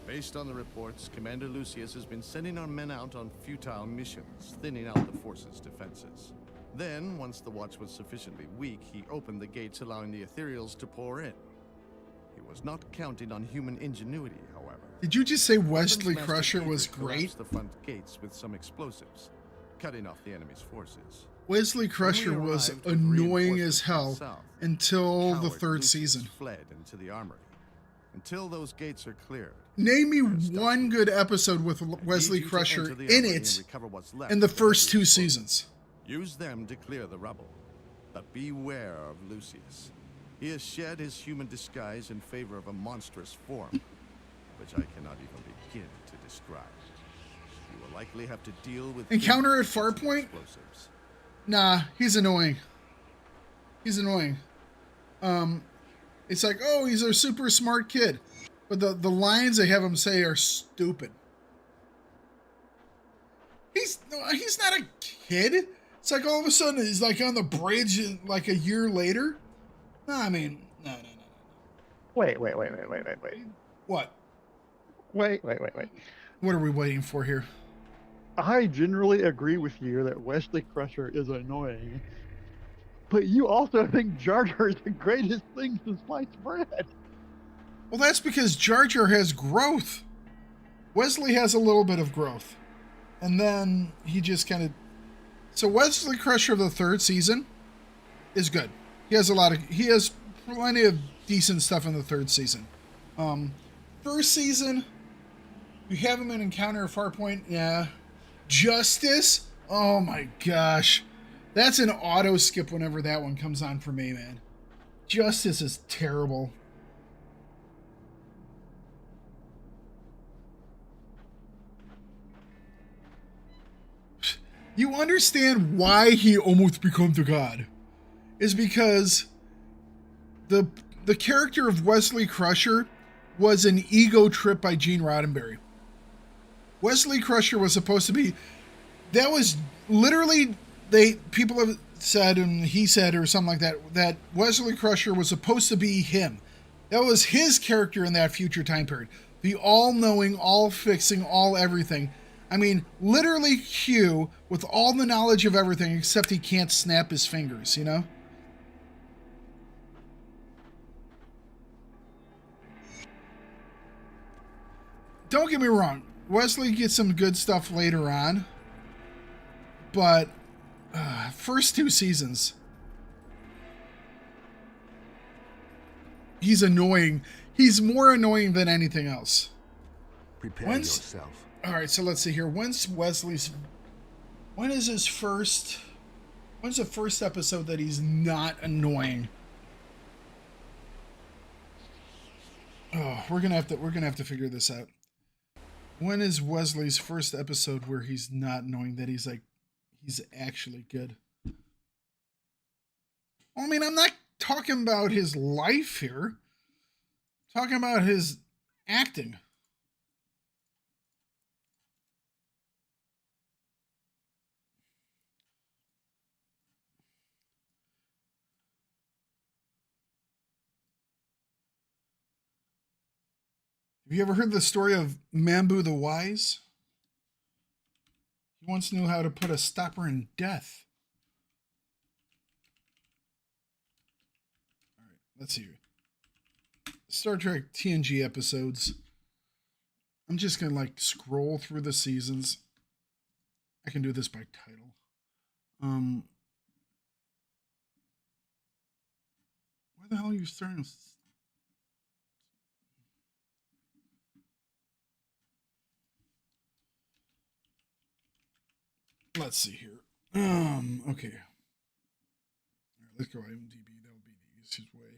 Based on the reports, Commander Lucius has been sending our men out on futile missions, thinning out the force's defenses. Then, once the watch was sufficiently weak, he opened the gates, allowing the Ethereals to pour in. He was not counting on human ingenuity, however. Did you just say Wesley Weapons Master Crusher Peter was collapsed great? the front gates with some explosives, cutting off the enemy's forces. Wesley Crusher was arrived with annoying reinforcements as from hell the south, until the Coward third Lucius season. fled into the armory. Until those gates are cleared. Name me one good episode with Wesley Need you to Crusher enter the in armory it and recover what's left in the of the first two enemy's forces. seasons. Use them to clear the rubble. But beware of Lucius. He has shed his human disguise in favor of a monstrous form, which I cannot even begin to describe. You will likely have to deal with Encounter at Farpoint? explosives. Nah, he's annoying. He's annoying. It's like, oh, he's a super smart kid. But the lines they have him say are stupid. He's not a kid. It's like all of a sudden he's like on the bridge like a year later. No, I mean, no. Wait. What? Wait. What are we waiting for here? I generally agree with you that Wesley Crusher is annoying, but you also think Jar Jar is the greatest thing since sliced bread. Well, that's because Jar Jar has growth. Wesley has a little bit of growth. And then he just kind of... So Wesley Crusher of the third season is good. He has plenty of decent stuff in the third season. First season, you have him in Encounter at Farpoint, yeah. Justice? Oh my gosh. That's an auto skip whenever that one comes on for me, man. Justice is terrible. You understand why he almost becomes a god. Is because the character of Wesley Crusher was an ego trip by Gene Roddenberry. Wesley Crusher was supposed to be... That was literally... People have said, and he said, or something like that, that Wesley Crusher was supposed to be him. That was his character in that future time period. The all-knowing, all-fixing, all-everything. I mean, literally Hugh with all the knowledge of everything, except he can't snap his fingers, you know? Don't get me wrong. Wesley gets some good stuff later on. But, first two seasons. he's annoying. He's more annoying than anything else. Prepare yourself. All right, so let's see here. When is the first episode that he's not annoying? Oh, we're gonna have to figure this out. When is Wesley's first episode where he's not annoying, that he's actually good? I mean, I'm not talking about his life here. I'm talking about his acting. Have you ever heard the story of Mambu the Wise? He once knew how to put a stopper in death. All right, let's see. Star Trek TNG episodes. I'm just going to like scroll through the seasons. I can do this by title. Why the hell are you starting to... Let's see here. Okay. All right, let's go IMDb. That'll be the easiest way.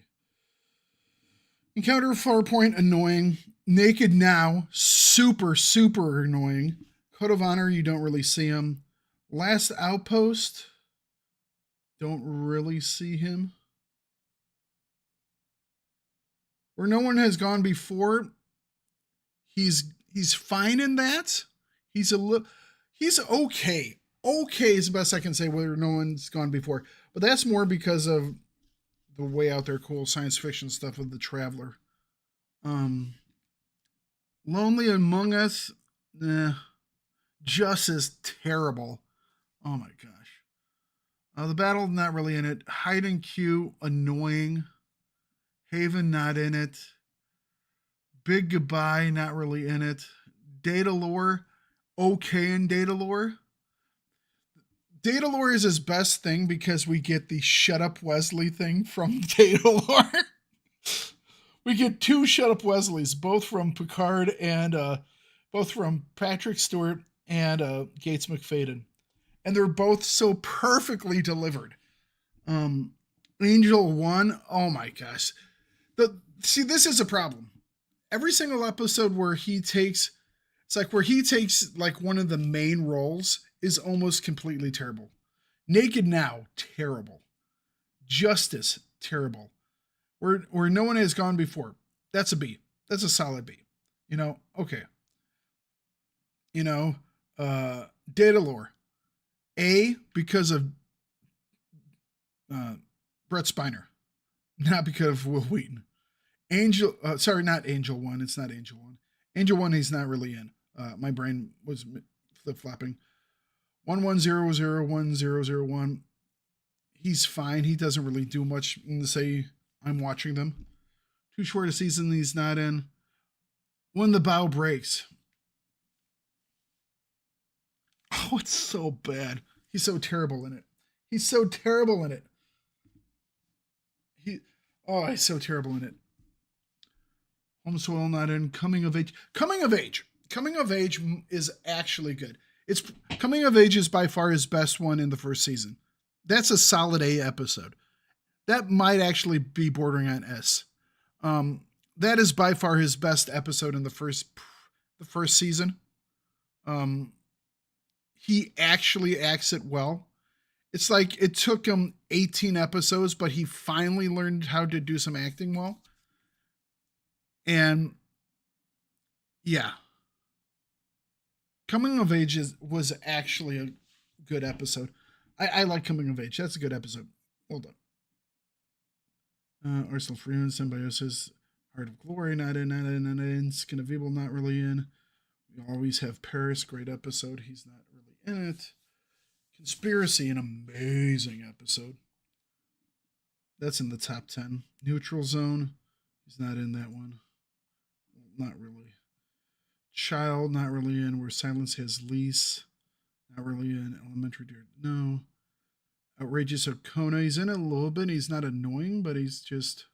Encounter Farpoint, annoying. Naked Now, super, super annoying. Code of Honor, you don't really see him. Last Outpost, don't really see him. Where No One Has Gone Before, he's fine in that. He's okay. Okay is the best I can say, where No One's Gone Before. But that's more because of the way out there cool science fiction stuff of The Traveler. Lonely Among Us, just as terrible. Oh my gosh. The Battle, not really in it. Hide and Q, annoying. Haven, not in it. Big Goodbye, not really in it. Data Lore, okay in Data Lore. Data Lore is his best thing because we get the Shut Up Wesley thing from Data Lore. We get two Shut Up Wesleys, both from Picard and both from Patrick Stewart and Gates McFadden. And they're both so perfectly delivered. Angel 1, oh my gosh. See, this is a problem. Every single episode where he takes like one of the main roles is almost completely terrible. Naked Now, terrible. Justice, terrible. Where No One Has Gone Before, that's a B. That's a solid B. Okay. Data Lore, A, because of Brett Spiner, not because of Will Wheaton. Not Angel 1. It's not Angel 1. Angel 1 he's not really in. My brain was flip-flopping. 11001001. He's fine. He doesn't really do much to say I'm watching them. Too short a season he's not in. When the Bow Breaks. Oh, it's so bad. He's so terrible in it. He's so terrible in it. He's so terrible in it. Home Soil not in. Coming of Age. Coming of Age is actually good. Coming of Age is by far his best one in the first season. That's a solid A episode. That might actually be bordering on S. That is by far his best episode in the first season. He actually acts it well. It's like it took him 18 episodes, but he finally learned how to do some acting well. And yeah, Coming of Age was actually a good episode. I like Coming of Age. That's a good episode. Well done. Arsenal Freeman, Symbiosis, Heart of Glory, not in. Skin of Evil, not really in. We Always Have Paris, great episode. He's not really in it. Conspiracy, an amazing episode. That's in the top 10. Neutral Zone, he's not in that one. Not really. Child, not really in. Where Silence Has Lease, not really in. Elementary Dear, no. Outrageous Okona, he's in it a little bit. He's not annoying, but he's just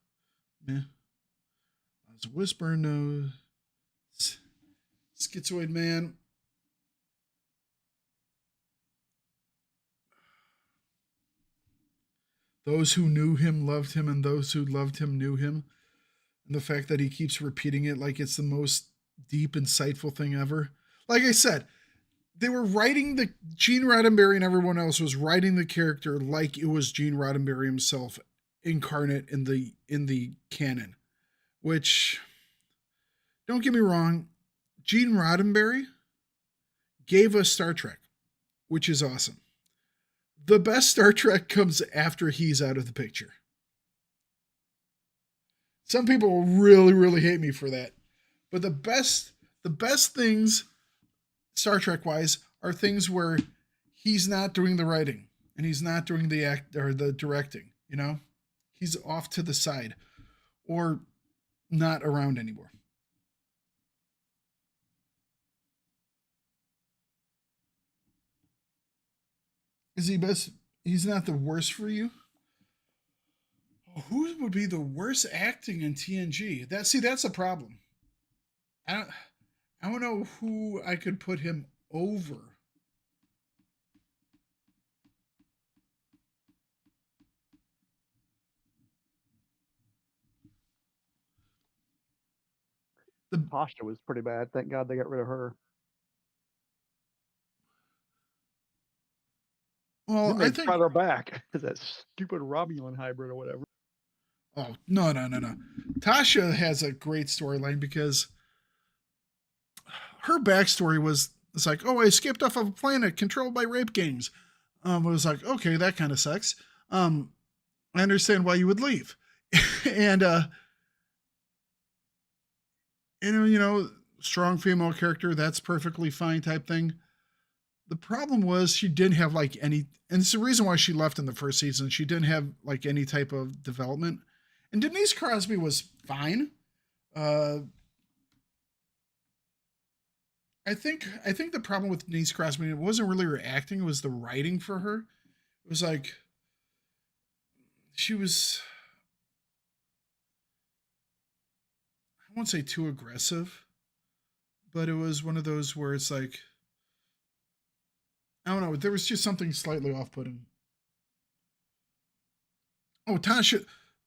meh. As a whisper knows, Schizoid Man. Those who knew him loved him, and those who loved him knew him. And the fact that he keeps repeating it like it's the most deep, insightful thing ever. Like I said, they were writing the Gene Roddenberry and everyone else was writing the character like it was Gene Roddenberry himself incarnate in the canon. Which, don't get me wrong, Gene Roddenberry gave us Star Trek, which is awesome. The best Star Trek comes after he's out of the picture. Some people will really, really hate me for that. But the best things, Star Trek wise, are things where he's not doing the writing and he's not doing the act or the directing, you know? He's off to the side or not around anymore. Is he best? He's not the worst for you? Who would be the worst acting in TNG? That's a problem. I don't know who I could put him over. Tasha was pretty bad. Thank God they got rid of her. Well, I think brought her back as that stupid Romulan hybrid or whatever. Oh, no. Tasha has a great storyline because her backstory was, it's like, oh, I skipped off of a planet controlled by rape gangs. It was like, okay, that kind of sucks. I understand why you would leave. And, you know, strong female character, that's perfectly fine type thing. The problem was she didn't have like any, and it's the reason why she left in the first season. She didn't have like any type of development. And Denise Crosby was fine. I think the problem with Denise Crosby, it wasn't really her acting, it was the writing for her. It was like she was, I won't say too aggressive, but it was one of those where it's like, I don't know, there was just something slightly off-putting. Oh,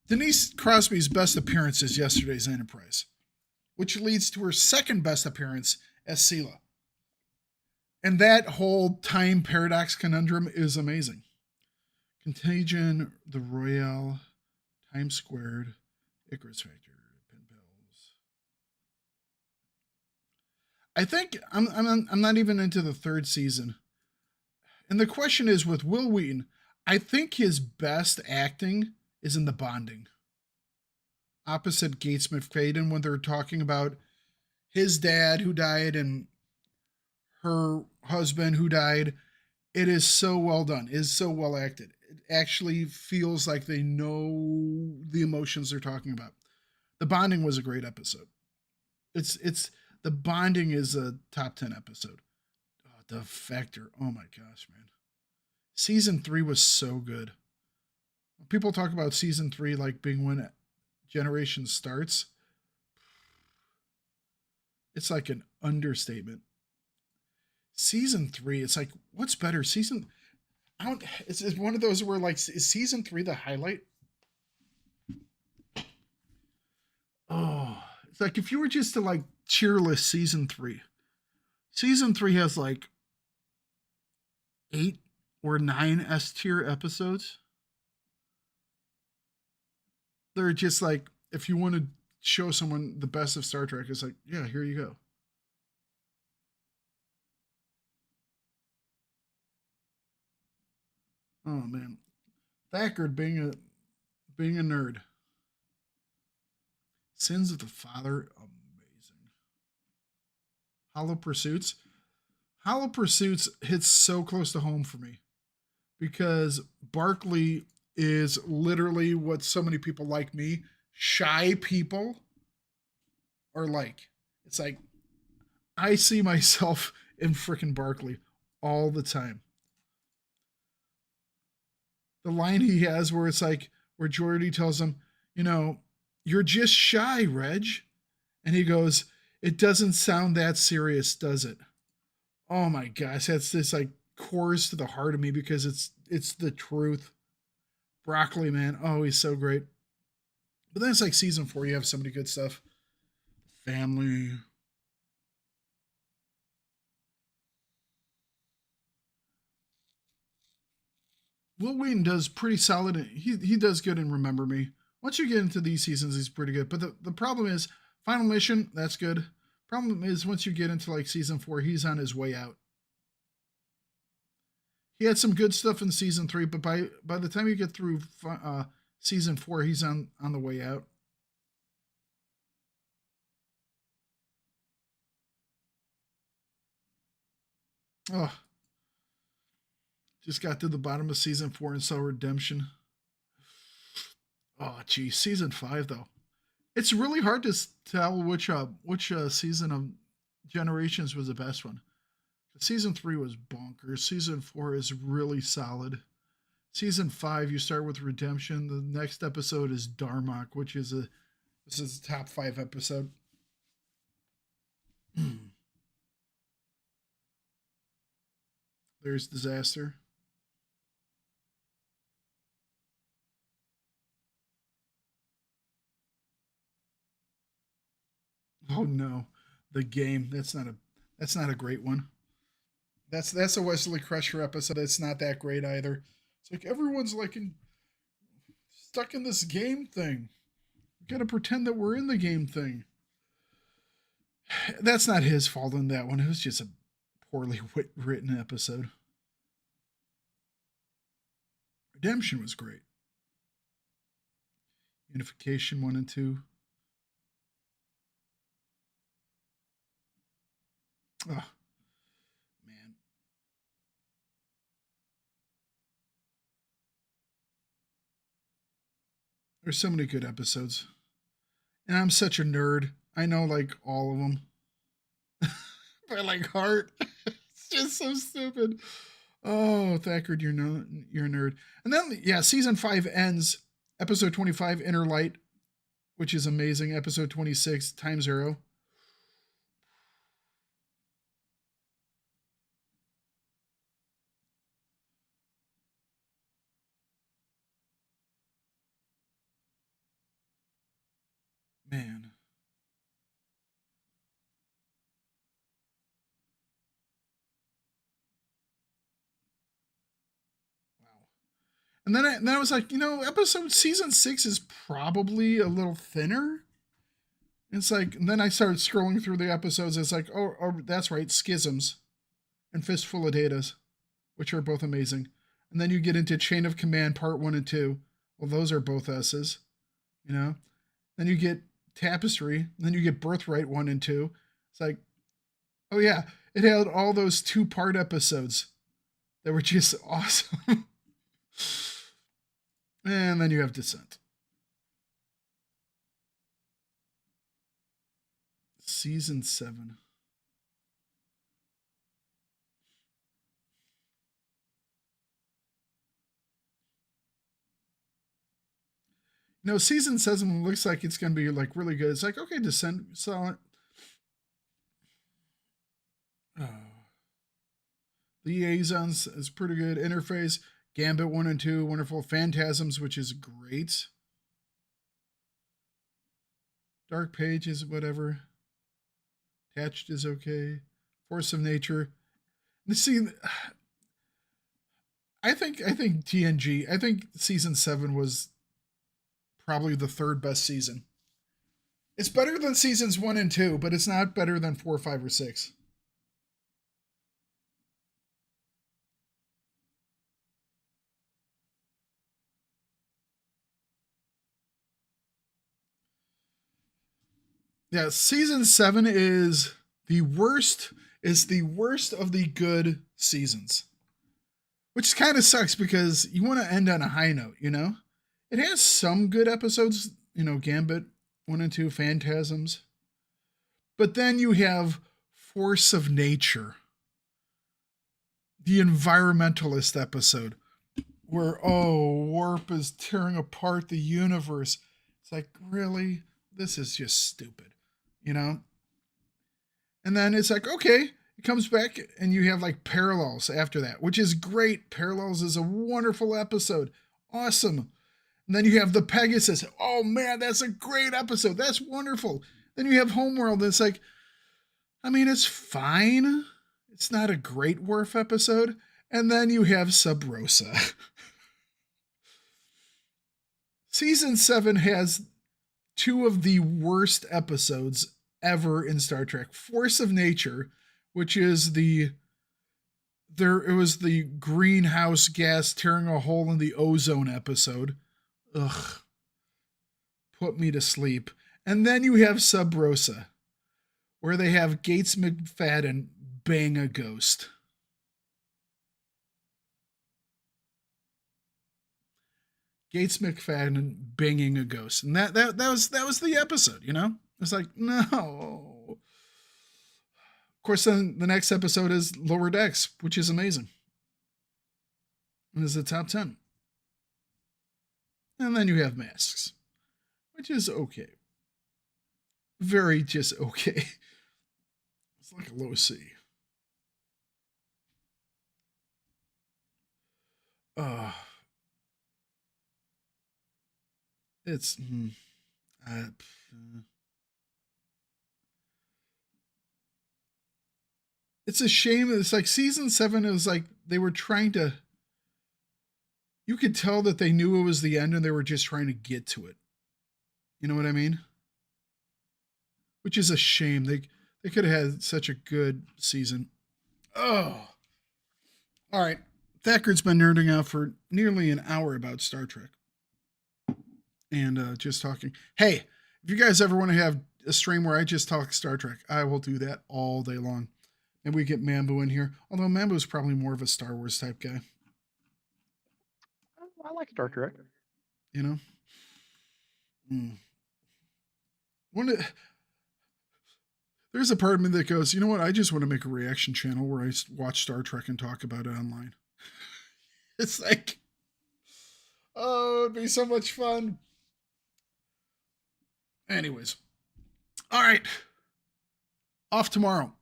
Denise Crosby's best appearance is yesterday's Enterprise, which leads to her second best appearance as Sela. And that whole time paradox conundrum is amazing. Contagion, The Royale, Time Squared, Icarus Factor, Pen Pals. I think I'm not even into the third season. And the question is with Will Wheaton, I think his best acting is in the bonding. Opposite Gates McFadden when they're talking about his dad who died and her husband who died. It is so well done. It is so well acted. It actually feels like they know the emotions they're talking about. The bonding was a great episode. It's the bonding is a top 10 episode. Oh, the Factor. Oh my gosh, man. Season 3 was so good. People talk about season 3 like being when Generation starts. It's like an understatement. Season 3, it's like, what's better? It's one of those where like, is season 3 the highlight? Oh, it's like if you were just to like tier list season 3. Season 3 has like 8 or 9 S tier episodes. They're just like, if you want to show someone the best of Star Trek, it's like, yeah, here you go. Oh man, Thakard being a nerd. Sins of the Father, amazing. Hollow Pursuits. Hollow Pursuits hits so close to home for me because Barclay is literally what so many people like me, shy people, are like. It's like, I see myself in frickin' Barclay all the time. The line he has where it's like, where Geordi tells him, you know, you're just shy, Reg. And he goes, "It doesn't sound that serious, does it?" Oh my gosh, that's this like cores to the heart of me because it's the truth. Broccoli, man. Oh, he's so great. But then it's like season 4, you have so many good stuff. Family. Will Wheaton does pretty solid. He does good in Remember Me. Once you get into these seasons, he's pretty good. But the problem is, Final Mission, that's good. Problem is, once you get into like season 4, he's on his way out. He had some good stuff in season 3, but by the time you get through season 4, he's on the way out. Oh, just got to the bottom of season 4 and saw Redemption. Oh, geez, season 5 though. It's really hard to tell which season of Generations was the best one. Season 3 was bonkers. Season 4 is really solid. Season 5, you start with Redemption. The next episode is Darmok, which is this is a top 5 episode. There's Disaster. Oh no, the game. That's not a great one. That's a Wesley Crusher episode. It's not that great either. It's like everyone's like stuck in this game thing. We gotta pretend that we're in the game thing. That's not his fault in that one. It was just a poorly written episode. Redemption was great. Unification 1 and 2. Oh, man. There's so many good episodes. And I'm such a nerd. I know like all of them. By like heart. It's just so stupid. Oh, Thakard, you're a nerd. And then yeah, season 5 ends. Episode 25, Inner Light, which is amazing. Episode 26, Time Zero. Man. Wow. And then I was like, season 6 is probably a little thinner. It's like, and then I started scrolling through the episodes. It's like, oh, that's right, Schisms and Fistful of Datas, which are both amazing. And then you get into Chain of Command Part 1 and 2. Well, those are both S's, Then you get Tapestry. And then you get Birthright 1 and 2. It's like, oh yeah, it had all those 2-part episodes that were just awesome. And then you have Descent. Season 7. Season 7 looks like it's going to be like really good. It's like, okay, Descent, solid. Liaisons is pretty good. Interface, Gambit 1 and 2, wonderful. Phantasms, which is great. Dark Pages, whatever. Attached is okay. Force of Nature. See, I think TNG. I think season 7 was probably the 3rd best season. It's better than seasons 1 and 2, but it's not better than 4, 5, or 6. Yeah, season 7 is the worst. Is the worst of the good seasons, which kind of sucks because you want to end on a high note. It has some good episodes. Gambit 1 and 2, Phantasms, but then you have Force of Nature, the environmentalist episode, where warp is tearing apart the universe. It's like, really, this is just stupid. you know? And then it's like, okay, it comes back and you have like Parallels after that, which is great. Parallels is a wonderful episode. Awesome. And then you have the Pegasus. Oh man, that's a great episode. That's wonderful. Then you have Homeworld. And it's like, I mean, it's fine. It's not a great Worf episode. And then you have Sub Rosa. Season 7 has two of the worst episodes ever in Star Trek. Force of Nature, which is it was the greenhouse gas tearing a hole in the ozone episode. Ugh. Put me to sleep. And then you have Sub Rosa, where they have Gates McFadden bang a ghost. Gates McFadden banging a ghost. And that was the episode, you know? It's like, no. Of course, then the next episode is Lower Decks, which is amazing. And is the top 10. And then you have Masks, which is okay. Very just okay. It's like a low C. It's it's a shame. It's like season 7, it was like they were trying to, you could tell that they knew it was the end and they were just trying to get to it. You know what I mean? Which is a shame. They could have had such a good season. Oh. All right. Thakard's been nerding out for nearly an hour about Star Trek. And just talking. Hey, if you guys ever want to have a stream where I just talk Star Trek, I will do that all day long. And we get Mambo in here. Although Mambo's probably more of a Star Wars type guy. I like Star Trek. You know? There's a part of me that goes, you know what? I just want to make a reaction channel where I watch Star Trek and talk about it online. It's like, oh, it'd be so much fun. Anyways. All right. Off tomorrow.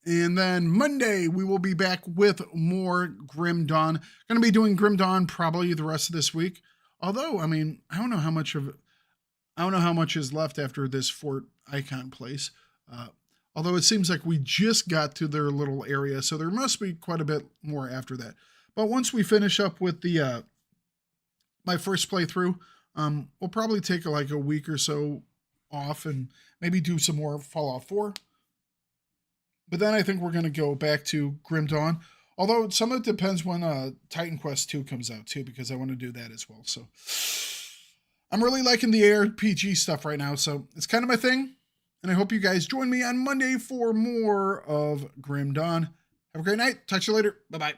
And then Monday, we will be back with more Grim Dawn. Going to be doing Grim Dawn probably the rest of this week. Although, I mean, I don't know how much is left after this Fort Icon place. Although it seems like we just got to their little area, so there must be quite a bit more after that. But once we finish up with the my first playthrough, we'll probably take like a week or so off and maybe do some more Fallout 4. But then I think we're going to go back to Grim Dawn. Although some of it depends when Titan Quest 2 comes out too, because I want to do that as well. So I'm really liking the ARPG stuff right now, so it's kind of my thing. And I hope you guys join me on Monday for more of Grim Dawn. Have a great night. Talk to you later. Bye-bye.